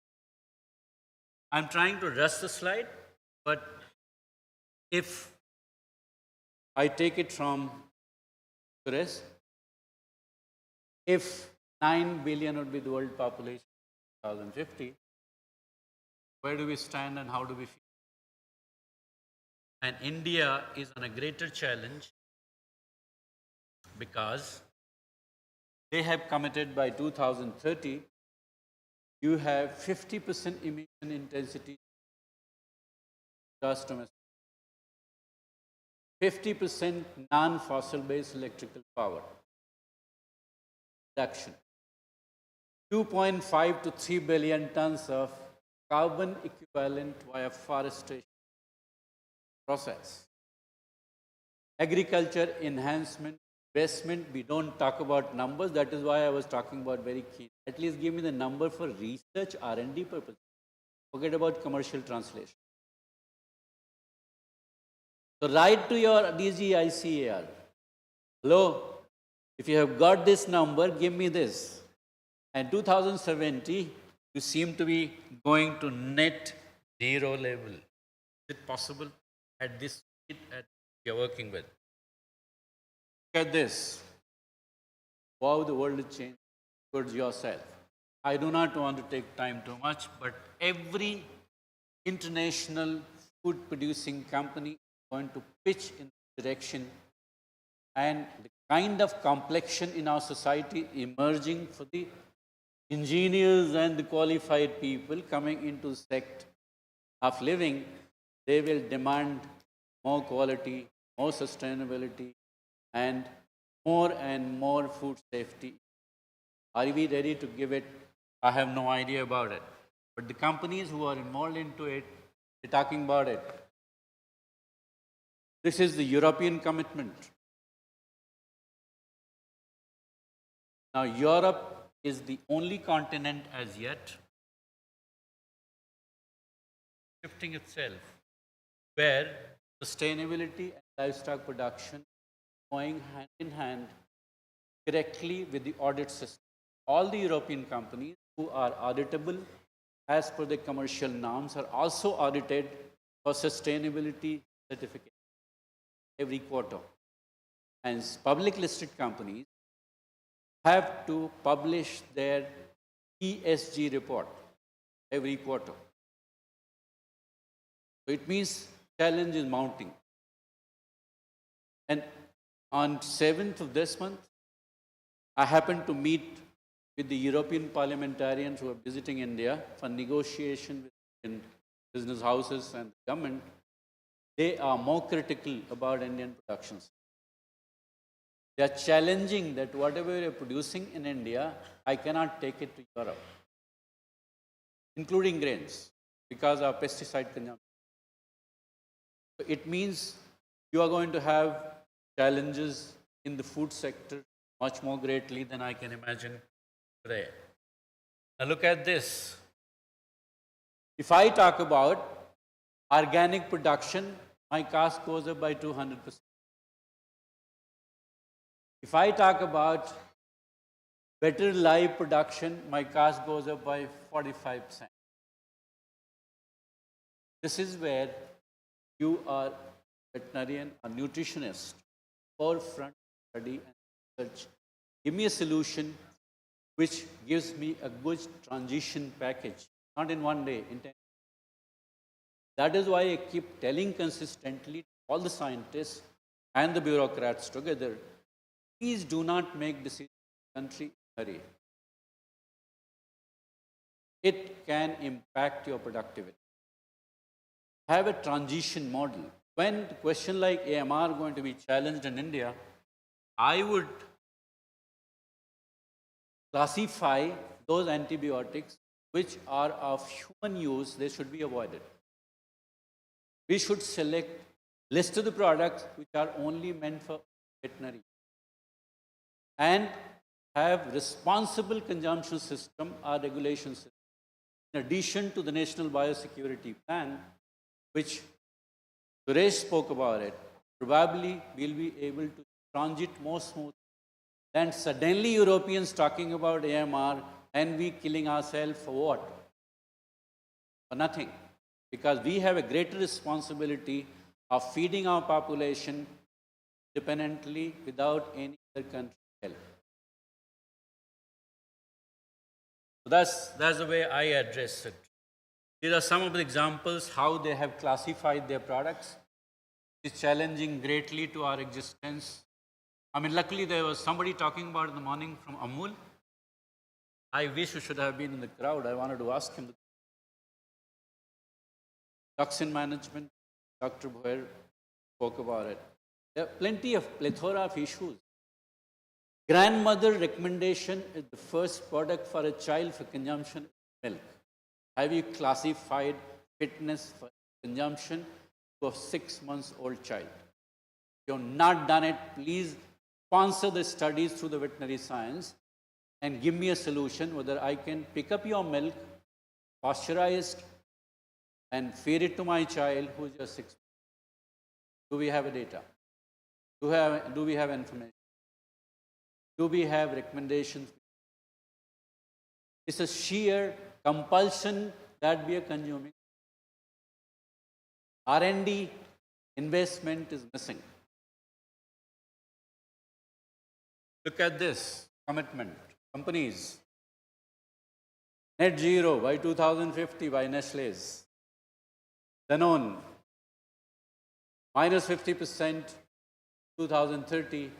I'm trying to rush the slide, but if I take it from Suresh, if 9 billion would be the world population in 2050, where do we stand and how do we feel? And India is on a greater challenge because they have committed by 2030, you have 50% emission intensity gross domestic, 50% non-fossil based electrical power production, 2.5 to 3 billion tons of carbon equivalent via forestation process, agriculture enhancement, investment. We don't talk about numbers. That is why I was talking about very keen. At least give me the number for research, R&D purpose. Forget about commercial translation. So write to your DG ICAR. Hello, if you have got this number, give me this. And 2070, you seem to be going to net zero level. Is it possible at this speed that you are working with? Look at this. Wow, the world is changing towards yourself. I do not want to take time too much, but every international food producing company is going to pitch in this direction, and the kind of complexion in our society emerging for the engineers and the qualified people coming into the sect of living, they will demand more quality, more sustainability, and more food safety. Are we ready to give it? I have no idea about it. But the companies who are involved into it, they're talking about it. This is the European commitment. Now, Europe is the only continent as yet shifting itself where sustainability and livestock production going hand in hand directly with the audit system. All the European companies who are auditable as per the commercial norms are also audited for sustainability certificate every quarter. And public listed companies have to publish their ESG report every quarter. So it means challenge is mounting. And on 7th of this month, I happened to meet with the European parliamentarians who are visiting India for negotiation with business houses and the government. They are more critical about Indian productions. They are challenging that whatever we are producing in India, I cannot take it to Europe, including grains, because of pesticide consumption. So it means you are going to have challenges in the food sector much more greatly than I can imagine today. Now look at this. If I talk about organic production, my cost goes up by 200%. If I talk about better live production, my cost goes up by 45%. This is where you are veterinarian or nutritionist, forefront study and research. Give me a solution which gives me a good transition package, not in one day, in 10 days. That is why I keep telling consistently to all the scientists and the bureaucrats together, please do not make decisions in the country in a hurry. It can impact your productivity. Have a transition model. When the question like AMR going to be challenged in India, I would classify those antibiotics which are of human use, they should be avoided. We should select list of the products which are only meant for veterinary and have responsible consumption system or regulation system. In addition to the National Biosecurity Plan, which Suresh spoke about it, probably we'll be able to transit more smoothly. Then suddenly Europeans talking about AMR and we killing ourselves for what? For nothing. Because we have a greater responsibility of feeding our population independently without any other country help. So that's the way I address it. These are some of the examples how they have classified their products. It's challenging greatly to our existence. I mean, luckily there was somebody talking about in the morning from Amul. I wish you should have been in the crowd. I wanted to ask him. Toxin management, Dr. Bhoer spoke about it. There are plethora of issues. Grandmother recommendation is the first product for a child for consumption of milk. Have you classified fitness for consumption to a 6 months old child? If you have not done it, please sponsor the studies through the veterinary science and give me a solution whether I can pick up your milk, pasteurized, and feed it to my child who is just 6 months. Do we have a data? Do we have information? Do we have recommendations? It's a sheer compulsion that we are consuming. R&D investment is missing. Look at this commitment. Companies. Net zero by 2050 by Nestlé's. Danone. Minus 50% 2030.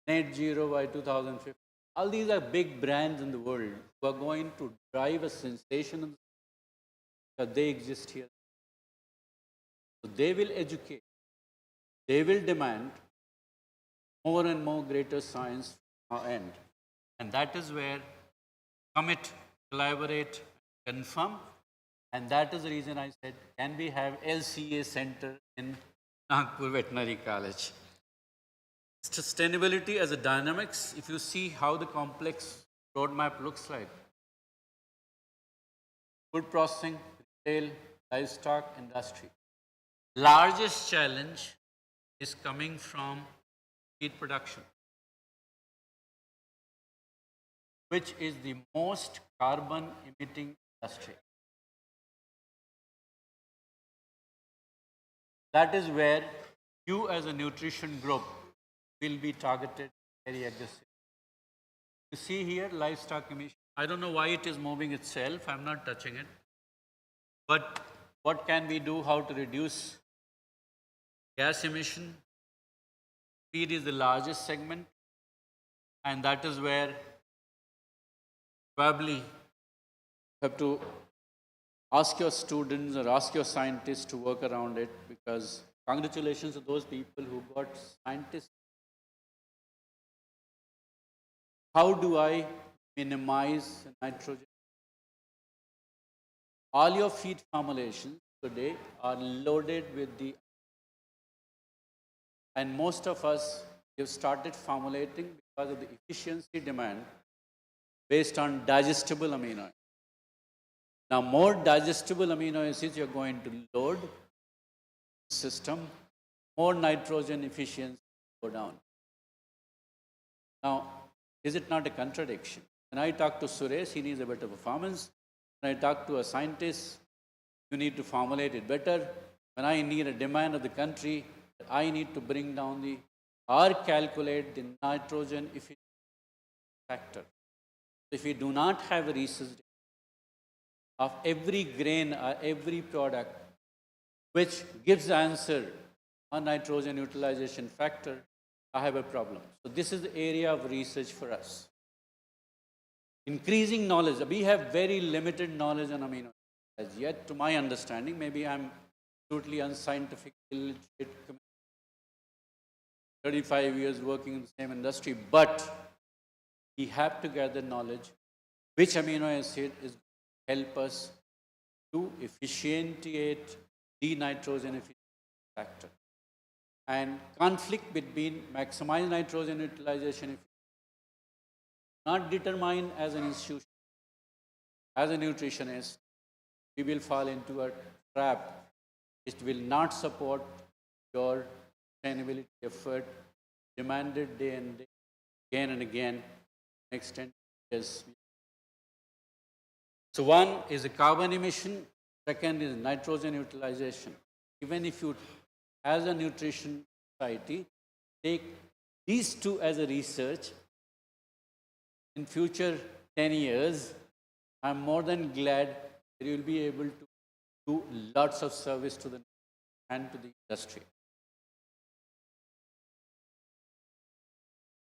Net zero by 2050. All these are big brands in the world who are going to drive a sensation because they exist here. So they will educate. They will demand more and more greater science from our end. And that is where commit, collaborate, confirm. And that is the reason I said, can we have LCA Center in Nagpur Veterinary College? Sustainability as a dynamics, if you see how the complex roadmap looks like. Food processing, retail, livestock, industry. Largest challenge is coming from feed production, which is the most carbon emitting industry. That is where you as a nutrition group will be targeted very aggressively. You see here livestock emission. I don't know why it is moving itself. I'm not touching it. But what can we do? How to reduce gas emission? Feed is the largest segment. And that is where probably you have to ask your students or ask your scientists to work around it, because congratulations to those people who got scientists. How do I minimize nitrogen? All your feed formulations today are loaded with the, and most of us have started formulating because of the efficiency demand based on digestible amino acids. Now, more digestible amino acids you're going to load the system, more nitrogen efficiency go down. Now, is it not a contradiction? When I talk to Suresh, he needs a better performance. When I talk to a scientist, you need to formulate it better. When I need a demand of the country, I need to bring down the or calculate the nitrogen efficiency factor. If we do not have a research of every grain or every product which gives the answer on nitrogen utilization factor, I have a problem. So this is the area of research for us. Increasing knowledge. We have very limited knowledge on amino acids. Yet, to my understanding, maybe I'm totally unscientific, illiterate, 35 years working in the same industry, but we have to gather knowledge which amino acid is help us to efficientate the nitrogen efficiency factor. And conflict between maximized nitrogen utilization not determined as an institution. As a nutritionist, we will fall into a trap. It will not support your sustainability effort demanded day and day, again and again, next 10 years. So one is the carbon emission, second is nitrogen utilization. Even if you, as a nutrition society, take these two as a research, in future 10 years, I'm more than glad that you will be able to do lots of service to the and to the industry.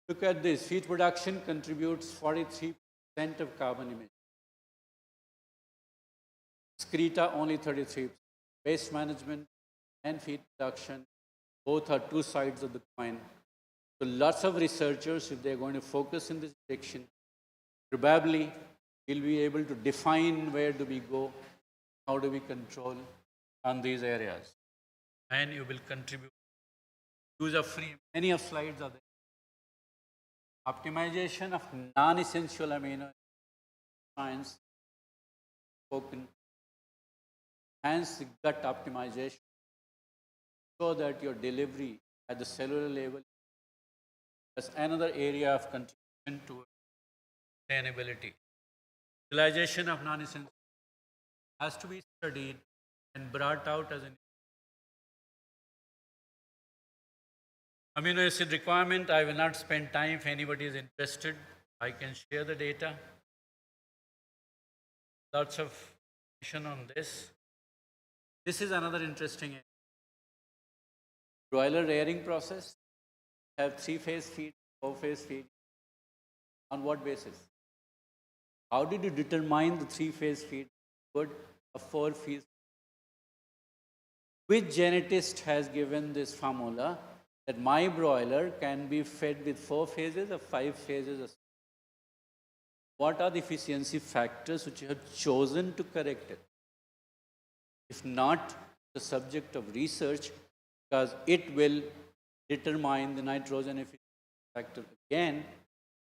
Look at this, feed production contributes 43% of carbon emission. Excreta only 33%. Waste management and feed production, both are two sides of the coin. So lots of researchers, if they're going to focus in this direction, probably will be able to define where do we go, how do we control on these areas. And you will contribute. Use of free, many of slides are there. Optimization of non-essential amino acids, spoken. Hence the gut optimization, so that your delivery at the cellular level is another area of contribution to sustainability. Utilization of non-essential has to be studied and brought out as an amino acid requirement. I will not spend time. If anybody is interested, I can share the data. Lots of information on this. This is another interesting area. Broiler rearing process, have 3-phase feed, 4-phase feed. On what basis? How did you determine the 3-phase feed? Good, a 4-phase. Which genetist has given this formula that my broiler can be fed with 4 phases or 5 phases? What are the efficiency factors which you have chosen to correct it? If not, the subject of research, because it will determine the nitrogen efficiency factor again,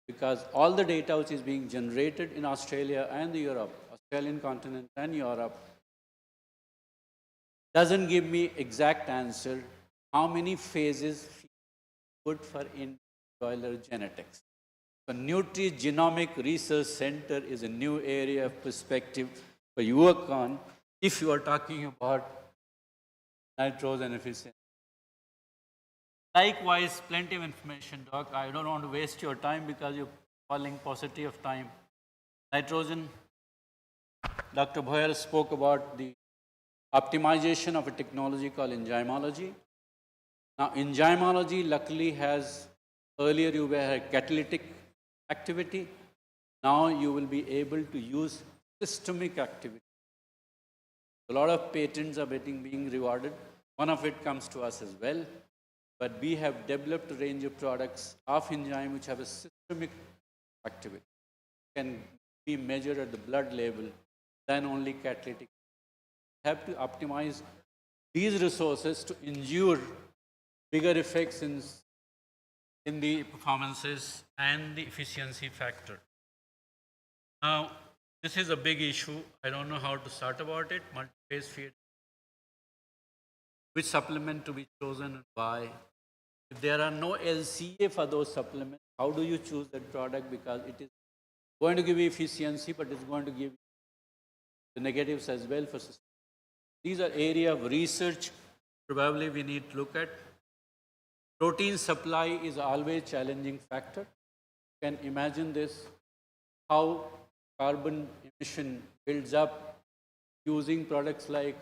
because all the data which is being generated in Australia and Europe, Australian continent and Europe, doesn't give me exact answer how many phases good for in broiler genetics. So Nutri-Genomic Research Center is a new area of perspective for you work on if you are talking about nitrogen efficiency. Likewise, plenty of information, Doc. I don't want to waste your time because you're falling paucity of time. Nitrogen, Dr. Bhoyer spoke about the optimization of a technology called enzymology. Now, enzymology luckily has, earlier you had catalytic activity. Now you will be able to use systemic activity. A lot of patents are being rewarded. One of it comes to us as well. But we have developed a range of products of enzyme which have a systemic activity. Can be measured at the blood level, then only catalytic. We have to optimize these resources to endure bigger effects in the performances and the efficiency factor. Now, this is a big issue. I don't know how to start about it. Multi-phase feed. Which supplement to be chosen and why? If there are no LCA for those supplements, how do you choose that product? Because it is going to give you efficiency, but it's going to give you the negatives as well for system. These are area of research probably we need to look at. Protein supply is always a challenging factor. You can imagine this, how carbon emission builds up using products like,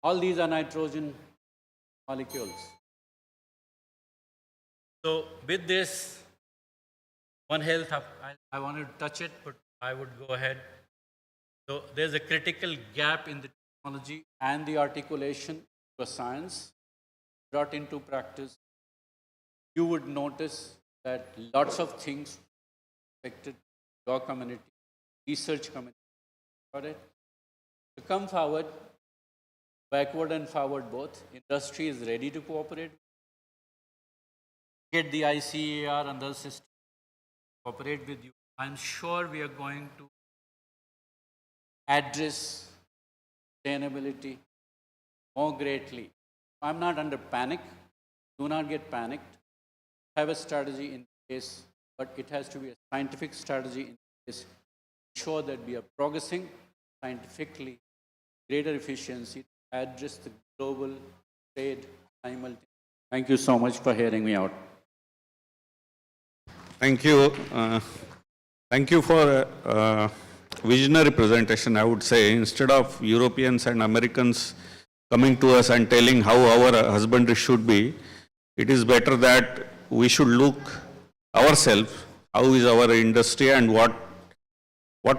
all these are nitrogen molecules. So with this, One Health, I wanted to touch it, but I would go ahead. So there's a critical gap in the technology and the articulation for science brought into practice. You would notice that lots of things affected your community, research community. Got it? To come forward, backward and forward both. Industry is ready to cooperate. Get the ICAR and the system cooperate with you. I'm sure we are going to address sustainability more greatly. I'm not under panic. Do not get panicked. Have a strategy in place, but it has to be a scientific strategy in place. Ensure that we are progressing scientifically, greater efficiency to address the global trade simultaneously. Thank you so much for hearing me out. Thank you. Thank you for visionary presentation, I would say. Instead of Europeans and Americans coming to us and telling how our husbandry should be, it is better that we should look ourselves, how is our industry and what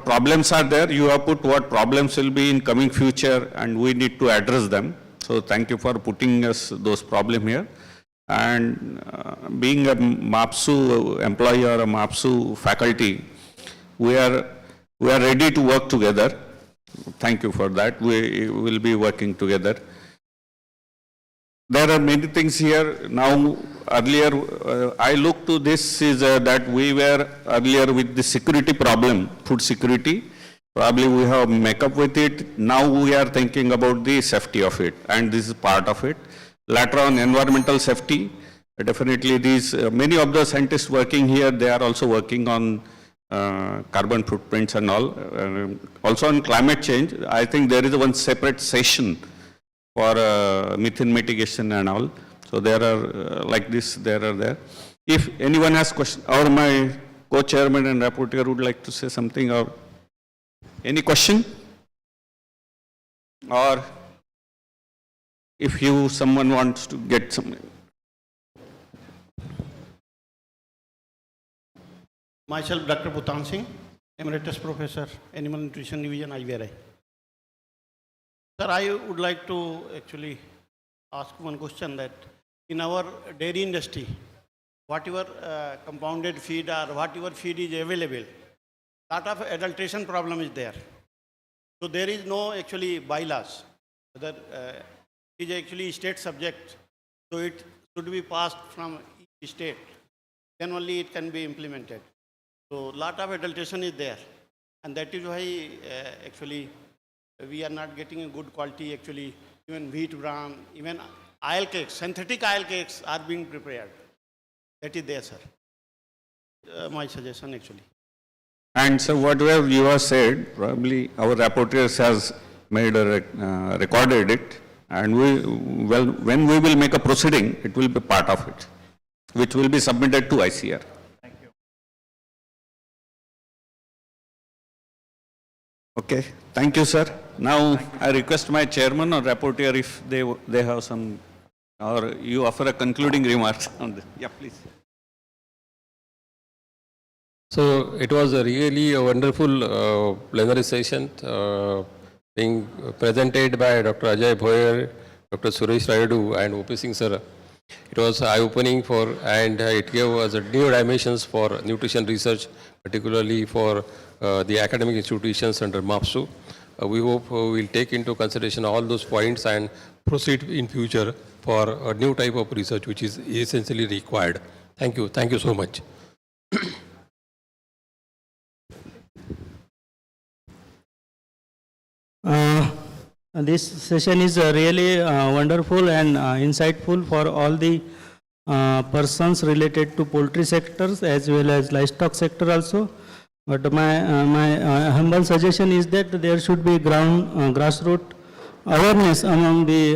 problems are there. You have put what problems will be in coming future and we need to address them. So thank you for putting us those problems here. And being a MAPSU employee or a MAPSU faculty, we are ready to work together. Thank you for that. We will be working together. There are many things here. Now, earlier, I look to this is that we were earlier with the security problem, food security. Probably we have make up with it. Now we are thinking about the safety of it, and this is part of it. Later on, environmental safety. Definitely these, many of the scientists working here, they are also working on carbon footprints and all. Also on climate change, I think there is one separate session for methane mitigation and all. So there are like this, there are there. If anyone has question, or my co-chairman and rapporteur would like to say something, or any question? Or if someone wants to get some. Myself, Dr. Bhutan Singh, Emeritus Professor, Animal Nutrition Division, ICAR. Sir, I would like to actually ask one question that in our dairy industry, whatever compounded feed or whatever feed is available, lot of adulteration problem is there. So there is no actually bylaws. Whether it is actually state subject, so it should be passed from each state. Then only it can be implemented. So lot of adulteration is there, and that is why actually we are not getting a good quality. Actually, even wheat bran, even oil cakes, synthetic oil cakes are being prepared. That is there, sir. My suggestion actually. And so whatever you have said, probably our rapporteurs has made a recorded it, and when we will make a proceeding, it will be part of it, which will be submitted to ICAR. Thank you. Okay, thank you, sir. Now I request my chairman or rapporteur if they have some, or you offer a concluding remarks on this. Yeah, please. So it was really a wonderful plenary session being presented by Dr. Ajay Bhoyer, Dr. Suresh Rayadu and O.P. Singh sir. It was eye-opening for, and it gave us new dimensions for nutrition research, particularly for the academic institutions under MAPSU. We hope we will take into consideration all those points and proceed in future for a new type of research which is essentially required. Thank you. Thank you so much. This session is really wonderful and insightful for all the persons related to poultry sectors as well as livestock sector also. But my humble suggestion is that there should be grassroots awareness among the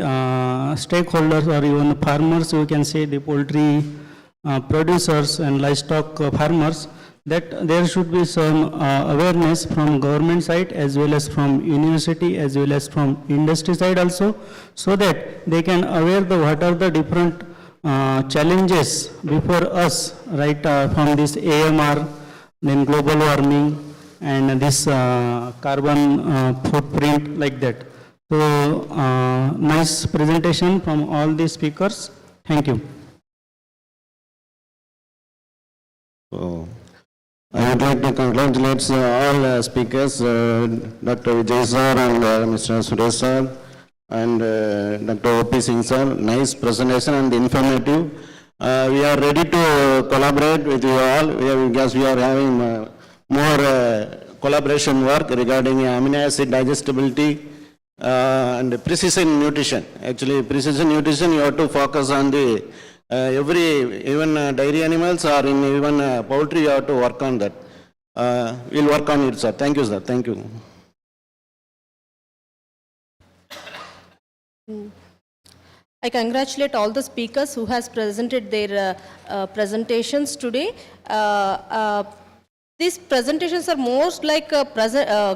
stakeholders or even farmers, we can say the poultry producers and livestock farmers, that there should be some awareness from government side as well as from university as well as from industry side also, so that they can aware what are the different challenges before us, right, from this AMR, then global warming and this carbon footprint, like that. So nice presentation from all the speakers. Thank you. So, I would like to congratulate all speakers, Dr. Vijay sir and Mr. Suresh sir and Dr. O.P. Singh sir. Nice presentation and informative. We are ready to collaborate with you all because we are having more collaboration work regarding amino acid digestibility and precision nutrition. Actually, precision nutrition, you have to focus on the even dairy animals or in even poultry, you have to work on that. We'll work on it, sir. Thank you, sir. Thank you. I congratulate all the speakers who has presented their presentations today. These presentations are most like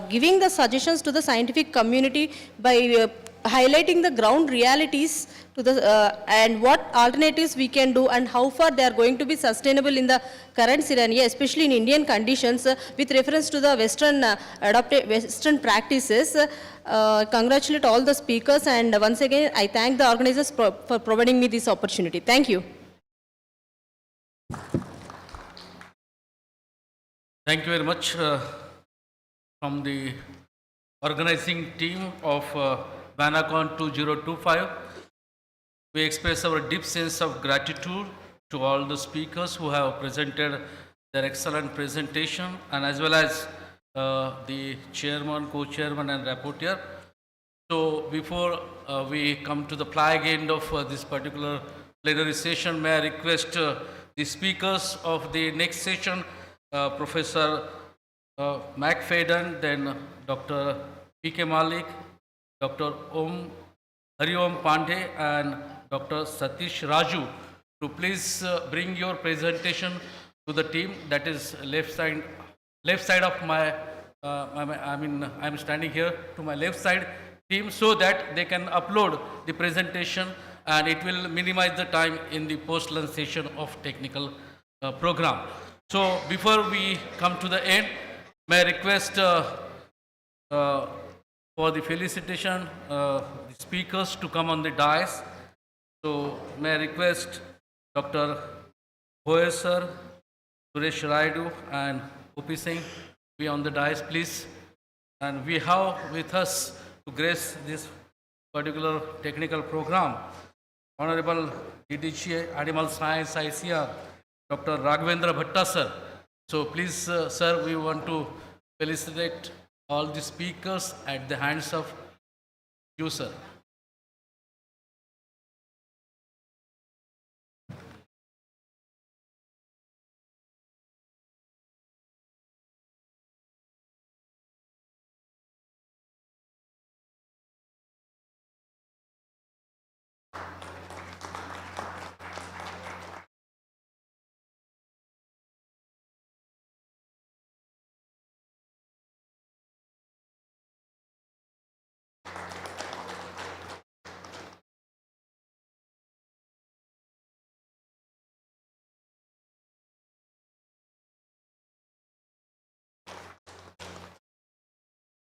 giving the suggestions to the scientific community by highlighting the ground realities to the, and what alternatives we can do and how far they are going to be sustainable in the current scenario, especially in Indian conditions, with reference to the Western practices. Congratulate all the speakers, and once again I thank the organizers for providing me this opportunity. Thank you. Thank you very much from the organizing team of WANACON-2025. We express our deep sense of gratitude to all the speakers who have presented their excellent presentation, and as well as the chairman, co-chairman and rapporteur. So before we come to the flag end of this particular plenary session, may I request the speakers of the next session, Professor McFadden, then Dr. P.K. Malik, Dr. Hari-Om Pandey and Dr. Satish Raju, to please bring your presentation to the team that is left side of my, I'm standing here to my left side team, so that they can upload the presentation and it will minimize the time in the post-lunch session of technical program. So before we come to the end, may I request for the felicitation, the speakers to come on the dais. So may I request Dr. Boyer sir, Suresh Raidu and Upi Singh be on the dais, please. And we have with us to grace this particular technical program, Honorable DDG Animal Science ICAR, Dr. Raghavendra Bhatta sir. So please, sir, we want to felicitate all the speakers at the hands of you, sir.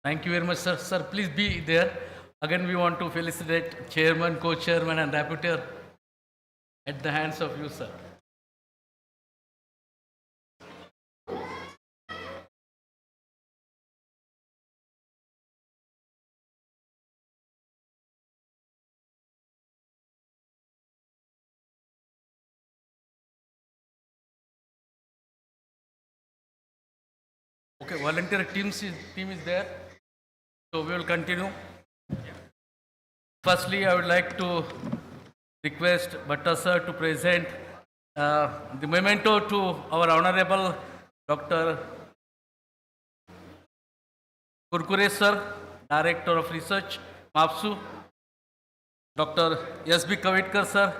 Thank you very much, sir. Sir, please be there. Again, we want to felicitate chairman, co-chairman and rapporteur at the hands of you, sir. Okay, volunteer team is there. So we will continue. Firstly, I would like to request Bhatta sir to present the memento to our Honorable Dr. Kurkure sir, Director of Research, MAPSU, Dr. S.B. Kavitkar sir,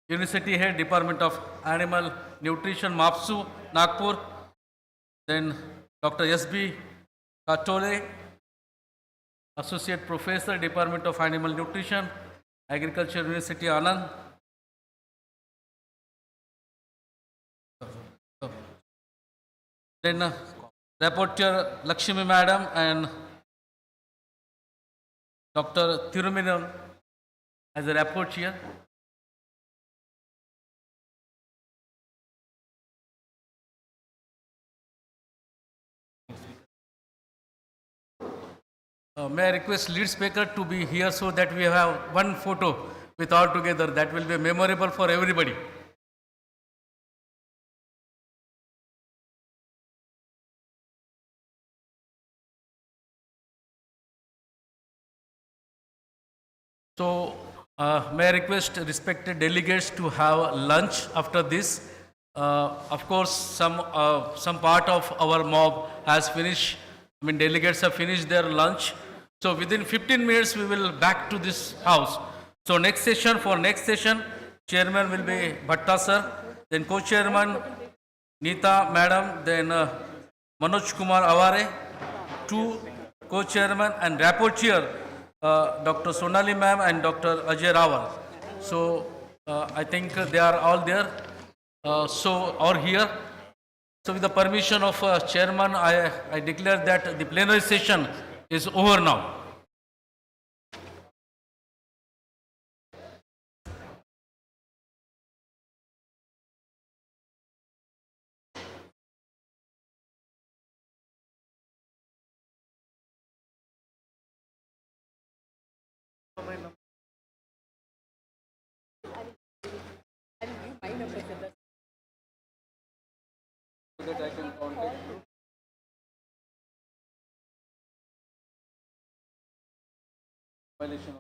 University Head, Department of Animal Nutrition, MAPSU, Nagpur, then Dr. S.B. Katole, Associate Professor, Department of Animal Nutrition, Agriculture University, Anand. Then Rapporteur Lakshmi Madam and Dr. Thiruminan as a rapporteur. May I request lead speaker to be here so that we have one photo with all together. That will be memorable for everybody. So, may I request respected delegates to have lunch after this. Of course, some part of our mob has finished. Delegates have finished their lunch. So within 15 minutes, we will back to this house. So next session, chairman will be Bhatta sir, then co-chairman Neeta madam, then Manoj Kumar Aware, two co-chairman and rapporteur Dr. Sonali ma'am and Dr. Ajay Rawal. So I think they are all there. Or here. So with the permission of chairman, I declare that the plenary session is over now. So that I can contact you. Violation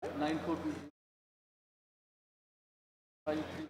of 942 5315.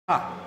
Ah,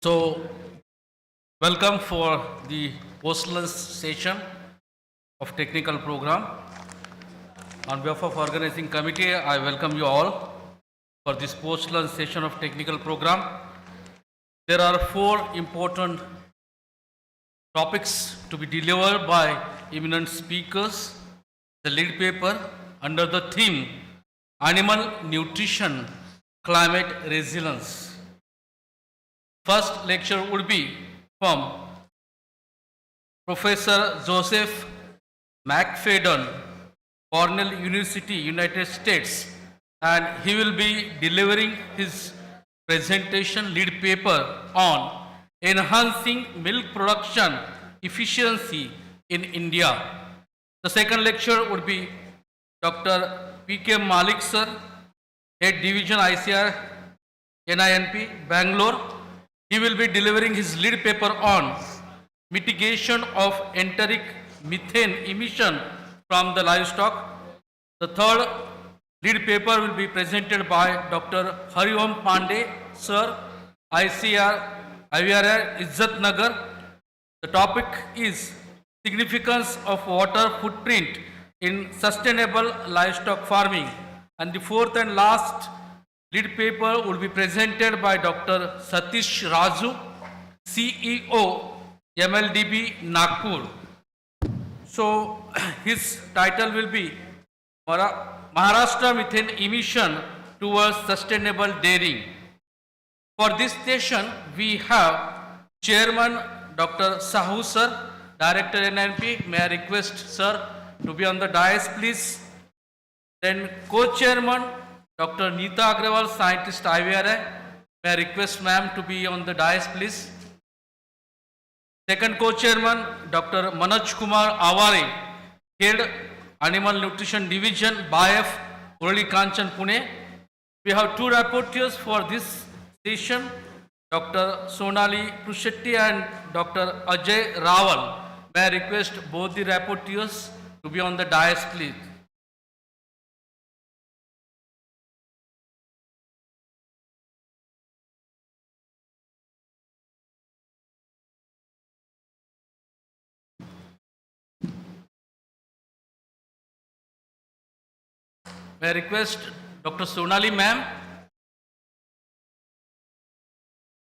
So, welcome for the post-lunch session of technical program. On behalf of organizing committee, I welcome you all for this post-lunch session of technical program. There are 4 important topics to be delivered by eminent speakers. The lead paper under the theme Animal Nutrition, Climate Resilience. First lecture would be from Professor Joseph McFadden, Cornell University, United States, and he will be delivering his presentation lead paper on enhancing milk production efficiency in India. The second lecture would be Dr. P.K. Malik sir, Head Division ICAR, NINP, Bangalore. He will be delivering his lead paper on mitigation of enteric methane emission from the livestock. The third lead paper will be presented by Dr. Hariom Pandey, sir, ICAR, IVR, Izzat Nagar. The topic is significance of water footprint in sustainable livestock farming. And the fourth and last lead paper will be presented by Dr. Satish Raju, CEO, MLDB, Nagpur. So, his title will be Maharashtra Methane Emission Towards Sustainable Dairying. For this session, we have Chairman Dr. Sahu sir, Director NNP. May I request sir to be on the dais, please. Then Co-Chairman Dr. Neeta Agrawal, Scientist IVRI. May I request ma'am to be on the dais, please. Second Co-Chairman Dr. Manoj Kumar Aware, Head Animal Nutrition Division, BIF, Urali Kanchan, Pune. We have 2 rapporteurs for this session, Dr. Sonali Prushetti and Dr. Ajay Rawal. May I request both the rapporteurs to be on the dais, please. May I request Dr. Sonali ma'am,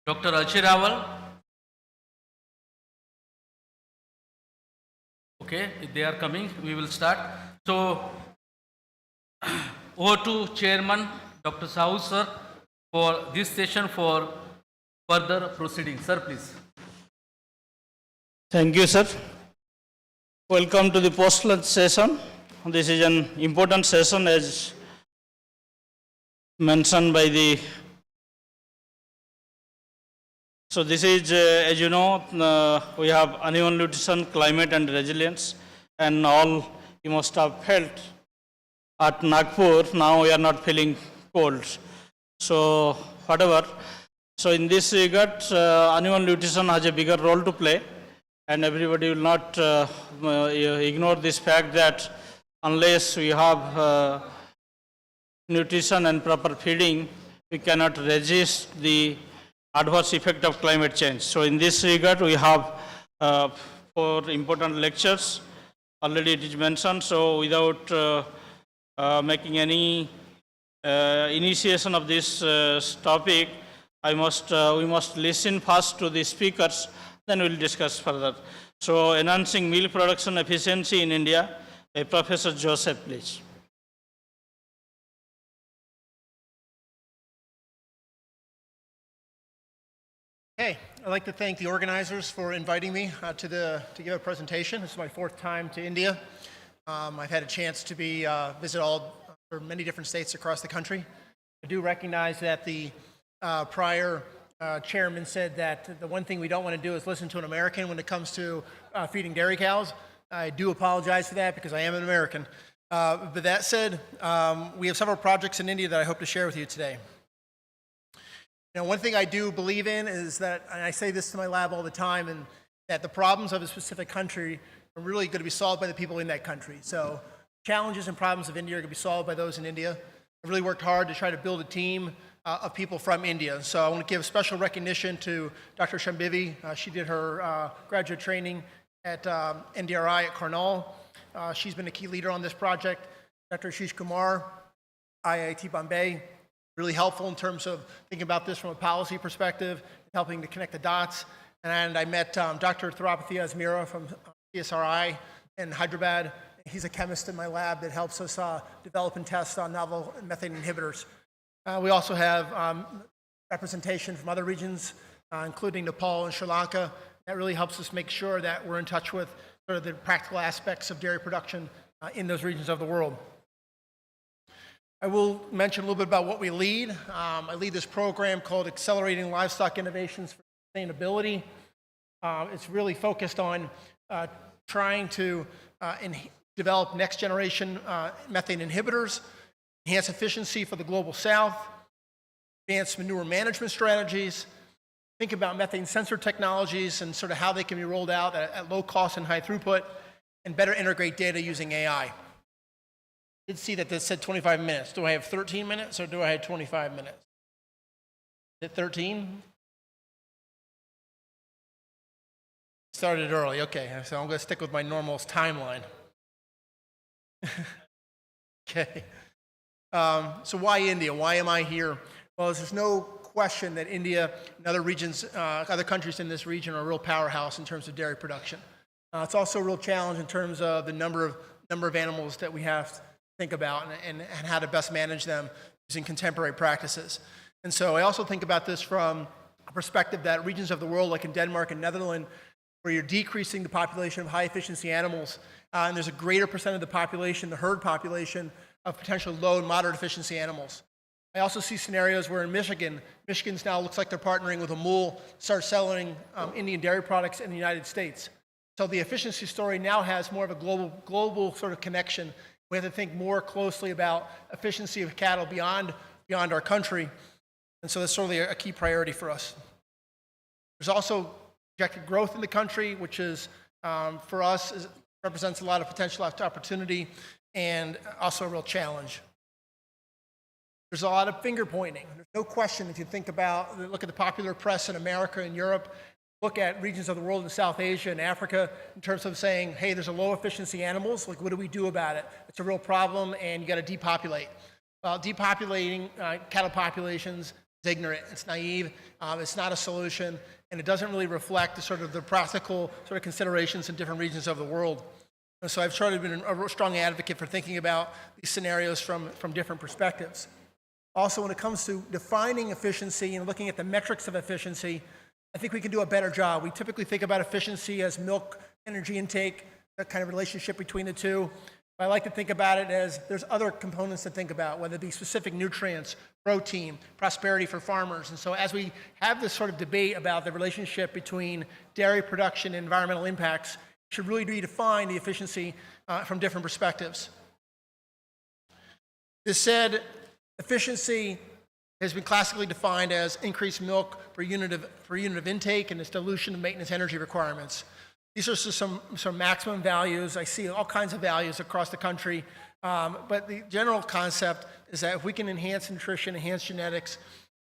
Dr. Ajay Rawal. Okay, if they are coming, we will start. So, over to Chairman Dr. Sahu sir for this session for further proceedings. Sir, please. Thank you, sir. Welcome to the post-lunch session. This is an important session as mentioned by the. So this is, as you know, we have animal nutrition, climate and resilience, and all you must have felt at Nagpur. Now we are not feeling cold. So whatever. So in this regard, animal nutrition has a bigger role to play, and everybody will not ignore this fact that unless we have nutrition and proper feeding, we cannot resist the adverse effect of climate change. So in this regard, we have 4 important lectures. Already it is mentioned. So without making any initiation of this topic, we must listen first to the speakers, then we'll discuss further. So enhancing milk production efficiency in India, Professor Joseph, please. Hey, I'd like to thank the organizers for inviting me to give a presentation. This is my 4th time to India. I've had a chance to visit many different states across the country. I do recognize that the prior chairman said that the one thing we don't want to do is listen to an American when it comes to feeding dairy cows. I do apologize for that because I am an American. But that said, we have several projects in India that I hope to share with you today. You know, one thing I do believe in is that, and I say this to my lab all the time, and that the problems of a specific country are really going to be solved by the people in that country. So challenges and problems of India are going to be solved by those in India. I really worked hard to try to build a team of people from India. So I want to give special recognition to Dr. Shambhivi. She did her graduate training at NDRI at Karnal. She's been a key leader on this project. Dr. Ashish Kumar, IIT Bombay, really helpful in terms of thinking about this from a policy perspective, helping to connect the dots. And I met Dr. Therapathy Asmira from CSRI in Hyderabad. He's a chemist in my lab that helps us develop and test on novel methane inhibitors. We also have representation from other regions, including Nepal and Sri Lanka. That really helps us make sure that we're in touch with sort of the practical aspects of dairy production in those regions of the world. I will mention a little bit about what we lead. I lead this program called Accelerating Livestock Innovations for Sustainability. It's really focused on trying to develop next generation methane inhibitors, enhance efficiency for the global south, advance manure management strategies, think about methane sensor technologies and sort of how they can be rolled out at low cost and high throughput, and better integrate data using AI. I did see that this said 25 minutes. Do I have 13 minutes or do I have 25 minutes? Is it 13? Started early, okay, so I'm going to stick with my normal timeline. Okay. So why India? Why am I here? Well, there's no question that India and other regions, other countries in this region are a real powerhouse in terms of dairy production. It's also a real challenge in terms of the number of animals that we have to think about and how to best manage them using contemporary practices. And so I also think about this from a perspective that regions of the world, like in Denmark and Netherlands, where you're decreasing the population of high-efficiency animals, and there's a greater percent of the population, the herd population, of potential low and moderate efficiency animals. I also see scenarios where in Michigan's now looks like they're partnering with a mule to start selling Indian dairy products in the United States. So the efficiency story now has more of a global sort of connection. We have to think more closely about efficiency of cattle beyond our country. And so that's certainly a key priority for us. There's also projected growth in the country, which is, for us, represents a lot of potential opportunity and also a real challenge. There's a lot of finger pointing. There's no question if you look at the popular press in America and Europe, look at regions of the world in South Asia and Africa in terms of saying, hey, there's a low efficiency animals, like what do we do about it? It's a real problem and you got to depopulate. Well, depopulating cattle populations is ignorant, it's naive, it's not a solution, and it doesn't really reflect the practical sort of considerations in different regions of the world. And so I've tried to be a strong advocate for thinking about these scenarios from different perspectives. Also, when it comes to defining efficiency and looking at the metrics of efficiency, I think we can do a better job. We typically think about efficiency as milk energy intake, that kind of relationship between the two. I like to think about it as there's other components to think about, whether it be specific nutrients, protein, prosperity for farmers. And so as we have this sort of debate about the relationship between dairy production and environmental impacts, we should really redefine the efficiency from different perspectives. This said, efficiency has been classically defined as increased milk per unit of intake and its dilution of maintenance energy requirements. These are some maximum values. I see all kinds of values across the country, but the general concept is that if we can enhance nutrition, enhance genetics,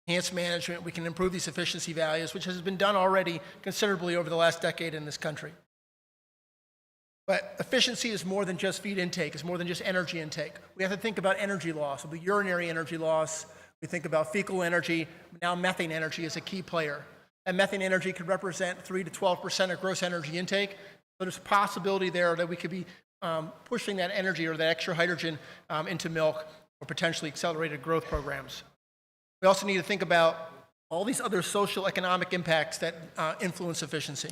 enhance management, we can improve these efficiency values, which has been done already considerably over the last decade in this country. But efficiency is more than just feed intake, it's more than just energy intake. We have to think about energy loss, the urinary energy loss. We think about fecal energy. Now methane energy is a key player. And methane energy could represent 3 to 12% of gross energy intake. So there's a possibility there that we could be pushing that energy or that extra hydrogen into milk or potentially accelerated growth programs. We also need to think about all these other social economic impacts that influence efficiency.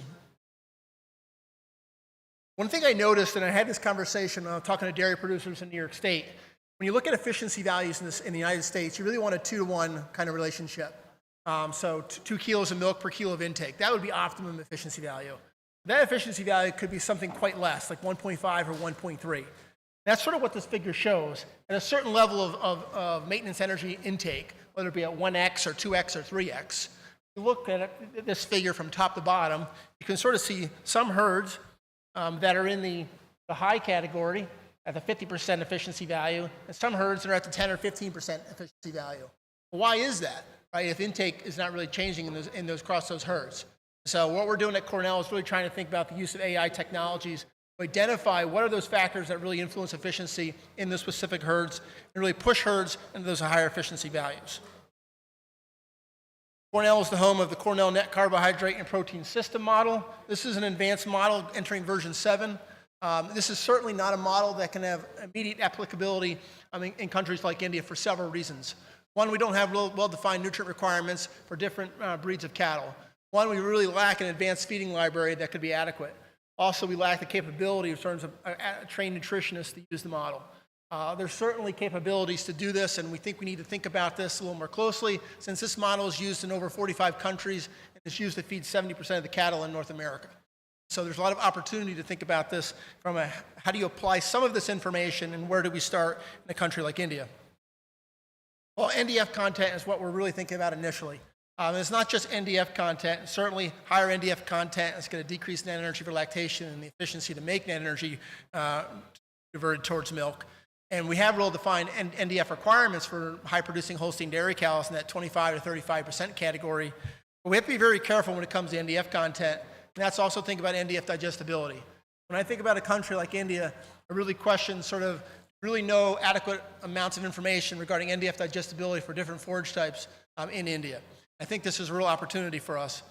One thing I noticed, and I had this conversation talking to dairy producers in New York State, when you look at efficiency values in the United States, you really want a 2-to-1 kind of relationship. So 2 kilos of milk per kilo of intake. That would be optimum efficiency value. That efficiency value could be something quite less, like 1.5 or 1.3. That's sort of what this figure shows. At a certain level of maintenance energy intake, whether it be at 1x or 2x or 3x, you look at this figure from top to bottom, you can sort of see some herds that are in the high category at the 50% efficiency value, and some herds that are at the 10 or 15% efficiency value. Why is that? Right, if intake is not really changing across those herds. So what we're doing at Cornell is really trying to think about the use of AI technologies to identify what are those factors that really influence efficiency in the specific herds and really push herds into those higher efficiency values. Cornell is the home of the Cornell Net Carbohydrate and Protein System model. This is an advanced model entering version 7. This is certainly not a model that can have immediate applicability in countries like India for several reasons. One, we don't have well-defined nutrient requirements for different breeds of cattle. One, we really lack an advanced feeding library that could be adequate. Also, we lack the capability in terms of trained nutritionists to use the model. There's certainly capabilities to do this, and we think we need to think about this a little more closely, since this model is used in over 45 countries, and it's used to feed 70% of the cattle in North America. So there's a lot of opportunity to think about this from how do you apply some of this information, and where do we start in a country like India? Well, NDF content is what we're really thinking about initially. It's not just NDF content. Certainly, higher NDF content is going to decrease net energy for lactation and the efficiency to make net energy diverted towards milk. And we have well-defined NDF requirements for high-producing Holstein dairy cows in that 25 to 35% category. But we have to be very careful when it comes to NDF content. And that's also think about NDF digestibility. When I think about a country like India, I really question really no adequate amounts of information regarding NDF digestibility for different forage types in India. I think this is a real opportunity for us.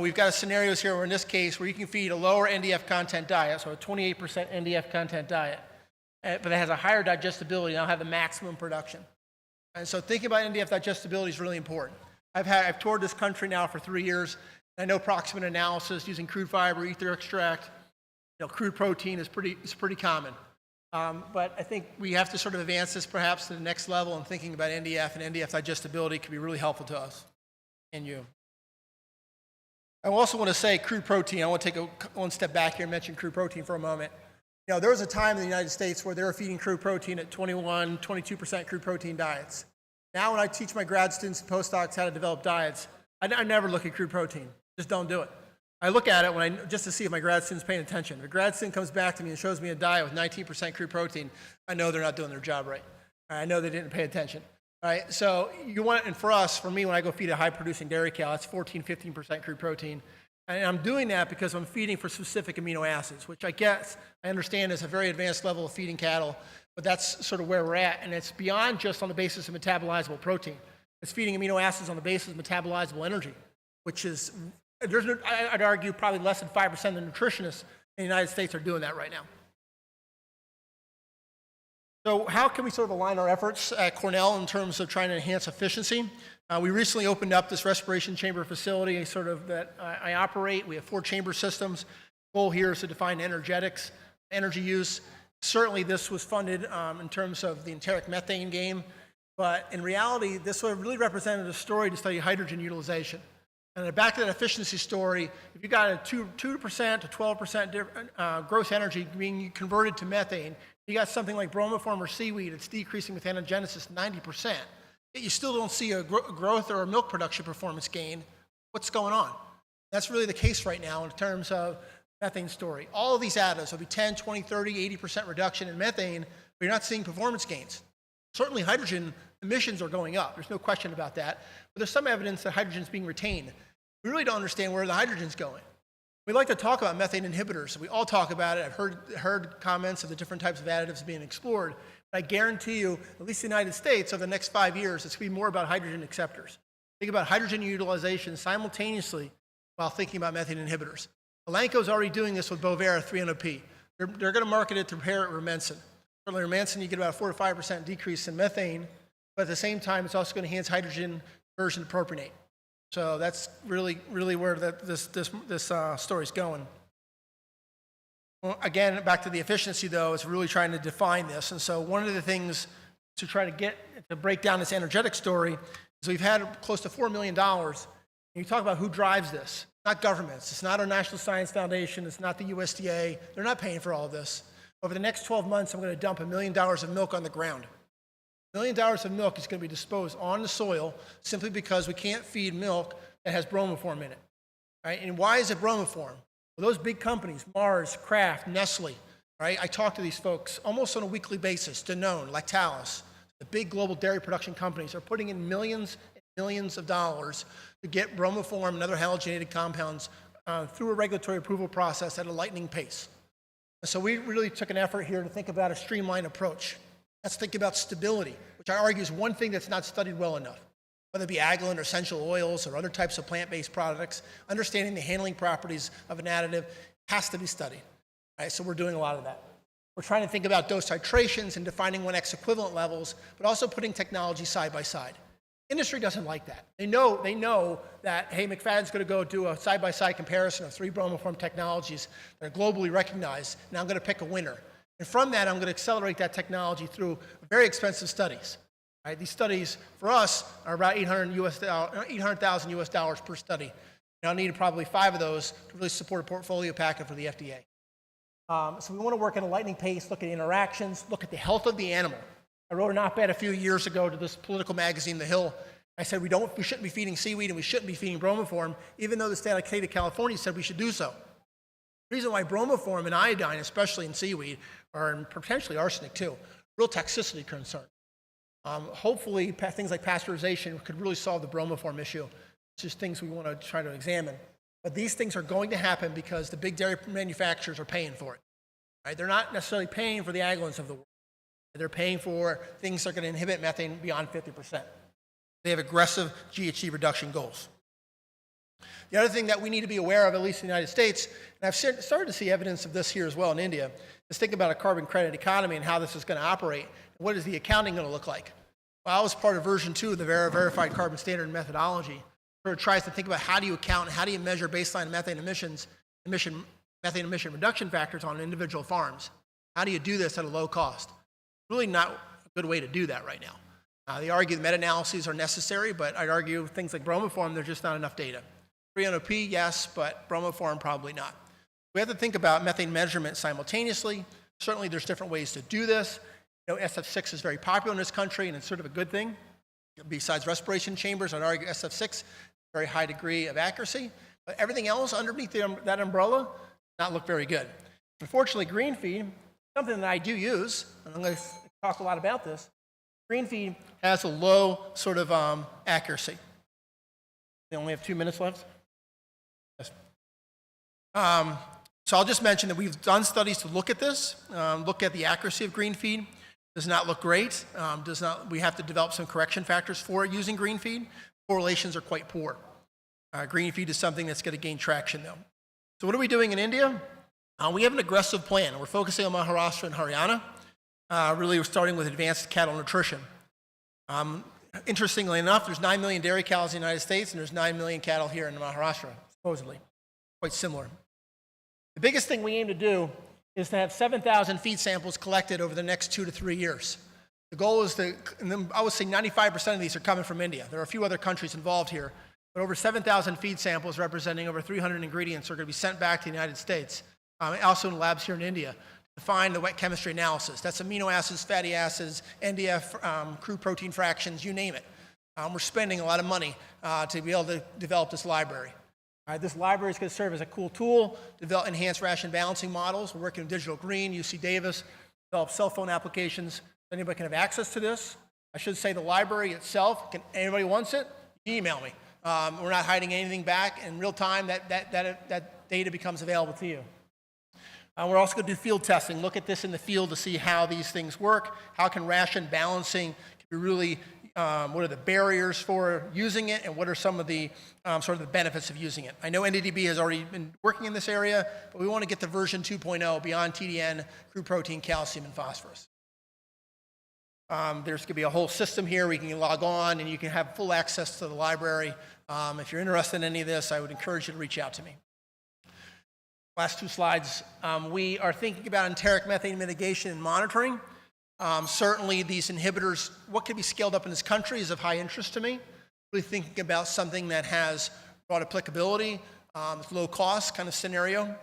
We've got scenarios here where in this case where you can feed a lower NDF content diet, so a 28% NDF content diet, but it has a higher digestibility and I'll have the maximum production. And so thinking about NDF digestibility is really important. I've toured this country now for 3 years, and I know proximate analysis using crude fiber, ether extract, crude protein is pretty common. But I think we have to sort of advance this perhaps to the next level, and thinking about NDF and NDF digestibility could be really helpful to us and you. I also want to say crude protein. I want to take one step back here and mention crude protein for a moment. There was a time in the United States where they were feeding crude protein at 21, 22% crude protein diets. Now when I teach my grad students and postdocs how to develop diets, I never look at crude protein. Just don't do it. I look at it just to see if my grad student's paying attention. If a grad student comes back to me and shows me a diet with 19% crude protein, I know they're not doing their job right. I know they didn't pay attention. Right? So you want, and for me, when I go feed a high-producing dairy cow, that's 14, 15% crude protein. And I'm doing that because I'm feeding for specific amino acids, which I understand is a very advanced level of feeding cattle, but that's sort of where we're at. And it's beyond just on the basis of metabolizable protein. It's feeding amino acids on the basis of metabolizable energy, which is, I'd argue, probably less than 5% of the nutritionists in the United States are doing that right now. So how can we sort of align our efforts at Cornell in terms of trying to enhance efficiency? We recently opened up this respiration chamber facility that I operate. We have 4 chamber systems. The goal here is to define energetics energy use. Certainly this was funded in terms of the enteric methane game, but in reality, this really represented a story to study hydrogen utilization. And back to that efficiency story, if you got a 2% to 12% gross energy being converted to methane, you got something like bromoform or seaweed, it's decreasing methanogenesis 90%. Yet you still don't see a growth or a milk production performance gain. What's going on? That's really the case right now in terms of methane story. All of these additives will be 10, 20, 30, 80% reduction in methane, but you're not seeing performance gains. Certainly hydrogen emissions are going up. There's no question about that. But there's some evidence that hydrogen is being retained. We really don't understand where the hydrogen's going. We like to talk about methane inhibitors. We all talk about it. I've heard comments of the different types of additives being explored. But I guarantee you, at least in the United States, over the next 5 years, it's going to be more about hydrogen acceptors. Think about hydrogen utilization simultaneously while thinking about methane inhibitors. Elanco's already doing this with Bovera 300P. They're going to market it to pair it with Rumensin. Certainly Rumensin, you get about a 4 to 5% decrease in methane, but at the same time, it's also going to enhance hydrogen conversion to propionate. So that's really where this story's going. Well, again, back to the efficiency, though, it's really trying to define this. And so one of the things to try to break down this energetic story is we've had close to $4 million. And you talk about who drives this. Not governments. It's not our National Science Foundation. It's not the USDA. They're not paying for all of this. Over the next 12 months, I'm going to dump $1 million of milk on the ground. $1 million of milk is going to be disposed on the soil simply because we can't feed milk that has bromoform in it. Right? And why is it bromoform? Well, those big companies, Mars, Kraft, Nestle, right? I talk to these folks almost on a weekly basis. Danone, Lactalis, the big global dairy production companies are putting in millions and millions of dollars to get bromoform and other halogenated compounds through a regulatory approval process at a lightning pace. And so we really took an effort here to think about a streamlined approach. Let's think about stability, which I argue is one thing that's not studied well enough. Whether it be aglin or essential oils or other types of plant-based products, understanding the handling properties of an additive has to be studied. Right? So we're doing a lot of that. We're trying to think about dose titrations and defining 1x equivalent levels, but also putting technology side by side. Industry doesn't like that. They know that, hey, McFadden's going to go do a side-by-side comparison of 3 bromoform technologies that are globally recognized, and I'm going to pick a winner. And from that, I'm going to accelerate that technology through very expensive studies. Right? These studies, for us, are about $800,000 US per study. And I'll need probably 5 of those to really support a portfolio packet for the FDA. So we want to work at a lightning pace, look at interactions, look at the health of the animal. I wrote an op-ed a few years ago to this political magazine, The Hill. I said we shouldn't be feeding seaweed and we shouldn't be feeding bromoform, even though the state of California said we should do so. The reason why bromoform and iodine, especially in seaweed, or potentially arsenic too, real toxicity concern. Hopefully, things like pasteurization could really solve the bromoform issue. It's just things we want to try to examine. But these things are going to happen because the big dairy manufacturers are paying for it. Right? They're not necessarily paying for the aglins of the world. They're paying for things that are going to inhibit methane beyond 50%. They have aggressive GHG reduction goals. The other thing that we need to be aware of, at least in the United States, and I've started to see evidence of this here as well in India, is think about a carbon credit economy and how this is going to operate. What is the accounting going to look like? Well, I was part of version 2 of the verified carbon standard methodology, where it tries to think about how do you account and how do you measure baseline methane emission reduction factors on individual farms. How do you do this at a low cost? Really not a good way to do that right now. They argue the meta-analyses are necessary, but I'd argue things like bromoform, there's just not enough data. 300P, yes, but bromoform, probably not. We have to think about methane measurement simultaneously. Certainly there's different ways to do this. You know, SF6 is very popular in this country, and it's sort of a good thing. Besides respiration chambers, I'd argue SF6, very high degree of accuracy. But everything else underneath that umbrella, not look very good. Unfortunately, green feed, something that I do use, and I'm going to talk a lot about this, green feed has a low sort of accuracy. They only have 2 minutes left. Yes. So I'll just mention that we've done studies to look at this, look at the accuracy of green feed. Does not look great. We have to develop some correction factors for using green feed. Correlations are quite poor. Green feed is something that's going to gain traction though. So what are we doing in India? We have an aggressive plan. We're focusing on Maharashtra and Haryana. Really, we're starting with advanced cattle nutrition. Interestingly enough, there's 9 million dairy cows in the United States, and there's 9 million cattle here in Maharashtra, supposedly. Quite similar. The biggest thing we aim to do is to have 7,000 feed samples collected over the next 2 to 3 years. The goal is to, and then I would say 95% of these are coming from India. There are a few other countries involved here, but over 7,000 feed samples representing over 300 ingredients are going to be sent back to the United States, also in labs here in India, to find the wet chemistry analysis. That's amino acids, fatty acids, NDF, crude protein fractions, you name it. We're spending a lot of money to be able to develop this library. All right, this library is going to serve as a cool tool to develop enhanced ration balancing models. We're working with Digital Green, UC Davis, develop cell phone applications. Anybody can have access to this. I should say the library itself, anybody wants it, email me. We're not hiding anything back. In real time, that data becomes available to you. We're also going to do field testing, look at this in the field to see how these things work. How can ration balancing be really, what are the barriers for using it, and what are some of the sort of the benefits of using it? I know NDDB has already been working in this area, but we want to get to version 2.0 beyond TDN, crude protein, calcium, and phosphorus. There's going to be a whole system here where you can log on and you can have full access to the library. If you're interested in any of this, I would encourage you to reach out to me. Last 2 slides. We are thinking about enteric methane mitigation and monitoring. Certainly these inhibitors, what can be scaled up in this country is of high interest to me. Really thinking about something that has broad applicability, low cost kind of scenario.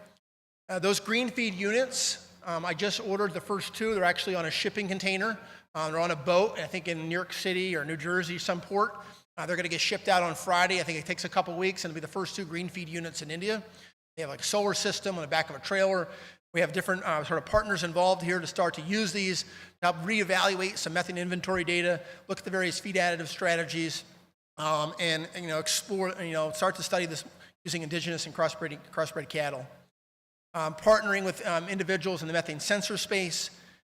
Those green feed units, I just ordered the first 2. They're actually on a shipping container. They're on a boat, I think in New York City or New Jersey, some port. They're going to get shipped out on Friday. I think it takes a couple weeks, and it'll be the first 2 green feed units in India. They have like a solar system on the back of a trailer. We have different sort of partners involved here to start to use these, to help reevaluate some methane inventory data, look at the various feed additive strategies, and explore, start to study this using indigenous and crossbred cattle. Partnering with individuals in the methane sensor space,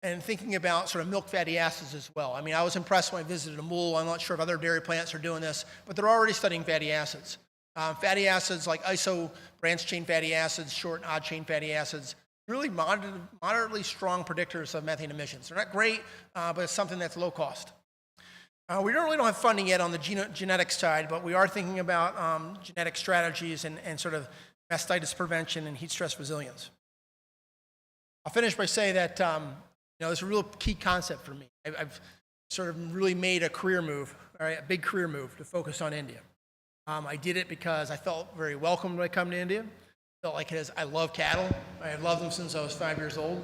and thinking about sort of milk fatty acids as well. I mean, I was impressed when I visited Amul. I'm not sure if other dairy plants are doing this, but they're already studying fatty acids. Fatty acids like iso branch chain fatty acids, short and odd chain fatty acids, really moderately strong predictors of methane emissions. They're not great, but it's something that's low cost. We really don't have funding yet on the genetics side, but we are thinking about genetic strategies and sort of mastitis prevention and heat stress resilience. I'll finish by saying that it's a real key concept for me. I've sort of really made a career move, all right, a big career move to focus on India. I did it because I felt very welcome when I come to India. Felt like I love cattle. I've loved them since I was 5 years old,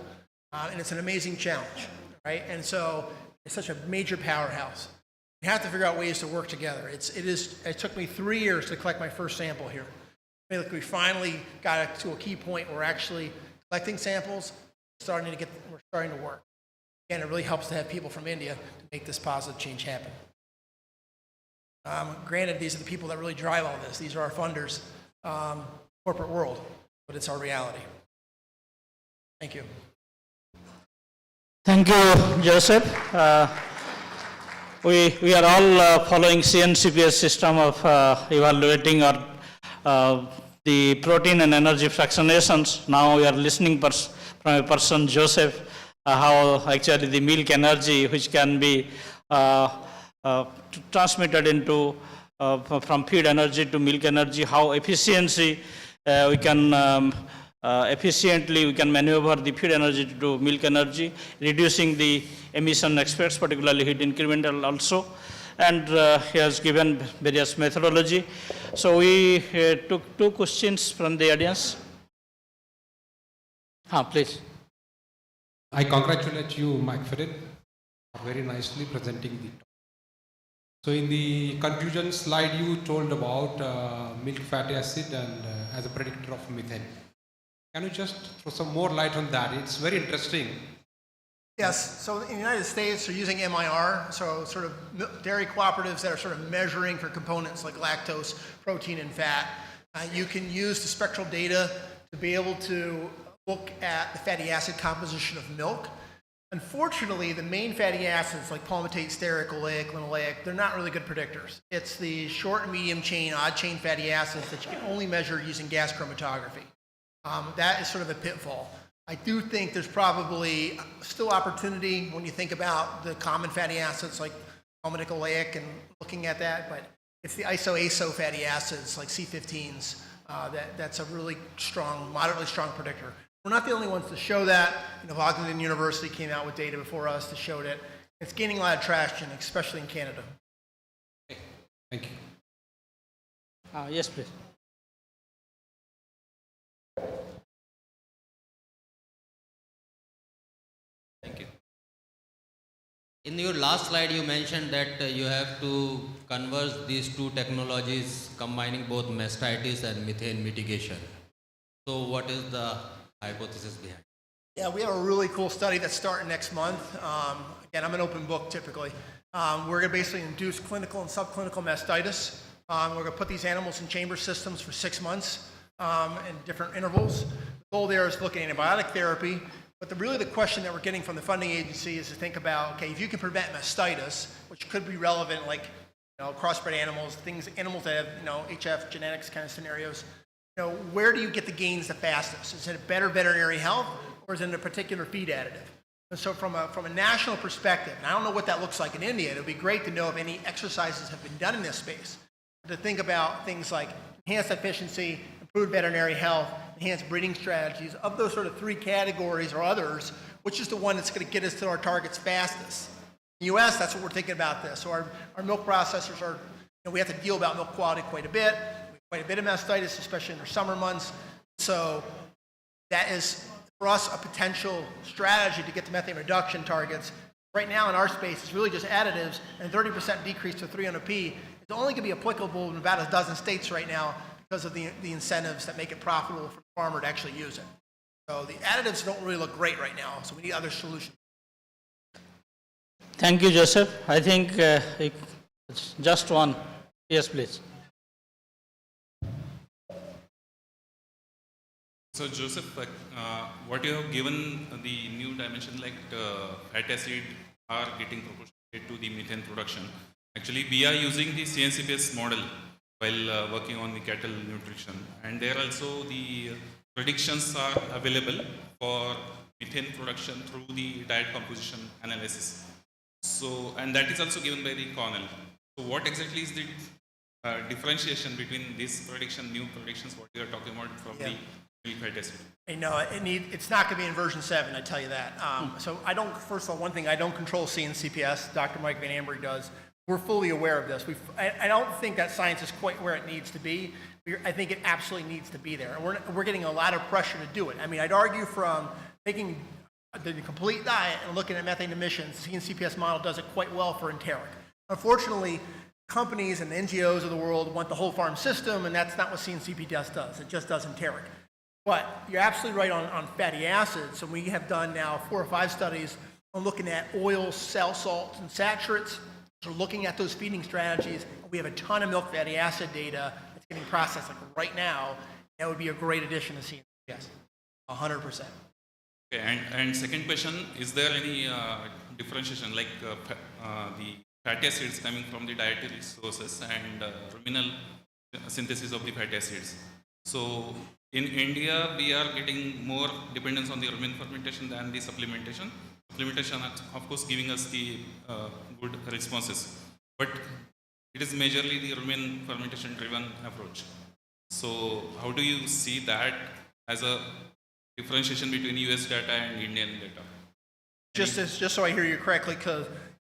and it's an amazing challenge, right? And so it's such a major powerhouse. We have to figure out ways to work together. It took me 3 years to collect my first sample here. I feel like we finally got to a key point where we're actually collecting samples, we're starting to work. And it really helps to have people from India to make this positive change happen. Granted, these are the people that really drive all this. These are our funders, corporate world, but it's our reality. Thank you. Thank you, Joseph. We are all following CNCPS system of evaluating the protein and energy fractionations. Now we are listening from a person, Joseph, how actually the milk energy, which can be transmitted into from feed energy to milk energy, how efficiently we can maneuver the feed energy to milk energy, reducing the emission aspects, particularly heat incremental also. And he has given various methodology. So we took 2 questions from the audience. Please. I congratulate you, Mike Fedin, for very nicely presenting the talk. So in the conclusion slide, you told about milk fatty acid and as a predictor of methane. Can you just throw some more light on that? It's very interesting. Yes, so in the United States, they're using MIR, so sort of dairy cooperatives that are sort of measuring for components like lactose, protein, and fat. You can use the spectral data to be able to look at the fatty acid composition of milk. Unfortunately, the main fatty acids like palmitate, stearic, oleic, linoleic, they're not really good predictors. It's the short and medium chain, odd chain fatty acids that you can only measure using gas chromatography. That is sort of a pitfall. I do think there's probably still opportunity when you think about the common fatty acids like palmitic, oleic, and looking at that, but it's the iso-aso fatty acids like C15s that's a really strong, moderately strong predictor. We're not the only ones to show that. Washington University came out with data before us that showed it. It's gaining a lot of traction, especially in Canada. Thank you. Yes, please. Thank you. In your last slide, you mentioned that you have to converge these two technologies, combining both mastitis and methane mitigation. So what is the hypothesis behind? Yeah, we have a really cool study that's starting next month. Again, I'm an open book typically. We're going to basically induce clinical and subclinical mastitis. We're going to put these animals in chamber systems for 6 months in different intervals. The goal there is to look at antibiotic therapy. But really the question that we're getting from the funding agency is to think about, okay, if you can prevent mastitis, which could be relevant like crossbred animals, animals that have HF genetics kind of scenarios, where do you get the gains the fastest? Is it a better veterinary health, or is it a particular feed additive? And so from a national perspective, and I don't know what that looks like in India, it would be great to know if any exercises have been done in this space, to think about things like enhanced efficiency, improved veterinary health, enhanced breeding strategies. Of those sort of 3 categories or others, which is the one that's going to get us to our targets fastest? In the U.S., that's what we're thinking about this. So our milk processors are, we have to deal about milk quality quite a bit. Quite a bit of mastitis, especially in the summer months. So that is, for us, a potential strategy to get to methane reduction targets. Right now in our space, it's really just additives, and 30% decrease to 300p is only going to be applicable in about a dozen states right now because of the incentives that make it profitable for the farmer to actually use it. So the additives don't really look great right now, so we need other solutions. Thank you, Joseph. I think it's just one. Yes, please. So Joseph, what you have given the new dimension, like fat acid are getting proportionate to the methane production. Actually, we are using the CNCPS model while working on the cattle nutrition, and there also the predictions are available for methane production through the diet composition analysis. So, and that is also given by the Cornell. So what exactly is the differentiation between these new predictions, what you are talking about from the milk fat acid? No, it's not going to be in version 7, I tell you that. So first of all, one thing, I don't control CNCPS. Dr. Mike Van Amberg does. We're fully aware of this. I don't think that science is quite where it needs to be. I think it absolutely needs to be there. And we're getting a lot of pressure to do it. I mean, I'd argue from taking the complete diet and looking at methane emissions, the CNCPS model does it quite well for enteric. Unfortunately, companies and NGOs of the world want the whole farm system, and that's not what CNCPS does. It just does enteric. But you're absolutely right on fatty acids. So we have done now 4 or 5 studies on looking at oils, salts, and saturates. So looking at those feeding strategies, we have a ton of milk fatty acid data that's getting processed like right now. That would be a great addition to CNCPS, 100%. Okay, and second question, is there any differentiation like the fatty acids coming from the dietary sources and ruminal synthesis of the fatty acids? So in India, we are getting more dependence on the rumen fermentation than the supplementation. Supplementation, of course, giving us the good responses, but it is majorly the rumen fermentation driven approach. So how do you see that as a differentiation between US data and Indian data? Just so I hear you correctly, because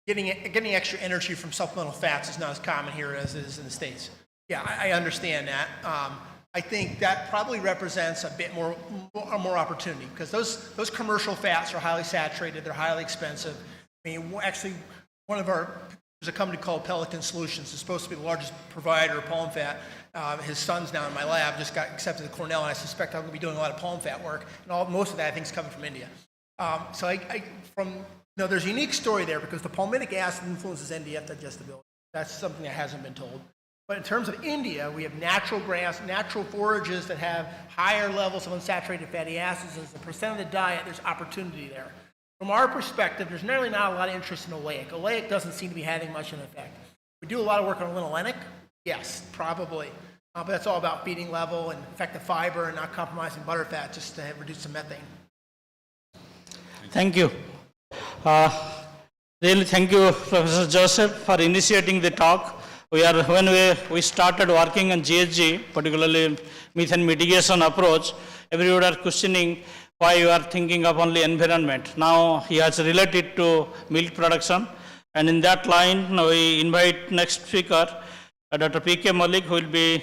getting extra energy from supplemental fats is not as common here as it is in the States. Yeah, I understand that. I think that probably represents a bit more opportunity, because those commercial fats are highly saturated, they're highly expensive. I mean, actually, there's a company called Pelican Solutions. It's supposed to be the largest provider of palm fat. His son's now in my lab, just got accepted to Cornell, and I suspect I'm going to be doing a lot of palm fat work. And most of that, I think, is coming from India. There's a unique story there, because the palmitic acid influences NDF digestibility. That's something that hasn't been told. But in terms of India, we have natural grass, natural forages that have higher levels of unsaturated fatty acids. As a percent of the diet, there's opportunity there. From our perspective, there's really not a lot of interest in oleic. Oleic doesn't seem to be having much of an effect. We do a lot of work on linolenic. Yes, probably. But that's all about feeding level and effective fiber and not compromising butterfat, just to reduce some methane. Thank you. Really, thank you, Professor Joseph, for initiating the talk. When we started working on GHG, particularly methane mitigation approach, everyone are questioning why you are thinking of only environment. Now he has related to milk production, and in that line we invite next speaker, Dr. P.K. Malik, who will be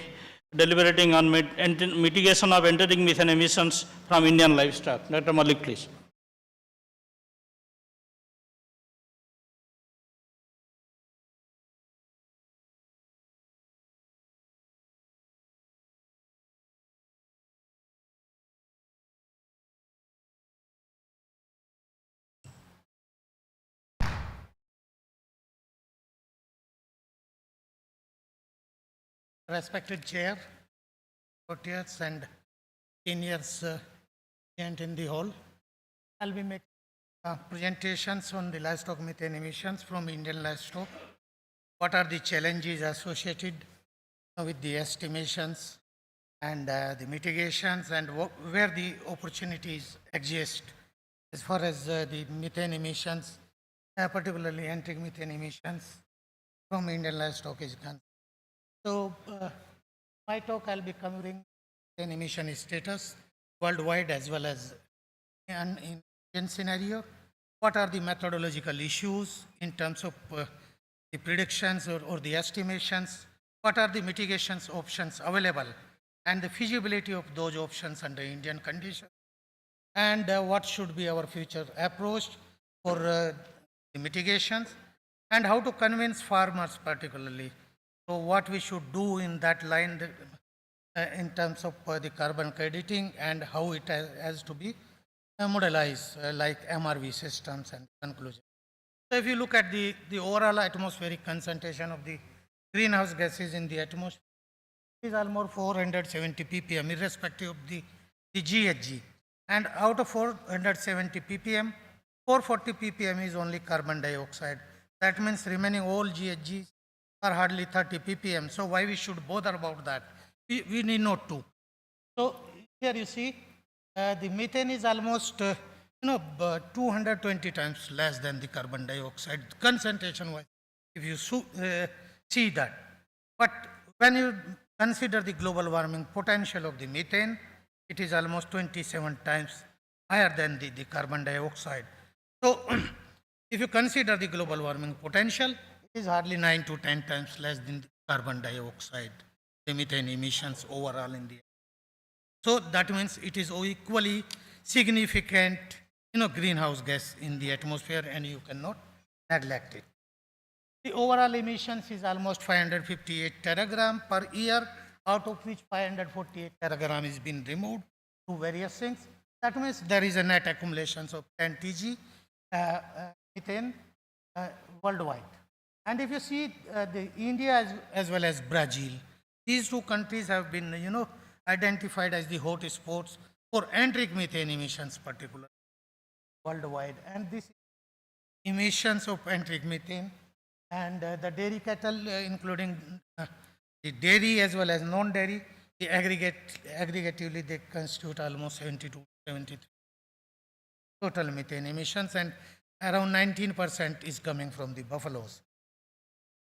deliberating on mitigation of enteric methane emissions from Indian livestock. Dr. Malik, please. Respected Chair, courtiers and seniors present in the hall, I'll be making presentations on the livestock methane emissions from Indian livestock. What are the challenges associated with the estimations and the mitigations, and where the opportunities exist as far as the methane emissions, particularly enteric methane emissions from Indian livestock is concerned. So, my talk I'll be covering methane emission status worldwide as well as in Indian scenario. What are the methodological issues in terms of the predictions or the estimations? What are the mitigations options available and the feasibility of those options under Indian conditions? And what should be our future approach for the mitigations, and how to convince farmers particularly. So what we should do in that line in terms of the carbon crediting and how it has to be modelized like MRV systems and conclusion. So if you look at the overall atmospheric concentration of the greenhouse gases in the atmosphere, it is almost 470 ppm irrespective of the GHG. And out of 470 ppm, 440 ppm is only carbon dioxide. That means remaining all GHGs are hardly 30 ppm. So why we should bother about that? We need not to. So here you see the methane is almost 220 times less than the carbon dioxide concentration wise, if you see that. But when you consider the global warming potential of the methane, it is almost 27 times higher than the carbon dioxide. So if you consider the global warming potential, is hardly 9 to 10 times less than the carbon dioxide, the methane emissions overall in the air. So that means it is equally significant, greenhouse gas in the atmosphere, and you cannot neglect it. The overall emissions is almost 558 teragram per year, out of which 548 teragram is being removed through various things. That means there is a net accumulation of 10 TG methane worldwide. And if you see the India as well as Brazil, these two countries have been, identified as the hot spots for enteric methane emissions, particularly worldwide. And this emissions of enteric methane and the dairy cattle, including the dairy as well as non-dairy, the aggregatively they constitute almost 72 to 73 total methane emissions, and around 19% is coming from the buffaloes.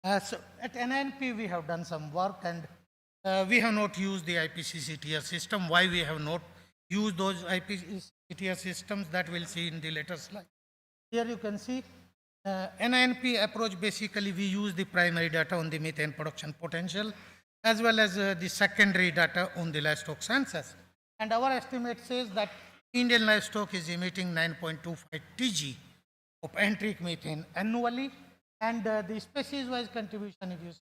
So at NNP we have done some work, and we have not used the IPCC system. Why we have not used those IPCC systems, that we'll see in the later slide. Here you can see NNP approach, basically we use the primary data on the methane production potential as well as the secondary data on the livestock census. And our estimate says that Indian livestock is emitting 9.25 TG of enteric methane annually, and the species-wise contribution, if you see,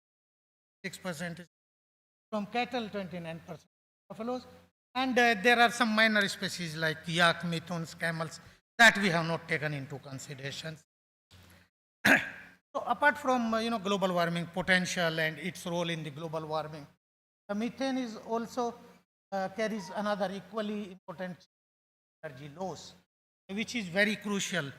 6% is from cattle, 29% buffaloes, and there are some minor species like yak, mithons, camels that we have not taken into consideration. So apart from global warming potential and its role in the global warming, the methane is also carries another equally important energy loss, which is very crucial.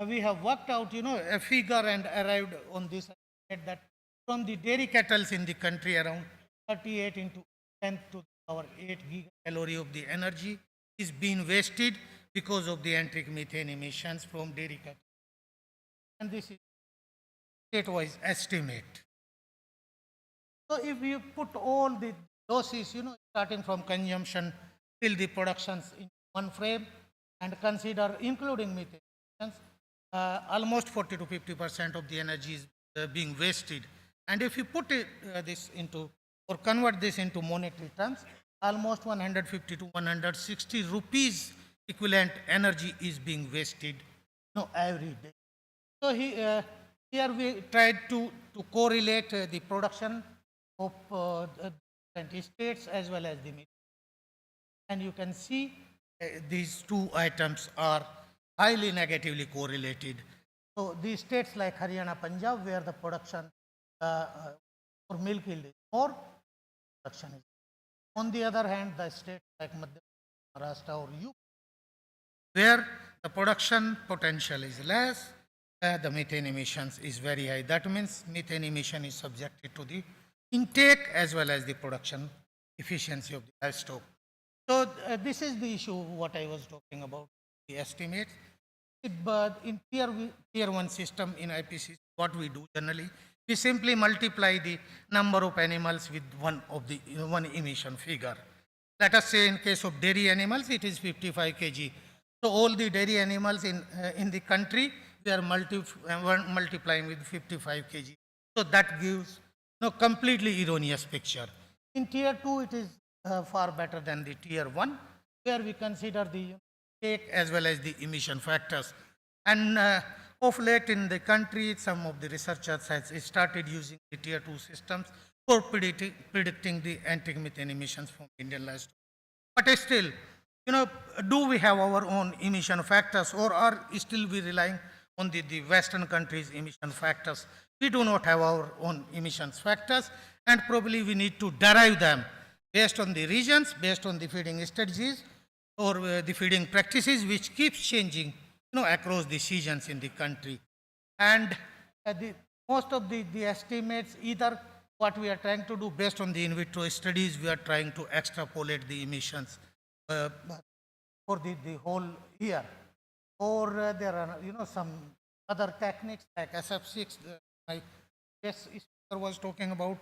We have worked out a figure and arrived on this that from the dairy cattle in the country, around 38 into 10 to the power 8 gigacalorie of the energy is being wasted because of the enteric methane emissions from dairy cattle. And this is state-wise estimate. So if you put all the losses, starting from consumption till the productions in one frame, and consider including methane, almost 40 to 50% of the energy is being wasted. And if you put this into, or convert this into monetary terms, almost 150 to 160 rupees equivalent energy is being wasted every day. So here we tried to correlate the production of different states as well as the methane. And you can see these two items are highly negatively correlated. So these states like Haryana, Punjab, where the production for milk yield is more, production is. On the other hand, the states like Madhya Pradesh, Maharashtra or UP, where the production potential is less, the methane emissions is very high. That means methane emission is subjected to the intake as well as the production efficiency of the livestock. So this is the issue what I was talking about, the estimates. But in tier 1 system in IPC, what we do generally, we simply multiply the number of animals with one emission figure. Let us say in case of dairy animals, it is 55 kg. So all the dairy animals in the country, we are multiplying with 55 kg. So that gives completely erroneous picture. In tier 2, it is far better than the tier 1, where we consider the take as well as the emission factors. And of late in the country, some of the researchers has started using the tier 2 systems for predicting the anti-methane emissions from Indian livestock. But still, do we have our own emission factors, or are still we relying on the Western countries' emission factors? We do not have our own emissions factors, and probably we need to derive them based on the regions, based on the feeding strategies, or the feeding practices, which keeps changing across the seasons in the country. And most of the estimates, either what we are trying to do based on the in vitro studies, we are trying to extrapolate the emissions for the whole year. Or there are some other techniques like SF6. My guest speaker was talking about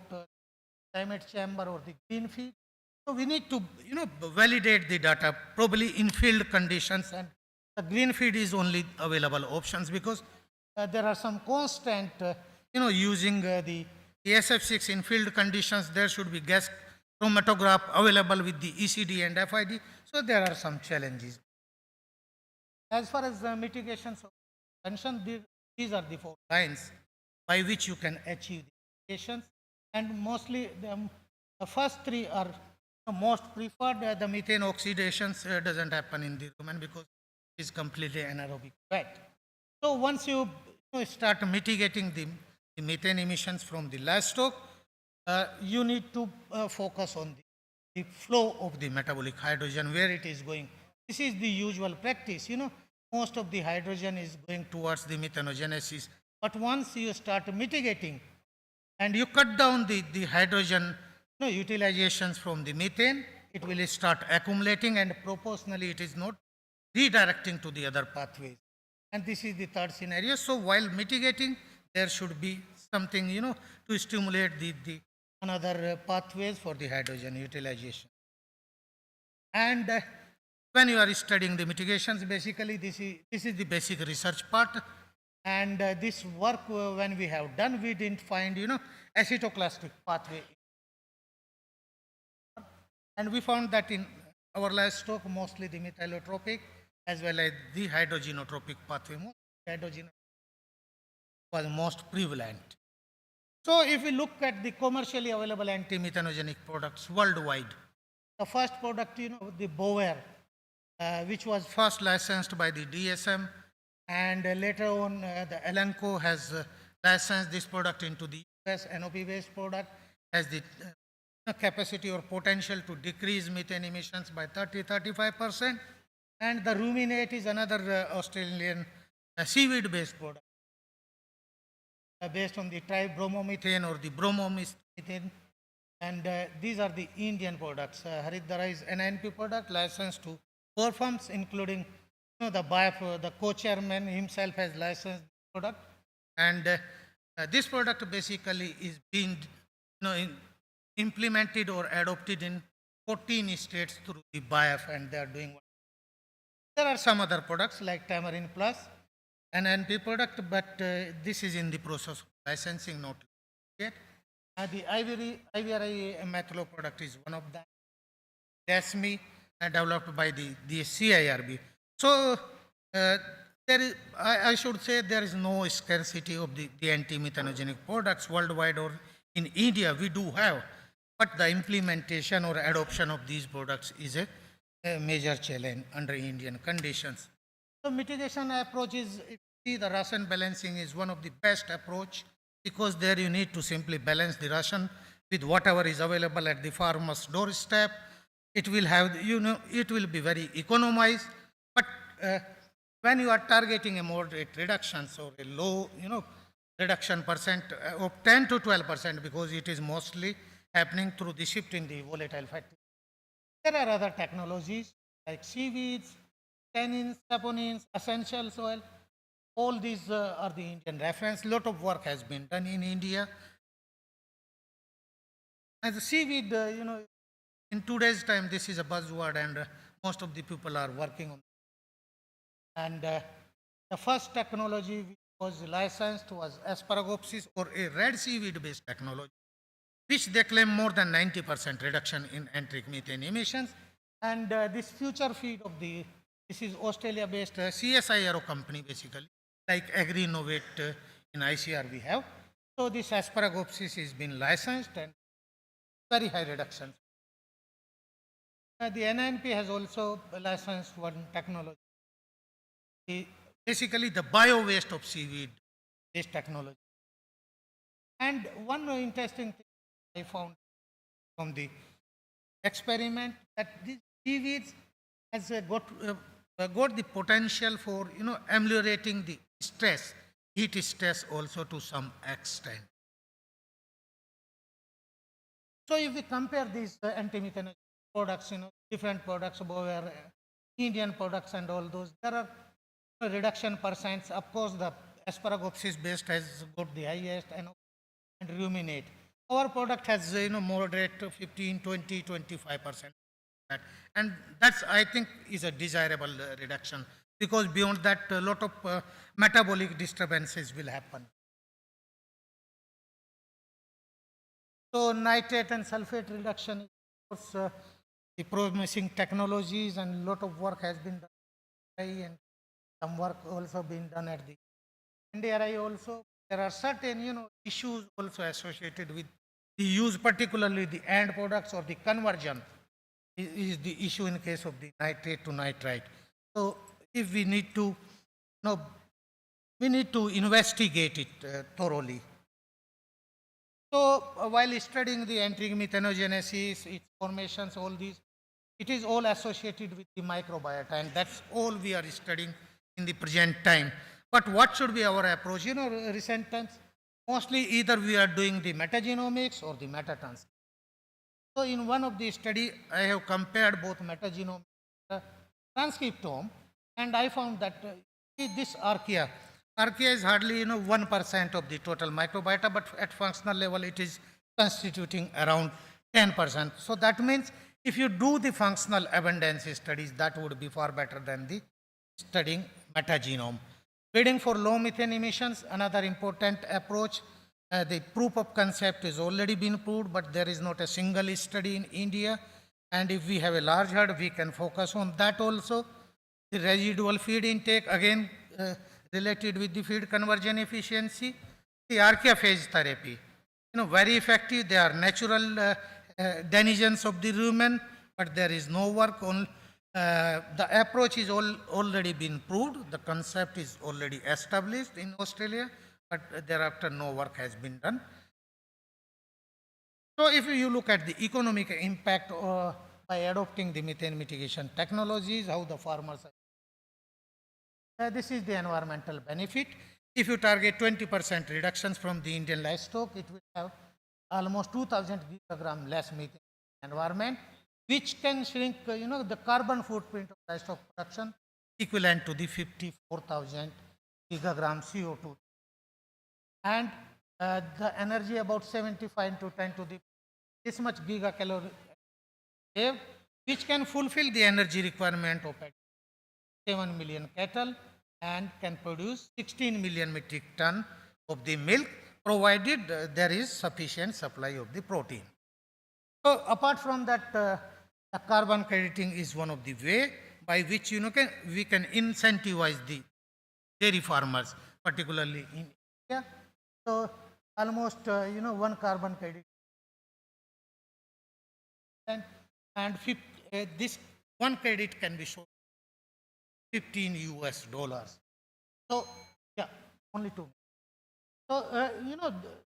climate chamber or the green feed. So we need to validate the data probably in field conditions, and the green feed is only available options because there are some constant using the SF6 in field conditions. There should be gas chromatograph available with the ECD and FID. So there are some challenges. As far as the mitigations are concerned, these are the 4 lines by which you can achieve the mitigations, and mostly the first 3 are most preferred. The methane oxidations doesn't happen in the rumen because it is completely anaerobic fat. So once you start mitigating the methane emissions from the livestock, you need to focus on the flow of the metabolic hydrogen, where it is going. This is the usual practice. Most of the hydrogen is going towards the methanogenesis. But once you start mitigating and you cut down the hydrogen utilizations from the methane, it will start accumulating, and proportionally it is not redirecting to the other pathways. And this is the third scenario. So while mitigating, there should be something to stimulate the another pathways for the hydrogen utilization. And when you are studying the mitigations, basically this is the basic research part. And this work when we have done, we didn't find acetoclastic pathway. And we found that in our livestock, mostly the methylotropic as well as the hydrogenotropic pathway. Hydrogen was most prevalent. So if we look at the commercially available anti-methanogenic products worldwide, the first product, the Bower, which was first licensed by the DSM, and later on the Elanco has licensed this product into the US. NOP-based product has the capacity or potential to decrease methane emissions by 30-35%. And the Ruminate is another Australian seaweed-based product based on the tribromomethane or the bromomethane. And these are the Indian products. Haridwar is NNP product licensed to 4 firms, including the BIF, the co-chairman himself has licensed the product. And this product basically is being implemented or adopted in 14 states through the BIF, and they are doing There are some other products like Tamarind Plus, an NP product, but this is in the process of licensing, not yet. The IVRI methylo product is one of them. DASMI, developed by the CIRB. So, there is, I should say there is no scarcity of the anti-methanogenic products worldwide or in India. We do have, but the implementation or adoption of these products is a major challenge under Indian conditions. So, mitigation approach is, if you see, the ration balancing is one of the best approach, because there you need to simply balance the ration with whatever is available at the farmer's doorstep. It will have, it will be very economized, but when you are targeting a moderate reduction, so a low, reduction percent of 10 to 12%, because it is mostly happening through the shift in the volatile fat. There are other technologies like seaweeds, tannins, saponins, essential soil. All these are the Indian reference. Lot of work has been done in India. As a seaweed, in today's time, this is a buzzword, and most of the people are working on it. And the first technology which was licensed was asparagopsis, or a red seaweed-based technology, which they claim more than 90% reduction in enteric methane emissions. And this future feed of this is Australia-based CSI Aero company, basically, like Agri-Innovate in ICAR we have. So this asparagopsis is been licensed and very high reductions. The NNP has also licensed one technology, basically the bio-waste of seaweed, this technology. And one interesting thing I found from the experiment, that these seaweeds has got the potential for ameliorating the stress, heat stress also to some extent. So if we compare these anti-methanogenic products, different products, over Indian products and all those, there are reduction percents. Of course, the asparagopsis based has got the highest, and ruminate. Our product has moderate 15, 20, 25%. And that's, I think, is a desirable reduction, because beyond that, a lot of metabolic disturbances will happen. So nitrate and sulfate reduction is, of course, the promising technologies, and a lot of work has been done, and some work also been done at the NDRI also. There are certain issues also associated with the use, particularly the end products, or the conversion is the issue in case of the nitrate to nitrite. So if we need to, we need to investigate it thoroughly. So while studying the enteric methanogenesis, its formations, all these, it is all associated with the microbiota, and that's all we are studying in the present time. But what should be our approach? Recent times, mostly either we are doing the metagenomics or the metatranscriptome. So in one of the study, I have compared both metagenome and transcriptome, and I found that this archaea is hardly 1% of the total microbiota, but at functional level it is constituting around 10%. So that means if you do the functional abundance studies, that would be far better than the studying metagenome. Breeding for low methane emissions, another important approach. The proof of concept is already been proved, but there is not a single study in India. And if we have a large herd, we can focus on that also. The residual feed intake, again related with the feed conversion efficiency. The archaeophage therapy, very effective. They are natural denizens of the rumen, but there is no work on. The approach is already been proved. The concept is already established in Australia, but thereafter no work has been done. So if you look at the economic impact by adopting the methane mitigation technologies, how the farmers are. This is the environmental benefit. If you target 20% reductions from the Indian livestock, it will have almost 2,000 gigagram less methane environment, which can shrink, the carbon footprint of livestock production equivalent to the 54,000 gigagram CO2. And the energy about 75 to 10 to the this much gigacalorie, which can fulfill the energy requirement of it. 7 million cattle and can produce 16 million metric ton of the milk, provided there is sufficient supply of the protein. So apart from that, the carbon crediting is one of the way by which we can incentivize the dairy farmers, particularly in India. So almost one carbon credit, and this one credit can be sold $15 US. So yeah, only two. So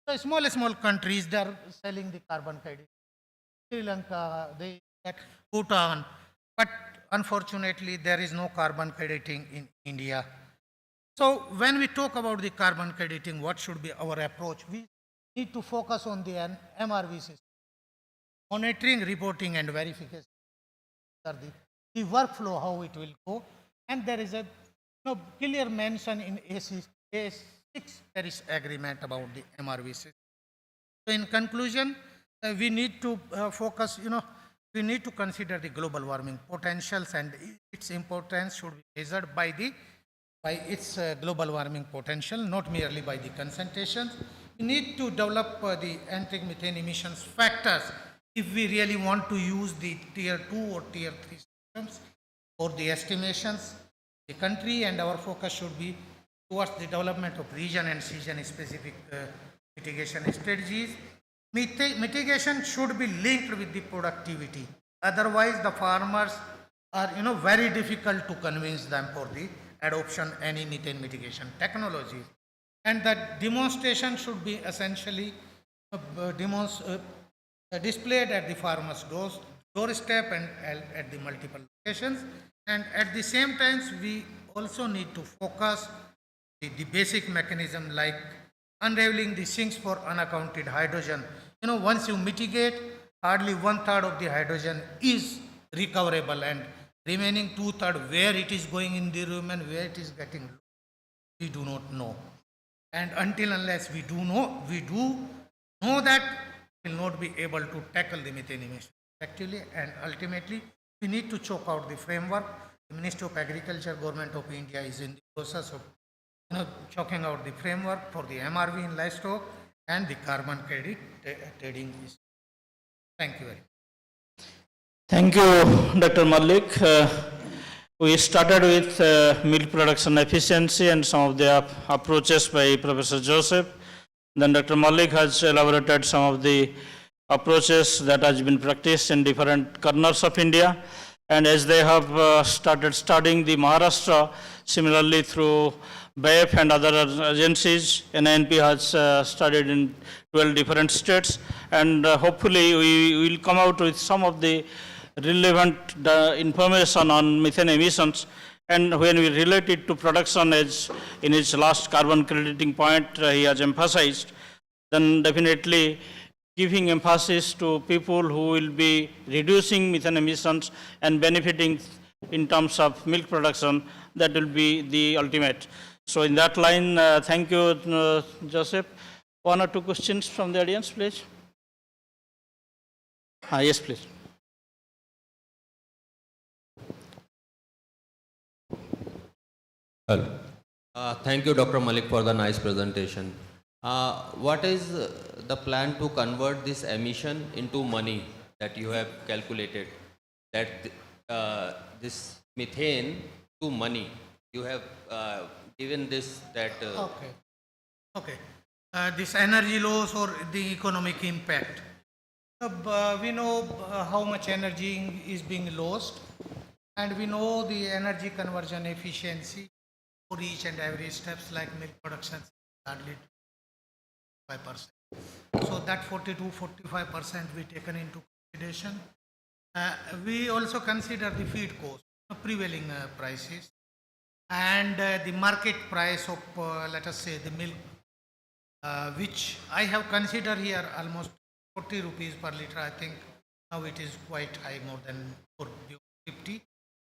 the small countries, they are selling the carbon credit. Sri Lanka, they get Bhutan, but unfortunately there is no carbon crediting in India. So when we talk about the carbon crediting, what should be our approach? We need to focus on the MRV system. Monitoring, reporting and verification are the workflow, how it will go. And there is a clear mention in A6 Paris Agreement about the MRV system. So in conclusion, we need to focus, we need to consider the global warming potentials, and its importance should be measured by its global warming potential, not merely by the concentrations. We need to develop the enteric methane emissions factors if we really want to use the tier 2 or tier 3 systems for the estimations. The country and our focus should be towards the development of region and season specific mitigation strategies. Mitigation should be linked with the productivity. Otherwise, the farmers are very difficult to convince them for the adoption any methane mitigation technology. And that demonstration should be essentially displayed at the farmer's doorstep and at the multiple locations. And at the same time, we also need to focus the basic mechanism like unraveling the sinks for unaccounted hydrogen. Once you mitigate, hardly 1/3 of the hydrogen is recoverable, and remaining 2/3 where it is going in the room and where it is getting, we do not know. And until unless we do know that, we will not be able to tackle the methane emission effectively, and ultimately we need to chalk out the framework. The Ministry of Agriculture, Government of India is in the process of chalking out the framework for the MRV in livestock and the carbon credit trading. Thank you very much. Thank you, Dr. Malik. We started with milk production efficiency and some of the approaches by Professor Joseph. Then Dr. Malik has elaborated some of the approaches that has been practiced in different corners of India. And as they have started studying the Maharashtra, similarly through BAF and other agencies, NINP has studied in 12 different states, and hopefully we will come out with some of the relevant information on methane emissions. And when we relate it to production, as in his last carbon crediting point he has emphasized, then definitely giving emphasis to people who will be reducing methane emissions and benefiting in terms of milk production, that will be the ultimate. So in that line, thank you, Joseph. One or two questions from the audience, please. Yes, please. Hello. Thank you, Dr. Malik, for the nice presentation. What is the plan to convert this emission into money that you have calculated? That this methane to money, you have given this that. Okay. This energy loss or the economic impact. We know how much energy is being lost, and we know the energy conversion efficiency for each and every steps like milk production hardly 5%. So that 40-45% we taken into consideration. We also consider the feed cost, prevailing prices, and the market price of let us say the milk, which I have considered here almost 40 rupees per liter. I think now it is quite high, more than 450.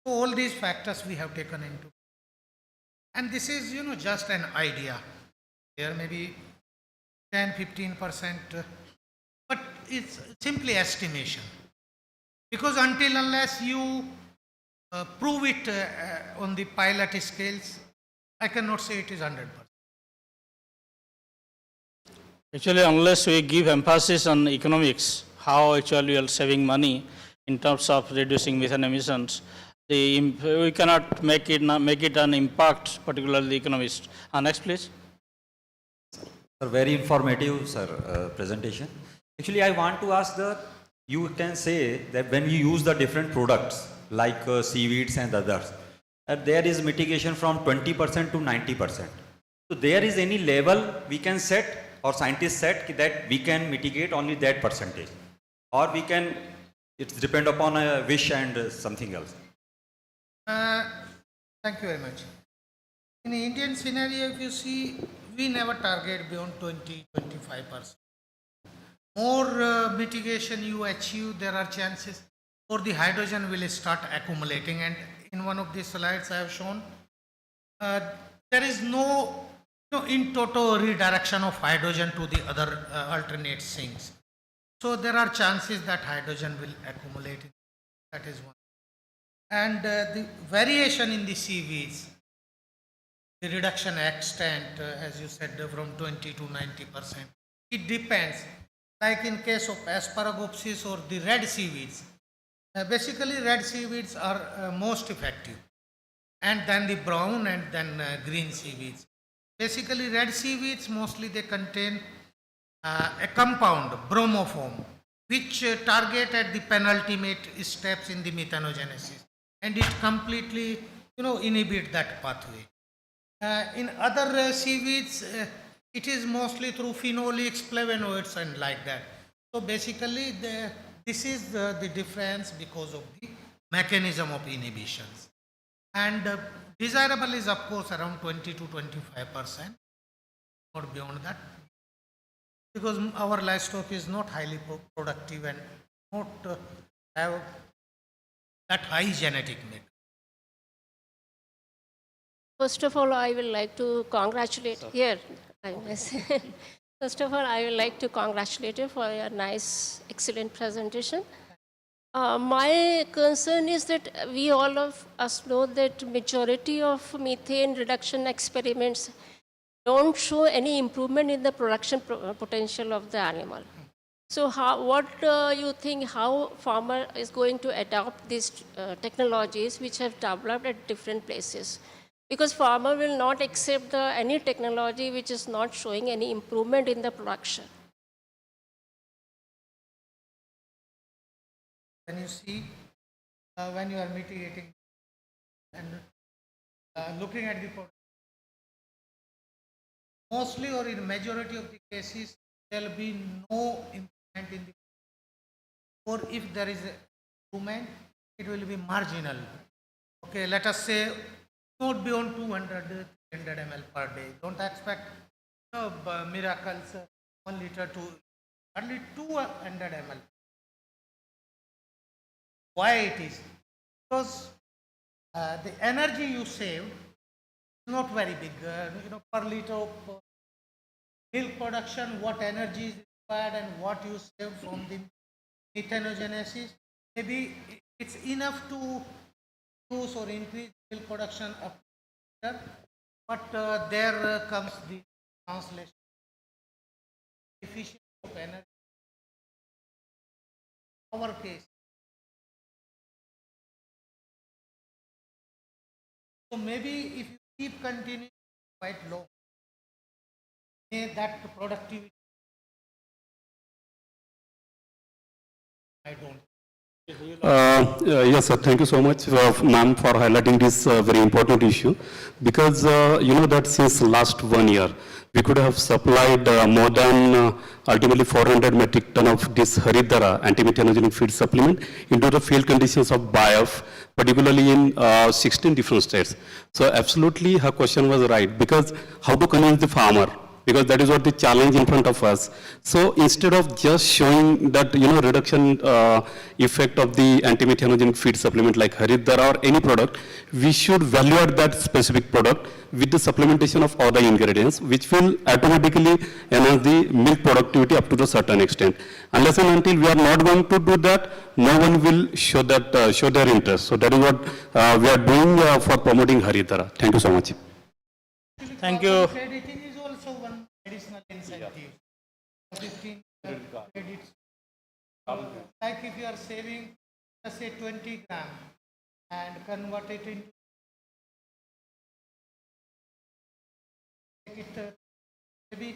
So all these factors we have taken into, and this is just an idea. There may be 10-15%, but it's simply estimation, because until unless you prove it on the pilot scales, I cannot say it is 100%. Actually, unless we give emphasis on economics, how actually we are saving money in terms of reducing methane emissions, we cannot make it an impact, particularly economists. Next, please. Sir, very informative, sir, presentation. Actually, I want to ask you can say that when we use the different products like seaweeds and others, there is mitigation from 20% to 90%. So there is any level we can set or scientists set that we can mitigate only that percentage, or we can, it's depend upon a wish and something else. Thank you very much. In the Indian scenario, if you see, we never target beyond 20-25%. More mitigation you achieve, there are chances for the hydrogen will start accumulating. And in one of the slides I have shown, there is no in total redirection of hydrogen to the other alternate sinks. So there are chances that hydrogen will accumulate. That is one. And the variation in the seaweeds, the reduction extent, as you said, from 20 to 90%. It depends. Like in case of asparagopsis or the red seaweeds, basically red seaweeds are most effective, and then the brown and then green seaweeds. Basically red seaweeds, mostly they contain a compound, bromoform, which target at the penultimate steps in the methanogenesis, and it completely inhibit that pathway. In other seaweeds, it is mostly through phenolics, flavonoids and like that. So basically this is the difference because of the mechanism of inhibitions. And desirable is of course around 20 to 25%, not beyond that, because our livestock is not highly productive and not have that high genetic makeup. First of all, I will like to congratulate First of all, I would like to congratulate you for your nice, excellent presentation. My concern is that we all of us know that majority of methane reduction experiments don't show any improvement in the production potential of the animal. So what you think, how farmer is going to adopt these technologies which have developed at different places? Because farmer will not accept any technology which is not showing any improvement in the production. When you see, when you are mitigating and looking at the product, mostly or in majority of the cases, there will be no improvement in the, or if there is improvement, it will be marginal. Okay, let us say not beyond 200, 300 ml per day. Don't expect miracles, 1 liter to only 200 ml. Why it is? Because the energy you save is not very big. Per liter of milk production, what energy is required and what you save from the methanogenesis, maybe it's enough to reduce or increase milk production up to liter, but there comes the translation. Efficiency of energy. Our case. So maybe if you keep continuing quite low, that productivity, I don't. Yes, sir. Thank you so much, ma'am, for highlighting this very important issue. Because you know that since last 1 year, we could have supplied more than ultimately 400 metric ton of this Haridara anti-methanogenic feed supplement into the field conditions of BIOF, particularly in 16 different states. So absolutely her question was right, because how to convince the farmer? because that is what the challenge in front of us. So instead of just showing that, reduction effect of the antimethanogenic feed supplement like Haridwara or any product, we should value add that specific product with the supplementation of other ingredients, which will automatically enhance the milk productivity up to a certain extent. Unless and until we are not going to do that, no one will show that show their interest. So that is what we are doing for promoting Haridwara. Thank you so much. Thank you. Crediting is also one additional incentive. 15 credits. Like if you are saving, let's say 20 gram and convert it into maybe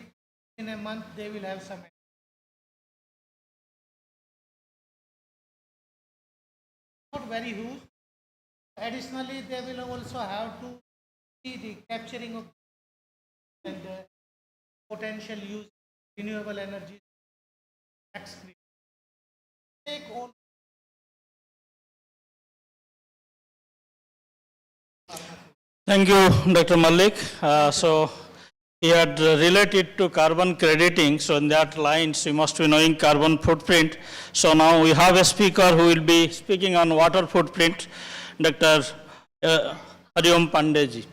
in a month they will have some. Not very huge. Additionally, they will also have to see the capturing of and potential use renewable energy. Take all. Thank you, Dr. Malik. So he had related to carbon crediting. So in that lines, you must be knowing carbon footprint. So now we have a speaker who will be speaking on water footprint, Dr. Hariom Pandey.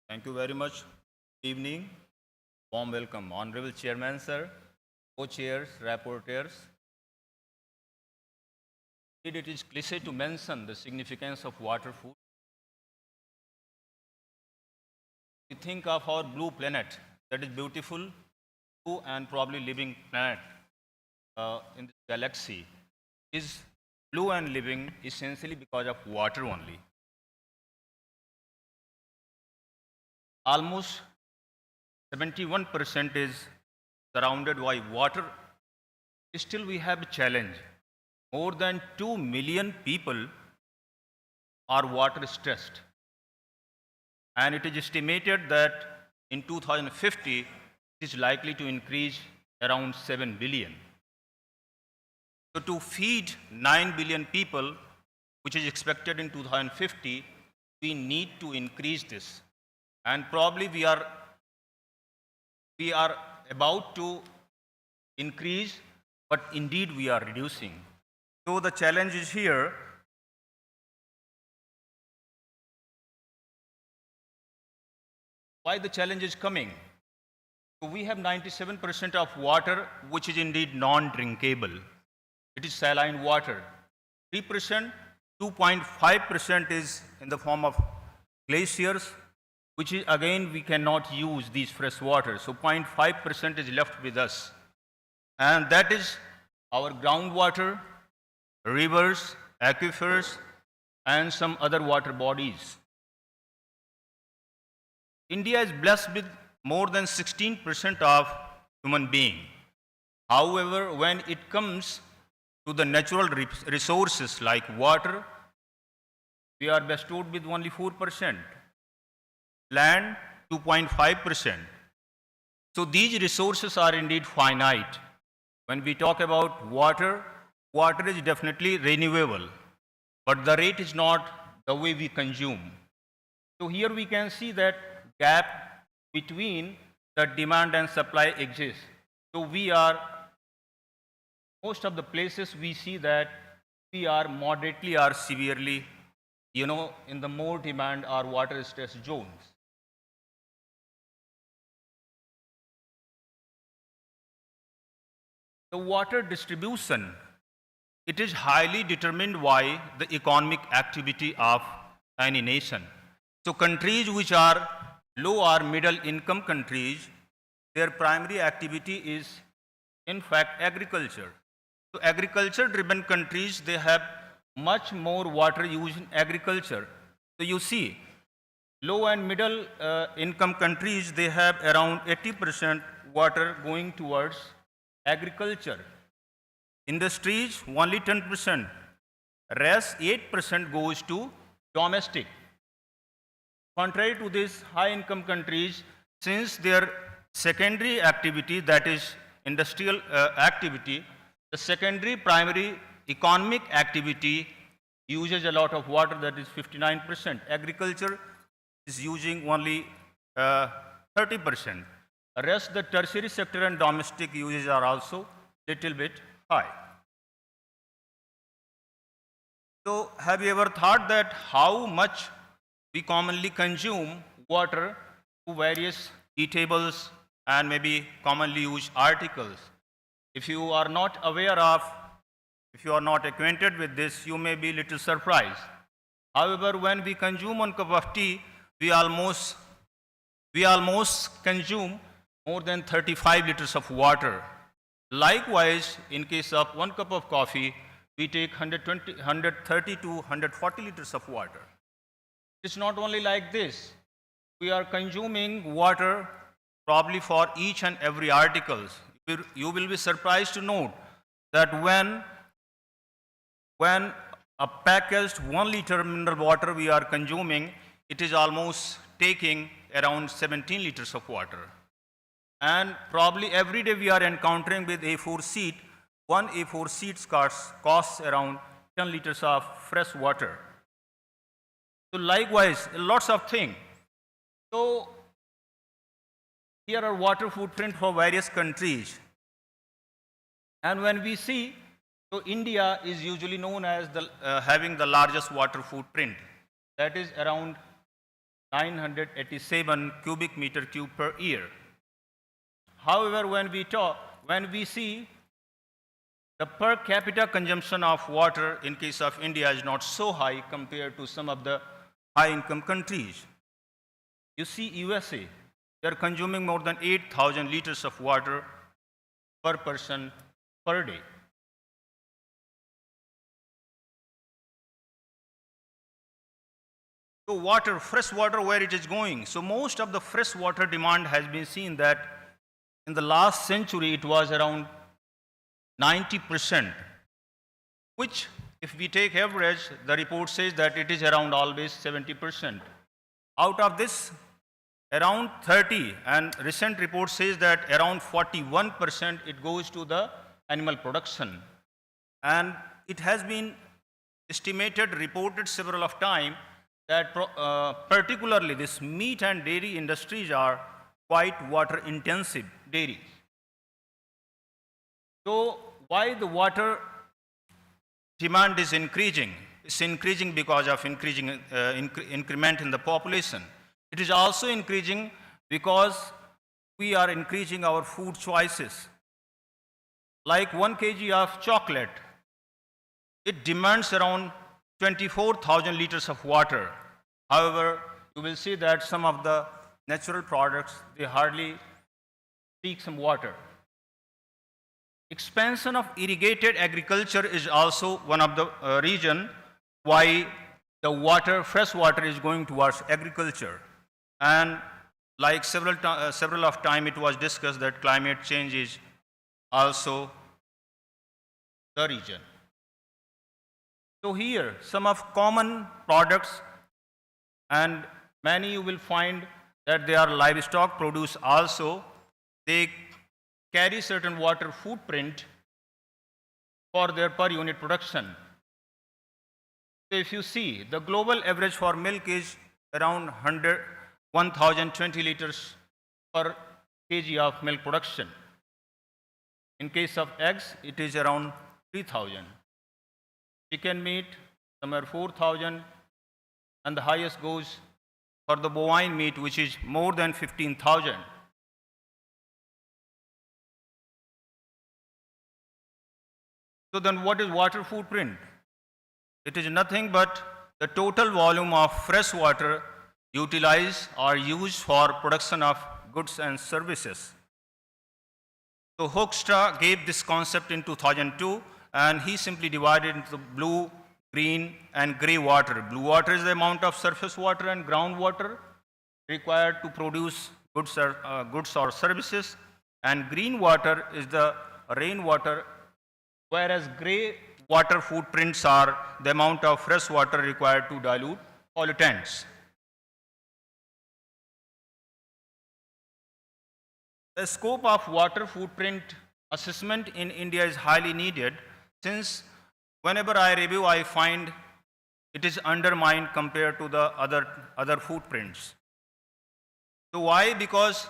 Thank you very much. Good evening. Warm welcome. Honorable Chairman, sir, co-chairs, rapporteurs. It is cliche to mention the significance of water food. We think of our blue planet, that is beautiful, blue and probably living planet in this galaxy, is blue and living essentially because of water only. Almost 71% is surrounded by water. Still we have a challenge. More than 2 million people are water stressed. And it is estimated that in 2050, it is likely to increase around 7 billion. So to feed 9 billion people, which is expected in 2050, we need to increase this. And probably we are about to increase, but indeed we are reducing. So the challenge is here. Why the challenge is coming? So we have 97% of water which is indeed non-drinkable. It is saline water. 3%, 2.5% is in the form of glaciers, which is again we cannot use these fresh water. So 0.5% is left with us. And that is our groundwater, rivers, aquifers, and some other water bodies. India is blessed with more than 16% of human being. However, when it comes to the natural resources like water, we are bestowed with only 4%. Land, 2.5%. So these resources are indeed finite. When we talk about water, water is definitely renewable, but the rate is not the way we consume. So here we can see that gap between the demand and supply exists. So we are, most of the places we see that we are moderately or severely, in the more demand or water stress zones. The water distribution, it is highly determined by the economic activity of any nation. So countries which are low or middle income countries, their primary activity is in fact agriculture. So agriculture driven countries, they have much more water used in agriculture. So you see, low and middle income countries, they have around 80% water going towards agriculture. Industries, only 10%. Rest 8% goes to domestic. Contrary to these high income countries, since their secondary activity, that is industrial activity, The secondary, primary economic activity uses a lot of water, that is 59%. Agriculture is using only 30%. The rest, the tertiary sector and domestic uses are also little bit high. So have you ever thought that how much we commonly consume water to various eatables and maybe commonly used articles? If you are not aware of, if you are not acquainted with this, you may be a little surprised. However, when we consume 1 cup of tea, we almost consume more than 35 liters of water. Likewise, in case of 1 cup of coffee, we take 130 to 140 liters of water. It's not only like this. We are consuming water probably for each and every article. You will be surprised to note that when a packaged 1 liter mineral water we are consuming, it is almost taking around 17 liters of water. And probably every day we are encountering with A4 sheet, 1 A4 sheet costs around 10 liters of fresh water. So likewise, lots of things. So here are water footprint for various countries. And when we see, so India is usually known as having the largest water footprint. That is around 987 cubic meter cube per year. However, when we see the per capita consumption of water in case of India is not so high compared to some of the high income countries. You see USA, they are consuming more than 8,000 liters of water per person per day. So water, fresh water, where it is going? So most of the fresh water demand has been seen that in the last century it was around 90%, which if we take average, the report says that it is around always 70%. Out of this, around 30, and recent report says that around 41% it goes to the animal production. And it has been estimated, reported several of times that particularly this meat and dairy industries are quite water intensive dairies. So why the water demand is increasing? It's increasing because of increasing increment in the population. It is also increasing because we are increasing our food choices. Like 1 kg of chocolate, it demands around 24,000 liters of water. However, you will see that some of the natural products, they hardly seek some water. Expansion of irrigated agriculture is also one of the reason why the water, fresh water is going towards agriculture. And like several of time it was discussed that climate change is also the reason. So here, some of common products, and many you will find that they are livestock produce also. They carry certain water footprint for their per unit production. So if you see, the global average for milk is around 1,020 liters per kg of milk production. In case of eggs, it is around 3,000. Chicken meat, somewhere 4,000, and the highest goes for the bovine meat, which is more than 15,000. So then what is water footprint? It is nothing but the total volume of fresh water utilized or used for production of goods and services. So Hoekstra gave this concept in 2002, and he simply divided into blue, green, and gray water. Blue water is the amount of surface water and groundwater required to produce goods or services, and green water is the rainwater, whereas gray water footprints are the amount of fresh water required to dilute pollutants. The scope of water footprint assessment in India is highly needed, since whenever I review, I find it is undermined compared to the other footprints. So why? Because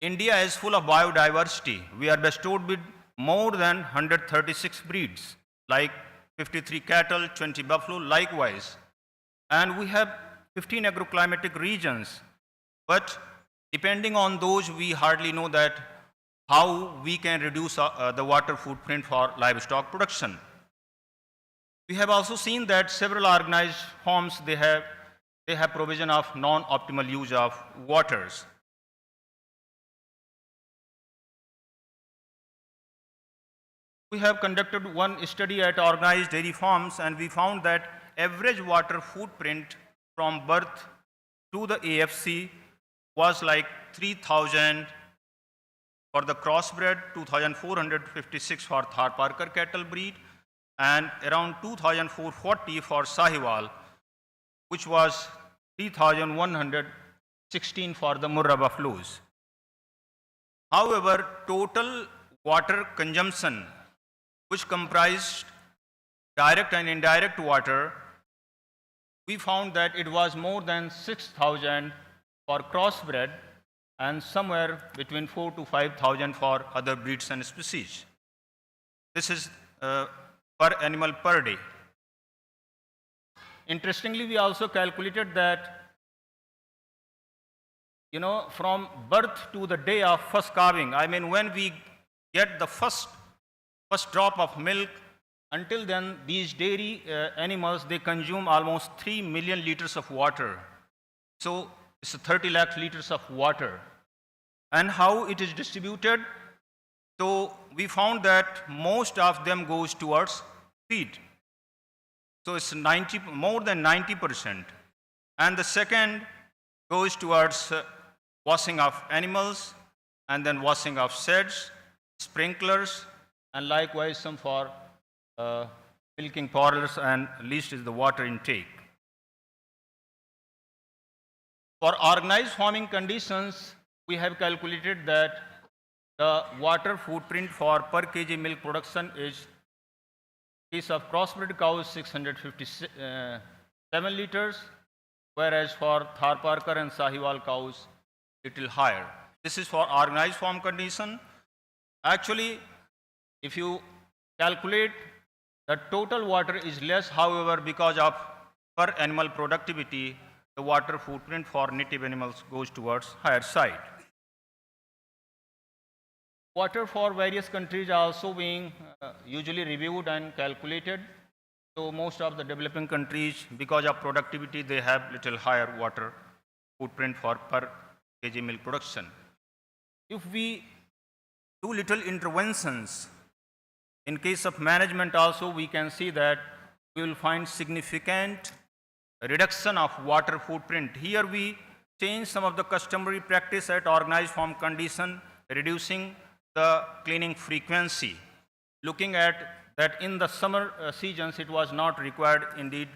India is full of biodiversity. We are bestowed with more than 136 breeds, like 53 cattle, 20 buffalo, likewise. And we have 15 agroclimatic regions. But depending on those, we hardly know that how we can reduce the water footprint for livestock production. We have also seen that several organized farms, they have provision of non-optimal use of waters. We have conducted one study at organized dairy farms, and we found that average water footprint from birth to the AFC was like 3,000 for the crossbred, 2,456 for Thar-Parker cattle breed, and around 2,440 for Sahiwal, which was 3,116 for the Murrah buffaloes. However, total water consumption, which comprised direct and indirect water, we found that it was more than 6,000 for crossbred and somewhere between 4,000 to 5,000 for other breeds and species. This is per animal per day. Interestingly, we also calculated that, from birth to the day of first calving, I mean, when we get the first drop of milk, until then, these dairy animals, they consume almost 3 million liters of water. So it's 30 lakh liters of water. And how it is distributed? So we found that most of them goes towards feed. So it's more than 90%. And the second goes towards washing of animals, and then washing of sheds, sprinklers, and likewise some for milking powders, and least is the water intake. For organized farming conditions, we have calculated that the water footprint for per kg milk production is, in case of crossbred cows, 657 liters, whereas for Thar-Parker and Sahiwal cows, little higher. This is for organized farm condition. Actually, if you calculate, the total water is less, however, because of per animal productivity, the water footprint for native animals goes towards higher side. Water for various countries are also being usually reviewed and calculated. So most of the developing countries, because of productivity, they have little higher water footprint for per kg milk production. If we do little interventions, in case of management also, we can see that we will find significant reduction of water footprint. Here we change some of the customary practice at organized farm condition, reducing the cleaning frequency. Looking at that in the summer seasons, it was not required indeed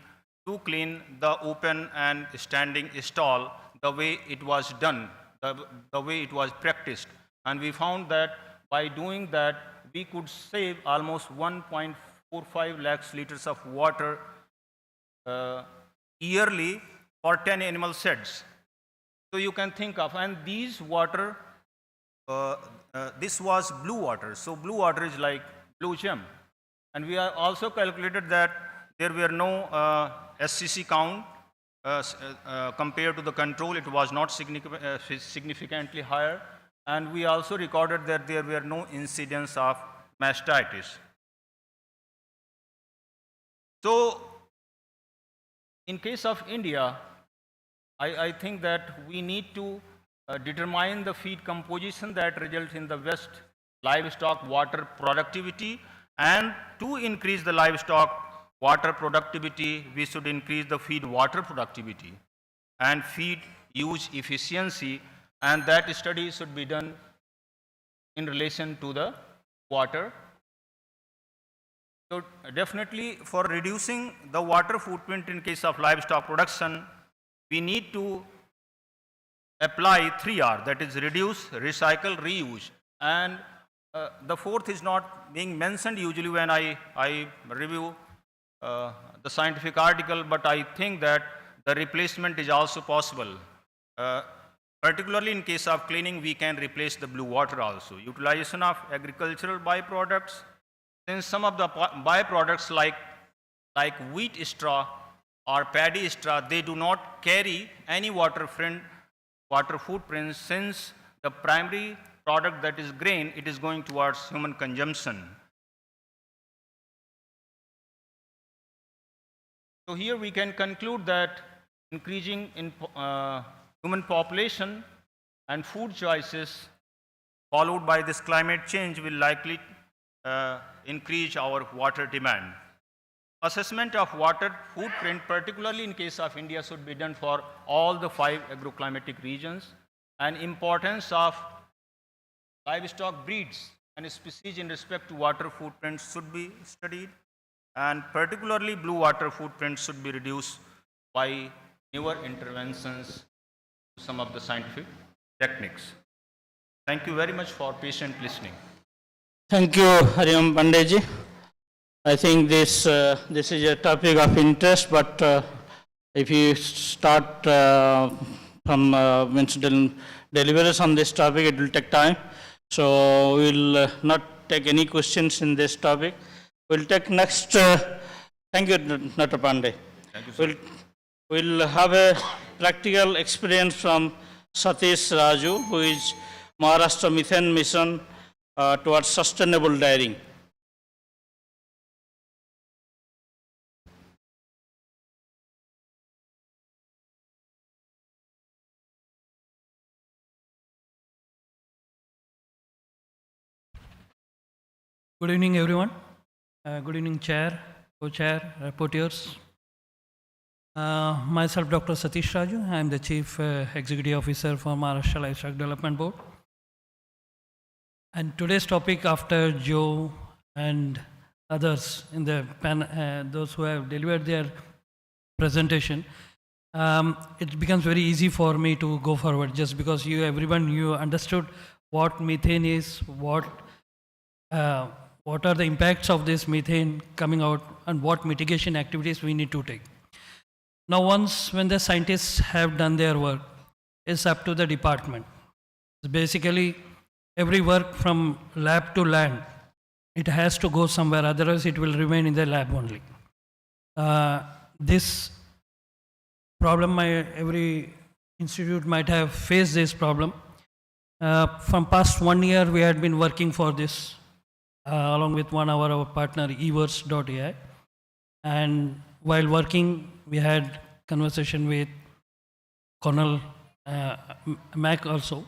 to clean the open and standing stall the way it was done, the way it was practiced. And we found that by doing that, we could save almost 1.45 lakhs liters of water yearly for 10 animal sheds. So you can think of, and these water, this was blue water. So blue water is like blue gem. And we are also calculated that there were no SCC count compared to the control. It was not significantly higher. And we also recorded that there were no incidents of mastitis. So in case of India, I think that we need to determine the feed composition that results in the best livestock water productivity. And to increase the livestock water productivity, we should increase the feed water productivity and feed use efficiency. And that study should be done in relation to the water. So definitely for reducing the water footprint in case of livestock production, we need to apply 3R, that is reduce, recycle, reuse. And the fourth is not being mentioned usually when I review the scientific article, but I think that the replacement is also possible. Particularly in case of cleaning, we can replace the blue water also. Utilization of agricultural byproducts, since some of the byproducts like wheat straw or paddy straw, they do not carry any water footprints, since the primary product, that is grain, it is going towards human consumption. So here we can conclude that increasing in human population and food choices followed by this climate change will likely increase our water demand. Assessment of water footprint, particularly in case of India, should be done for all the 5 agroclimatic regions, and importance of livestock breeds and species in respect to water footprints should be studied, and particularly blue water footprints should be reduced by newer interventions, some of the scientific techniques. Thank you very much for patient listening. Thank you, Hariam Pandeyji. I think this is a topic of interest, but if you start from deliveries on this topic, it will take time. So we will not take any questions in this topic. We'll take next. Thank you, Dr. Pandey. Thank you, sir. We'll have a practical experience from Satish Raju, who is Maharashtra Methane Mission towards sustainable dairying. Good evening, everyone. Good evening, Chair, Co-Chair, Rapporteurs. Myself, Dr. Satish Raju. I am the Chief Executive Officer for Maharashtra Livestock Development Board. And today's topic, after Joe and others in the those who have delivered their presentation, it becomes very easy for me to go forward, just because you understood what methane is, what are the impacts of this methane coming out, and what mitigation activities we need to take. Now, when the scientists have done their work, it's up to the department. Basically, every work from lab to land, it has to go somewhere, otherwise it will remain in the lab only. This problem, every institute might have faced this problem. From past 1 year, we had been working for this, along with our partner, Evers.ai. And while working, we had conversation with Colonel Mac also,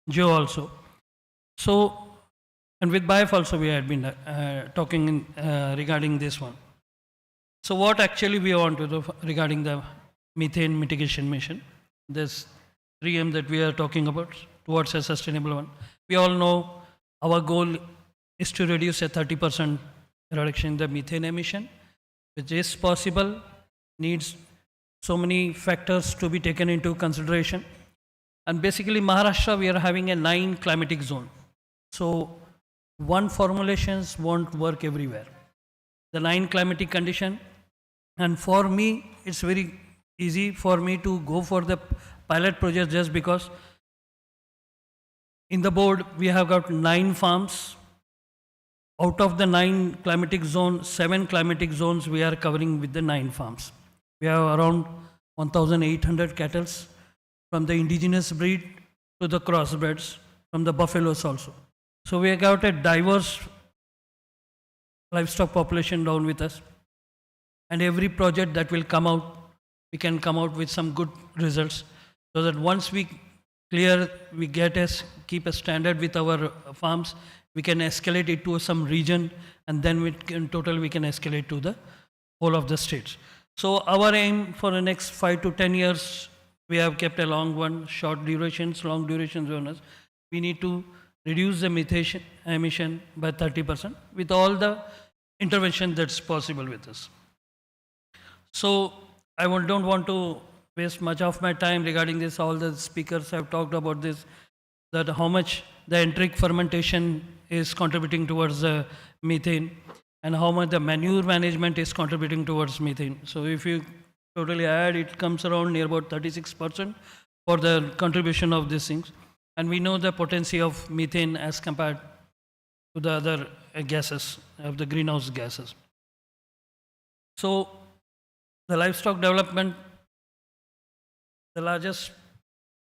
Joe also. So, and with BIF also we had been talking regarding this one. So what actually we want to do regarding the methane mitigation mission, this 3M that we are talking about towards a sustainable one. We all know our goal is to reduce a 30% reduction in the methane emission, which is possible, needs so many factors to be taken into consideration. And basically Maharashtra, we are having a 9 climatic zone. So one formulations won't work everywhere. The 9 climatic condition, and for me, it's very easy for me to go for the pilot project, just because in the board, we have got 9 farms. Out of the 9 climatic zones, 7 climatic zones we are covering with the 9 farms. We have around 1,800 cattle, from the indigenous breed to the crossbreds, from the buffaloes also. So we have got a diverse livestock population down with us. And every project that will come out, we can come out with some good results, so that once we keep a standard with our farms, we can escalate it to some region, and then in total we can escalate to the whole of the states. So our aim for the next 5 to 10 years, we have kept a long one, short durations, long durations zones. We need to reduce the methane emission by 30% with all the intervention that's possible with us. So I don't want to waste much of my time regarding this. All the speakers have talked about this. that how much the enteric fermentation is contributing towards the methane and how much the manure management is contributing towards methane. So if you totally add, it comes around near about 36% for the contribution of these things. And we know the potency of methane as compared to the other gases, of the greenhouse gases. So the livestock development, the largest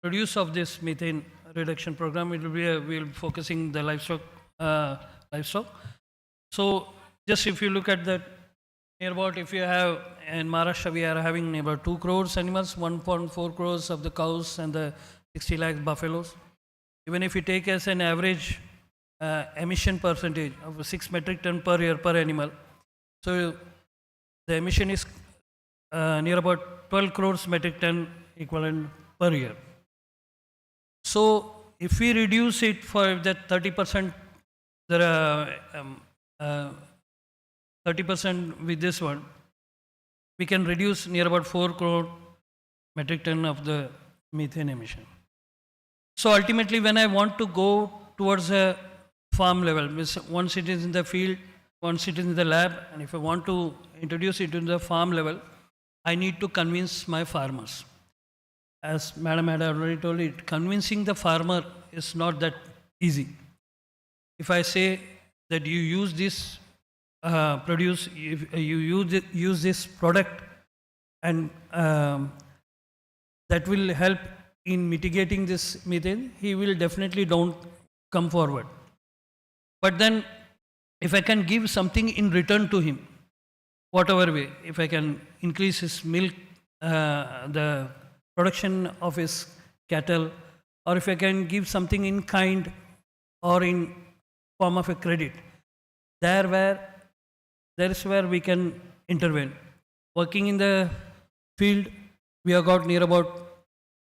produce of this methane reduction program, it will be we'll be focusing the livestock. So just if you look at that, near about, if you have in Maharashtra, we are having about 2 crores animals, 1.4 crores of the cows and the 60 lakhs buffaloes. Even if you take as an average emission percentage of 6 metric ton per year per animal, so the emission is near about 12 crores metric ton equivalent per year. So if we reduce it for that 30%, there are 30% with this one, we can reduce near about 4 crore metric ton of the methane emission. So ultimately, when I want to go towards a farm level, once it is in the field, once it is in the lab, and if I want to introduce it in the farm level, I need to convince my farmers. As Madam had already told it, convincing the farmer is not that easy. If I say that you use this produce, if you use this product, and that will help in mitigating this methane, he will definitely don't come forward. But then, if I can give something in return to him, whatever way, if I can increase his milk, the production of his cattle, or if I can give something in kind or in form of a credit, there is where we can intervene. Working in the field, we have got near about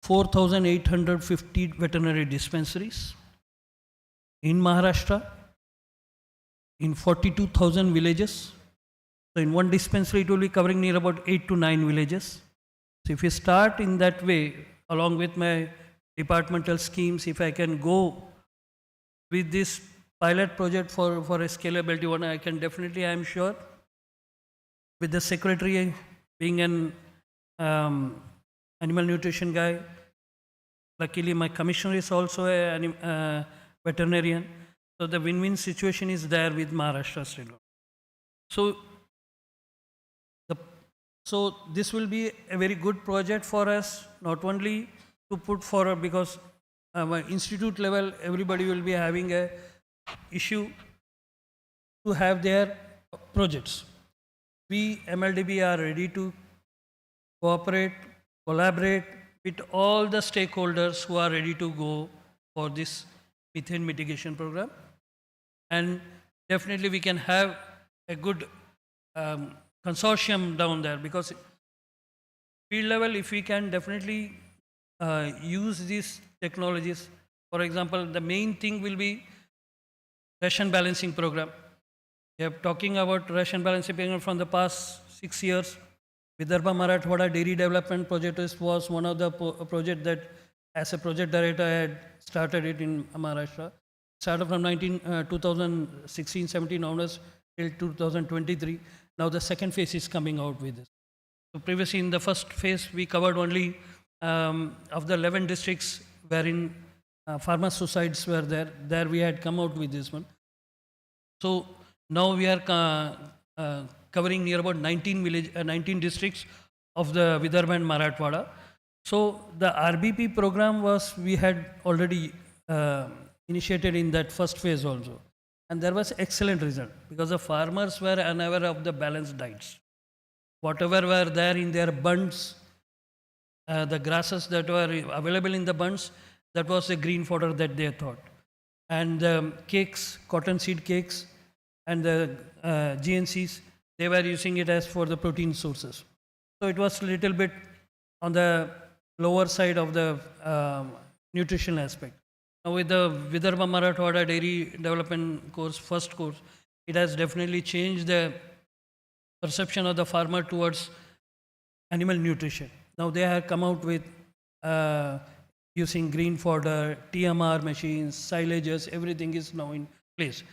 4,850 veterinary dispensaries in Maharashtra, in 42,000 villages. So in one dispensary, it will be covering near about 8 to 9 villages. So if we start in that way, along with my departmental schemes, if I can go with this pilot project for a scalability one, I can definitely, I am sure, with the secretary being an animal nutrition guy, luckily my commissioner is also a veterinarian, so the win-win situation is there with Maharashtra State Government. So this will be a very good project for us, not only to put forward, because institute level, everybody will be having a issue to have their projects. We, MLDB, are ready to cooperate, collaborate with all the stakeholders who are ready to go for this methane mitigation program. And definitely we can have a good consortium down there, because field level, if we can definitely use these technologies, for example, the main thing will be ration balancing program. We are talking about ration balancing program from the past 6 years. Vidarbha Marathwada Dairy Development Project was one of the project that, as a project director, I had started it in Maharashtra. Started from 2016-17 onwards till 2023. Now the second phase is coming out with this. So previously in the first phase, we covered only of the 11 districts wherein farmer suicides were there. There we had come out with this one. So now we are covering near about 19 districts of the Vidarbha and Marathwada. So the RBP program we had already initiated in that first phase also. And there was excellent result, because the farmers were unaware of the balanced diets. Whatever were there in their bunds, the grasses that were available in the bunds, that was the green fodder that they thought. And the cakes, cotton seed cakes, and the GNCs, they were using it as for the protein sources. So it was a little bit on the lower side of the nutrition aspect. Now with the Vidarbha Marathwada Dairy Development course, first course, it has definitely changed the perception of the farmer towards animal nutrition. Now they have come out with using green fodder, TMR machines, silages, everything is now in place.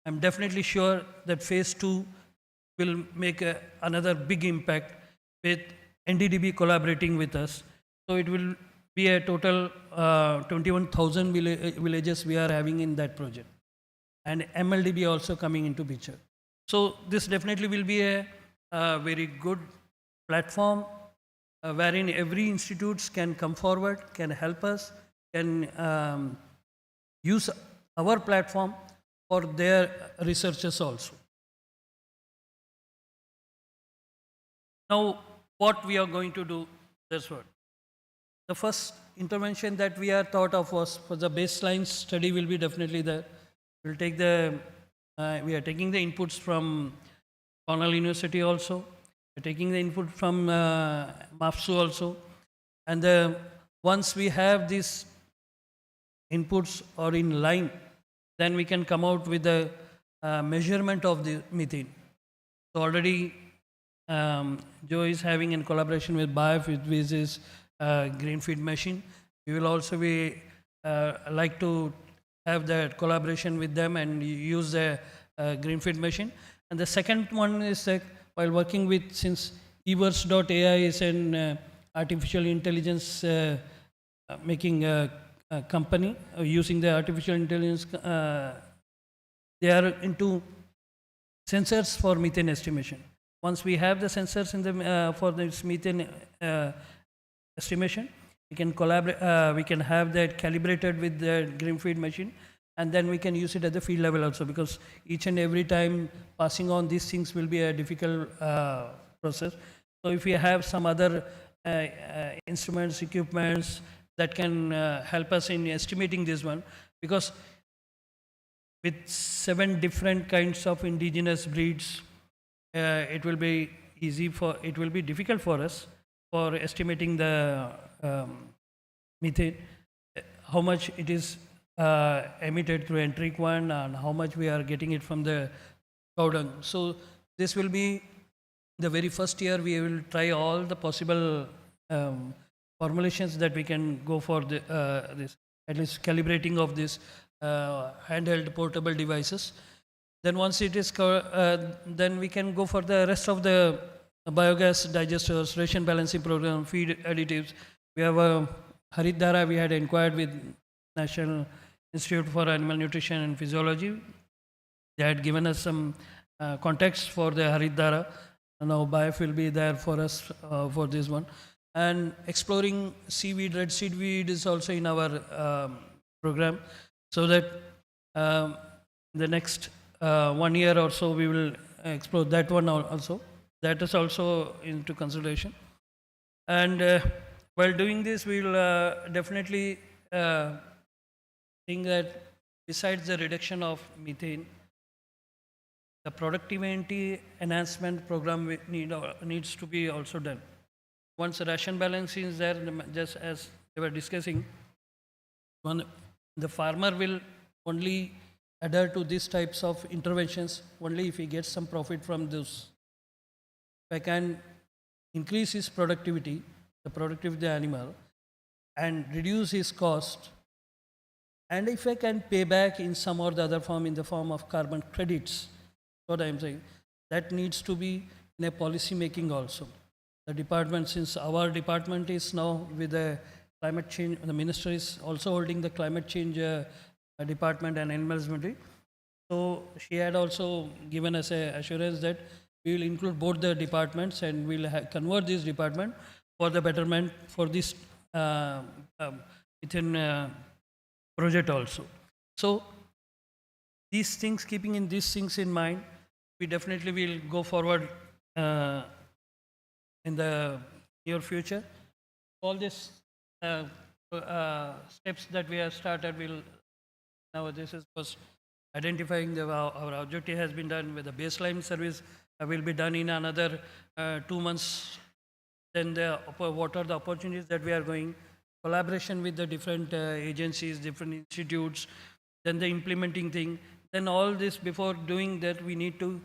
I'm definitely sure that phase 2 will make another big impact with NDDB collaborating with us. So it will be a total 21,000 villages we are having in that project. And MLDB also coming into picture. So this definitely will be a very good platform wherein every institutes can come forward, can help us, can use our platform for their researchers also. Now, what we are going to do, that's what. The first intervention that we are thought of was for the baseline study will be definitely there. We'll take the, we are taking the inputs from Cornell University also. We're taking the input from MAFSU also. And once we have these inputs or in line, then we can come out with a measurement of the methane. So already Joe is having in collaboration with BIF with his green feed machine. We will also be like to have that collaboration with them and use the green feed machine. And the second one is while working with, since Everse.ai is an artificial intelligence making company using the artificial intelligence, they are into sensors for methane estimation. Once we have the sensors in the for this methane estimation, we can collaborate. We can have that calibrated with the green feed machine, and then we can use it at the field level also. Because each and every time passing on these things will be a difficult process. So if we have some other instruments, equipments that can help us in estimating this one, because with 7 different kinds of indigenous breeds, it will be difficult for us for estimating the methane, how much it is emitted through enteric one and how much we are getting it from the cow dung. So this will be the very first year we will try all the possible formulations that we can go for this, at least calibrating of this handheld portable devices. Then once it is, then we can go for the rest of the biogas digesters, ration balancing program, feed additives. We have a Haridhara, we had inquired with National Institute for Animal Nutrition and Physiology. They had given us some context for the Haridhara. Now BIF will be there for us for this one. And exploring seaweed, red seaweed is also in our program, so that the next 1 year or so we will explore that one also. That is also into consideration. And while doing this, we will definitely think that besides the reduction of methane, the productivity enhancement program needs to be also done. Once the ration balancing is there, just as they were discussing, the farmer will only adhere to these types of interventions only if he gets some profit from those. If I can increase his productivity, the productivity of the animal, and reduce his cost, and if I can pay back in some or the other form, in the form of carbon credits, what I am saying, that needs to be in a policy making also. The department, since our department is now with the climate change, the minister is also holding the climate change department and animal husbandry. So she had also given us a assurance that we will include both the departments and we will convert this department for the betterment for this within project also. So these things, keeping in these things in mind, we definitely will go forward in the near future. All these steps that we have started will, now this is first identifying our objective has been done with the baseline service will be done in another 2 months. Then what are the opportunities that we are going, collaboration with the different agencies, different institutes, then the implementing thing. Then all this, before doing that, we need to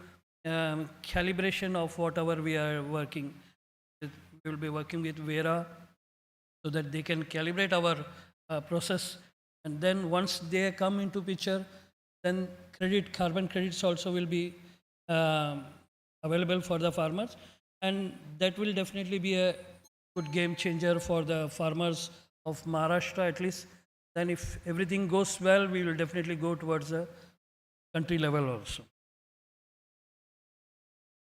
calibration of whatever we are working. We will be working with Vera so that they can calibrate our process. And then once they come into picture, then carbon credits also will be available for the farmers. And that will definitely be a good game changer for the farmers of Maharashtra at least. Then if everything goes well, we will definitely go towards the country level also.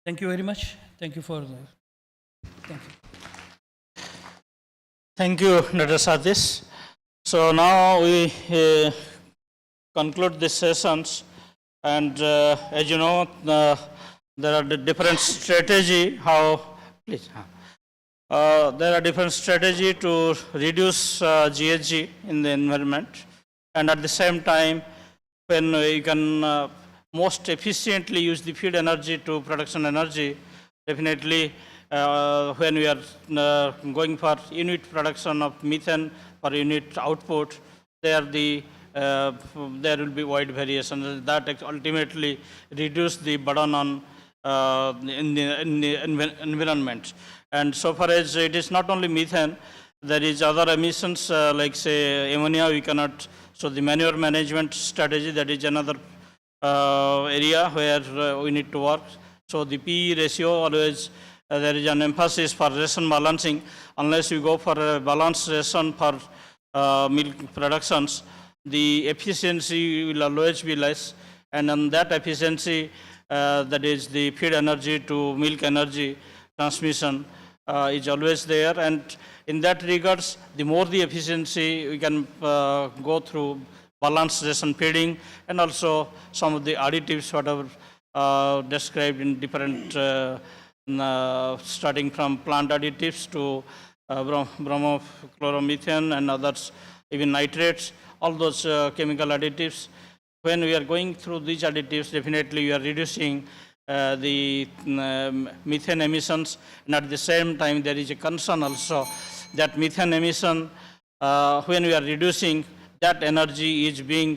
Thank you very much. Thank you for the, thank you. Thank you, Dr. Satish. So now we conclude these sessions, and as you know, there are the different strategy how, please, there are different strategy to reduce GHG in the environment, and at the same time, when you can most efficiently use the feed energy to production energy, definitely when we are going for unit production of methane per unit output, there will be wide variation that ultimately reduce the burden on in the environment. And so far as it is not only methane, there is other emissions like say ammonia we cannot. So the manure management strategy, that is another area where we need to work. So the PE ratio always there is an emphasis for ration balancing. Unless you go for a balanced ration for milk productions, the efficiency will always be less. And on that efficiency, that is the feed energy to milk energy transmission is always there. And in that regards, the more the efficiency we can go through balanced ration feeding, and also some of the additives whatever described in different starting from plant additives to bromochloromethane and others, even nitrates, all those chemical additives. When we are going through these additives, definitely we are reducing the methane emissions, and at the same time there is a concern also that methane emission, when we are reducing, that energy is being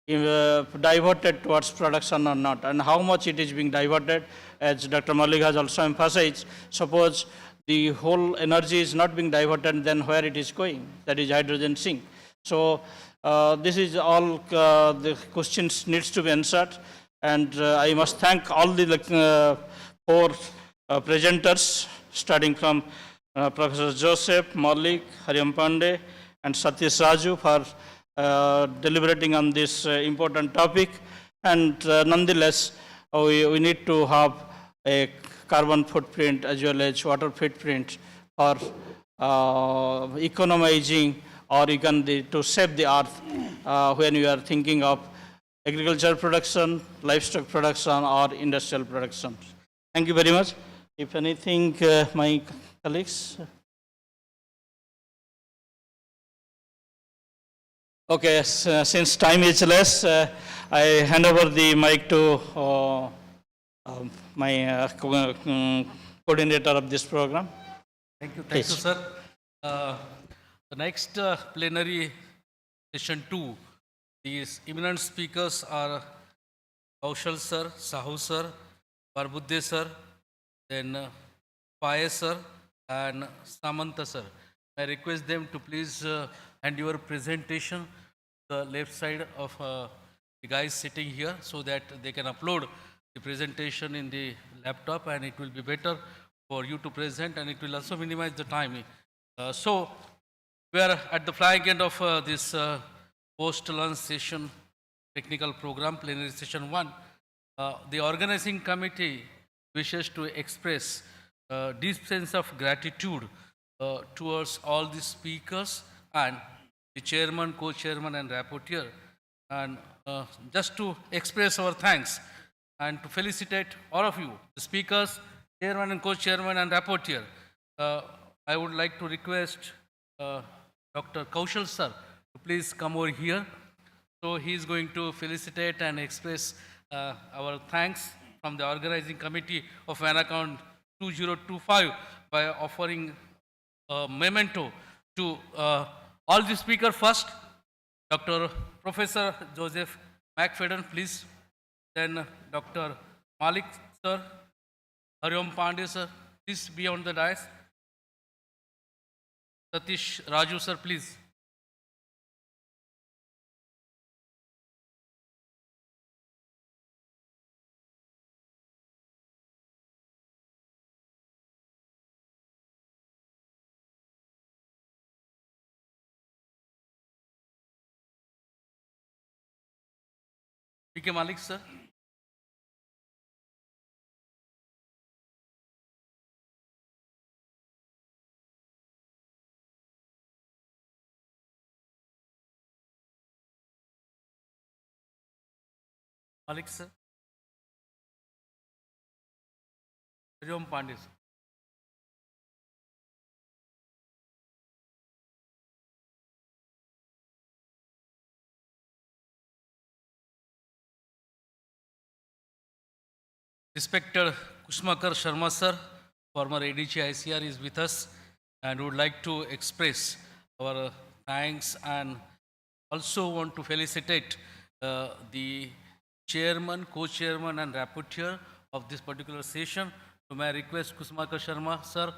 diverted towards production or not, and how much it is being diverted, as Dr. Malik has also emphasized. Suppose the whole energy is not being diverted, then where it is going? That is hydrogen sink. So this is all the questions needs to be answered, and I must thank all the four presenters, starting from Professor Joseph, Malik, Hariam Pandey, and Satish Raju for deliberating on this important topic. And nonetheless, we need to have a carbon footprint as well as water footprint for economizing, or you can to save the earth when you are thinking of agriculture production, livestock production, or industrial production. Thank you very much. If anything, my colleagues. Okay, since time is less, I hand over the mic to my coordinator of this program. Thank you, Please. sir. The next plenary session 2, these eminent speakers are Kaushal sir, Sahu sir, Barbuddhe sir, then Paye sir, and Samanta sir. I request them to please hand your presentation the left side of the guys sitting here, so that they can upload the presentation in the laptop, and it will be better for you to present, and it will also minimize the time. So we are at the flying end of this post-lunch session technical program, plenary session 1. The organizing committee wishes to express deep sense of gratitude towards all the speakers and the chairman, co-chairman, and rapporteur, and just to express our thanks and to felicitate all of you, the speakers, chairman and co-chairman, and rapporteur. I would like to request Dr. Kaushal sir to please come over here. So he is going to felicitate and express our thanks from the organizing committee of WANACON-2025 by offering a memento to all the speakers. First, Dr. Professor Joseph McFadden, please. Then Dr. Malik sir, Hariom Pandey sir, please be on the dais. Satish Raju sir, please. PK Malik, sir. Malik, sir. Ram Pandey, sir. Respected Kusumakar Sharma sir, former ADG ICAR is with us and would like to express our thanks and also want to felicitate the chairman, co-chairman and rapporteur of this particular session. So may I request Kusumakar Sharma sir,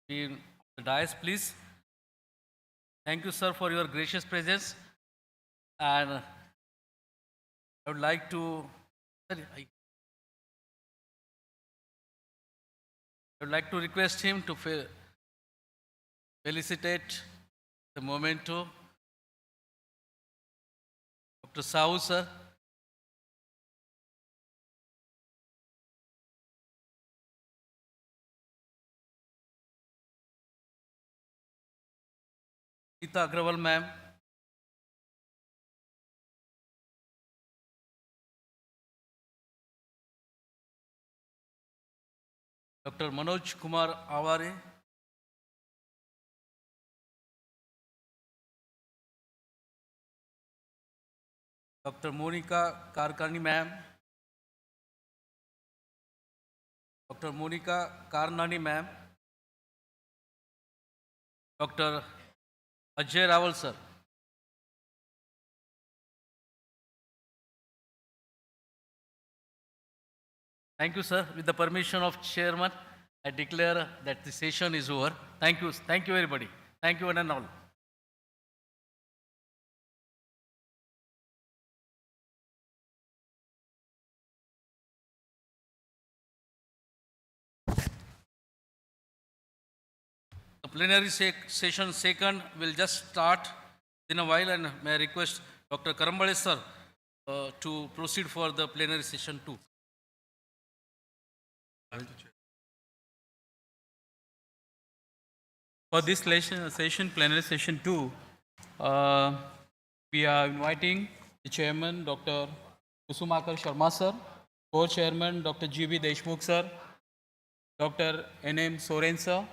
be on the dais please. Thank you sir for your gracious presence, and I would like to, I would like to request him to felicitate the memento. Dr. Sahu, sir. Geeta Agrawal, ma'am. Dr. Manoj Kumar Aware. Dr. Monica Karkani, ma'am. Dr. Monica Karnani, ma'am. Dr. Ajay Rawal, sir. Thank you, sir. With the permission of chairman, I declare that the session is over. Thank you. Thank you, everybody. Thank you, one and all. The plenary session second will just start in a while, and may I request Dr. Karambale, sir, to proceed for the plenary session 2. For this session, plenary session 2, we are inviting the chairman, Dr. Kusumakar Sharma sir, co-chairman, Dr. G.B. Deshmukh sir, Dr. N.M. Soren sir,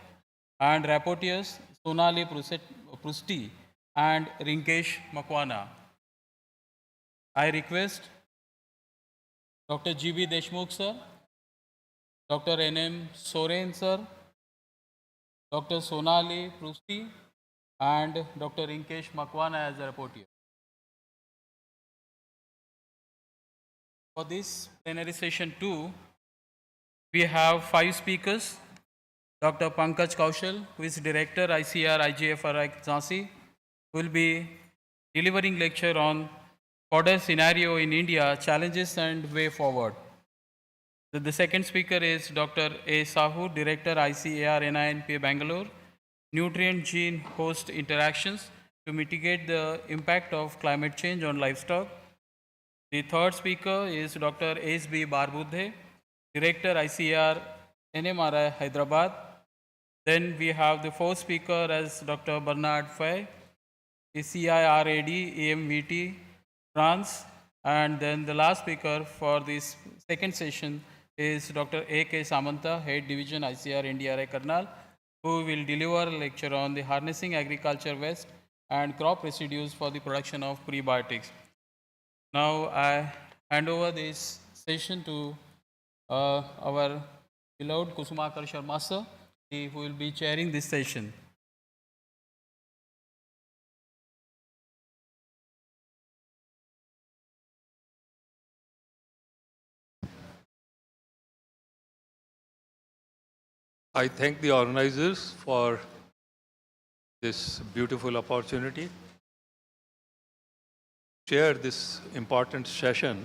and rapporteurs Sonali Prusti and Rinkesh Makwana. I request Dr. G.B. Deshmukh sir, Dr. N.M. Soren sir, Dr. Sonali Prusti and Dr. Rinkesh Makwana as a rapporteur. For this plenary session 2, we have 5 speakers. Dr. Pankaj Kaushal, who is Director ICAR IGFRI Jhansi, will be delivering lecture on border scenario in India, challenges and way forward. The second speaker is Dr. A. Sahu, Director ICAR NINP Bangalore, Nutrient Gene Host Interactions to mitigate the impact of climate change on livestock. The third speaker is Dr. S.B. Barbudhe, Director ICAR NMRI Hyderabad. Then we have the fourth speaker as Dr. Bernard Fay, CIRAD EMVT France. And then the last speaker for this second session is Dr. A.K. Samanta, Head Division ICAR NDRI Karnal, who will deliver a lecture on the harnessing agriculture waste and crop residues for the production of prebiotics. Now I hand over this session to our beloved Kusumakar Sharma sir, who will be chairing this session. I thank the organizers for this beautiful opportunity to share this important session,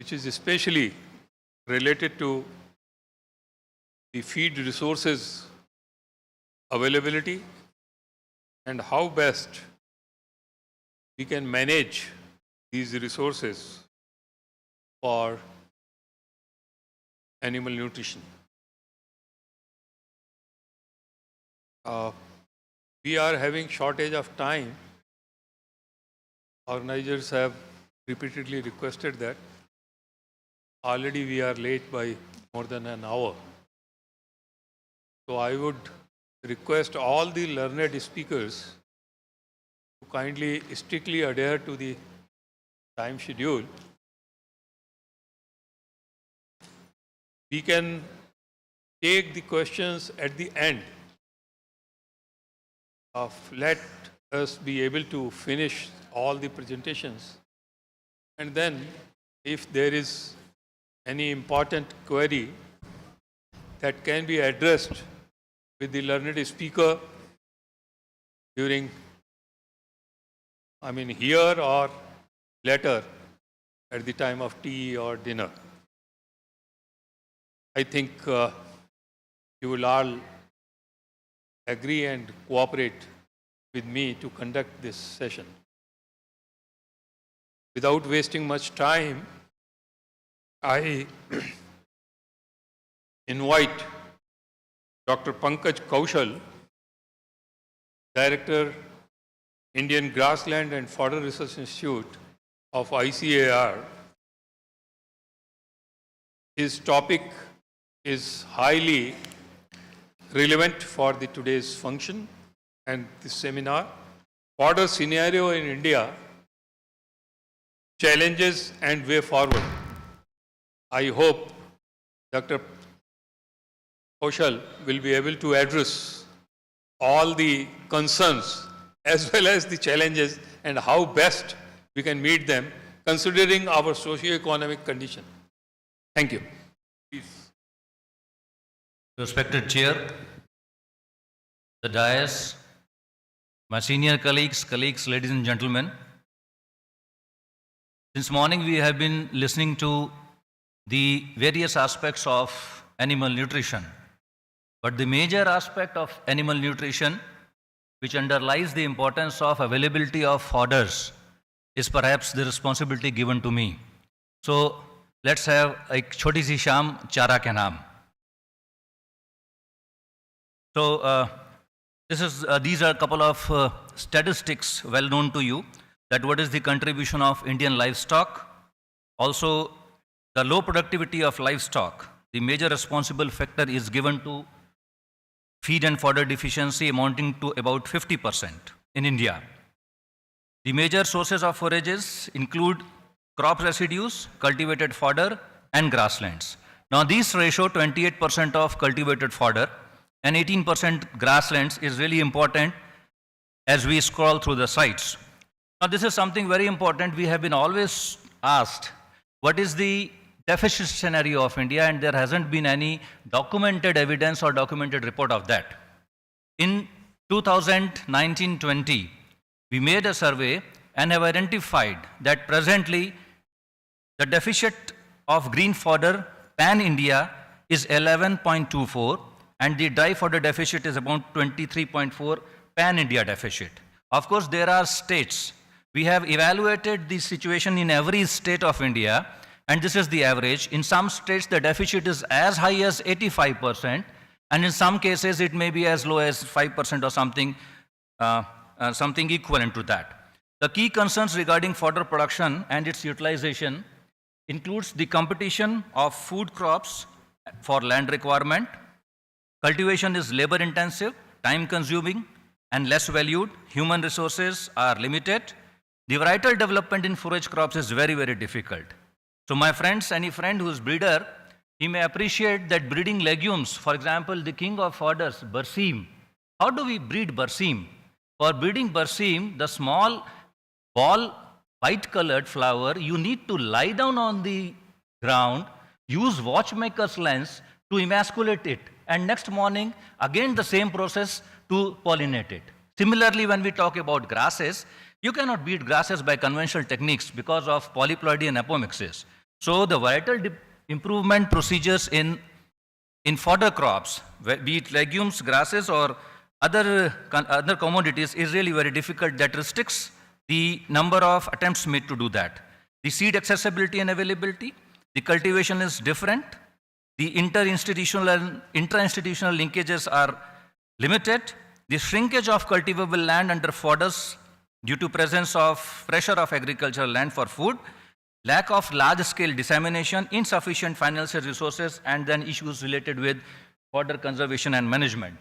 which is especially related to the feed resources availability and how best we can manage these resources for animal nutrition. We are having shortage of time. Organizers have repeatedly requested that. Already we are late by more than an hour. So I would request all the learned speakers to kindly strictly adhere to the time schedule. We can take the questions at the end. Let us be able to finish all the presentations, and then if there is any important query that can be addressed with the learned speaker during, here or later at the time of tea or dinner. I think you will all agree and cooperate with me to conduct this session. Without wasting much time, I invite Dr. Pankaj Kaushal, Director, Indian Grassland and Fodder Research Institute of ICAR. His topic is highly relevant for today's function and this seminar. Fodder scenario in India, challenges and way forward. I hope Dr. Kaushal will be able to address all the concerns as well as the challenges and how best we can meet them considering our socio-economic condition. Thank you. Please. Respected Chair, the dais, my senior colleagues, ladies and gentlemen. Since morning we have been listening to the various aspects of animal nutrition. But the major aspect of animal nutrition, which underlies the importance of availability of fodders, is perhaps the responsibility given to me. So let's have a choti si sham chara ke naam. So these are a couple of statistics well known to you, that what is the contribution of Indian livestock. Also, the low productivity of livestock, the major responsible factor is given to feed and fodder deficiency amounting to about 50% in India. The major sources of forages include crop residues, cultivated fodder and grasslands. Now this ratio, 28% of cultivated fodder and 18% grasslands, is really important as we scroll through the sites. Now this is something very important. We have been always asked, what is the deficit scenario of India, and there hasn't been any documented evidence or documented report of that. In 2019-20, we made a survey and have identified that presently the deficit of green fodder pan-India is 11.24 and the dry fodder deficit is about 23.4 pan-India deficit. Of course, there are states. We have evaluated the situation in every state of India, and this is the average. In some states, the deficit is as high as 85%, and in some cases, it may be as low as 5% or something, something equivalent to that. The key concerns regarding fodder production and its utilization includes the competition of food crops for land requirement. Cultivation is labor intensive, time consuming, and less valued. Human resources are limited. The varietal development in forage crops is very, very difficult. So my friends, any friend who is breeder, he may appreciate that breeding legumes, for example, the king of fodders, barseem. How do we breed barseem? For breeding barseem, the small ball, white-colored flower, you need to lie down on the ground, use watchmaker's lens to emasculate it, and next morning, again the same process to pollinate it. Similarly, when we talk about grasses, you cannot breed grasses by conventional techniques because of polyploidy and apomixis. So the varietal improvement procedures in fodder crops, be it legumes, grasses, or other commodities, is really very difficult. That restricts the number of attempts made to do that. The seed accessibility and availability, the cultivation is different, the inter-institutional and intra-institutional linkages are limited, the shrinkage of cultivable land under fodders due to presence of pressure of agricultural land for food, lack of large-scale dissemination, insufficient financial resources, and then issues related with fodder conservation and management.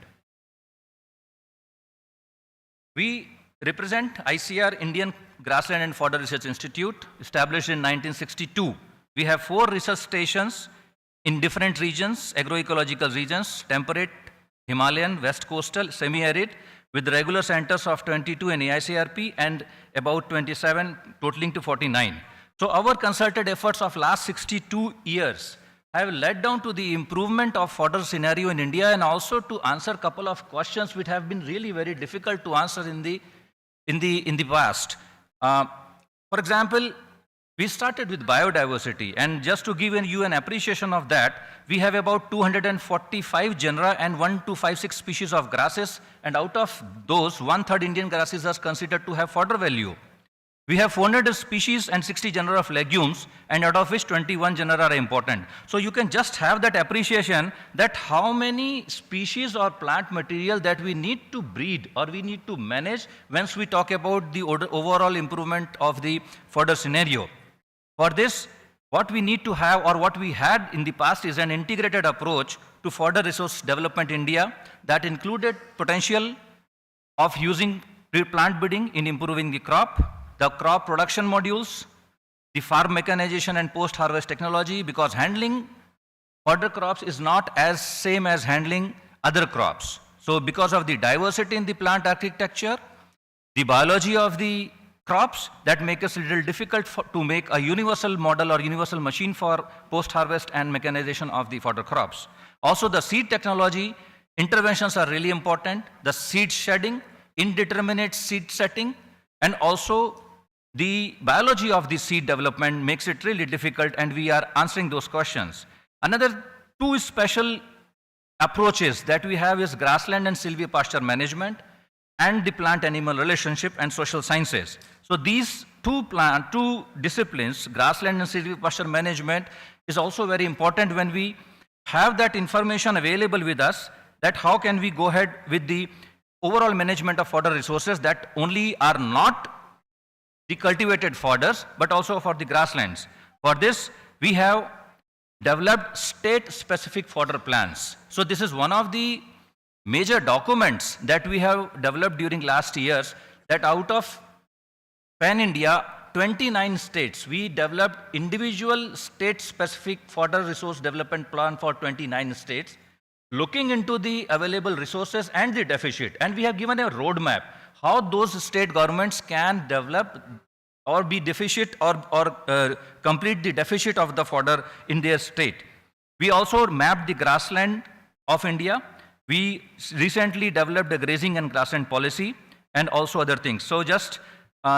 We represent ICAR, Indian Grassland and Fodder Research Institute, established in 1962. We have 4 research stations in different regions, agroecological regions, temperate, Himalayan, west coastal, semi-arid, with regular centers of 22 in AICRP and about 27, totaling to 49. So our concerted efforts of last 62 years have led down to the improvement of fodder scenario in India, and also to answer a couple of questions which have been really very difficult to answer in the past. For example, we started with biodiversity, and just to give you an appreciation of that, we have about 245 genera and 1256 species of grasses, and out of those, 1/3 Indian grasses are considered to have fodder value. We have 400 species and 60 genera of legumes, and out of which 21 genera are important. So you can just have that appreciation that how many species or plant material that we need to breed or we need to manage once we talk about the overall improvement of the fodder scenario. For this, what we need to have, or what we had in the past, is an integrated approach to fodder resource development in India that included potential of using plant breeding in improving the crop, the crop production modules, the farm mechanization and post-harvest technology, because handling fodder crops is not as same as handling other crops. So because of the diversity in the plant architecture, the biology of the crops, that make us a little difficult to make a universal model or universal machine for post-harvest and mechanization of the fodder crops. Also the seed technology interventions are really important. The seed shedding, indeterminate seed setting, and also the biology of the seed development makes it really difficult, and we are answering those questions. Another 2 special approaches that we have is grassland and silvipasture management, and the plant-animal relationship and social sciences. So these two disciplines, grassland and silvipasture management, is also very important when we have that information available with us, that how can we go ahead with the overall management of fodder resources that only are not the cultivated fodders, but also for the grasslands. For this, we have developed state-specific fodder plans. So this is one of the major documents that we have developed during last years, that out of pan-India, 29 states, we developed individual state-specific fodder resource development plan for 29 states, looking into the available resources and the deficit. And we have given a roadmap how those state governments can develop or be deficient or complete the deficit of the fodder in their state. We also mapped the grassland of India. We recently developed a grazing and grassland policy, and also other things. So just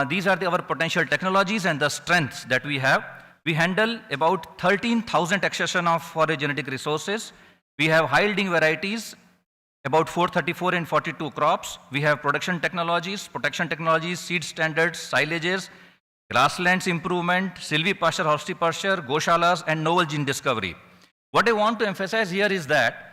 these are our potential technologies and the strengths that we have. We handle about 13,000 accession of forage genetic resources. We have high-yielding varieties, about 434 and 42 crops. We have production technologies, protection technologies, seed standards, silages, grasslands improvement, silvipasture, horticulture, goshalas, and novel gene discovery. What I want to emphasize here is that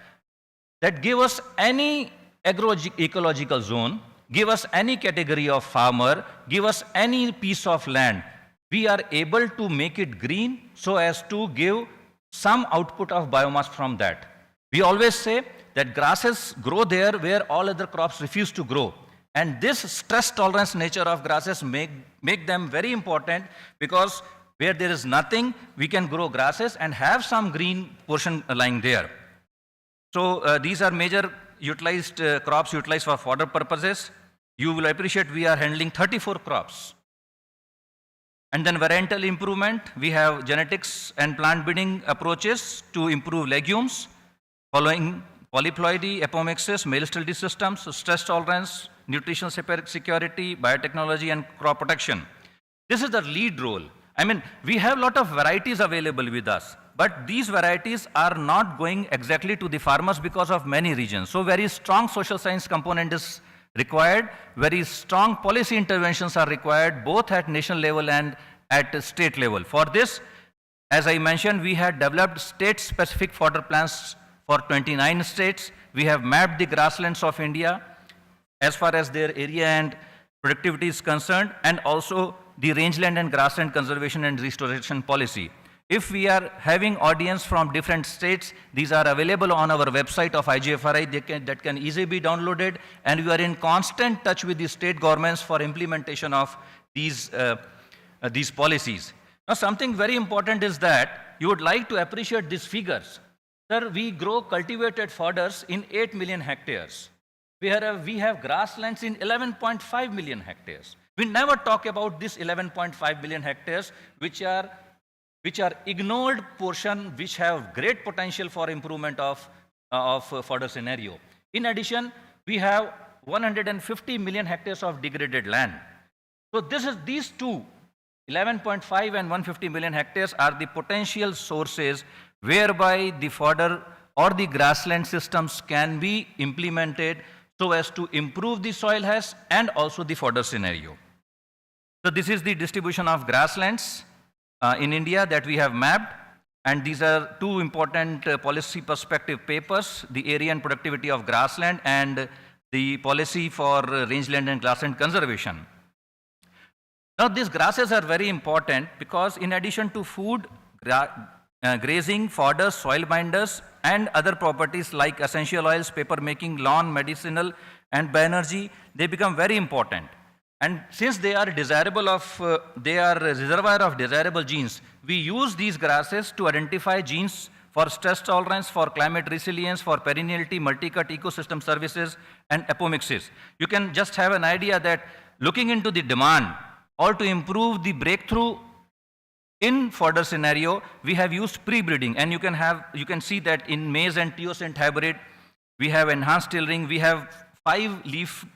give us any agroecological zone, give us any category of farmer, give us any piece of land, we are able to make it green so as to give some output of biomass from that. We always say that grasses grow there where all other crops refuse to grow. And this stress tolerance nature of grasses make them very important, because where there is nothing, we can grow grasses and have some green portion lying there. So these are major utilized crops utilized for fodder purposes. You will appreciate we are handling 34 crops. And then varietal improvement, we have genetics and plant breeding approaches to improve legumes, following polyploidy, apomixis, male sterility systems, stress tolerance, nutritional security, biotechnology, and crop protection. This is the lead role. I mean, we have a lot of varieties available with us, but these varieties are not going exactly to the farmers because of many reasons. So very strong social science component is required. Very strong policy interventions are required both at national level and at state level. For this, as I mentioned, we had developed state-specific fodder plans for 29 states. We have mapped the grasslands of India as far as their area and productivity is concerned, and also the rangeland and grassland conservation and restoration policy. If we are having audience from different states, these are available on our website of IGFRI, that can easily be downloaded, and we are in constant touch with the state governments for implementation of these policies. Now, something very important is that you would like to appreciate these figures. Sir, we grow cultivated fodders in 8 million hectares. We have grasslands in 11.5 million hectares. We never talk about this 11.5 million hectares, which are ignored portion, which have great potential for improvement of fodder scenario. In addition, we have 150 million hectares of degraded land. So these two, 11.5 and 150 million hectares, are the potential sources whereby the fodder or the grassland systems can be implemented so as to improve the soil health and also the fodder scenario. So this is the distribution of grasslands in India that we have mapped, and these are two important policy perspective papers, the area and productivity of grassland and the policy for rangeland and grassland conservation. Now, these grasses are very important because in addition to food, grazing, fodder, soil binders, and other properties like essential oils, paper making, lawn, medicinal, and bioenergy, they become very important. And since they are they are a reservoir of desirable genes, we use these grasses to identify genes for stress tolerance, for climate resilience, for perenniality, multi-cut ecosystem services, and apomixis. You can just have an idea that looking into the demand or to improve the breakthrough in fodder scenario, we have used pre-breeding, and you can see that in maize and teosint hybrid, we have enhanced tillering, we have 5 leaf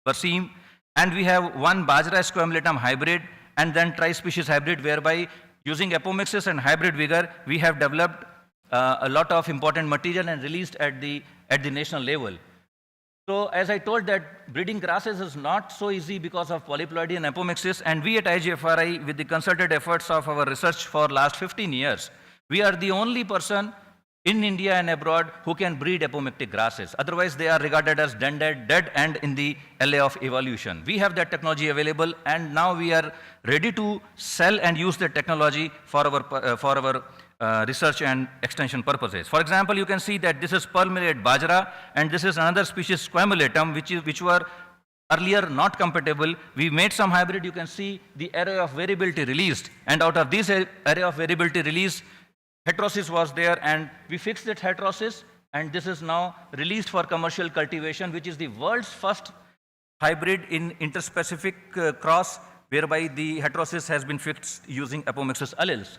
berseem, and we have 1 bajra squamulatum hybrid, and then tri-species hybrid, whereby using apomixis and hybrid vigor, we have developed a lot of important material and released at the national level. So as I told that breeding grasses is not so easy because of polyploidy and apomixis, and we at IGFRI, with the concerted efforts of our research for last 15 years, we are the only person in India and abroad who can breed apomictic grasses. Otherwise, they are regarded as dead and in the LA of evolution. We have that technology available, and now we are ready to sell and use the technology for our research and extension purposes. For example, you can see that this is pearl millet bajra, and this is another species squamulatum, which were earlier not compatible. We made some hybrid. You can see the array of variability released, and out of this array of variability released, heterosis was there, and we fixed that heterosis, and this is now released for commercial cultivation, which is the world's first hybrid in interspecific cross, whereby the heterosis has been fixed using apomixis alleles.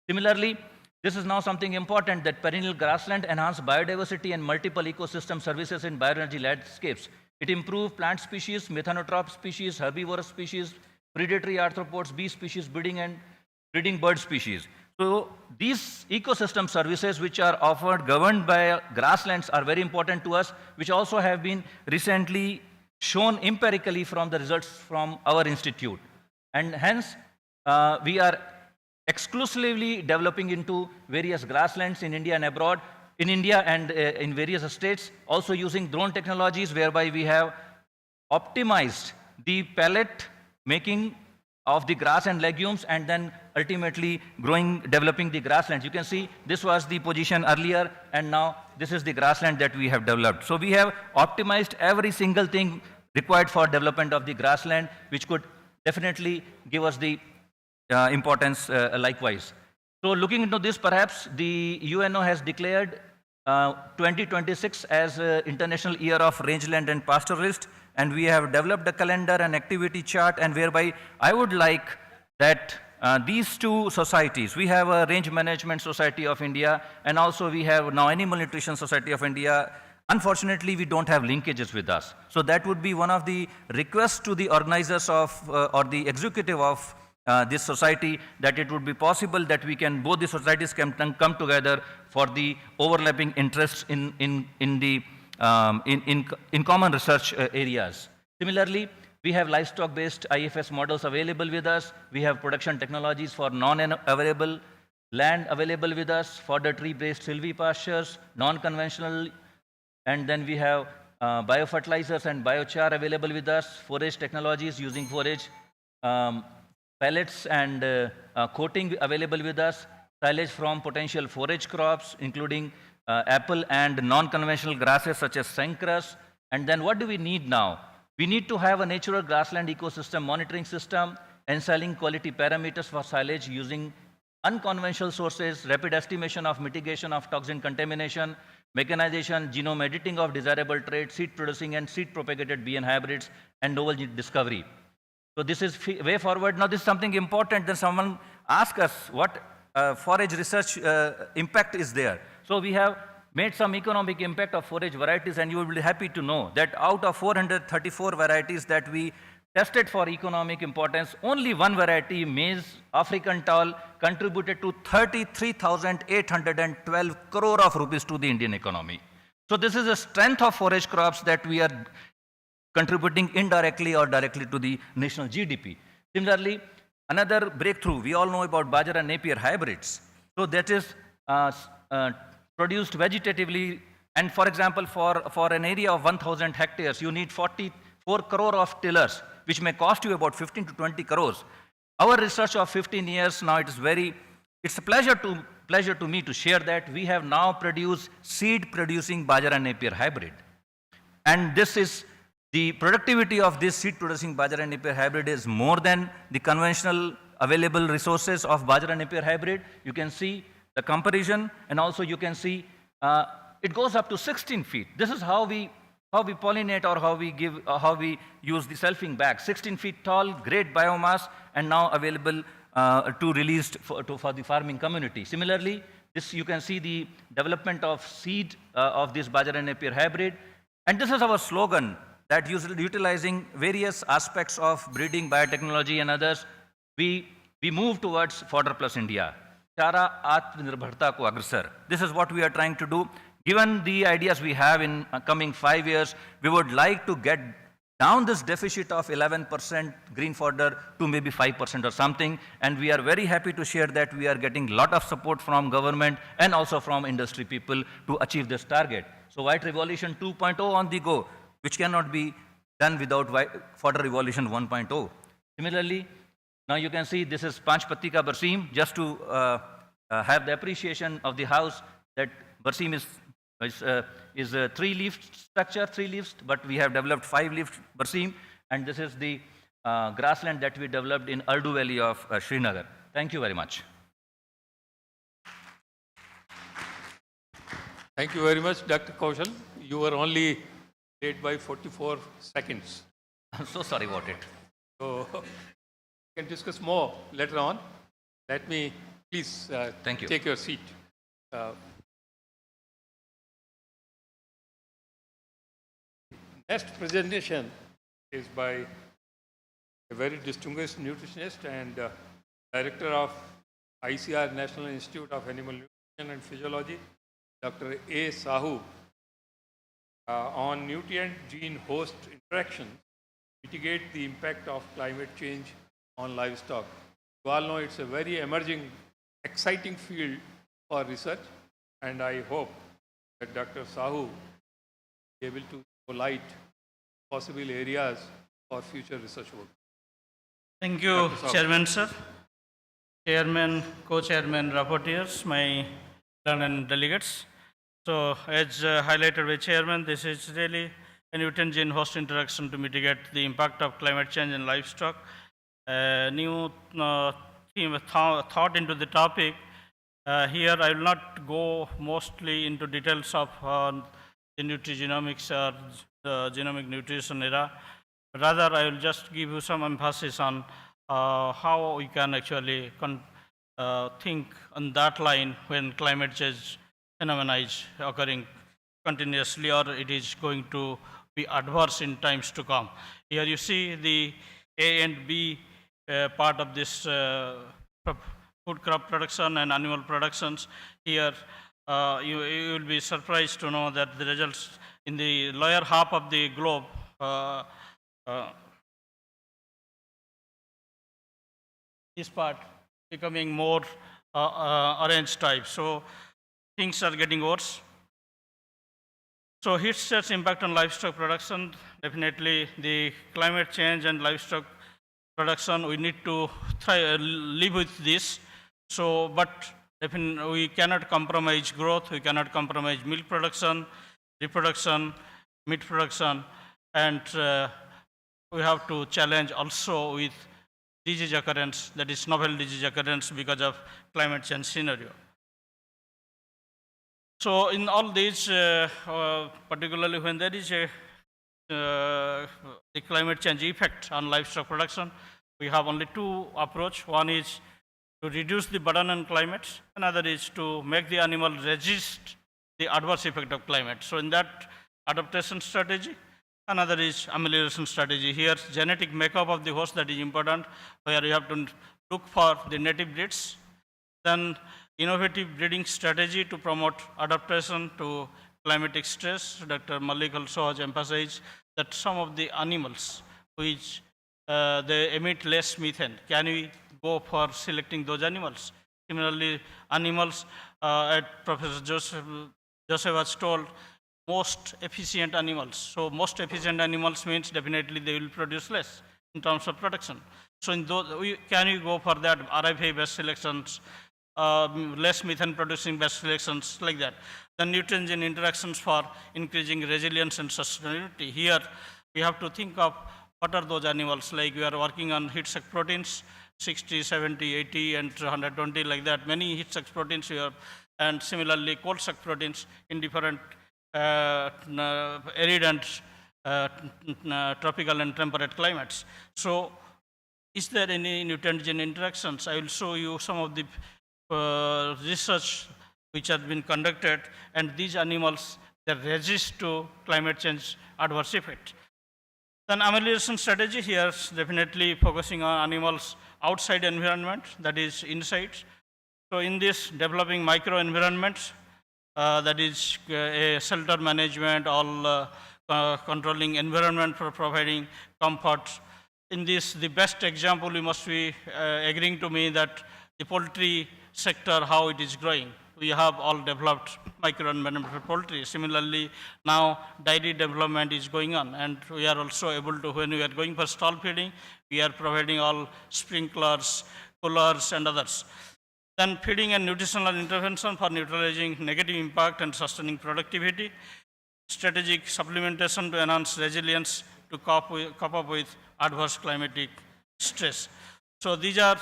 Similarly, this is now something important, that perennial grassland enhance biodiversity and multiple ecosystem services in bioenergy landscapes. It improves plant species, methanotrop species, herbivorous species, predatory arthropods, bee species, breeding bird species. So these ecosystem services which are offered, governed by grasslands, are very important to us, which also have been recently shown empirically from the results from our institute. And hence, we are exclusively developing into various grasslands in India and abroad, in India and in various states, also using drone technologies, whereby we have optimized the pellet making of the grass and legumes, and then ultimately developing the grasslands. You can see this was the position earlier, and now this is the grassland that we have developed. So we have optimized every single thing required for development of the grassland, which could definitely give us the importance likewise. So looking into this, perhaps the UNO has declared 2026 as International Year of Rangeland and Pastoralist, and we have developed a calendar and activity chart, and whereby I would like that these two societies, we have a Range Management Society of India, and also we have now Animal Nutrition Society of India. Unfortunately, we don't have linkages with us. So that would be one of the requests to the organizers of or the executive of this society, that it would be possible that we can, both the societies can come together for the overlapping interests in common research areas. Similarly, we have livestock-based IFS models available with us. We have production technologies for non-available land available with us, fodder tree-based silvipastures, non-conventional, and then we have biofertilizers and biochar available with us, forage technologies using forage pellets and coating available with us, silage from potential forage crops, including apple and non-conventional grasses such as sancras. And then what do we need now? We need to have a natural grassland ecosystem monitoring system, ensuring quality parameters for silage using unconventional sources, rapid estimation of mitigation of toxin contamination, mechanization, genome editing of desirable traits, seed producing and seed propagated BN hybrids, and novel discovery. So this is way forward. Now this is something important. Then someone asked us what forage research impact is there. So we have made some economic impact of forage varieties, and you will be happy to know that out of 434 varieties that we tested for economic importance, only one variety, maize African tall, contributed to 33,812 crore of rupees to the Indian economy. So this is the strength of forage crops that we are contributing indirectly or directly to the national GDP. Similarly, another breakthrough, we all know about Bajra Napier hybrids. So that is produced vegetatively, and for example, for an area of 1,000 hectares, you need 44 crore of tillers, which may cost you about 15 to 20 crores. Our research of 15 years now, it's a pleasure to me to share that we have now produced seed-producing Bajra Napier hybrid. And this is the productivity of this seed-producing Bajra Napier hybrid is more than the conventional available resources of Bajra Napier hybrid. You can see the comparison, and also you can see it goes up to 16 feet. This is how we pollinate, or how we use the selfing bag. 16 feet tall, great biomass, and now available to released for the farming community. Similarly, this you can see the development of seed of this Bajra Napier hybrid, and this is our slogan that utilizing various aspects of breeding, biotechnology, and others, we move towards fodder plus India. Chara Atmanirbharta ko agresar. This is what we are trying to do. Given the ideas we have in coming 5 years, we would like to get down this deficit of 11% green fodder to maybe 5% or something. And we are very happy to share that we are getting a lot of support from government and also from industry people to achieve this target. So White Revolution 2.0 on the go, which cannot be done without fodder revolution 1.0. Similarly, now you can see this is Panch Patti ka Barsim, just to have the appreciation of the house that Barsim is a 3-leaf structure, 3 leaves, but we have developed 5-leaf Barsim, and this is the grassland that we developed in Urdu Valley of Srinagar. Thank you very much. Thank you very much, Dr. Kaushal. You were only late by 44 seconds. I'm so sorry about it. So we can discuss more later on. Let me please Thank you. Take your seat. Next presentation is by a very distinguished nutritionist and director of ICAR, National Institute of Animal Nutrition and Physiology, Dr. A. Sahu, on nutrient-gene-host interaction, mitigate the impact of climate change on livestock. You all know it's a very emerging, exciting field for research, and I hope that Dr. Sahu will be able to throw light possible areas for future research work. Thank you, Chairman, sir. Chairman, co-chairman, rapporteurs, my learned delegates. So, as highlighted by Chairman, this is really a nutrient-gene-host interaction to mitigate the impact of climate change in livestock. New theme, thought into the topic. Here, I will not go mostly into details of the nutrigenomics or the genomic nutrition era. Rather, I will just give you some emphasis on how we can actually think on that line when climate change phenomena is occurring continuously, or it is going to be adverse in times to come. Here you see the A and B part of this food crop production and animal productions. Here you will be surprised to know that the results in the lower half of the globe, this part becoming more orange type. So things are getting worse. So heat stress impact on livestock production, definitely the climate change and livestock production, we need to live with this. So, but we cannot compromise growth, we cannot compromise milk production, reproduction, meat production, and we have to challenge also with disease occurrence, that is novel disease occurrence because of climate change scenario. So in all these, particularly when there is a the climate change effect on livestock production, we have only two approach. One is to reduce the burden on climate, another is to make the animal resist the adverse effect of climate. So in that adaptation strategy, another is amelioration strategy. Here genetic makeup of the horse, that is important, where you have to look for the native breeds. Then innovative breeding strategy to promote adaptation to climatic stress. Dr. Malik also has emphasized that some of the animals which they emit less methane, can we go for selecting those animals? Similarly, animals, Professor Joseph was told, most efficient animals. So most efficient animals means definitely they will produce less in terms of production. So in those, can we go for that RFA based selections, less methane producing based selections, like that. The nutrient interactions for increasing resilience and sustainability. Here we have to think of what are those animals, like we are working on heat shock proteins, 60, 70, 80 and 120, like that. Many heat shock proteins here, and similarly cold shock proteins in different arid and tropical and temperate climates. So is there any nutrient interactions? I will show you some of the research which has been conducted, and these animals, they resist to climate change adverse effect. Then amelioration strategy here is definitely focusing on animals outside environment, that is inside. So in this developing microenvironment, that is a shelter management, all controlling environment for providing comfort. In this, the best example, you must be agreeing to me that the poultry sector, how it is growing. We have all developed microenvironment for poultry. Similarly, now dairy development is going on, and we are also able to, when we are going for stall feeding, we are providing all sprinklers, coolers and others. Then feeding and nutritional intervention for neutralizing negative impact and sustaining productivity. Strategic supplementation to enhance resilience to cope up with adverse climatic stress. So these are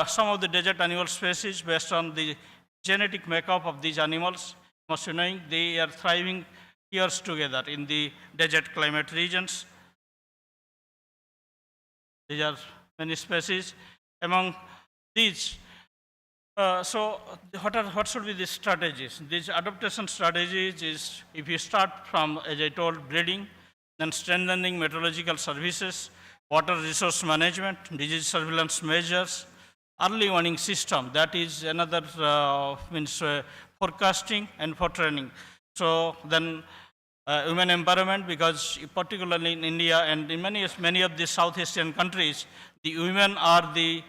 some of the desert animal species based on the genetic makeup of these animals. Must be knowing they are thriving years together in the desert climate regions. These are many species. Among these, so what should be the strategies? These adaptation strategies is, if you start from, as I told, breeding, then strengthening meteorological services, water resource management, disease surveillance measures, early warning system, that is another forecasting and for training. So then women empowerment, because particularly in India and in many of the South Asian countries, the women are the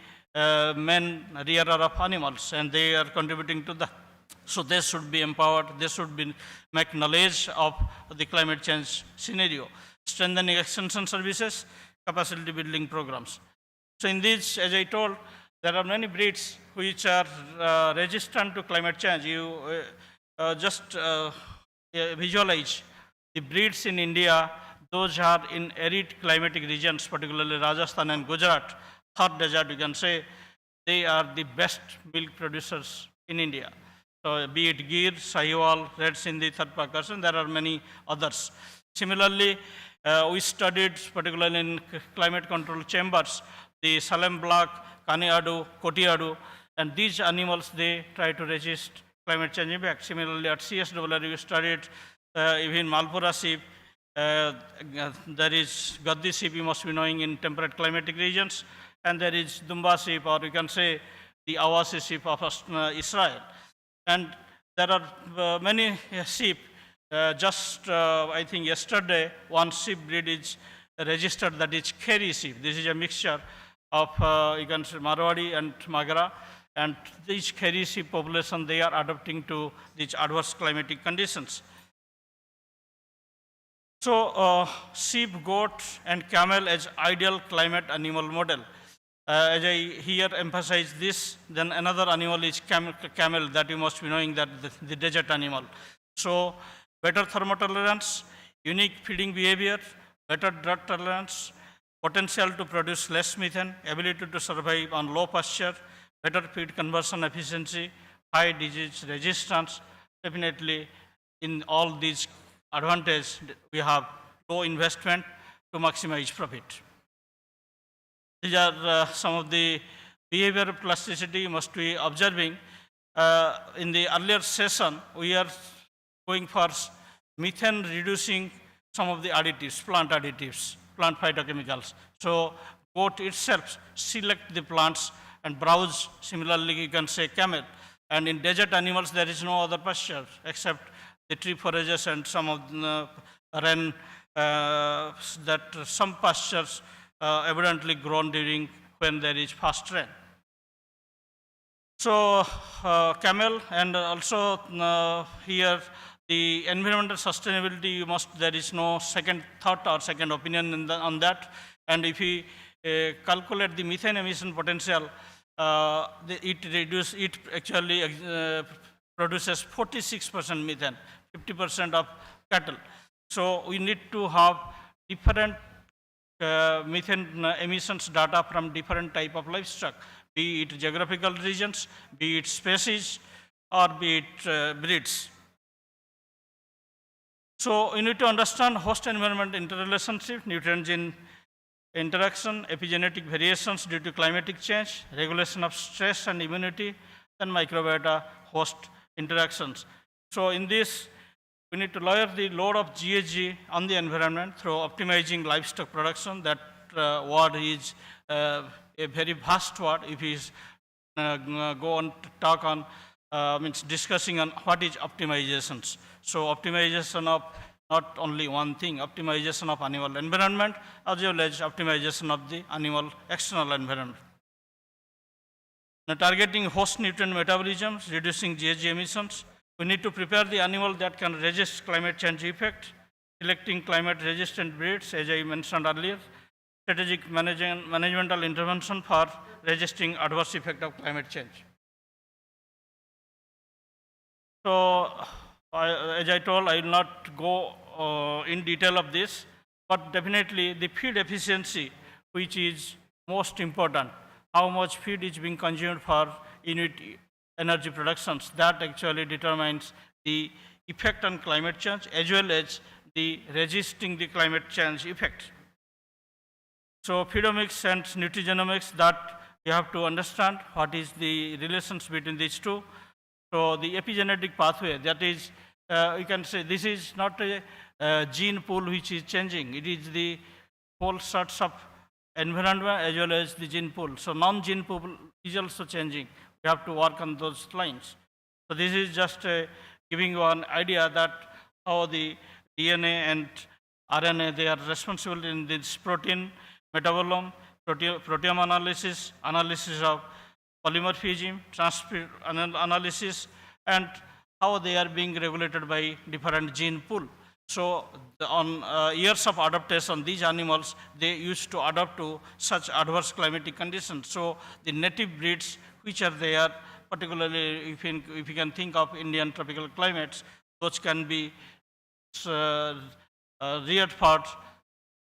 main rearer of animals, and they are contributing to that. So they should be empowered, they should be make knowledge of the climate change scenario. Strengthening extension services, capacity building programs. So in this, as I told, there are many breeds which are resistant to climate change. You just visualize the breeds in India, those are in arid climatic regions, particularly Rajasthan and Gujarat, hot desert, you can say, they are the best milk producers in India. So be it Gir, Sahiwal, Red Sindhi, Third Pakistan, there are many others. Similarly, we studied, particularly in climate control chambers, the Salem Black, Kaniadu, Kotiadu, and these animals, they try to resist climate change impact. Similarly, at CSWR, we studied even Malpura sheep, there is Gaddi sheep, you must be knowing, in temperate climatic regions, and there is Dumba sheep, or you can say the Awasi sheep of Israel. And there are many sheep. I think yesterday, one sheep breed is registered, that is Kheri sheep. This is a mixture of, you can say, Marwadi and Magara. And these Kheri sheep population, they are adapting to these adverse climatic conditions. So, sheep, goat, and camel as ideal climate animal model. As I here emphasize this, then another animal is camel, that you must be knowing, that the desert animal. So, better thermotolerance, unique feeding behavior, better drought tolerance, potential to produce less methane, ability to survive on low pasture, better feed conversion efficiency, high disease resistance. Definitely, in all these advantages, we have low investment to maximize profit. These are some of the behavior plasticity you must be observing. In the earlier session, we are going for methane reducing some of the additives, plant phytochemicals. So, goat itself select the plants and browse. Similarly, you can say camel. And in desert animals, there is no other pasture except the tree forages and some of the wren, that some pastures evidently grown during when there is fast rain. So, camel, and also here the environmental sustainability, there is no second thought or second opinion on that. And if we calculate the methane emission potential, it actually produces 46% methane, 50% of cattle. So, we need to have different methane emissions data from different type of livestock, be it geographical regions, be it species, or be it breeds. So, you need to understand host environment interrelationship, nutrient-gene interaction, epigenetic variations due to climatic change, regulation of stress and immunity, and microbiota host interactions. So, in this, we need to lower the load of GHG on the environment through optimizing livestock production. That word is a very vast word. If we go on to talk on, means discussing on what is optimizations. So, optimization of not only one thing, optimization of animal environment as well as optimization of the animal external environment. Now, targeting host nutrient metabolism, reducing GHG emissions. We need to prepare the animal that can resist climate change effect, selecting climate resistant breeds, as I mentioned earlier, strategic managemental intervention for resisting adverse effect of climate change. So, as I told, I will not go in detail of this, but definitely the feed efficiency, which is most important, how much feed is being consumed for unit energy productions, that actually determines the effect on climate change as well as the resisting the climate change effect. So, feedomics and nutrigenomics, that you have to understand what is the relations between these two. So, the epigenetic pathway, that is, you can say this is not a gene pool which is changing, it is the whole sorts of environment as well as the gene pool. So, non-gene pool is also changing. We have to work on those lines. So, this is just giving you an idea that how the DNA and RNA, they are responsible in this protein metabolism, proteome analysis, analysis of polymorphism, transcript analysis, and how they are being regulated by different gene pool. So, on years of adaptation, these animals, they used to adapt to such adverse climatic conditions. So, the native breeds which are there, particularly if you can think of Indian tropical climates, those can be reared for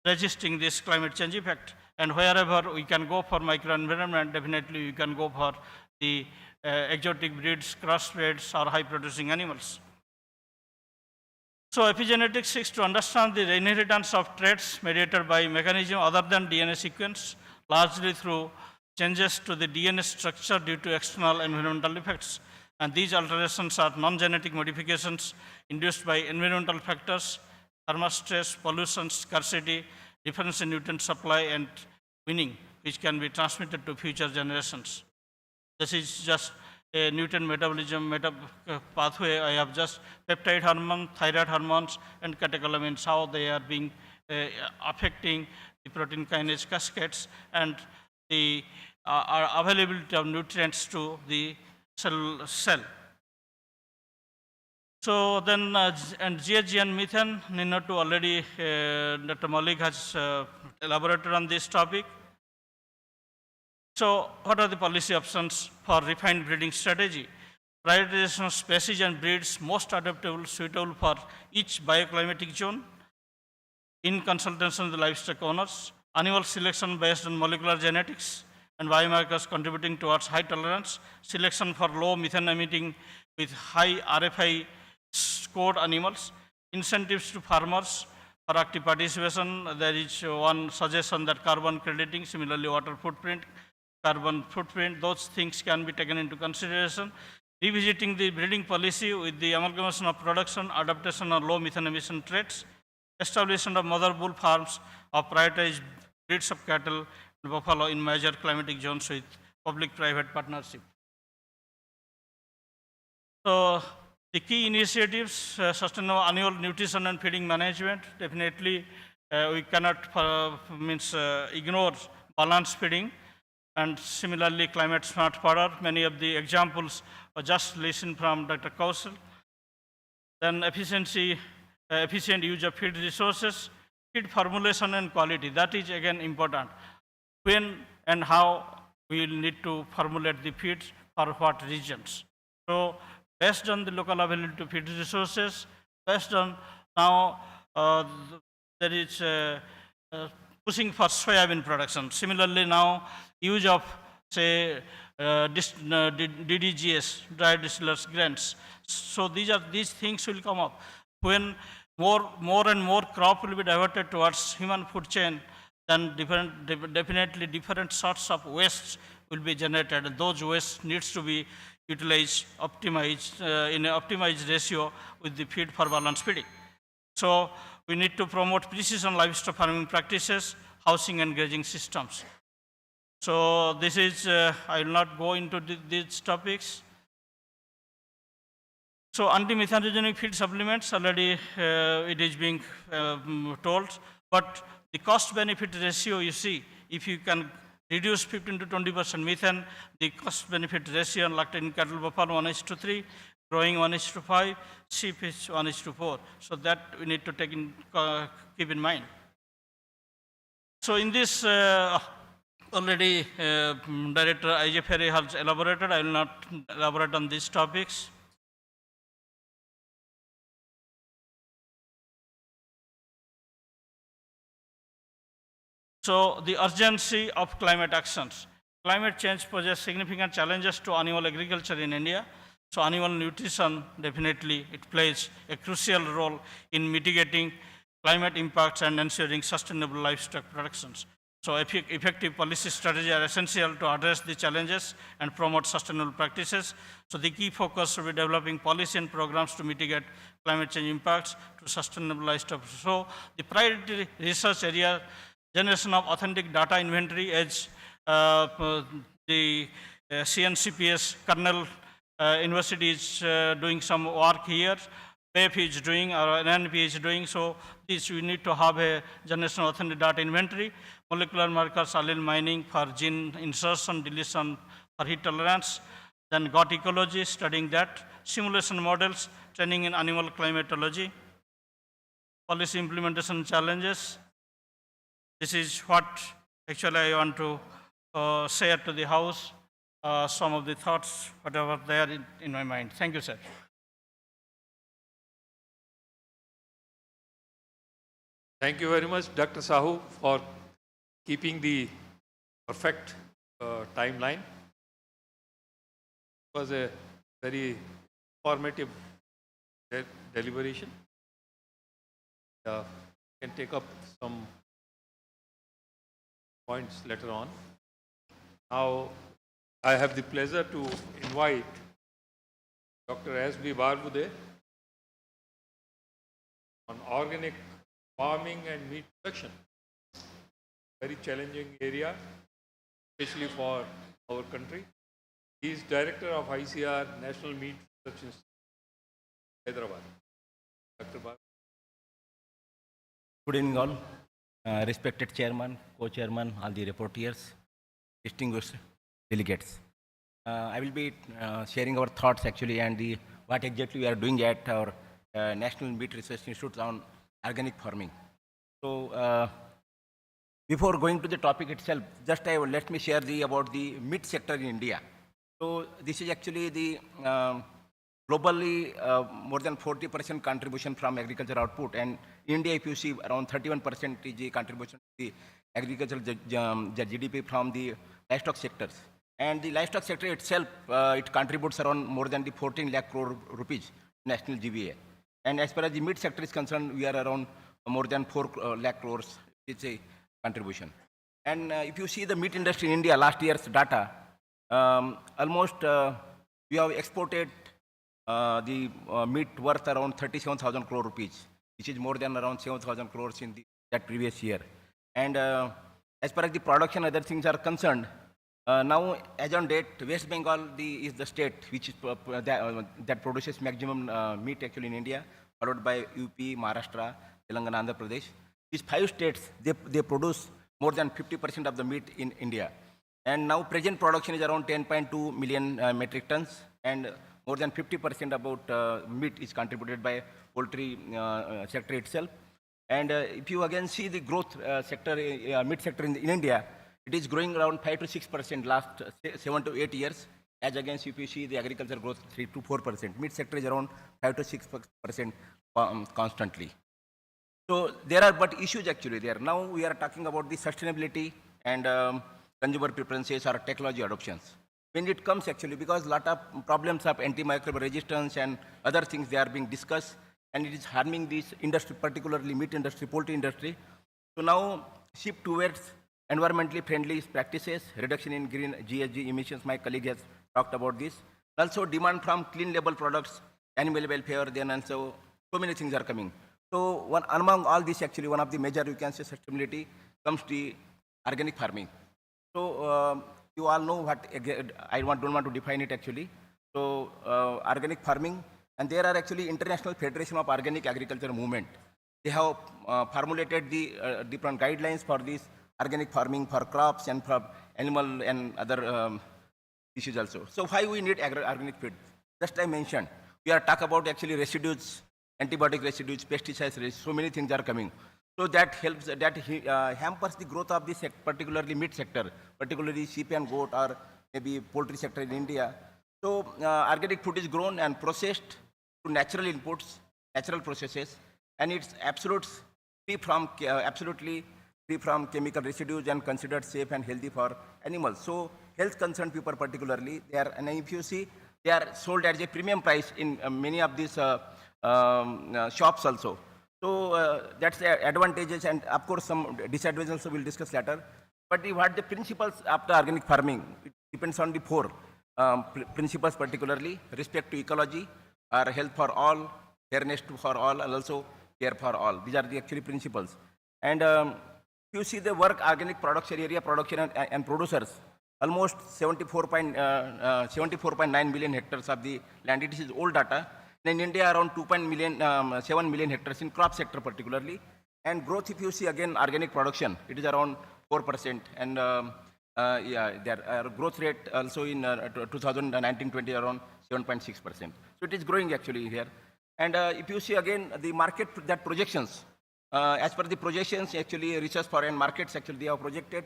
resisting this climate change effect. And wherever we can go for microenvironment, definitely we can go for the exotic breeds, crossbreds, or high producing animals. So, epigenetics seeks to understand the inheritance of traits mediated by mechanism other than DNA sequence, largely through changes to the DNA structure due to external environmental effects. And these alterations are non-genetic modifications induced by environmental factors, thermostress, pollution, scarcity, difference in nutrient supply, and winning, which can be transmitted to future generations. This is just a nutrient metabolism pathway. I have just peptide hormone, thyroid hormones, and catecholamines, how they are being affecting the protein kinase cascades and the availability of nutrients to the cell. So then, and GHG and methane, need not to already, Dr. Malik has elaborated on this topic. So what are the policy options for refined breeding strategy? Prioritization of species and breeds most adaptable, suitable for each bioclimatic zone in consultation with the livestock owners, animal selection based on molecular genetics and biomarkers contributing towards high tolerance, selection for low methane emitting with high RFI scored animals, incentives to farmers for active participation. There is one suggestion that carbon crediting, similarly water footprint, carbon footprint, those things can be taken into consideration. Revisiting the breeding policy with the amalgamation of production, adaptation of low methane emission traits, establishment of mother bull farms of prioritized breeds of cattle and buffalo in major climatic zones with public-private partnership. So the key initiatives, sustainable annual nutrition and feeding management, definitely we cannot ignore balanced feeding, and similarly climate smart fodder. Many of the examples were just listened from Dr. Kaushal. Then efficient use of feed resources, feed formulation and quality, that is again important. When and how we will need to formulate the feeds for what regions. So based on the local availability of feed resources, based on now there is pushing for soybean production. Similarly now use of say DDGS, dry distillers grains. So these things will come up. When more and more crop will be diverted towards human food chain, then definitely different sorts of wastes will be generated. And those wastes needs to be utilized, optimized in an optimized ratio with the feed for balanced feeding. So we need to promote precision livestock farming practices, housing and grazing systems. So this is, I will not go into these topics. So anti-methanogenic feed supplements, already it is being told, but the cost-benefit ratio, you see, if you can reduce 15 to 20% methane, the cost-benefit ratio on lactating cattle buffalo 1:3, growing 1:5, sheep is 1:4. So that we need to keep in mind. So in this, already Director I.J. Ferry has elaborated. I will not elaborate on these topics. So the urgency of climate actions. Climate change poses significant challenges to animal agriculture in India. So animal nutrition, definitely it plays a crucial role in mitigating climate impacts and ensuring sustainable livestock productions. So effective policy strategies are essential to address the challenges and promote sustainable practices. So the key focus will be developing policy and programs to mitigate climate change impacts to sustainable livestock. So the priority research area, generation of authentic data inventory, as the CNCPS Cornell University is doing some work here, PEF is doing, or NNP is doing. So this we need to have a generation of authentic data inventory, molecular markers, allele mining for gene insertion, deletion for heat tolerance, then gut ecology, studying that, simulation models, training in animal climatology, policy implementation challenges. This is what actually I want to share to the House, some of the thoughts, whatever there in my mind. Thank you, sir. Thank you very much, Dr. Sahu, for keeping the perfect timeline. It was a very informative deliberation. Can take up some points later on. Now, I have the pleasure to invite Dr. S.B. Barbude on organic farming and meat production. Very challenging area, especially for our country. He is Director of ICAR, National Meat Research Institute, Hyderabad. Dr. Barbude. Good evening all. respected chairman, co-chairman, all the reporters, distinguished delegates. I will be sharing our thoughts actually and what exactly we are doing at our National Meat Research Institute on organic farming. So before going to the topic itself, just let me share about the meat sector in India. So this is actually the globally more than 40% contribution from agriculture output, and India, if you see, around 31% is the contribution to the agricultural GDP from the livestock sectors. And the livestock sector itself, it contributes around more than the 14 lakh crore rupees national GVA. And as far as the meat sector is concerned, we are around more than 4 lakh crores. It's a contribution. And if you see the meat industry in India, last year's data, almost we have exported the meat worth around 37,000 crore rupees, which is more than around 7,000 crores in that previous year. And as far as the production, other things are concerned, now as on date, West Bengal is the state which is that produces maximum meat actually in India, followed by UP, Maharashtra, Telangana, Andhra Pradesh. These 5 states, they produce more than 50% of the meat in India. And now present production is around 10.2 million metric tons, and more than 50% about meat is contributed by poultry sector itself. And if you again see the growth sector, meat sector in India, it is growing around 5 to 6% last 7 to 8 years, as against if you see the agriculture growth 3 to 4%. Meat sector is around 5 to 6% constantly. So there are but issues actually there. Now we are talking about the sustainability and consumer preferences or technology adoptions. When it comes actually, because a lot of problems of antimicrobial resistance and other things, they are being discussed, and it is harming this industry, particularly meat industry, poultry industry. So now shift towards environmentally friendly practices, reduction in green GHG emissions, my colleague has talked about this. Also demand from clean label products, animal welfare, then also so many things are coming. So among all this actually, one of the major, you can say, sustainability comes to organic farming. So you all know what, I don't want to define it actually. So organic farming, and there are actually International Federation of Organic Agriculture Movement. They have formulated the different guidelines for this organic farming for crops and for animal and other issues also. So why we need organic feed? Just I mentioned, we are talking about actually residues, antibiotic residues, pesticides residues, so many things are coming. So that helps, that hampers the growth of this particularly meat sector, particularly sheep and goat or maybe poultry sector in India. So organic food is grown and processed to natural inputs, natural processes, and it's absolutely free from chemical residues and considered safe and healthy for animals. So health concerned people particularly, they are, and if you see, they are sold at a premium price in many of these shops also. So that's the advantages, and of course some disadvantages also we'll discuss later. But what the principles of the organic farming, it depends on the 4 principles particularly: respect to ecology, or health for all, fairness for all, and also care for all. These are the actually principles. And if you see the work organic production area, production and producers, almost 74.9 million hectares of the land. It is old data. In India, around 7 million hectares in crop sector particularly. And growth, if you see again, organic production, it is around 4%. And their growth rate also in 2019-20 around 7.6%. So it is growing actually here. And if you see again the market, that projections, as per the projections, actually research foreign markets, actually they have projected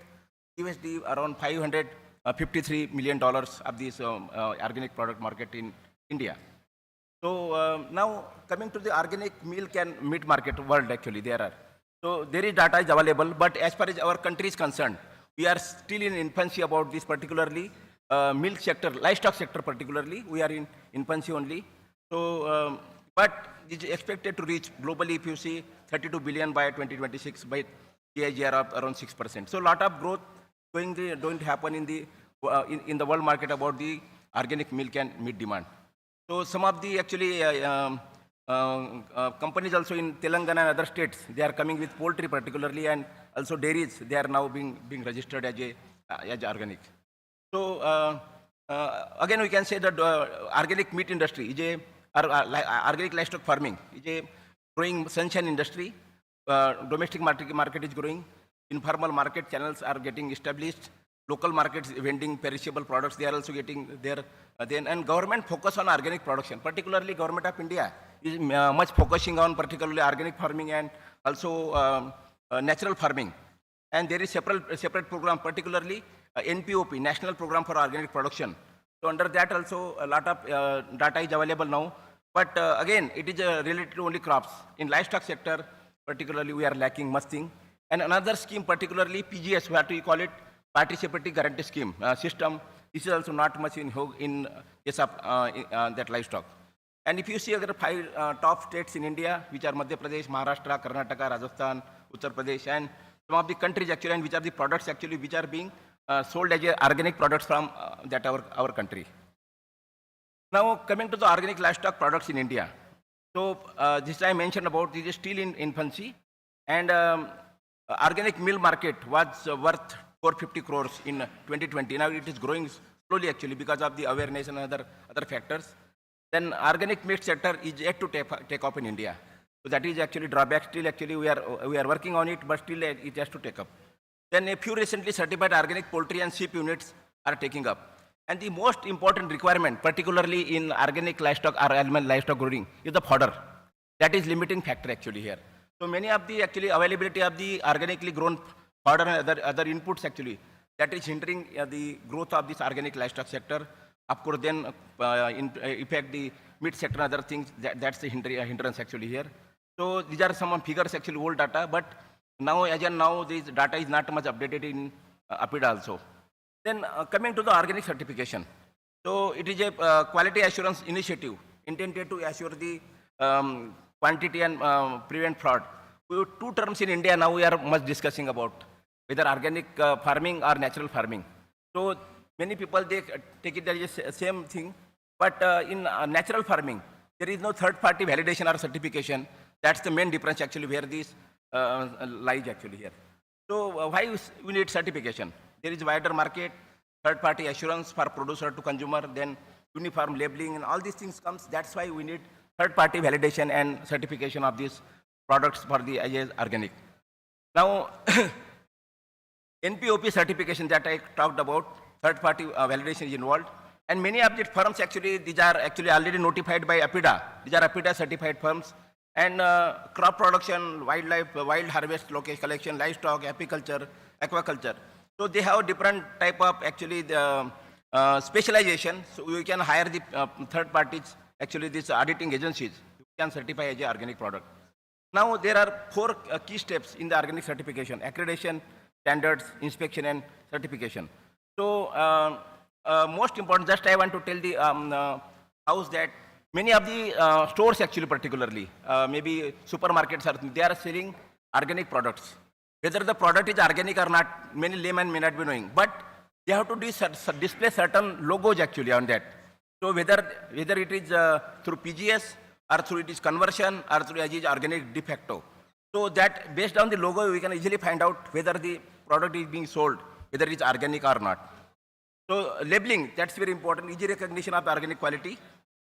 USD around $553 million of this organic product market in India. So now coming to the organic milk and meat market world, actually there are. So there is data is available, but as far as our country is concerned, we are still in infancy about this particularly milk sector, livestock sector particularly, we are in infancy only. So, but it is expected to reach globally, if you see, 32 billion by 2026 by CAGR of around 6%. So a lot of growth going to happen in the world market about the organic milk and meat demand. So some of the actually companies also in Telangana and other states, they are coming with poultry particularly, and also dairies, they are now being registered as organic. So again we can say that organic meat industry is organic livestock farming is a growing sunshine industry. domestic market is growing, informal market channels are getting established, local markets vending perishable products, they are also getting there. And government focus on organic production, particularly Government of India is much focusing on particularly organic farming and also natural farming. And there is separate program, particularly NPOP, National Program for Organic Production. So under that also a lot of data is available now. But again, it is related to only crops. In livestock sector, particularly we are lacking much thing. And another scheme, particularly PGS, what we call it, Participatory Guarantee Scheme system. This is also not much in case of that livestock. And if you see other 5 top states in India, which are Madhya Pradesh, Maharashtra, Karnataka, Rajasthan, Uttar Pradesh, and some of the countries actually, and which are the products actually which are being sold as organic products from that our country. Now coming to the organic livestock products in India. So this I mentioned about, this is still in infancy, and organic milk market was worth 450 crores in 2020. Now it is growing slowly actually because of the awareness and other factors. Then organic meat sector is yet to take off in India. So that is actually drawback. Still actually we are working on it, but still it has to take up. Then a few recently certified organic poultry and sheep units are taking up. And the most important requirement, particularly in organic livestock or animal livestock growing, is the fodder. That is limiting factor actually here. So many of the actually availability of the organically grown fodder and other inputs actually, that is hindering the growth of this organic livestock sector. Of course, then affect the meat sector and other things. That's the hindrance actually here. So these are some figures actually, old data, but now this data is not much updated in APIDA also. Then coming to the organic certification. So it is a quality assurance initiative intended to assure the quantity and prevent fraud. We have 2 terms in India now we are much discussing about, whether organic farming or natural farming. So many people they take it as the same thing, but in natural farming there is no third-party validation or certification. That's the main difference actually where this lies actually here. So why we need certification? There is wider market, third-party assurance for producer to consumer, then uniform labeling and all these things comes. That's why we need third-party validation and certification of these products for the as organic. Now, NPOP certification that I talked about, third-party validation is involved. And many of the firms actually, these are actually already notified by APIDA. These are APIDA certified firms. And crop production, wildlife, wild harvest, location collection, livestock, apiculture, aquaculture. So they have different type of actually the specialization. So we can hire the third parties, actually these auditing agencies, who can certify as an organic product. Now there are 4 key steps in the organic certification: accreditation, standards, inspection, and certification. So most important, just I want to tell the house that many of the stores actually particularly, maybe supermarkets, they are selling organic products. Whether the product is organic or not, many laymen may not be knowing, but they have to display certain logos actually on that. So whether it is through PGS or through it is conversion or through it is organic de facto. So that based on the logo, we can easily find out whether the product is being sold, whether it is organic or not. So labeling, that's very important, easy recognition of the organic quality,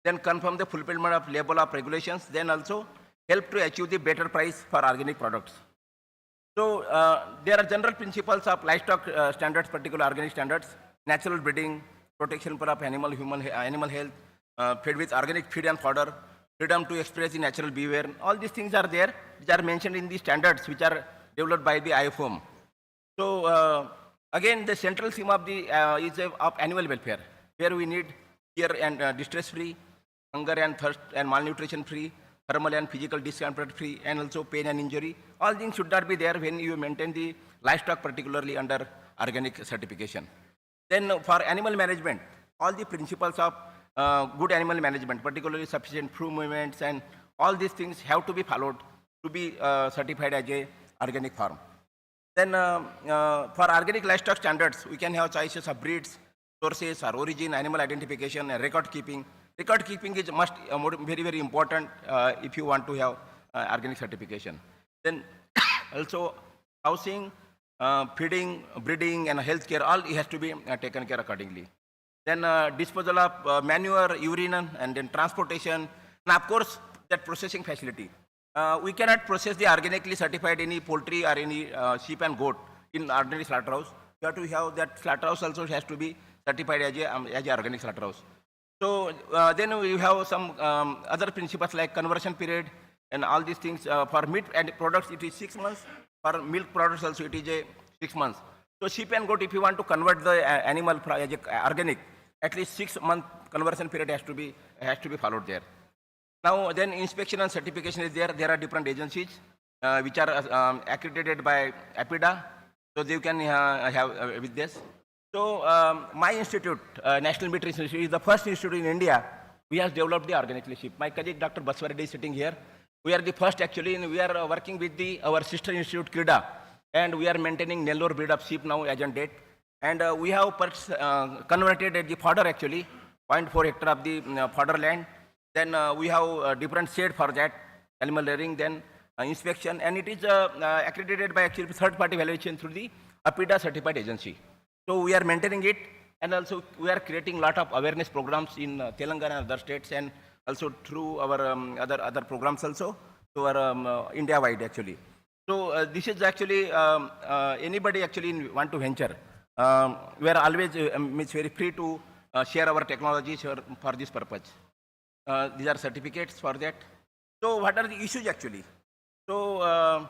then confirm the fulfillment of label of regulations, then also help to achieve the better price for organic products. So there are general principles of livestock standards, particular organic standards: natural breeding, protection of animal health, fed with organic feed and fodder, freedom to express the natural behavior. All these things are there, which are mentioned in the standards which are developed by the IFOM. So again, the central theme of the is of animal welfare, where we need fear and distress free, hunger and thirst and malnutrition free, thermal and physical discomfort free, and also pain and injury. All things should not be there when you maintain the livestock, particularly under organic certification. Then for animal management, all the principles of good animal management, particularly sufficient food movements, and all these things have to be followed to be certified as a organic farm. Then for organic livestock standards, we can have choices of breeds, sources or origin, animal identification, and record keeping. Record keeping is very, very important if you want to have organic certification. Then also housing, feeding, breeding, and healthcare, all has to be taken care accordingly. Then disposal of manure, urine, and then transportation, and of course that processing facility. we cannot process the organically certified any poultry or any sheep and goat in ordinary slaughterhouse. You have to have that slaughterhouse also has to be certified as a organic slaughterhouse. So then we have some other principles like conversion period and all these things. For meat and products it is 6 months. For milk products also it is 6 months. So sheep and goat, if you want to convert the animal as organic, at least 6 month conversion period has to be followed there. Now then inspection and certification is there. There are different agencies which are accredited by APIDA. So they can have with this. So my institute, National Meat Research Institute, is the first institute in India we have developed the organically sheep. My colleague Dr. Baswareddy is sitting here. We are the first actually, and we are working with our sister institute KIRDA, and we are maintaining Nellore breed of sheep now as on date. And we have converted the fodder actually, 0.4 hectare of the fodder land. Then we have different shade for that, animal rearing, then inspection, and it is accredited by actually third-party valuation through the APIDA certified agency. So we are maintaining it, and also we are creating a lot of awareness programs in Telangana and other states, and also through our other programs also, to our India-wide actually. So this is actually, anybody actually want to venture, we are always very free to share our technologies for this purpose. These are certificates for that. So what are the issues actually? So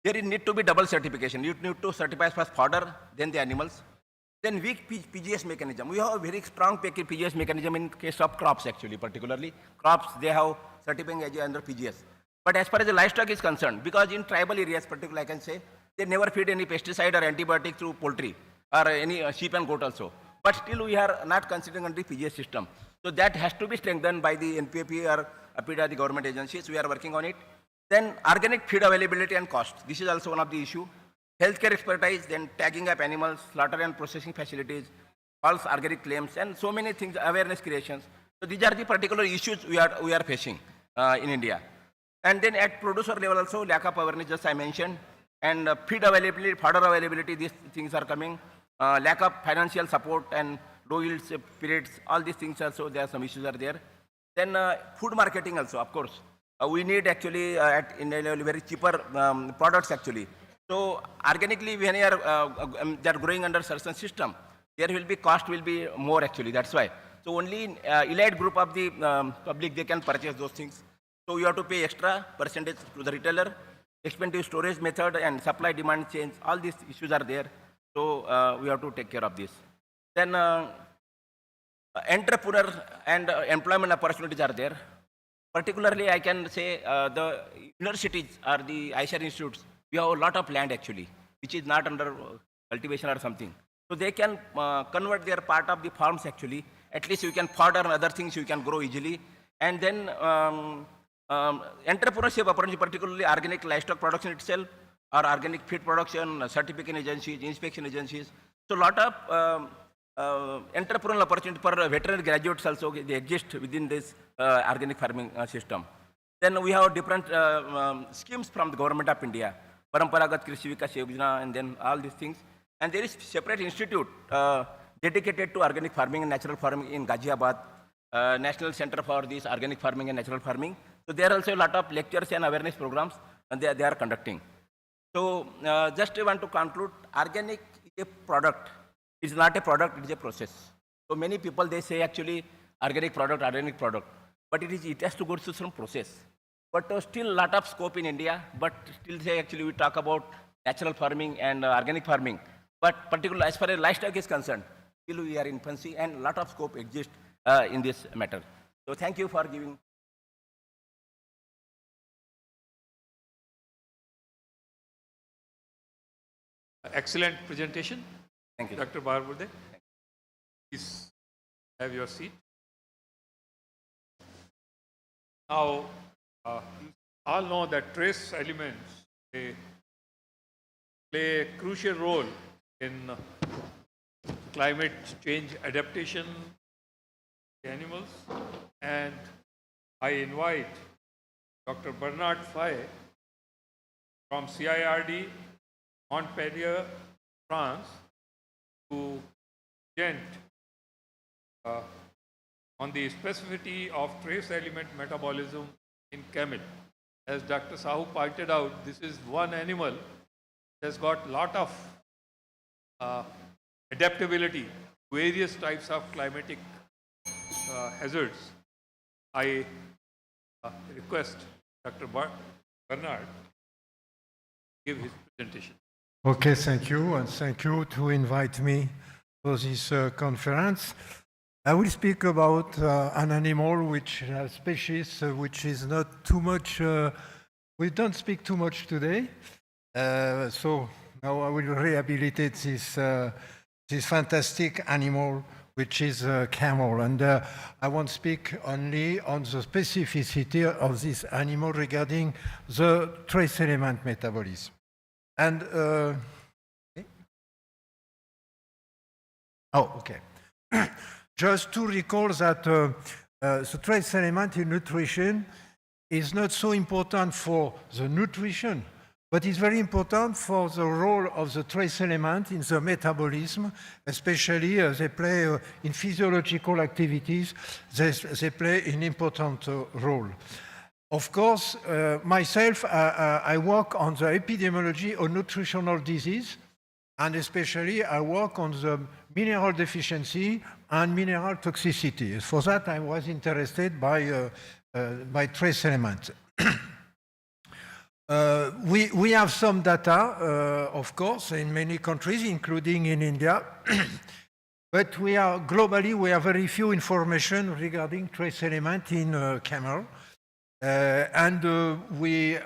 there need to be double certification. You need to certify first fodder, then the animals. Then weak PGS mechanism. We have a very strong PGS mechanism in case of crops actually, particularly. Crops, they have certifying as under PGS. But as far as the livestock is concerned, because in tribal areas particularly I can say, they never feed any pesticide or antibiotic through poultry or any sheep and goat also. But still we are not considering under the PGS system. So that has to be strengthened by the NPAP or APIDA, the government agencies. We are working on it. Then organic feed availability and cost. This is also one of the issue. Healthcare expertise, then tagging up animals, slaughter and processing facilities, false organic claims, and so many things, awareness creations. So these are the particular issues we are facing in India. And then at producer level also, lack of awareness, just I mentioned, and feed availability, fodder availability, these things are coming. Lack of financial support and low yields periods, all these things also, there are some issues are there. Then food marketing also, of course. We need actually in a very cheaper products actually. So organically, when they are growing under certain system, there will be cost will be more actually. That's why. So only elite group of the public, they can purchase those things. So you have to pay extra percentage to the retailer. Expensive storage method and supply demand change. All these issues are there. So we have to take care of this. Then entrepreneur and employment opportunities are there. Particularly, I can say the universities or the ICAR institutes. We have a lot of land actually, which is not under cultivation or something. So they can convert their part of the farms actually. At least you can fodder and other things you can grow easily. And then entrepreneurship opportunity, particularly organic livestock production itself, or organic feed production, certification agencies, inspection agencies. So a lot of entrepreneurial opportunity for veterinary graduates also, they exist within this organic farming system. Then we have different schemes from the government of India. Paramparagat Krishi Vikas Yojana, and then all these things. And there is separate institute dedicated to organic farming and natural farming in Ghaziabad, National Center for this organic farming and natural farming. So there are also a lot of lectures and awareness programs, and they are conducting. So just I want to conclude, organic is a product. It's not a product, it is a process. So many people, they say actually organic product, but it has to go through some process. But still a lot of scope in India, but still say actually we talk about natural farming and organic farming. But particularly as far as livestock is concerned, still we are in infancy and a lot of scope exists in this matter. So thank you for giving. Excellent presentation. Thank you. Dr. Barbude. Please have your seat. Now, you all know that trace elements play a crucial role in climate change adaptation of animals, and I invite Dr. Bernard Fay from CIRD, Montpellier, France, to present on the specificity of trace element metabolism in camel. As Dr. Sahu pointed out, this is one animal that has got a lot of adaptability to various types of climatic hazards. I request Dr. Bernard to give his presentation. Okay, thank you, and thank you to invite me for this conference. I will speak about an animal which a species which is not too much, we don't speak too much today. So now I will rehabilitate this fantastic animal which is a camel. And I won't speak only on the specificity of this animal regarding the trace element metabolism. And, okay. Just to recall that the trace element in nutrition is not so important for the nutrition, but it's very important for the role of the trace element in the metabolism, especially they play in physiological activities, they play an important role. Of course, myself, I work on the epidemiology of nutritional disease, and especially I work on the mineral deficiency and mineral toxicity. For that, I was interested by trace elements. We have some data, of course, in many countries, including in India, but globally, we have very few information regarding trace element in camel. I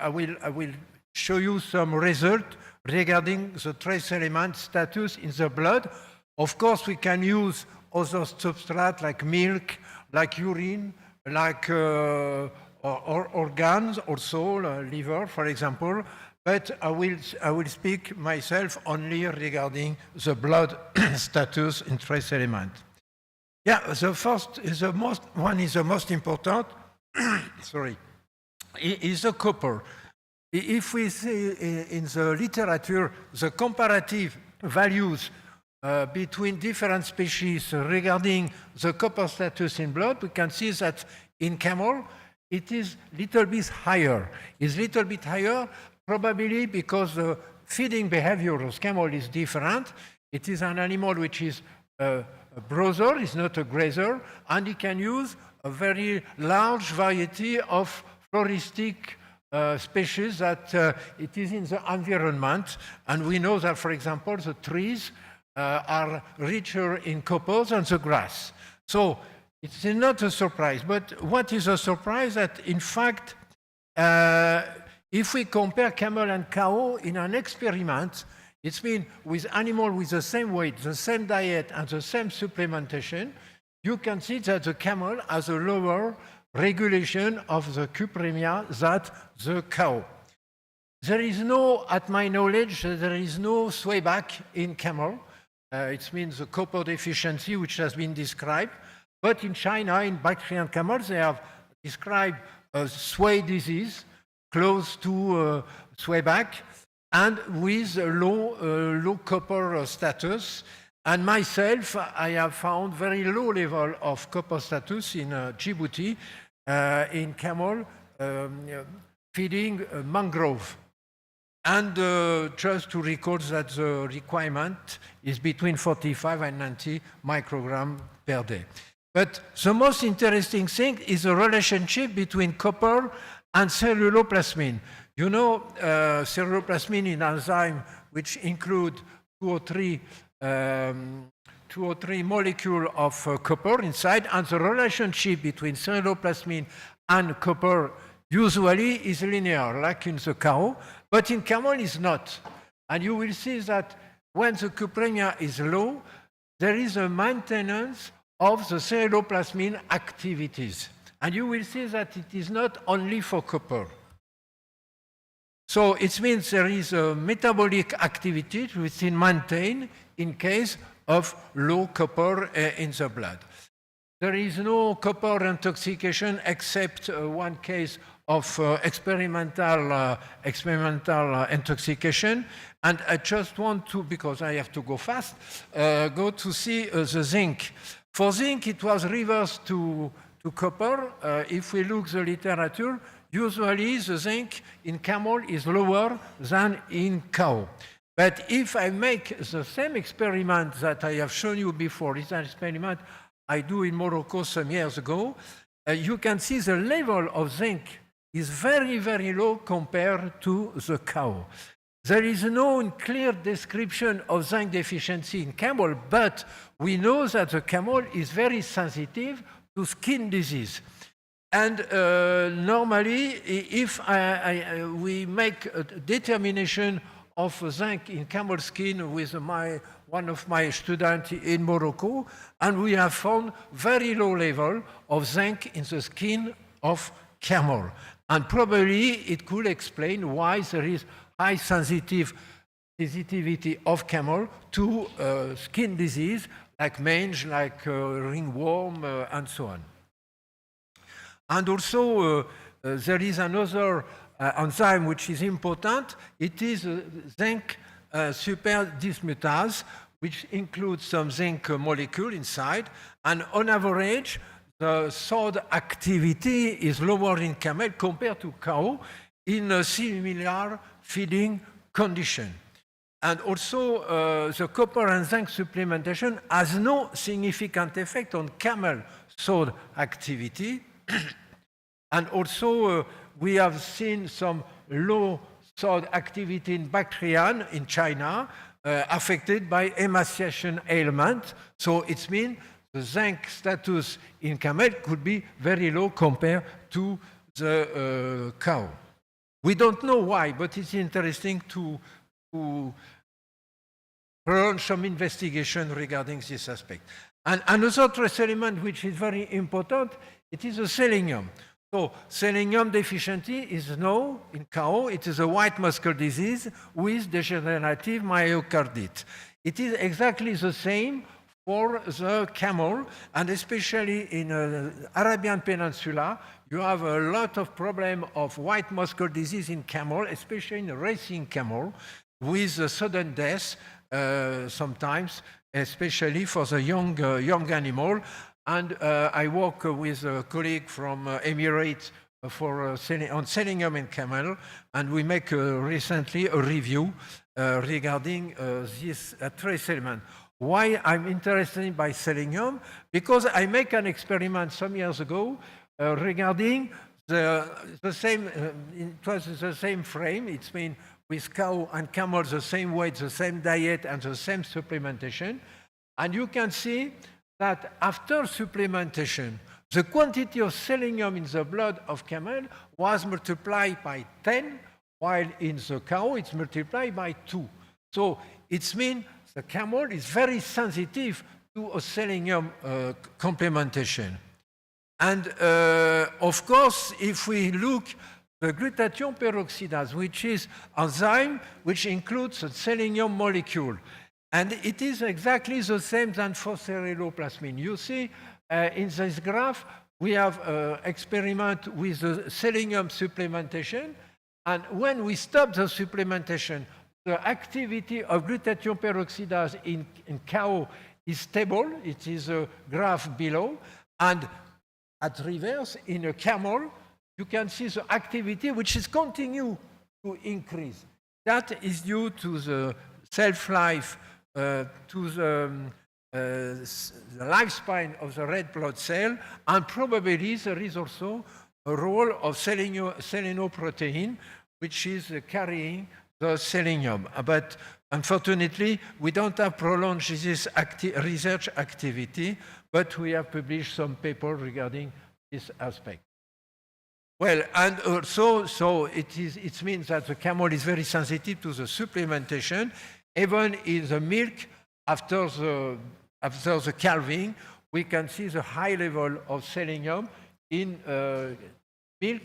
will show you some results regarding the trace element status in the blood. Of course, we can use other substrates like milk, like urine, like organs, also liver, for example. But I will speak myself only regarding the blood status in trace element. Yeah, the most important. Sorry, is the copper. If we see in the literature the comparative values between different species regarding the copper status in blood, we can see that in camel it is little bit higher. It's little bit higher probably because the feeding behavior of camel is different. It is an animal which is a browser, it's not a grazer, and it can use a very large variety of floristic species that it is in the environment. And we know that, for example, the trees are richer in copper than the grass. So it's not a surprise. But what is a surprise that, in fact, if we compare camel and cow in an experiment, it's been with animals with the same weight, the same diet, and the same supplementation, you can see that the camel has a lower regulation of the cupremia than the cow. There is no, at my knowledge, there is no swayback in camel. It means the copper deficiency which has been described. But in China, in Bactrian camels, they have described a sway disease close to swayback and with a low copper status. And myself, I have found very low level of copper status in Djibouti, in camel feeding mangrove. And just to record that the requirement is between 45 and 90 micrograms per day. But the most interesting thing is the relationship between copper and celluloplasmin. You know, celluloplasmin is an enzyme which include two or three molecules of copper inside, and the relationship between celluloplasmin and copper usually is linear, like in the cow, but in camel it's not. And you will see that when the cupremia is low, there is a maintenance of the celluloplasmin activities. And you will see that it is not only for copper. So it means there is a metabolic activity which is maintained in case of low copper in the blood. There is no copper intoxication except one case of experimental intoxication. And I just want to, because I have to go fast, go to see the zinc. For zinc, it was reversed to copper. If we look the literature, usually the zinc in camel is lower than in cow. But if I make the same experiment that I have shown you before, it's an experiment I do in Morocco some years ago, you can see the level of zinc is very, very low compared to the cow. There is no clear description of zinc deficiency in camel, but we know that the camel is very sensitive to skin disease. And normally, if we make a determination of zinc in camel skin with one of my students in Morocco, and we have found very low level of zinc in the skin of camel. And probably it could explain why there is high sensitivity of camel to skin disease like mange, like ringworm, and so on. And also, there is another enzyme which is important. It is zinc superdismutase, which includes some zinc molecule inside. And on average, the SOD activity is lower in camel compared to cow in a similar feeding condition. And also, the copper and zinc supplementation has no significant effect on camel SOD activity. And also, we have seen some low SOD activity in bacterium in China affected by emaciation ailment. So it means the zinc status in camel could be very low compared to the cow. We don't know why, but it's interesting to run some investigation regarding this aspect. And another trace element which is very important, it is the selenium. So selenium deficiency is known in cow. It is a white muscle disease with degenerative myocarditis. It is exactly the same for the camel, and especially in Arabian Peninsula, you have a lot of problem of white muscle disease in camel, especially in racing camel, with sudden death sometimes, especially for the young animal. And I work with a colleague from Emirates on selenium in camel, and we make recently a review regarding this trace element. Why I'm interested by selenium? Because I make an experiment some years ago regarding the same, it was the same frame, it's mean with cow and camel the same weight, the same diet, and the same supplementation. And you can see that after supplementation, the quantity of selenium in the blood of camel was multiplied by 10, while in the cow it's multiplied by 2. So it means the camel is very sensitive to a selenium complementation. And of course, if we look the glutathione peroxidase, which is enzyme which includes a selenium molecule, and it is exactly the same than phosphoryloplasmin. You see, in this graph, we have experiment with the selenium supplementation, and when we stop the supplementation, the activity of glutathione peroxidase in cow is stable. It is a graph below, and at reverse, in a camel, you can see the activity which is continue to increase. That is due to the self-life, to the lifespan of the red blood cell, and probably there is also a role of selenoprotein, which is carrying the selenium. But unfortunately, we don't have prolonged this research activity, but we have published some paper regarding this aspect. Well, and also, so it means that the camel is very sensitive to the supplementation. Even in the milk, after the calving, we can see the high level of selenium in milk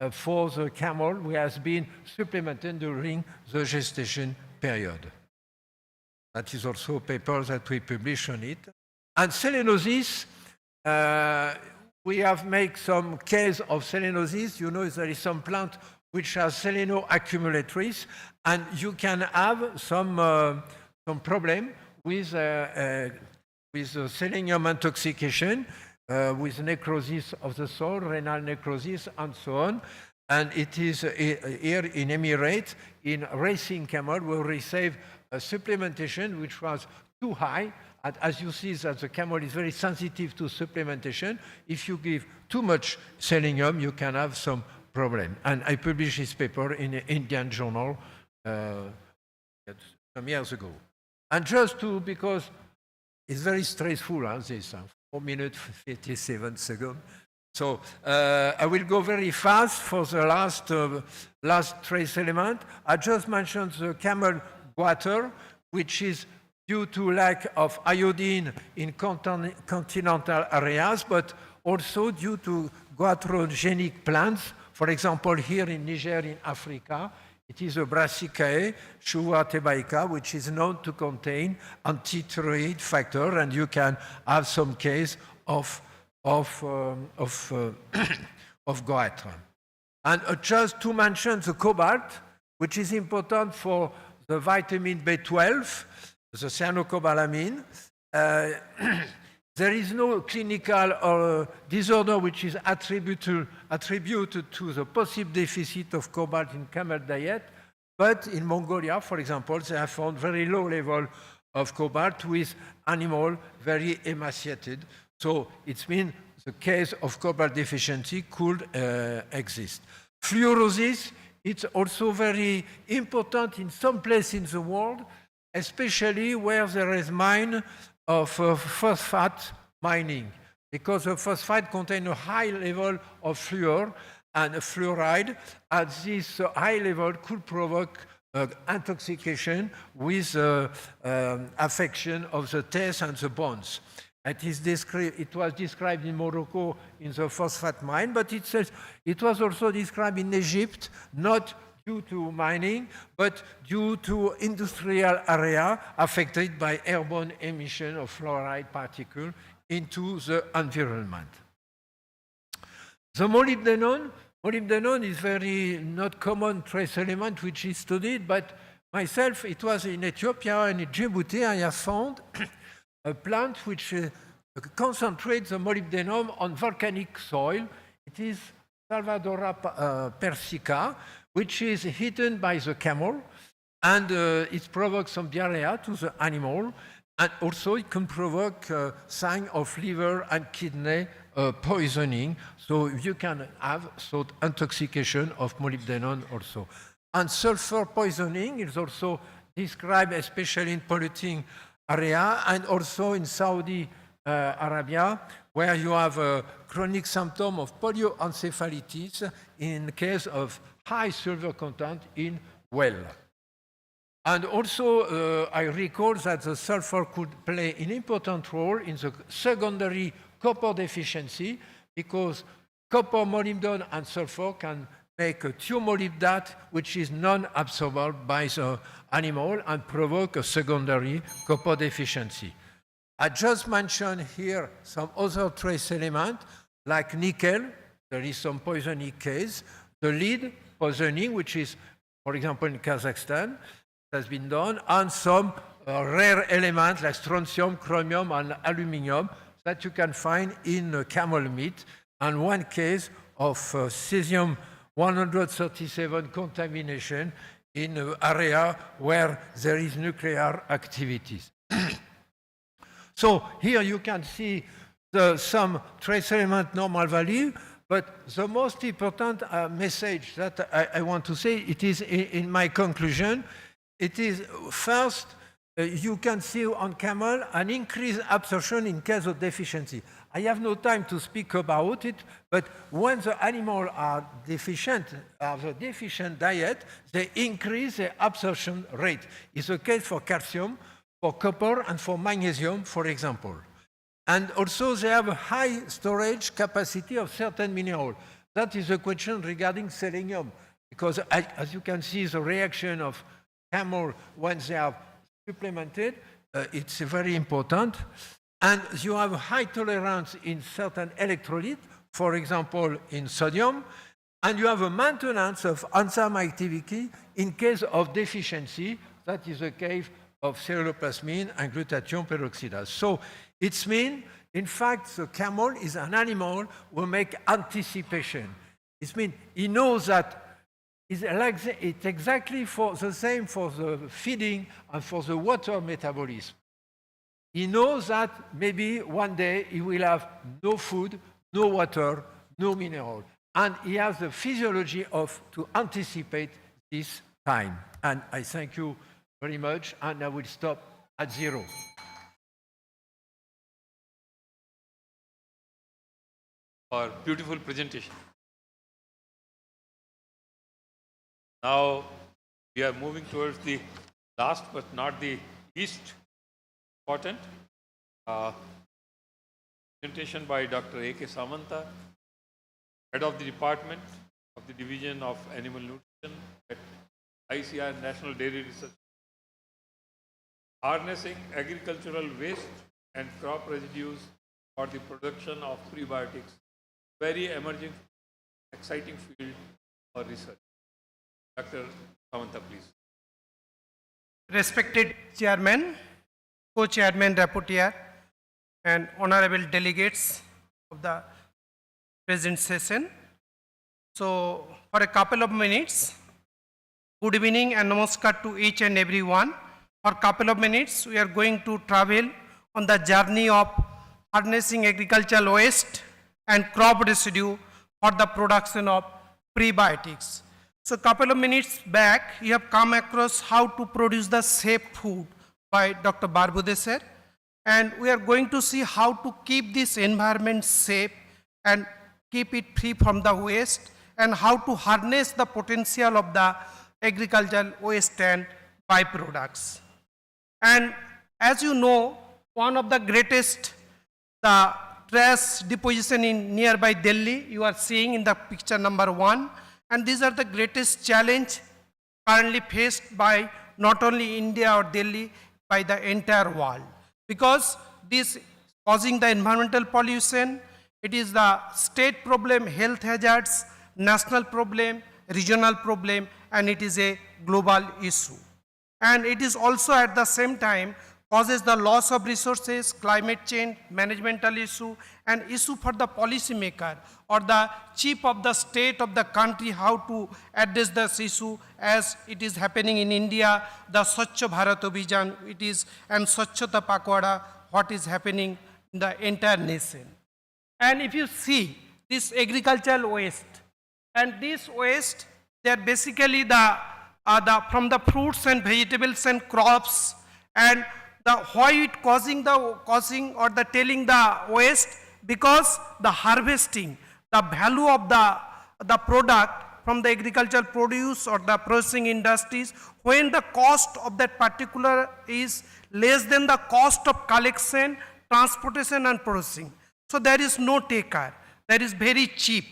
for the camel who has been supplemented during the gestation period. That is also a paper that we publish on it. And selenosis, we have made some case of selenosis. You know, there is some plant which has selenoaccumulatories, and you can have some problem with selenium intoxication, with necrosis of the soil, renal necrosis, and so on. And it is here in Emirates, in racing camel, we receive a supplementation which was too high. And as you see that the camel is very sensitive to supplementation. If you give too much selenium, you can have some problem. And I published this paper in an Indian journal some years ago. And just because it's very stressful, this 4 minutes, 57 seconds. So I will go very fast for the last trace element. I just mentioned the camel water, which is due to lack of iodine in continental areas, but also due to goitrogenic plants. For example, here in Niger, in Africa, it is a Brassicaea, Chouva thebaica, which is known to contain antithyroid factor, and you can have some case of goitre. And just to mention the cobalt, which is important for the vitamin B12, the cyanocobalamin. There is no clinical disorder which is attributed to the possible deficit of cobalt in camel diet, but in Mongolia, for example, they have found very low level of cobalt with animal very emaciated. So it means the case of cobalt deficiency could exist. Fluorosis, it's also very important in some places in the world, especially where there is mine of phosphate mining, because the phosphate contains a high level of fluor and fluoride, and this high level could provoke intoxication with affection of the teeth and the bones. It was described in Morocco in the phosphate mine, but it was also described in Egypt, not due to mining, but due to industrial area affected by airborne emission of fluoride particles into the environment. The molybdenum is very not common trace element which is studied, but myself, it was in Ethiopia and in Djibouti, I have found a plant which concentrates the molybdenum on volcanic soil. It is Salvadora persica, which is eaten by the camel, and it provokes some diarrhea to the animal, and also it can provoke sign of liver and kidney poisoning, so you can have intoxication of molybdenum also. And sulfur poisoning is also described especially in polluting area and also in Saudi Arabia, where you have a chronic symptom of polioencephalitis in case of high sulfur content in well. And also, I recall that the sulfur could play an important role in the secondary copper deficiency, because copper, molybdenum, and sulfur can make a thiomolybdate, which is non-absorbable by the animal and provoke a secondary copper deficiency. I just mentioned here some other trace elements, like nickel. There is some poisoning case. The lead poisoning, which is, for example, in Kazakhstan, has been done, and some rare elements like strontium, chromium, and aluminium that you can find in camel meat, and one case of cesium-137 contamination in an area where there is nuclear activities. So here you can see some trace element normal value, but the most important message that I want to say, it is in my conclusion, it is first, you can see on camel an increased absorption in case of deficiency. I have no time to speak about it, but when the animals are deficient, have a deficient diet, they increase the absorption rate. It's the case for calcium, for copper, and for magnesium, for example. And also they have a high storage capacity of certain minerals. That is a question regarding selenium, because as you can see, the reaction of camel when they are supplemented, it's very important. And you have high tolerance in certain electrolytes, for example, in sodium, and you have a maintenance of enzyme activity in case of deficiency. That is the case of ceruloplasmin and glutathione peroxidase. So it means, in fact, the camel is an animal who makes anticipation. It means he knows that it's exactly for the same for the feeding and for the water metabolism. He knows that maybe one day he will have no food, no water, no mineral. And he has the physiology to anticipate this time. And I thank you very much, and I will stop at 0. For beautiful presentation. Now we are moving towards the last but not the least important presentation by Dr. A.K. Samanta, Head of the Department of the Division of Animal Nutrition at ICAR National Dairy Research. Harnessing agricultural waste and crop residues for the production of prebiotics, very emerging, exciting field for research. Dr. Samanta, please. Respected Chairman, Co-Chairman, Rapporteur, and honorable delegates of the present session. So, for a couple of minutes, good evening and namaskar to each and every one. For a couple of minutes, we are going to travel on the journey of harnessing agricultural waste and crop residue for the production of prebiotics. So, a couple of minutes back, you have come across how to produce the safe food by Dr. Barbude sir, and we are going to see how to keep this environment safe and keep it free from the waste, and how to harness the potential of the agricultural waste and byproducts. And as you know, one of the greatest trash deposition in nearby Delhi, you are seeing in the picture number 1, and these are the greatest challenge currently faced by not only India or Delhi, by the entire world. Because this causing the environmental pollution, it is the state problem, health hazards, national problem, regional problem, and it is a global issue. And it is also at the same time causes the loss of resources, climate change, managemental issue, and issue for the policymaker or the chief of the state of the country how to address this issue, as it is happening in India, the Swachh Bharat Abhijan, it is, and Swachhata Pakwada, what is happening in the entire nation. And if you see this agricultural waste, and this waste, they are basically from the fruits and vegetables and crops, and why it causing or the telling the waste, because the harvesting, the value of the product from the agricultural produce or the processing industries, when the cost of that particular is less than the cost of collection, transportation and processing. So there is no taker, that is very cheap.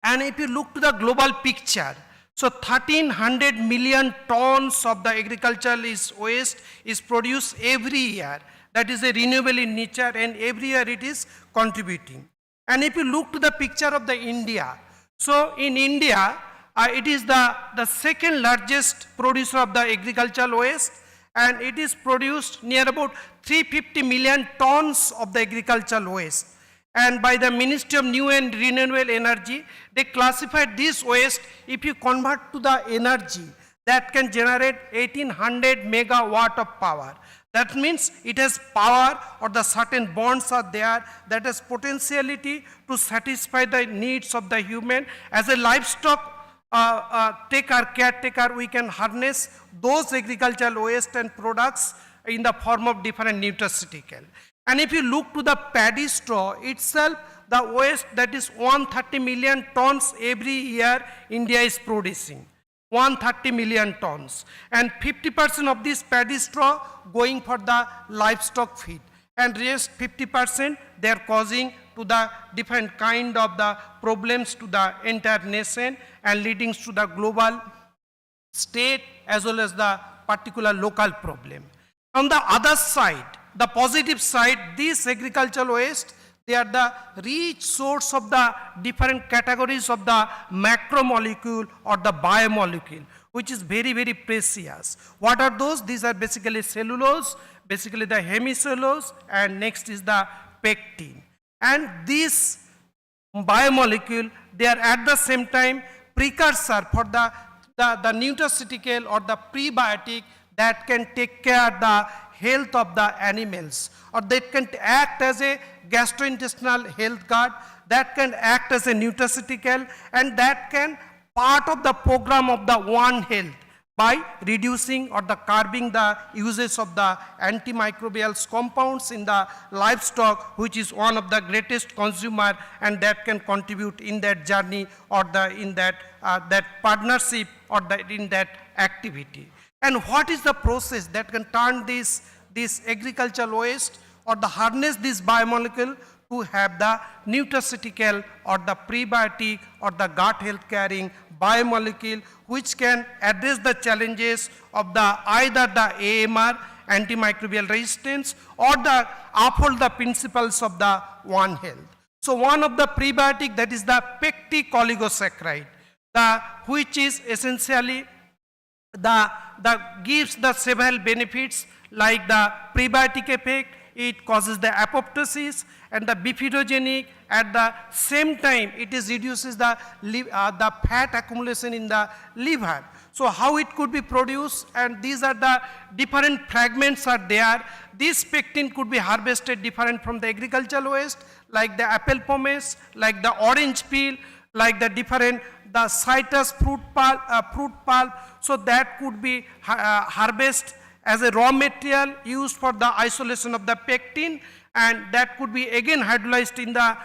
And if you look to the global picture, so 1,300 million tons of the agricultural waste is produced every year. That is a renewable in nature, and every year it is contributing. And if you look to the picture of the India, so in India, it is the second largest producer of the agricultural waste, and it is produced near about 350 million tons of the agricultural waste. And by the Ministry of New and Renewable Energy, they classified this waste, if you convert to the energy, that can generate 1800 megawatt of power. That means it has power, or the certain bonds are there that has potentiality to satisfy the needs of the human. As a livestock caretaker, we can harness those agricultural waste and products in the form of different nutraceutical. And if you look to the paddy straw itself, the waste, that is 130 million tons every year India is producing. 130 million tons. And 50% of this paddy straw going for the livestock feed. And rest 50% they are causing to the different kind of the problems to the entire nation and leading to the global, state as well as the particular local problem. On the other side, the positive side, these agricultural waste, they are the rich source of the different categories of the macromolecule or the biomolecule, which is very, very precious. What are those? These are basically cellulose, basically the hemicellulose, and next is the pectin. And these biomolecule, they are at the same time precursor for the nutraceutical or the prebiotic that can take care of the health of the animals, or that can act as a gastrointestinal health guard, that can act as a nutraceutical, and that can part of the program of the One Health by reducing or the curbing the uses of the antimicrobial compounds in the livestock, which is one of the greatest consumer, and that can contribute in that journey or in that partnership or in that activity. And what is the process that can turn this agricultural waste or the harness this biomolecule to have the nutraceutical or the prebiotic or the gut health carrying biomolecule, which can address the challenges of either the AMR, antimicrobial resistance, or uphold the principles of the One Health. So one of the prebiotic, that is the pectic oligosaccharide, which is essentially gives the several benefits like the prebiotic effect. It causes the apoptosis and the bifidogenic. At the same time, it reduces the fat accumulation in the liver. So how it could be produced, and these are the different fragments are there. This pectin could be harvested different from the agricultural waste, like the apple pomace, like the orange peel, like the citrus fruit pulp. So that could be harvested as a raw material used for the isolation of the pectin, and that could be again hydrolyzed in the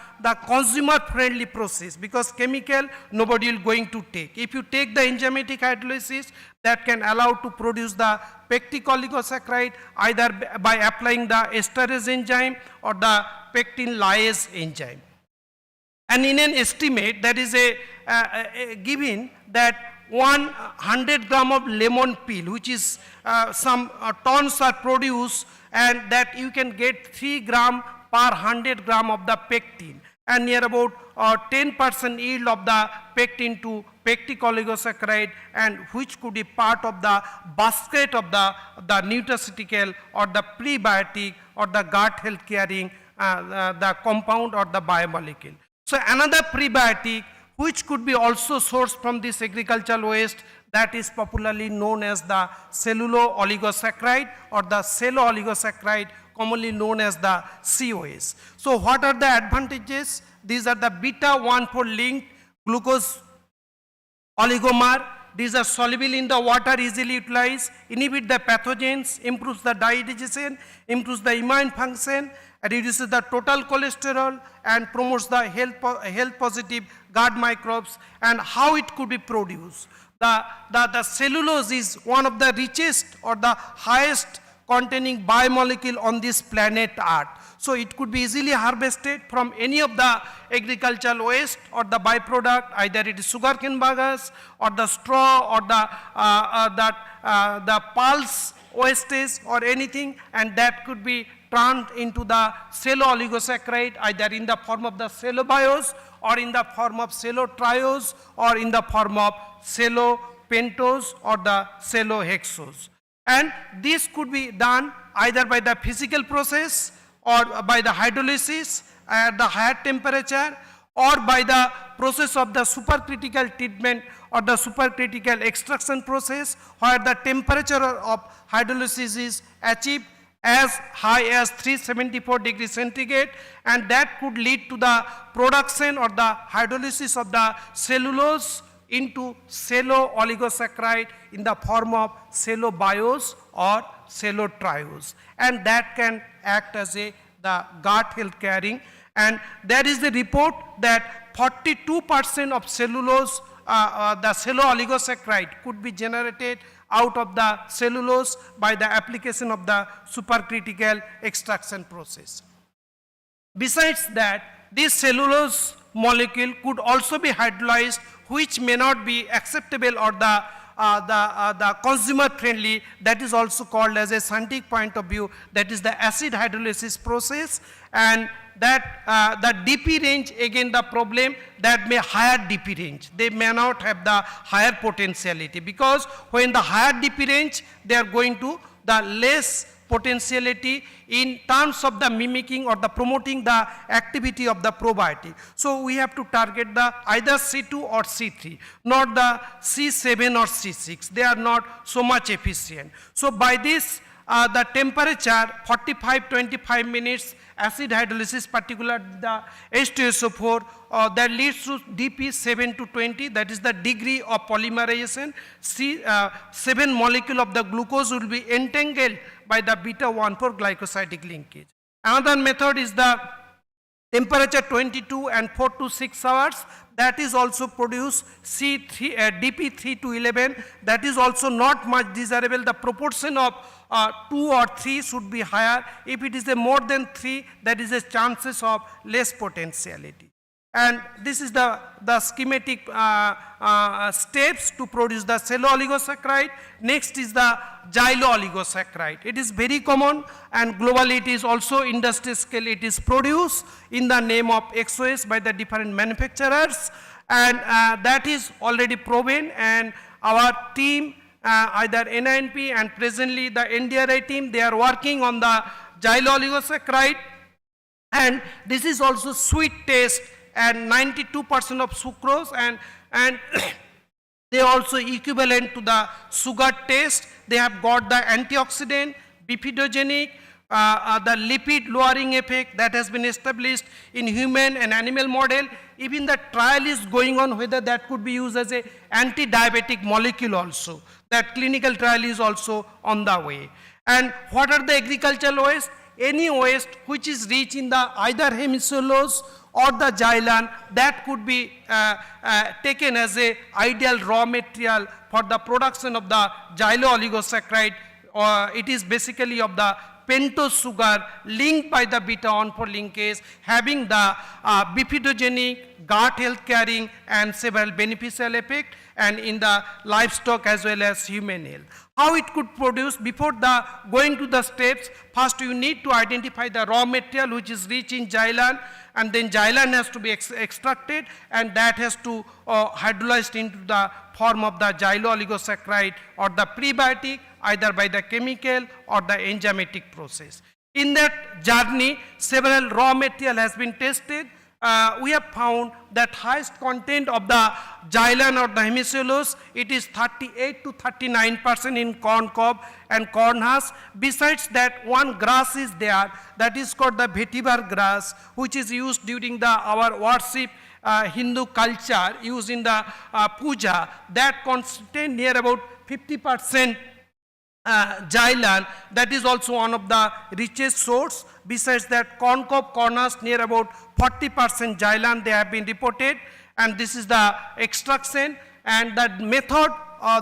consumer friendly process, because chemical nobody will going to take. If you take the enzymatic hydrolysis, that can allow to produce the pectic oligosaccharide either by applying the esterase enzyme or the pectin lyase enzyme. And in an estimate, that is given that 100 gram of lemon peel, which is some tons are produced, and that you can get 3 gram per 100 gram of the pectin, and near about 10% yield of the pectin to pectic oligosaccharide, and which could be part of the basket of the nutraceutical or the prebiotic or the gut health carrying the compound or the biomolecule. So another prebiotic which could be also sourced from this agricultural waste, that is popularly known as the cellulo-oligosaccharide or the cello-oligosaccharide, commonly known as the COS. So what are the advantages? These are the beta-1,4 linked glucose oligomer. These are soluble in the water, easily utilized, inhibit the pathogens, improves the digestion, improves the immune function, reduces the total cholesterol, and promotes the health positive gut microbes. And how it could be produced? The cellulose is one of the richest or the highest containing biomolecule on this planet Earth. So it could be easily harvested from any of the agricultural waste or the byproduct, either it is sugarcane bagasse or the straw or the pulse wastage or anything, and that could be turned into the cello-oligosaccharide either in the form of the cellobiose or in the form of cellotriose or in the form of cellopentose or the cellohexose. And this could be done either by the physical process or by the hydrolysis at the higher temperature, or by the process of the supercritical treatment or the supercritical extraction process, where the temperature of hydrolysis is achieved as high as 374 degrees centigrade, and that could lead to the production or the hydrolysis of the cellulose into cello-oligosaccharide in the form of cellobiose or cellotriose, and that can act as the gut health carrying. And there is the report that 42% of cellulose, the cello-oligosaccharide could be generated out of the cellulose by the application of the supercritical extraction process. Besides that, this cellulose molecule could also be hydrolyzed, which may not be acceptable or the consumer friendly. That is also called as a scientific point of view, that is the acid hydrolysis process. And that the DP range, again the problem that may higher DP range, they may not have the higher potentiality, because when the higher DP range, they are going to the less potentiality in terms of the mimicking or the promoting the activity of the probiotic. So we have to target the either C2 or C3, not the C7 or C6. They are not so much efficient. So by this, the temperature 45-25 minutes acid hydrolysis, particularly the H2SO4, that leads to DP 7 to 20, that is the degree of polymerization. 7 molecule of the glucose will be entangled by the beta-1,4 glycosidic linkage. Another method is the temperature 22 and 4 to 6 hours. That is also produce DP 3 to 11. That is also not much desirable. The proportion of 2 or 3 should be higher. If it is a more than 3, that is a chances of less potentiality. And this is the schematic steps to produce the cello-oligosaccharide. Next is the xylo-oligosaccharide. It is very common, and globally it is also industry scale. It is produced in the name of XOS by the different manufacturers, and that is already proven, and our team, either NINP and presently the NDRI team, they are working on the xylo-oligosaccharide, and this is also sweet taste and 92% of sucrose, and they are also equivalent to the sugar taste. They have got the antioxidant, bifidogenic, the lipid lowering effect that has been established in human and animal model. Even the trial is going on whether that could be used as a anti-diabetic molecule also. That clinical trial is also on the way. And what are the agricultural waste? Any waste which is rich in the either hemicellulose or the xylan, that could be taken as a ideal raw material for the production of the xylo-oligosaccharide. It is basically of the pentose sugar linked by the beta-1,4 linkage, having the bifidogenic, gut health carrying, and several beneficial effect, and in the livestock as well as human health. How it could produce? Before the going to the steps, first you need to identify the raw material which is rich in xylan, and then xylan has to be extracted, and that has to hydrolyzed into the form of the xylo-oligosaccharide or the prebiotic, either by the chemical or the enzymatic process. In that journey, several raw material has been tested. We have found that highest content of the xylan or the hemicellulose, it is 38 to 39% in corn cob and corn husk. Besides that, one grass is there, that is called the vetiver grass, which is used during our worship, Hindu culture, used in the puja. That contain near about 50% xylan. That is also one of the richest source. Besides that, corn cob, corn husk, near about 40% xylan they have been reported, and this is the extraction, and that method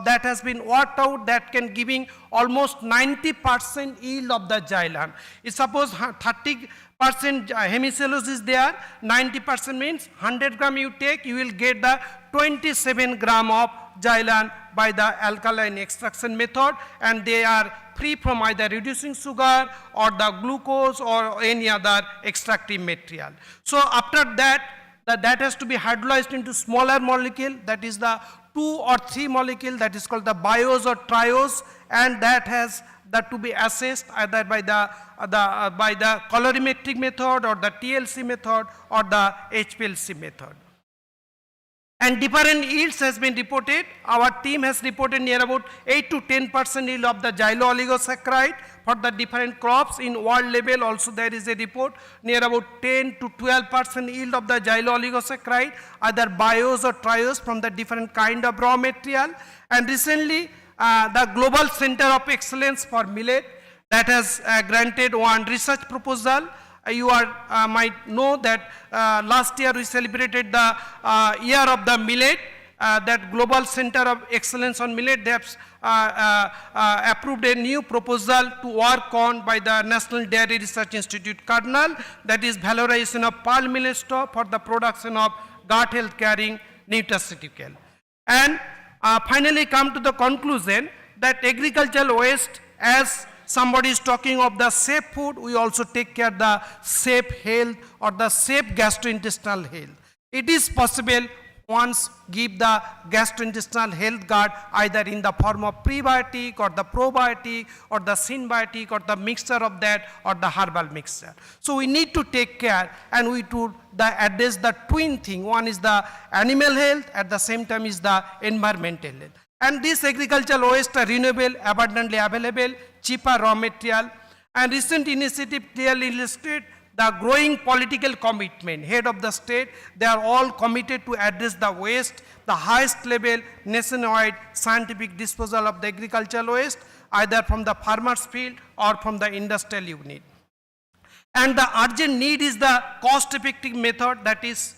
that has been worked out that can giving almost 90% yield of the xylan. If suppose 30% hemicellulose is there, 90% means 100 gram you take, you will get the 27 gram of xylan by the alkaline extraction method, and they are free from either reducing sugar or the glucose or any other extractive material. So after that, that has to be hydrolyzed into smaller molecule, that is the 2 or 3 molecule, that is called the biose or triose, and that has that to be assessed either by the colorimetric method or the TLC method or the HPLC method. And different yields has been reported. Our team has reported near about 8 to 10% yield of the xylo-oligosaccharide for the different crops. In world level also there is a report near about 10 to 12% yield of the xylo-oligosaccharide, either biose or triose from the different kind of raw material. And recently the Global Center of Excellence for Millet, that has granted one research proposal. You might know that last year we celebrated the year of the millet. That Global Center of Excellence on Millet, they have approved a new proposal to work on by the National Dairy Research Institute, Kernel, that is valorization of pearl millet straw for the production of gut health carrying nutraceutical. And finally come to the conclusion that agricultural waste, as somebody is talking of the safe food, we also take care of the safe health or the safe gastrointestinal health. It is possible once give the gastrointestinal health guard either in the form of prebiotic or the probiotic or the symbiotic or the mixture of that or the herbal mixture. So we need to take care and we to address the twin thing. One is the animal health, at the same time is the environmental health. And this agricultural waste are renewable, abundantly available, cheaper raw material. And recent initiative clearly illustrate the growing political commitment. Head of the state, they are all committed to address the waste, the highest level nationwide scientific disposal of the agricultural waste, either from the farmer's field or from the industrial unit. And the urgent need is the cost-effective method that is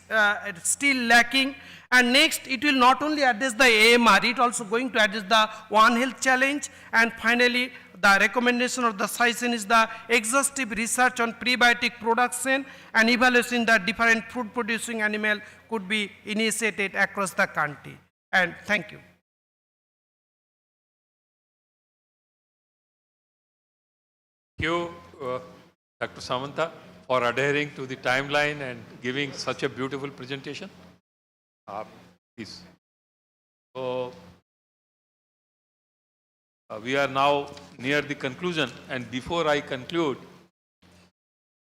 still lacking. And next, it will not only address the AMR, it also going to address the One Health challenge. And finally, the recommendation of the CISN is the exhaustive research on prebiotic production and evaluation that different food producing animal could be initiated across the country. And thank you. Thank you, Dr. Samanta, for adhering to the timeline and giving such a beautiful presentation. Please. So, we are now near the conclusion, and before I conclude,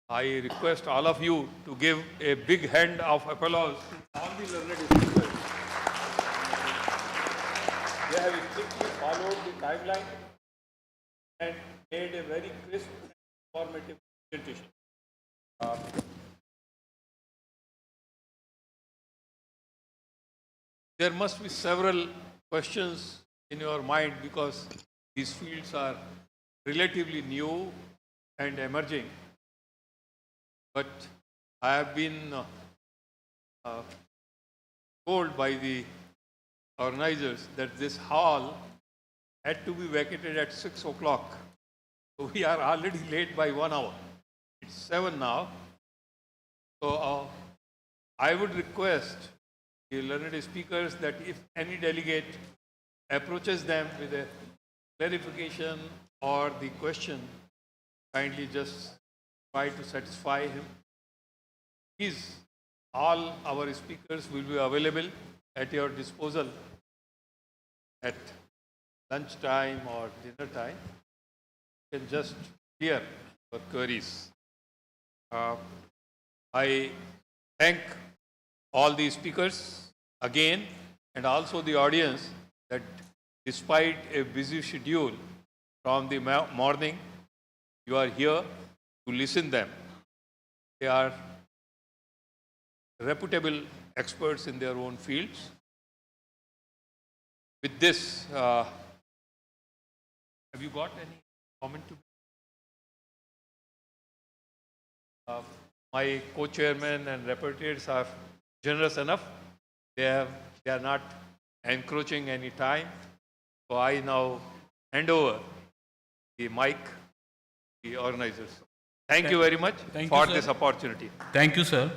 I request all of you to give a big hand of applause to all the learned speakers. They have strictly followed the timeline and made a very crisp and informative presentation. There must be several questions in your mind because these fields are relatively new and emerging. But I have been told by the organizers that this hall had to be vacated at 6 o'clock. So we are already late by 1 hour. It's 7 now. So I would request the learned speakers that if any delegate approaches them with a clarification or the question, kindly just try to satisfy him. Please, all our speakers will be available at your disposal at lunch time or dinner time. You can just clear your queries. I thank all the speakers again and also the audience that despite a busy schedule from the morning, you are here to listen them. They are reputable experts in their own fields. With this, have you got any comment to make? My co-chairman and rapporteurs are generous enough. They are not encroaching any time. So I now hand over the mic to the organizers. Thank you very much for this opportunity. Thank you, sir.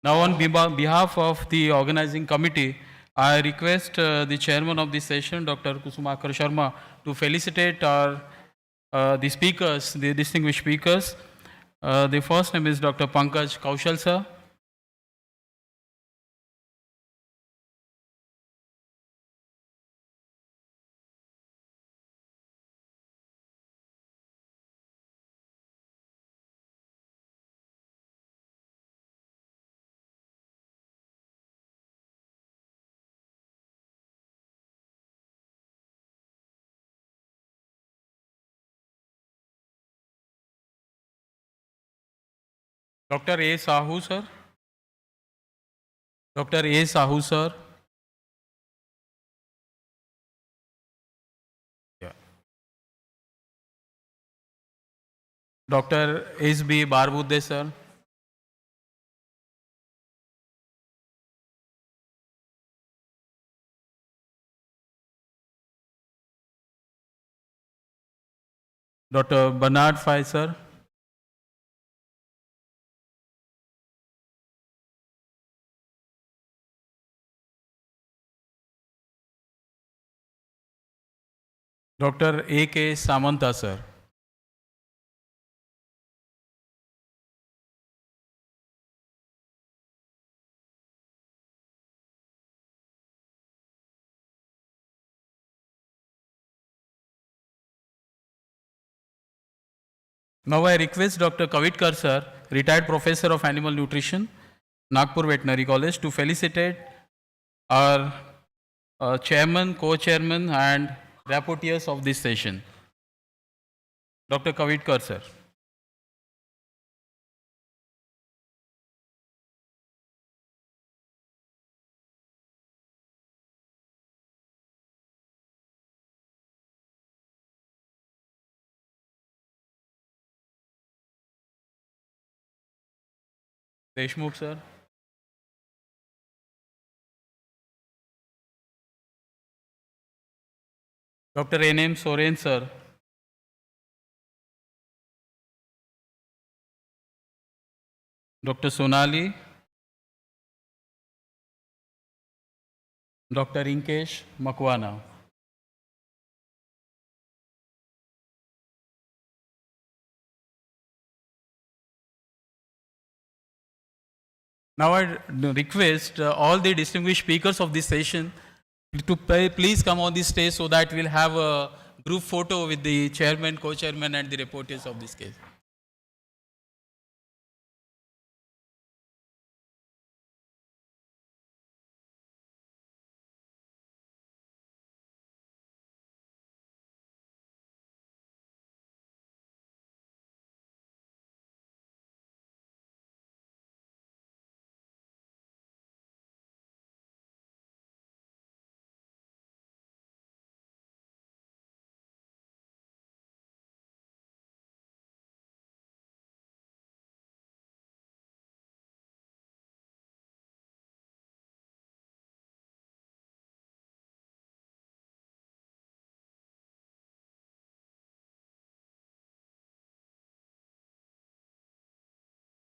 Now, on behalf of the organizing committee, I request the chairman of this session, Dr. Kusumakar Sharma, to felicitate the speakers, the distinguished speakers. The first name is Dr. Pankaj Kaushal, sir. Dr. A. Sahu, sir. Dr. A. Sahu, sir. Yeah. Dr. S. B. Barbude, sir. Dr. Bernard Fay, sir. Dr. A. K. Samanta, sir. Now I request Dr. Kavitkar sir, retired professor of animal nutrition, Nagpur Veterinary College, to felicitate our chairman, co-chairman and rapporteurs of this session. Dr. Kavitkar sir. Deshmukh sir. Dr. N.M. Soren sir. Dr. Sonali. Dr. Inkesh Makwana. Now I request all the distinguished speakers of this session to please come on this stage so that we'll have a group photo with the chairman, co-chairman and the reporters of this case.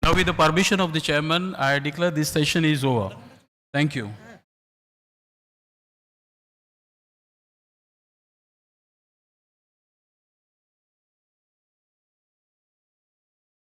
Now with the permission of the chairman, I declare this session is over. Thank you.